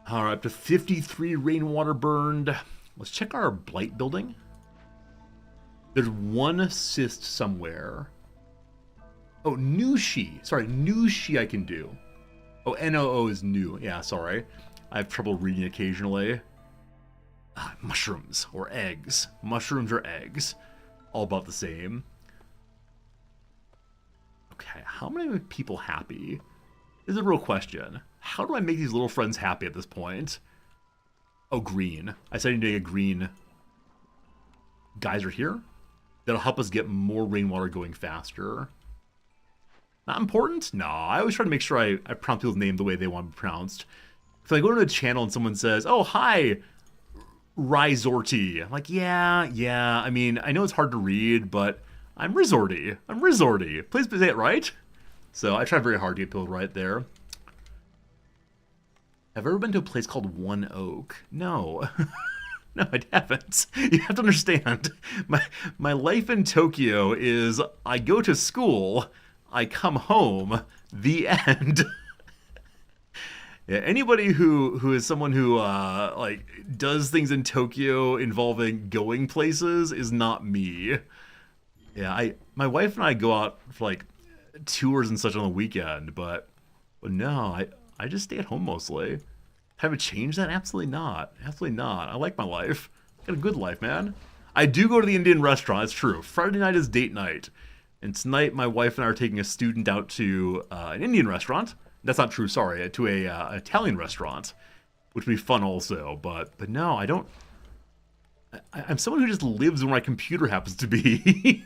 Alright, up to 53 rainwater burned. Let's check our blight building. There's one cyst somewhere. Oh, new she. Sorry, new she I can do. Oh, NOO is new. Yeah, sorry. I have trouble reading occasionally. Mushrooms or eggs. Mushrooms or eggs. All about the same. Okay, how many people happy? This is a real question. How do I make these little friends happy at this point? Oh, green. I said I need to get a green geyser here. That'll help us get more rainwater going faster. Not important? No, I always try to make sure I pronounce people's name the way they want to be pronounced. If I go to a channel and someone says, oh, hi, Rizorty. I'm like, yeah. I mean, I know it's hard to read, but I'm Rizorty. Please say it right. So I try very hard to get people right there. Have I ever been to a place called One Oak? No. No, I haven't. You have to understand. My life in Tokyo is I go to school, I come home, the end. Yeah, anybody who is someone who like does things in Tokyo involving going places is not me. Yeah, my wife and I go out for like tours and such on the weekend, but no, I just stay at home mostly. Have it changed that? Absolutely not. Absolutely not. I like my life. I got a good life, man. I do go to the Indian restaurant. It's true. Friday night is date night. And tonight, my wife and I are taking a student out to an Indian restaurant. That's not true, sorry. To an Italian restaurant, which would be fun also. But no, I don't. I'm someone who just lives where my computer happens to be.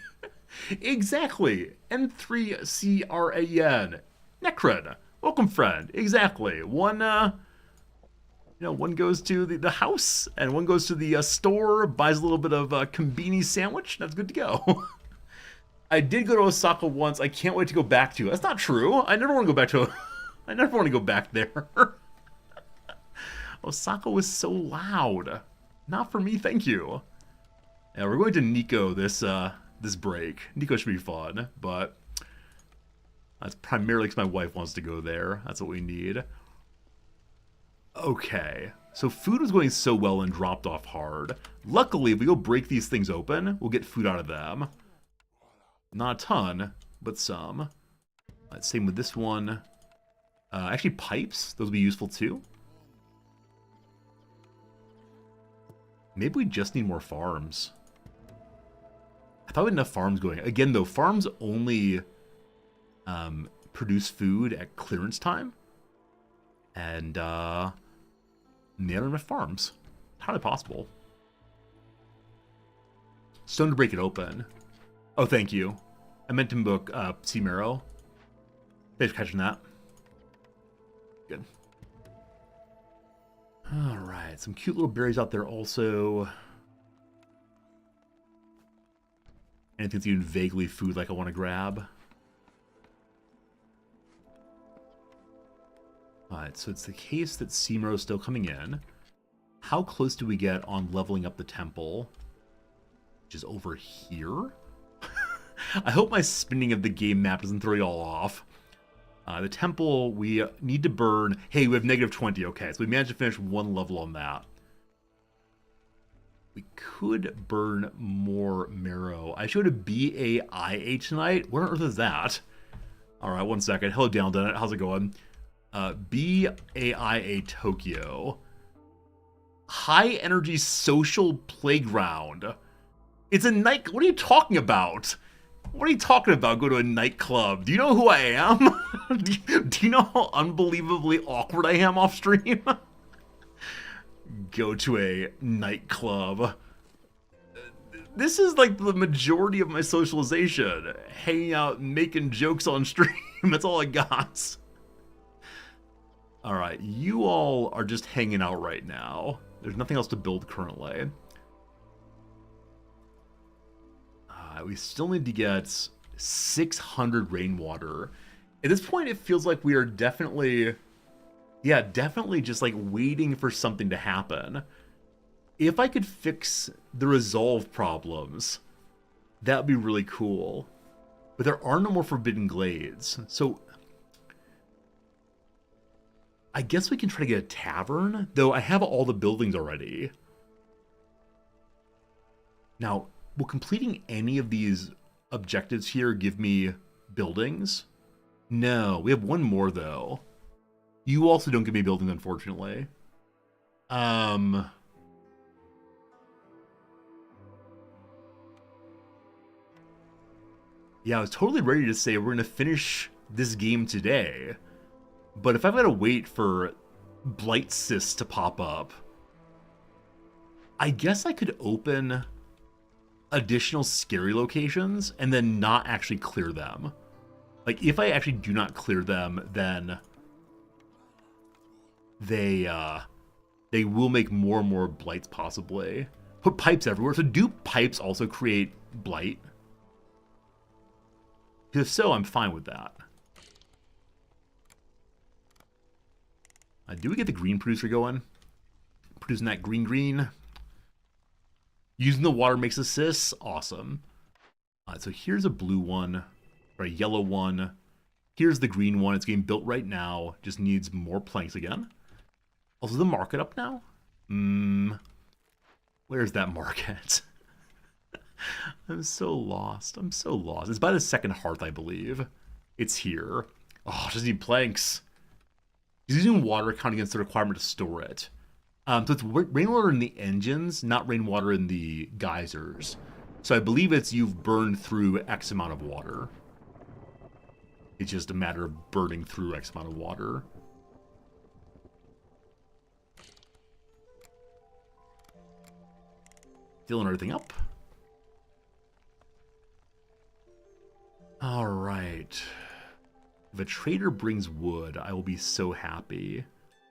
Exactly. N3CRAN. Necred. Welcome, friend. Exactly. One goes to the house, and one goes to the store, buys a little bit of a Kombini sandwich, and that's good to go. I did go to Osaka once. I can't wait to go back to. That's not true. I never want to go back to. I never want to go back there. Osaka was so loud. Not for me, thank you. Yeah, we're going to Nikko this break. Nikko should be fun, but that's primarily because my wife wants to go there. That's what we need. Okay, so food was going so well and dropped off hard. Luckily, if we go break these things open, we'll get food out of them. Not a ton, but some. Same with this one. Actually, pipes. Those will be useful too. Maybe we just need more farms. I thought we had enough farms going. Again, though, farms only produce food at clearance time. And they don't have enough farms. How is it possible? Stone to break it open. Oh, thank you. I meant to book Sea Marrow. Thanks for catching that. Good. Alright, some cute little berries out there also. Anything that's even vaguely food like I want to grab. Alright, so it's the case that Sea Marrow is still coming in. How close do we get on leveling up the temple? Which is over here? I hope my spinning of the game map doesn't throw you all off. The temple, we need to burn... Hey, we have -20. Okay, so we managed to finish one level on that. We could burn more marrow. I showed a BAIA tonight. Where on earth is that? Alright, one second. Hello, Down Done It. How's it going? BAIA Tokyo. High Energy Social Playground. It's a night... What are you talking about? What are you talking about? Go to a nightclub. Do you know who I am? Do you know how unbelievably awkward I am off stream? Go to a nightclub. This is like the majority of my socialization. Hanging out and making jokes on stream. That's all I got. Alright, you all are just hanging out right now. There's nothing else to build currently. We still need to get 600 rainwater. At this point, it feels like we are definitely... Yeah, definitely just like waiting for something to happen. If I could fix the resolve problems, that would be really cool. But there are no more Forbidden Glades. So I guess we can try to get a tavern, though I have all the buildings already. Now, will completing any of these objectives here give me buildings? No, we have one more though. You also don't give me buildings, unfortunately. Yeah, I was totally ready to say we're gonna finish this game today. But if I've got to wait for Blight Cysts to pop up, I guess I could open additional scary locations and then not actually clear them. Like, if I actually do not clear them, then they will make more and more blights, possibly. Put pipes everywhere. So do pipes also create blight? Because if so, I'm fine with that. Do we get the green producer going? Producing that green. Using the water makes assists. Awesome. So here's a blue one, or a yellow one. Here's the green one. It's getting built right now. Just needs more planks again. Also, the market up now? Where's that market? I'm so lost. It's by the second hearth, I believe. It's here. Oh, just need planks. He's using water count against the requirement to store it. So it's rainwater in the engines, not rainwater in the geysers. So I believe it's you've burned through X amount of water. It's just a matter of burning through X amount of water. Filling everything up. All right. If a trader brings wood, I will be so happy.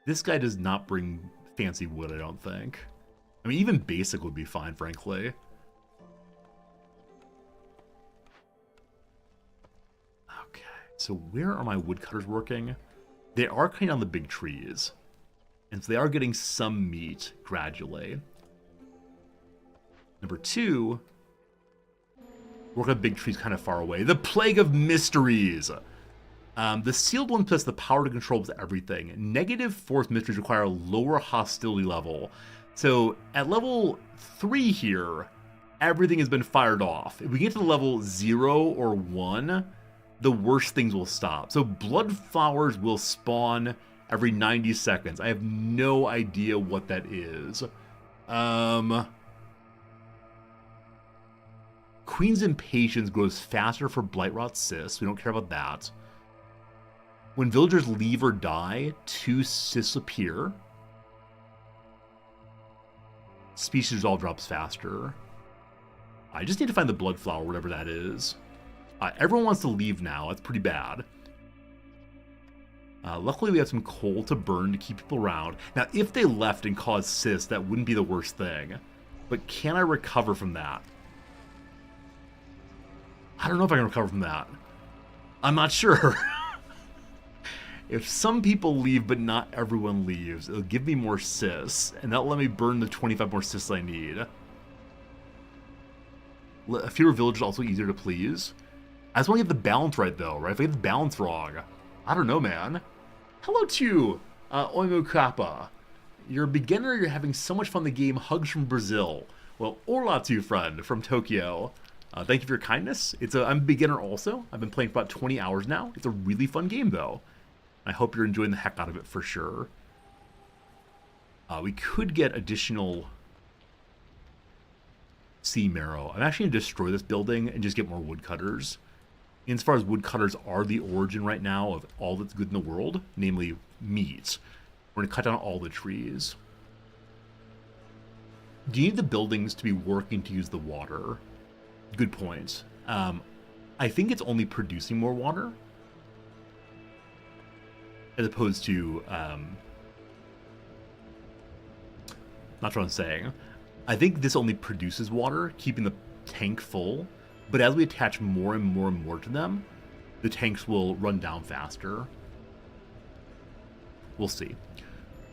This guy does not bring fancy wood, I don't think. I mean, even basic would be fine, frankly. Okay, so where are my woodcutters working? They are cutting down the big trees. And so they are getting some meat gradually. Number two, work on big trees kind of far away. The Plague of Mysteries. The sealed one possesses the power to control everything. Negative force mysteries require a lower hostility level. So at level 3 here, everything has been fired off. If we get to level 0 or 1, the worst things will stop. So blood flowers will spawn every 90 seconds. I have no idea what that is. Queen's Impatience grows faster for Blightrot Cysts. We don't care about that. When villagers leave or die, 2 cysts appear. Species Resolve drops faster. I just need to find the Blood Flower, whatever that is. Everyone wants to leave now. That's pretty bad. Luckily, we have some coal to burn to keep people around. Now, if they left and caused cysts, that wouldn't be the worst thing. But can I recover from that? I don't know if I can recover from that. I'm not sure. If some people leave but not everyone leaves, it'll give me more cysts, and that'll let me burn the 25 more cysts I need. Fewer villagers also easier to please. I just want to get the balance right, though, right? If I get the balance wrong, I don't know, man. Hello to Oimo Kappa. You're a beginner, you're having so much fun in the game. Hugs from Brazil. Well, hola to you, friend, from Tokyo. Thank you for your kindness. I'm a beginner also. I've been playing for about 20 hours now. It's a really fun game, though. I hope you're enjoying the heck out of it for sure. We could get additional sea marrow. I'm actually going to destroy this building and just get more woodcutters. As far as woodcutters are the origin right now of all that's good in the world, namely meat. We're going to cut down all the trees. Do you need the buildings to be working to use the water? Good point. I think it's only producing more water. As opposed to, not what I'm saying. I think this only produces water, keeping the tank full. But as we attach more and more and more to them, the tanks will run down faster. We'll see.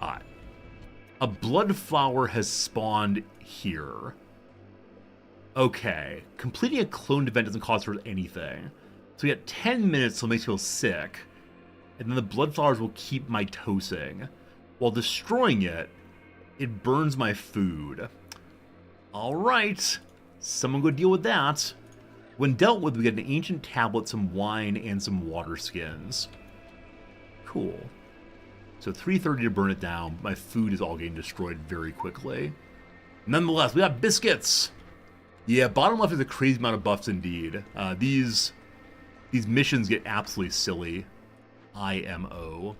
A blood flower has spawned here. Okay. Completing a cloned event doesn't cost her anything. So we got 10 minutes till it makes me feel sick. And then the blood flowers will keep mitosing. While destroying it, it burns my food. Alright. Someone go deal with that. When dealt with, we get an ancient tablet, some wine, and some water skins. Cool. So 3:30 to burn it down. My food is all getting destroyed very quickly. Nonetheless, we got biscuits. Yeah, bottom left is a crazy amount of buffs indeed. These missions get absolutely silly. IMO.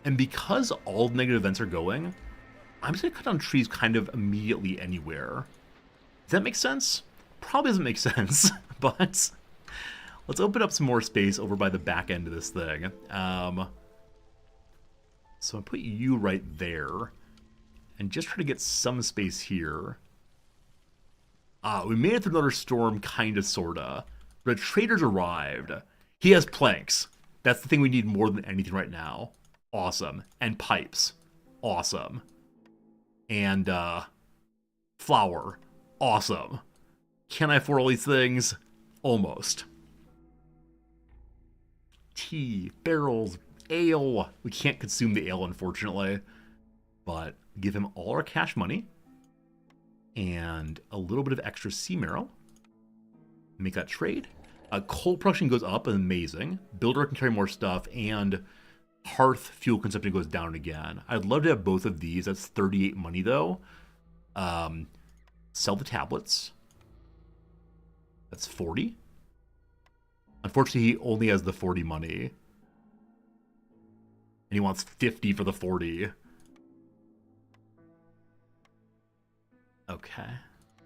And because all negative events are going, I'm just going to cut down trees kind of immediately anywhere. Does that make sense? Probably doesn't make sense, but let's open up some more space over by the back end of this thing. So I'll put you right there and just try to get some space here. We made it through another storm, kinda, sorta. The trader's arrived. He has planks. That's the thing we need more than anything right now. Awesome. And pipes. Awesome. And, flour. Awesome. Can I afford all these things? Almost. Tea, barrels, ale. We can't consume the ale, unfortunately. But give him all our cash money. And a little bit of extra sea marrow. Make that trade. Coal production goes up, amazing. Builder can carry more stuff, and hearth fuel consumption goes down again. I'd love to have both of these. That's 38 money, though. Sell the tablets. That's 40. Unfortunately, he only has the 40 money. And he wants 50 for the 40. Okay.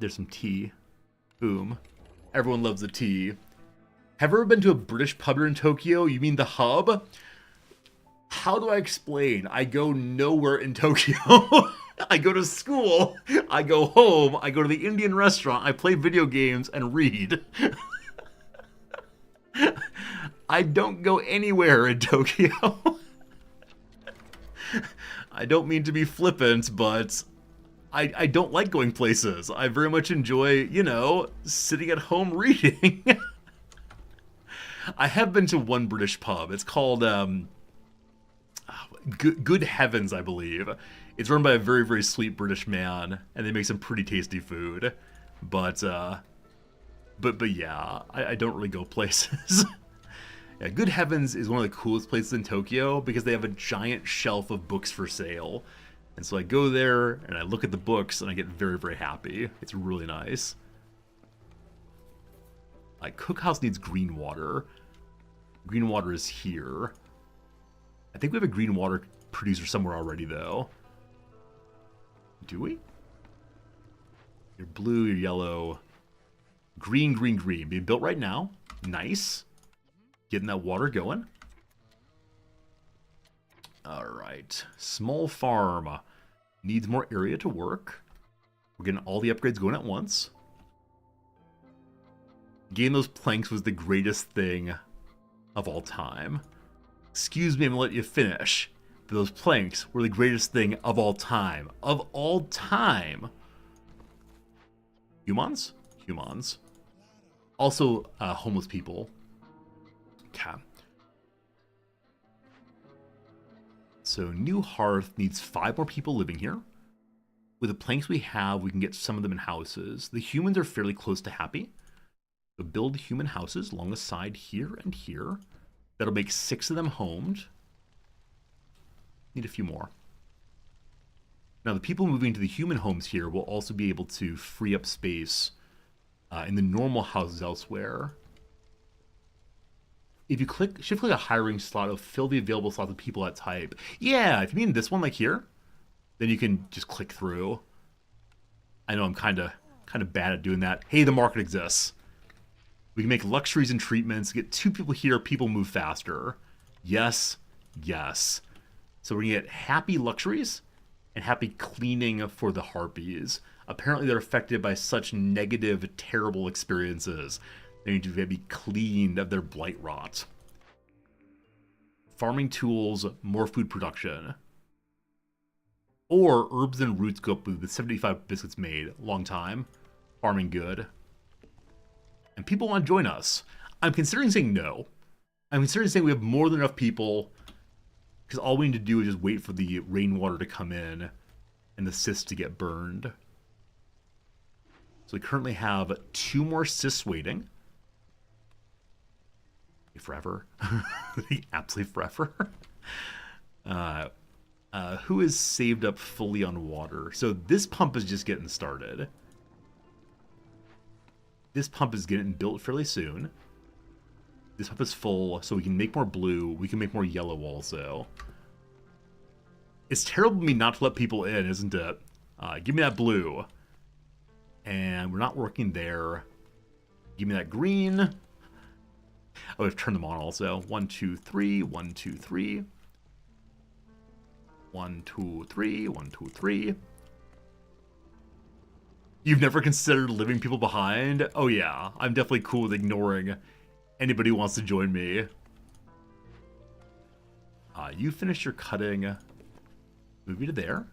There's some tea. Boom. Everyone loves the tea. Have you ever been to a British pub here in Tokyo? You mean the hub? How do I explain? I go nowhere in Tokyo. I go to school. I go home. I go to the Indian restaurant. I play video games and read. I don't go anywhere in Tokyo. I don't mean to be flippant, but I don't like going places. I very much enjoy, you know, sitting at home reading. I have been to one British pub. It's called Good Heavens, I believe. It's run by a very, very sweet British man, and they make some pretty tasty food. But yeah, I don't really go places. Yeah, Good Heavens is one of the coolest places in Tokyo because they have a giant shelf of books for sale. And so I go there and I look at the books and I get very, very happy. It's really nice. Like, cookhouse needs green water. Green water is here. I think we have a green water producer somewhere already, though. Do we? Your blue, your yellow. Green, green, green. Being built right now. Nice. Getting that water going. Alright. Small farm. Needs more area to work. We're getting all the upgrades going at once. Getting those planks was the greatest thing of all time. Excuse me, I'm gonna let you finish. But those planks were the greatest thing of all time. Of all time. Humans? Humans. Also, homeless people. Okay. So, New Hearth needs 5 more people living here. With the planks we have, we can get some of them in houses. The humans are fairly close to happy. So build human houses along the side here and here. That'll make 6 of them homed. Need a few more. Now, the people moving to the human homes here will also be able to free up space in the normal houses elsewhere. If you shift click a hiring slot, it'll fill the available slots with people that type. Yeah, if you mean this one like here, then you can just click through. I know I'm kind of bad at doing that. Hey, the market exists. We can make luxuries and treatments, get 2 people here, people move faster. Yes, yes. So we're gonna get happy luxuries and happy cleaning for the harpies. Apparently they're affected by such negative, terrible experiences. They need to be cleaned of their blight rot. Farming tools, more food production. Or herbs and roots go up with the 75 biscuits made. Long time. Farming good. And people want to join us. I'm considering saying no. I'm considering saying we have more than enough people, because all we need to do is just wait for the rainwater to come in and the cysts to get burned. So we currently have 2 more cysts waiting. Forever. Absolutely forever. Who is saved up fully on water? So this pump is just getting started. This pump is getting built fairly soon. This pump is full, so we can make more blue. We can make more yellow also. It's terrible of me not to let people in, isn't it? Give me that blue. And we're not working there. Give me that green. Oh, we've turned them on also. 1, 2, 3. 1, 2, 3. 1, 2, 3. 1, 2, 3. You've never considered leaving people behind? Oh yeah, I'm definitely cool with ignoring anybody who wants to join me. You finished your cutting. Move me to there.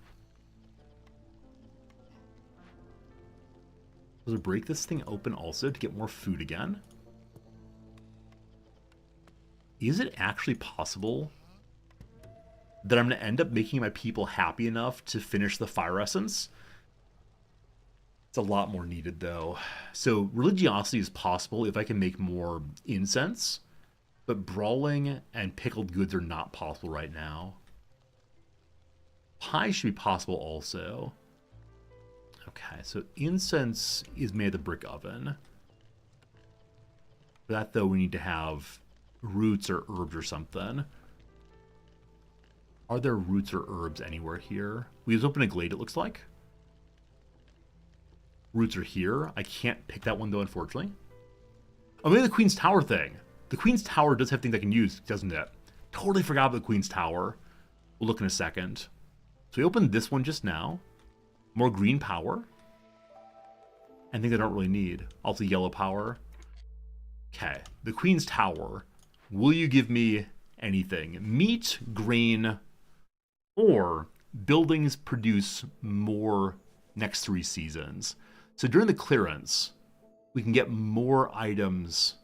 Does it break this thing open also to get more food again? Is it actually possible that I'm going to end up making my people happy enough to finish the fire essence? It's a lot more needed, though. So religiosity is possible if I can make more incense, but brawling and pickled goods are not possible right now. Pie should be possible also. Okay, so incense is made at the brick oven. For that, though, we need to have roots or herbs or something. Are there roots or herbs anywhere here? We just opened a glade, it looks like. Roots are here. I can't pick that one, though, unfortunately. Oh, maybe the Queen's Tower thing. The Queen's Tower does have things I can use, doesn't it? Totally forgot about the Queen's Tower. We'll look in a second. So we opened this one just now. More green power. And things I don't really need. Also yellow power. Okay. The Queen's Tower. Will you give me anything? Meat, grain, or buildings produce more next 3 seasons. So during the clearance, we can get more items.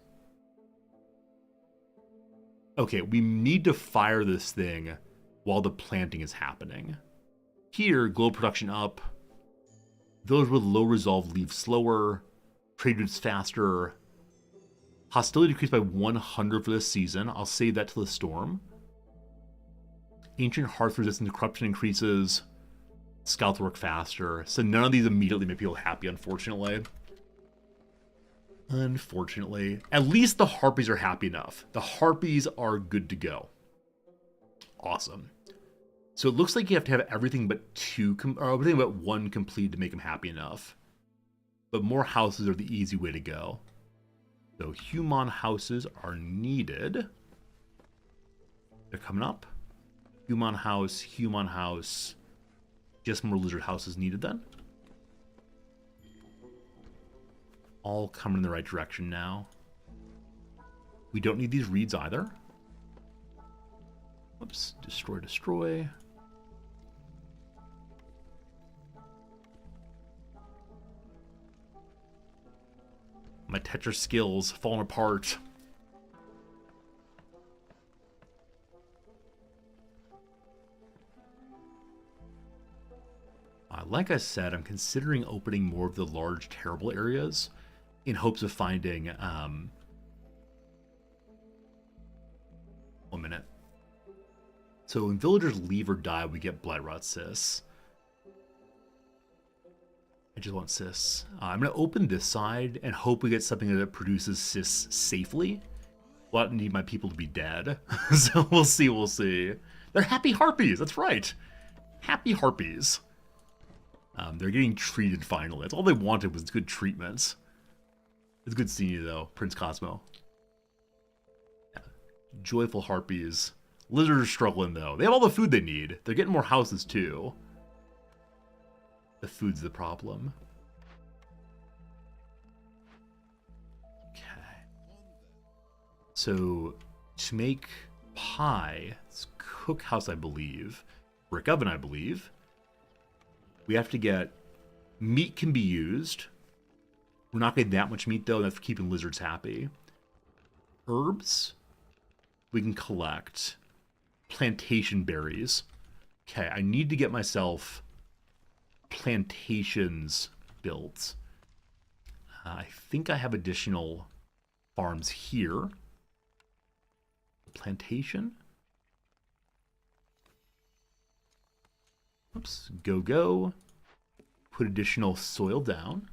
Okay, we need to fire this thing while the planting is happening. Here, glow production up. Those with low resolve leave slower. Trade routes faster. Hostility decreased by 100 for this season. I'll save that till the storm. Ancient hearth resistance to corruption increases. Scouts work faster. So none of these immediately make people happy, unfortunately. Unfortunately. At least the harpies are happy enough. The harpies are good to go. Awesome. So it looks like you have to have everything but everything but one complete to make them happy enough. But more houses are the easy way to go. So human houses are needed. They're coming up. Human house, human house. Just more lizard houses needed then. All coming in the right direction now. We don't need these reeds either. Whoops, destroy, destroy. My Tetris skills falling apart. Like I said, I'm considering opening more of the large, terrible areas in hopes of finding, 1 minute. So when villagers leave or die, we get Blightrot Cysts. I just want cysts. I'm going to open this side and hope we get something that produces cysts safely. Well, I don't need my people to be dead. So we'll see, we'll see. They're happy harpies, that's right. Happy harpies. They're getting treated finally. That's all they wanted was good treatments. It's good seeing you though, Prince Cosmo. Yeah. Joyful harpies. Lizards are struggling though. They have all the food they need. They're getting more houses too. The food's the problem. Okay. So to make pie, it's cookhouse I believe, brick oven I believe. We have to get, meat can be used. We're not getting that much meat though, that's keeping lizards happy. Herbs, we can collect. Plantation berries. Okay, I need to get myself plantations built. I think I have additional farms here. Plantation. Oops, go. Put additional soil down.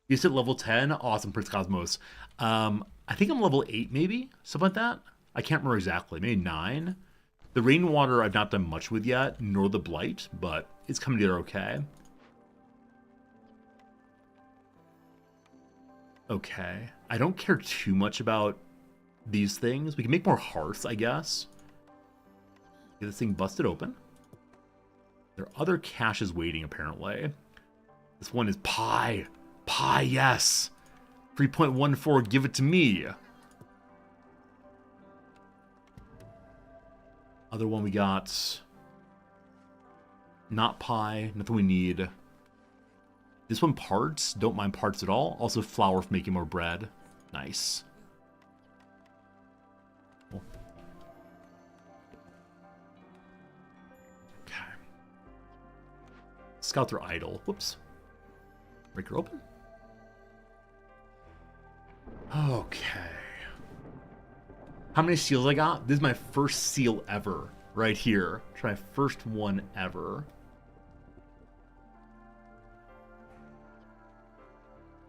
You said level 10? Awesome, Prince Cosmos. I think I'm level 8 maybe? Something like that? I can't remember exactly. Maybe 9? The rainwater I've not done much with yet, nor the blight, but it's coming together okay. Okay. I don't care too much about these things. We can make more hearths, I guess. Get this thing busted open. There are other caches waiting, apparently. This one is pie. Pie, yes. 3.14, give it to me. Other one we got. Not pie, nothing we need. This one parts, don't mind parts at all. Also flour for making more bread. Nice. Cool. Okay. Scouts are idle. Whoops. Break her open. Okay. How many seals I got? This is my first seal ever. Right here. Try first one ever.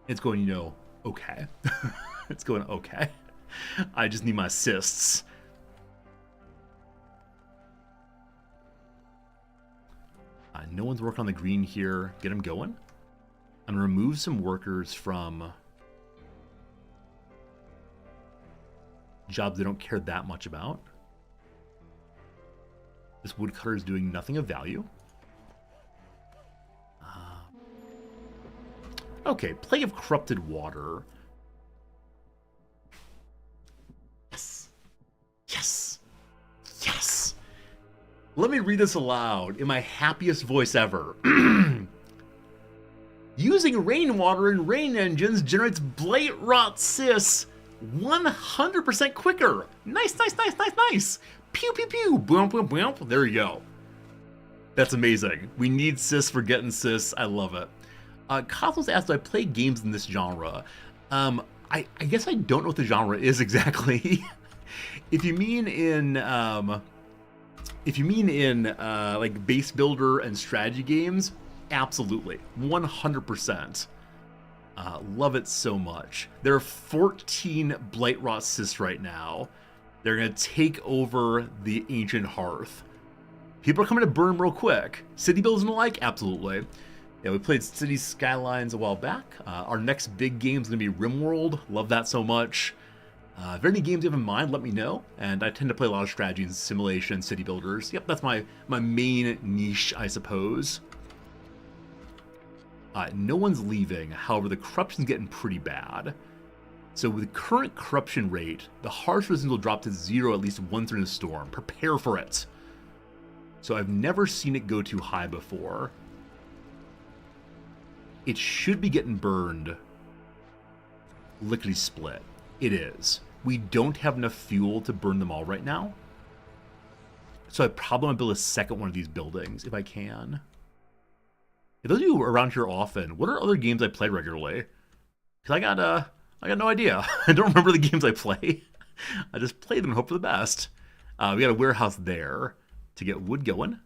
It's going, you know, okay. It's going okay. I just need my assists. No one's working on the green here. Get them going. I'm going to remove some workers from jobs they don't care that much about. This woodcutter is doing nothing of value. Okay, Plague of Corrupted Water. Yes. Yes. Yes. Let me read this aloud in my happiest voice ever. Using rainwater and rain engines generates Blightrot Cysts 100% quicker. Nice, nice, nice, nice, nice. Pew, pew, pew. Boom, boom, boom. There you go. That's amazing. We need cysts for getting cysts. I love it. Cosmos asked, do I play games in this genre? I guess I don't know what the genre is exactly. If you mean in like base builder and strategy games, absolutely, 100%. Love it so much. There are 14 Blightrot Cysts right now. They're going to take over the Ancient Hearth. People are coming to burn real quick. City builds and the like? Absolutely. Yeah, we played City Skylines a while back. Our next big game is going to be RimWorld. Love that so much. If there are any games you have in mind, let me know. And I tend to play a lot of strategy and simulation, city builders. Yep, that's my main niche, I suppose. No one's leaving. However, the corruption's getting pretty bad. So with the current corruption rate, the harsh resistance will drop to 0 at least once during the storm. Prepare for it. So I've never seen it go too high before. It should be getting burned lickety split. It is. We don't have enough fuel to burn them all right now. So I probably want to build a second one of these buildings if I can. If those of you around here often, what are other games I play regularly? Because I got no idea. I don't remember the games I play. I just play them and hope for the best. We got a warehouse there to get wood going.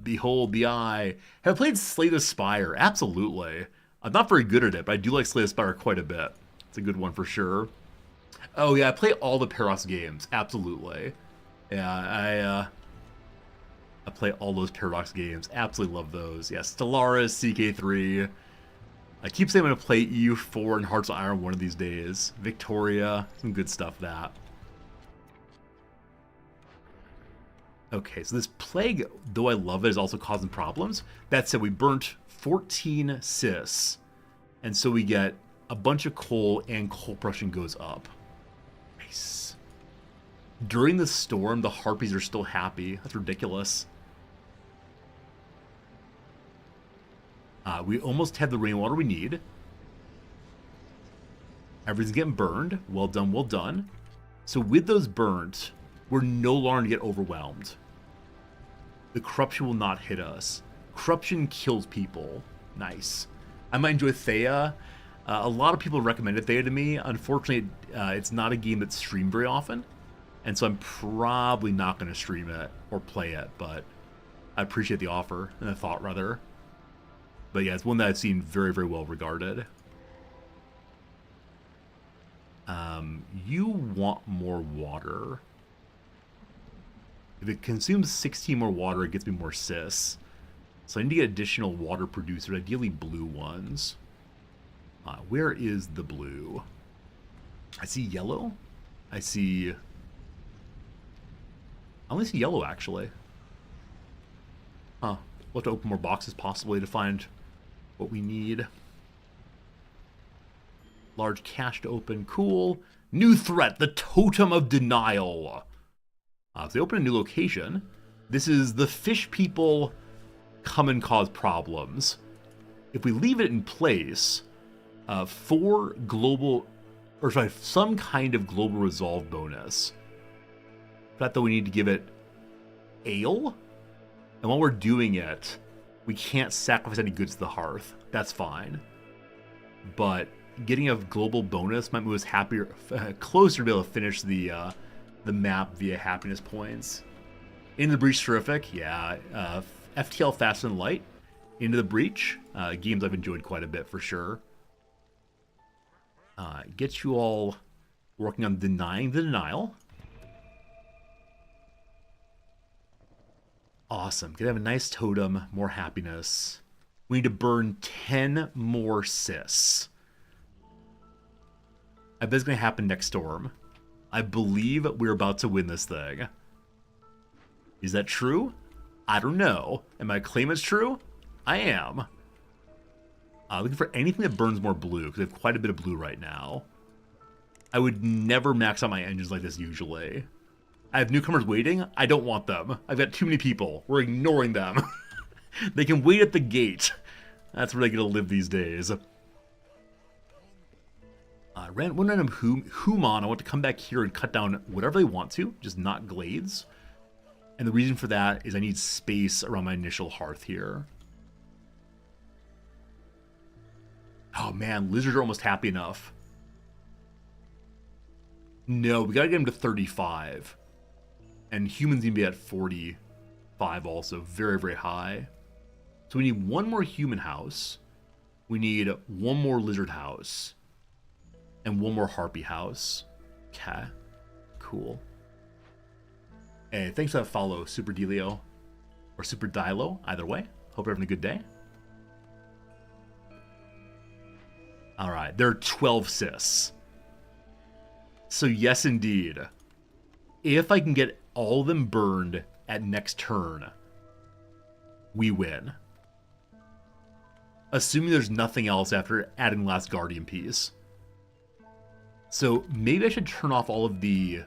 Behold the Eye. Have I played Slay the Spire? Absolutely. I'm not very good at it, but I do like Slay the Spire quite a bit. It's a good one for sure. Oh yeah, I play all the Paradox games. Absolutely. Yeah, I play all those Paradox games. Absolutely love those. Yeah, Stellaris, CK3. I keep saying I'm going to play EU4 and Hearts of Iron one of these days. Victoria. Some good stuff, that. Okay, so this plague, though I love it, is also causing problems. That said, we burnt 14 cysts. And so we get a bunch of coal, and coal production goes up. Nice. During the storm, the harpies are still happy. That's ridiculous. We almost have the rainwater we need. Everything's getting burned. Well done, well done. So with those burnt, we're no longer going to get overwhelmed. The corruption will not hit us. Corruption kills people. Nice. I might enjoy Thea. A lot of people recommended Thea to me. Unfortunately, it's not a game that's streamed very often. And so I'm probably not going to stream it or play it, but I appreciate the offer, and the thought, rather. But yeah, it's one that I've seen very, very well regarded. You want more water. If it consumes 16 more water, it gets me more cysts. So I need to get additional water producers, ideally blue ones. Where is the blue? I see yellow. I only see yellow, actually. Huh. We'll have to open more boxes, possibly, to find what we need. Large cache to open. Cool. New threat, the Totem of Denial. If they open a new location, this is the fish people come and cause problems. If we leave it in place, for global, or sorry, some kind of global resolve bonus. That though we need to give it ale, and while we're doing it, we can't sacrifice any goods to the hearth. That's fine, but getting a global bonus might move us happier, closer to be able to finish the map via happiness points. Into the Breach, terrific. Yeah, FTL Fast and Light. Into the Breach, games I've enjoyed quite a bit for sure. Get you all working on denying the denial. Awesome. Gonna have a nice totem, more happiness. We need to burn 10 more cysts. I bet it's gonna happen next storm. I believe we're about to win this thing. Is that true? I don't know. Am I claim it's true? I am. Looking for anything that burns more blue, because I have quite a bit of blue right now. I would never max out my engines like this usually. I have newcomers waiting. I don't want them. I've got too many people. We're ignoring them. They can wait at the gate. That's where they get to live these days. Ran one random Human. I want to come back here and cut down whatever they want to, just not glades. And the reason for that is I need space around my initial hearth here. Oh man, lizards are almost happy enough. No, we gotta get them to 35. And humans need to be at 45 also. Very, very high. So we need one more human house. We need one more lizard house. And one more harpy house. Okay. Cool. Hey, thanks for that follow, Super Delio. Or Super Dilo, either way. Hope you're having a good day. Alright, there are 12 cis. So yes, indeed. If I can get all of them burned at next turn, we win. Assuming there's nothing else after adding last Guardian piece. So maybe I should turn off all of the...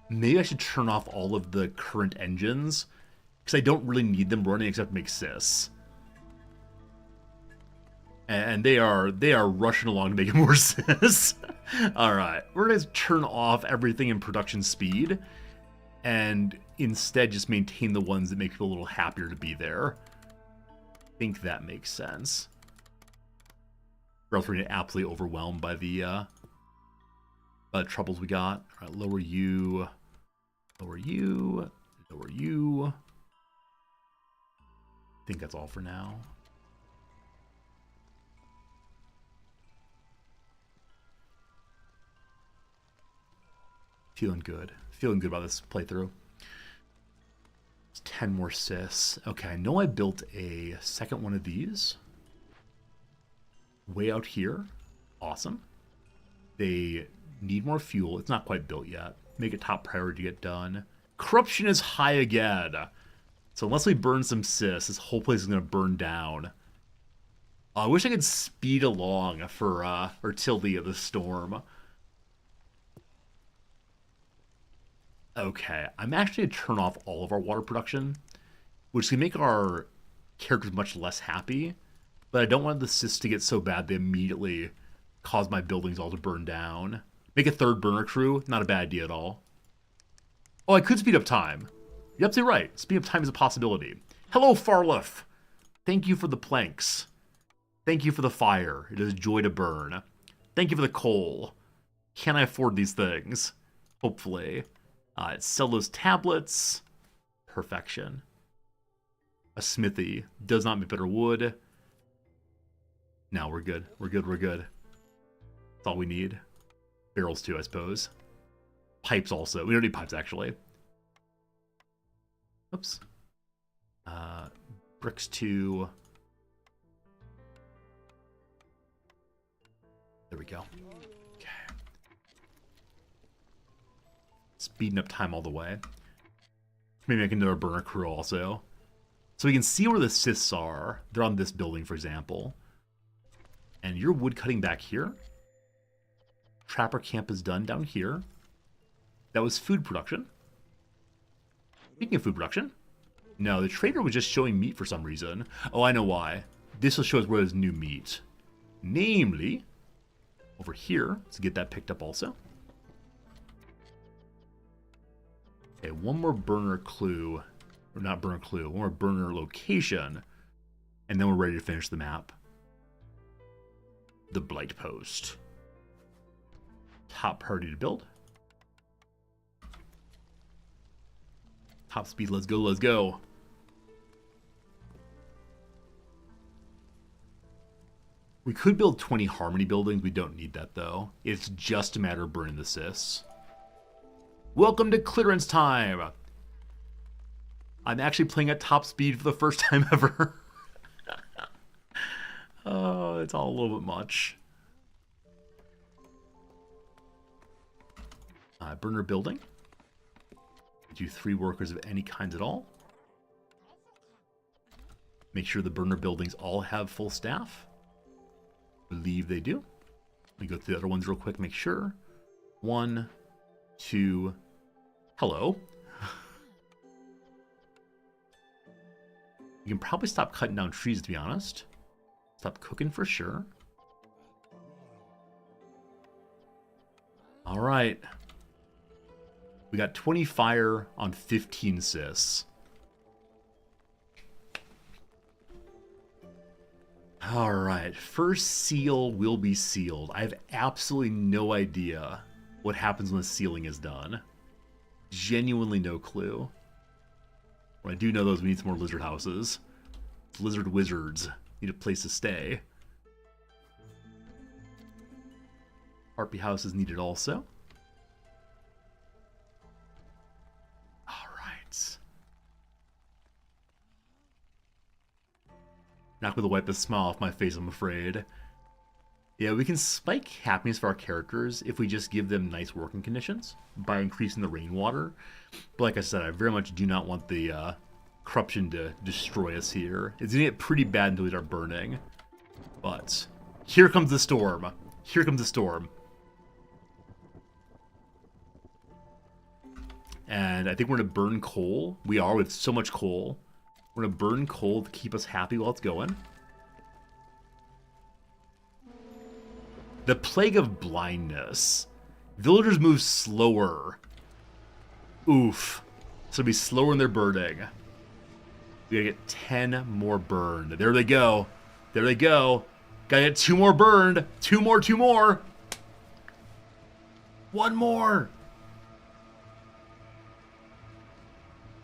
Maybe I should turn off all of the current engines, because I don't really need them running except to make cis. And they are rushing along to make it more cis. Alright, we're going to turn off everything in production speed, and instead just maintain the ones that make people a little happier to be there. I think that makes sense. Or else we're going to get absolutely overwhelmed by the troubles we got. Alright, lower you, lower you, lower you. I think that's all for now. Feeling good. Feeling good about this playthrough. It's 10 more cis. Okay, I know I built a second one of these. Way out here. Awesome. They need more fuel. It's not quite built yet. Make it top priority to get done. Corruption is high again. So unless we burn some cis, this whole place is going to burn down. I wish I could speed along for or till the storm. Okay, I'm actually going to turn off all of our water production, which can make our characters much less happy, but I don't want the cis to get so bad they immediately cause my buildings all to burn down. Make a third burner crew, not a bad idea at all. Oh, I could speed up time. You're absolutely right. Speed up time is a possibility. Hello, Farlif. Thank you for the planks. Thank you for the fire. It is a joy to burn. Thank you for the coal. Can I afford these things? Hopefully. Sell those tablets. Perfection. A smithy. Does not make better wood. No, we're good. We're good. We're good. That's all we need. Barrels too, I suppose. Pipes also. We don't need pipes, actually. Oops. Bricks too. There we go. Okay. Speeding up time all the way. Maybe I can do a burner crew also. So we can see where the cis are. They're on this building, for example. And your wood cutting back here. Trapper camp is done down here. That was food production. Speaking of food production. No, the trader was just showing meat for some reason. Oh, I know why. This will show us where there's new meat. Namely, over here. Let's get that picked up also. Okay, one more burner clue. Or not burner clue. One more burner location. And then we're ready to finish the map. The Blight Post. Top priority to build. Top speed, let's go, let's go. We could build 20 Harmony buildings. We don't need that, though. It's just a matter of burning the cis. Welcome to clearance time. I'm actually playing at top speed for the first time ever. Oh, it's all a little bit much. Burner building. Do 3 workers of any kind at all. Make sure the burner buildings all have full staff. Believe they do. Let me go through the other ones real quick, make sure. 1, 2, hello. You can probably stop cutting down trees, to be honest. Stop cooking for sure. All right. We got 20 fire on 15 cis. All right, first seal will be sealed. I have absolutely no idea what happens when the sealing is done. Genuinely no clue. What I do know though is we need some more lizard houses. Lizard wizards need a place to stay. Harpy house is needed also. Alright. Not going to wipe the smile off my face, I'm afraid. Yeah, we can spike happiness for our characters if we just give them nice working conditions by increasing the rainwater. But like I said, I very much do not want the corruption to destroy us here. It's going to get pretty bad until we start burning. But here comes the storm. Here comes the storm. And I think we're going to burn coal. We are with so much coal. We're going to burn coal to keep us happy while it's going. The Plague of Blindness. Villagers move slower. Oof. So it'll be slower in their burning. We gotta get 10 more burned. There they go. There they go. Gotta get 2 more burned. 2 more, 2 more. 1 more.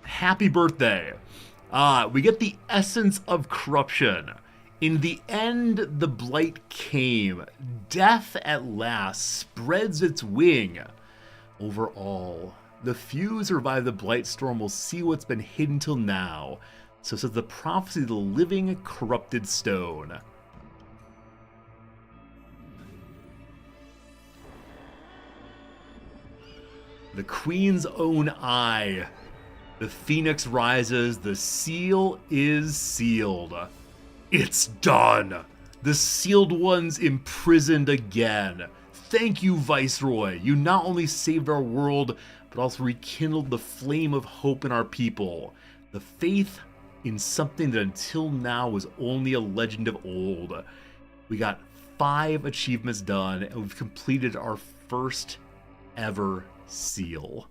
Happy birthday. We get the essence of corruption. In the end, the blight came. Death at last spreads its wing over all. The few who survive the blight storm will see what's been hidden till now. So says the prophecy of the living corrupted stone. The Queen's own eye. The phoenix rises. The seal is sealed. It's done! The sealed ones imprisoned again. Thank you, Viceroy. You not only saved our world, but also rekindled the flame of hope in our people. The faith in something that until now was only a legend of old. We got 5 achievements done, and we've completed our first ever seal.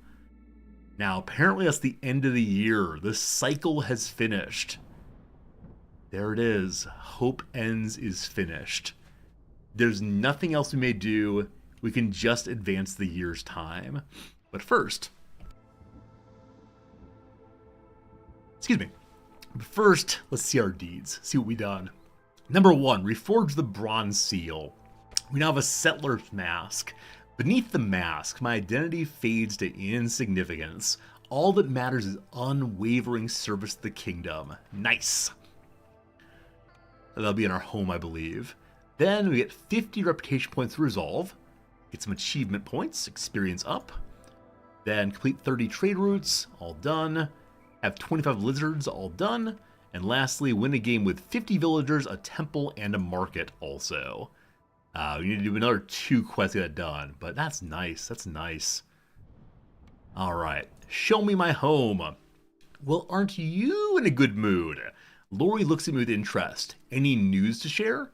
Now, apparently that's the end of the year. The cycle has finished. There it is. Hope ends is finished. There's nothing else we may do. We can just advance the year's time. But first... Excuse me. But first, let's see our deeds. See what we done. Number 1, reforge the bronze seal. We now have a settler's mask. Beneath the mask, my identity fades to insignificance. All that matters is unwavering service to the kingdom. Nice. That'll be in our home, I believe. Then we get 50 reputation points to resolve. Get some achievement points, experience up. Then complete 30 trade routes, all done. Have 25 lizards, all done. And lastly, win a game with 50 villagers, a temple, and a market also. We need to do another 2 quests to get that done, but that's nice, that's nice. Alright, show me my home. Well, aren't you in a good mood? Lori looks at me with interest. Any news to share?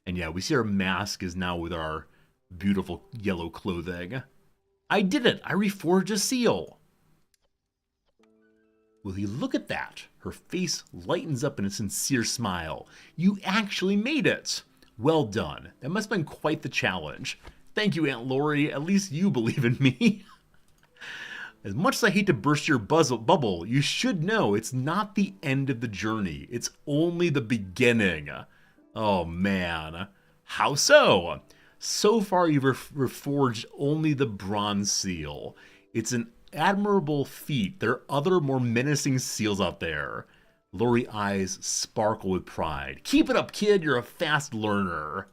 And yeah, we see our mask is now with our beautiful yellow clothing. I did it! I reforged a seal! Will you look at that? Her face lightens up in a sincere smile. You actually made it! Well done. That must have been quite the challenge. Thank you, Aunt Lori. At least you believe in me. As much as I hate to burst your bubble, you should know it's not the end of the journey. It's only the beginning. Oh, man. How so? So far, you've reforged only the bronze seal. It's an admirable feat. There are other more menacing seals out there. Lori eyes sparkle with pride. Keep it up, kid. You're a fast learner.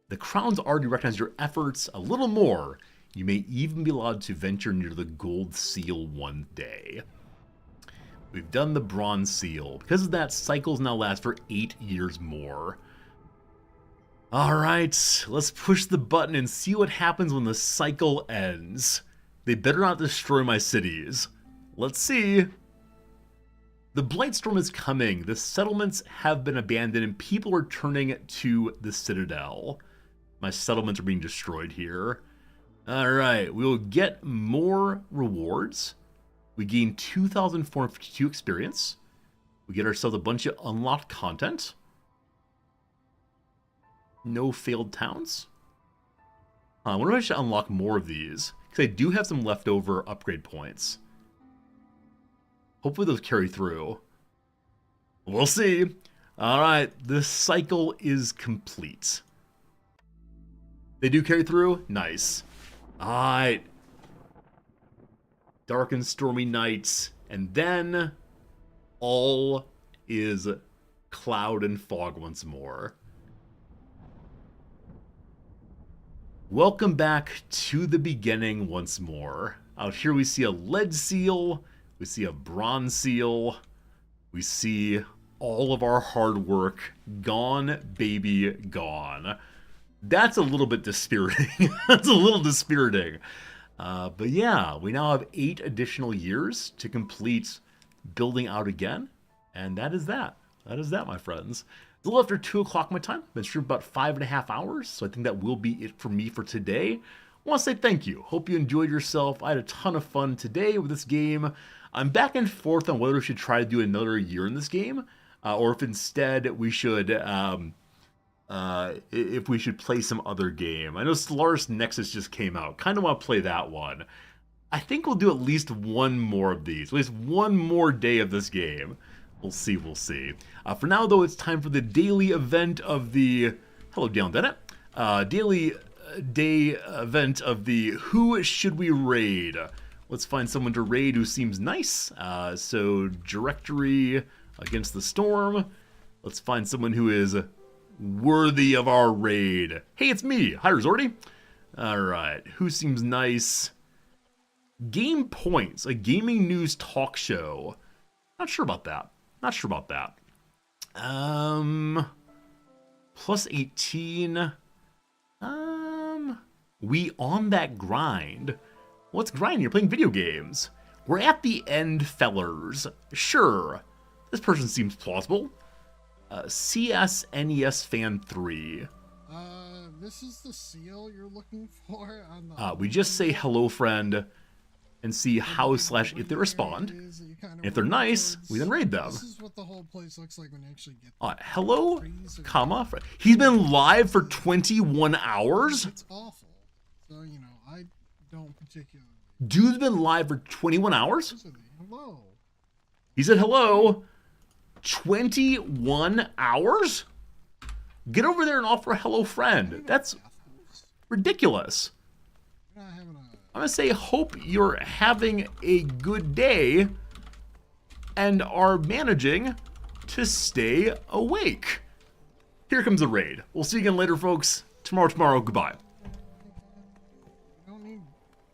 The crown's already recognized your efforts a little more. You may even be allowed to venture near the gold seal one day. We've done the bronze seal. Because of that, cycles now last for 8 years more. Alright, let's push the button and see what happens when the cycle ends. They better not destroy my cities. Let's see. The Blightstorm is coming. The settlements have been abandoned and people are turning to the Citadel. My settlements are being destroyed here. Alright, we will get more rewards. We gain 2,452 experience. We get ourselves a bunch of unlocked content. No failed towns. I wonder if I should unlock more of these, because I do have some leftover upgrade points. Hopefully those carry through. We'll see. Alright, the cycle is complete. They do carry through? Nice. Alright. Dark and stormy nights, and then all is cloud and fog once more. Welcome back to the beginning once more. Out here we see a lead seal, we see a bronze seal, we see all of our hard work gone, baby, gone. That's a little bit dispiriting. That's a little dispiriting. But yeah, we now have 8 additional years to complete building out again. And that is that. That is that, my friends. It's a little after 2 o'clock my time. Been streaming about 5.5 hours. So I think that will be it for me for today. I want to say thank you. Hope you enjoyed yourself. I had a ton of fun today with this game. I'm back and forth on whether we should try to do another year in this game. Or if instead we should... if we should play some other game. I know Stellaris Nexus just came out. Kind of want to play that one. I think we'll do at least one more of these. At least one more day of this game. We'll see, we'll see. For now, though, it's time for the daily event of the... Hello, Dale Dennett. Daily day event of the Who Should We Raid? Let's find someone to raid who seems nice. So, Directory Against the Storm. Let's find someone who is... worthy of our raid. Hey, it's me. Hi, Resorty. Alright, who seems nice? Game Points, a gaming news talk show. Not sure about that. Not sure about that. Plus 18. We on that grind. What's grinding? You're playing video games. We're at the end, fellers. Sure. This person seems plausible. CSNES Fan 3. This is the seal you're looking for on the... We just say hello, friend, and see how / if they respond. And if they're nice, we then raid them. This is what the whole place looks like when you actually get... Hello, comma, friend. He's been live for 21 hours? It's awful. So, you know, I don't particularly... Dude's been live for 21 hours? Hello. He said hello. 21 hours? Get over there and offer a hello friend. That's ridiculous. I'm gonna say hope you're having a good day and are managing to stay awake. Here comes the raid. We'll see you again later, folks. Tomorrow. Goodbye. We don't need...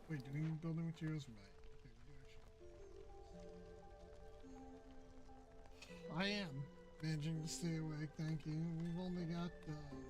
Wait, do we need building materials? I am managing to stay awake, thank you. We've only got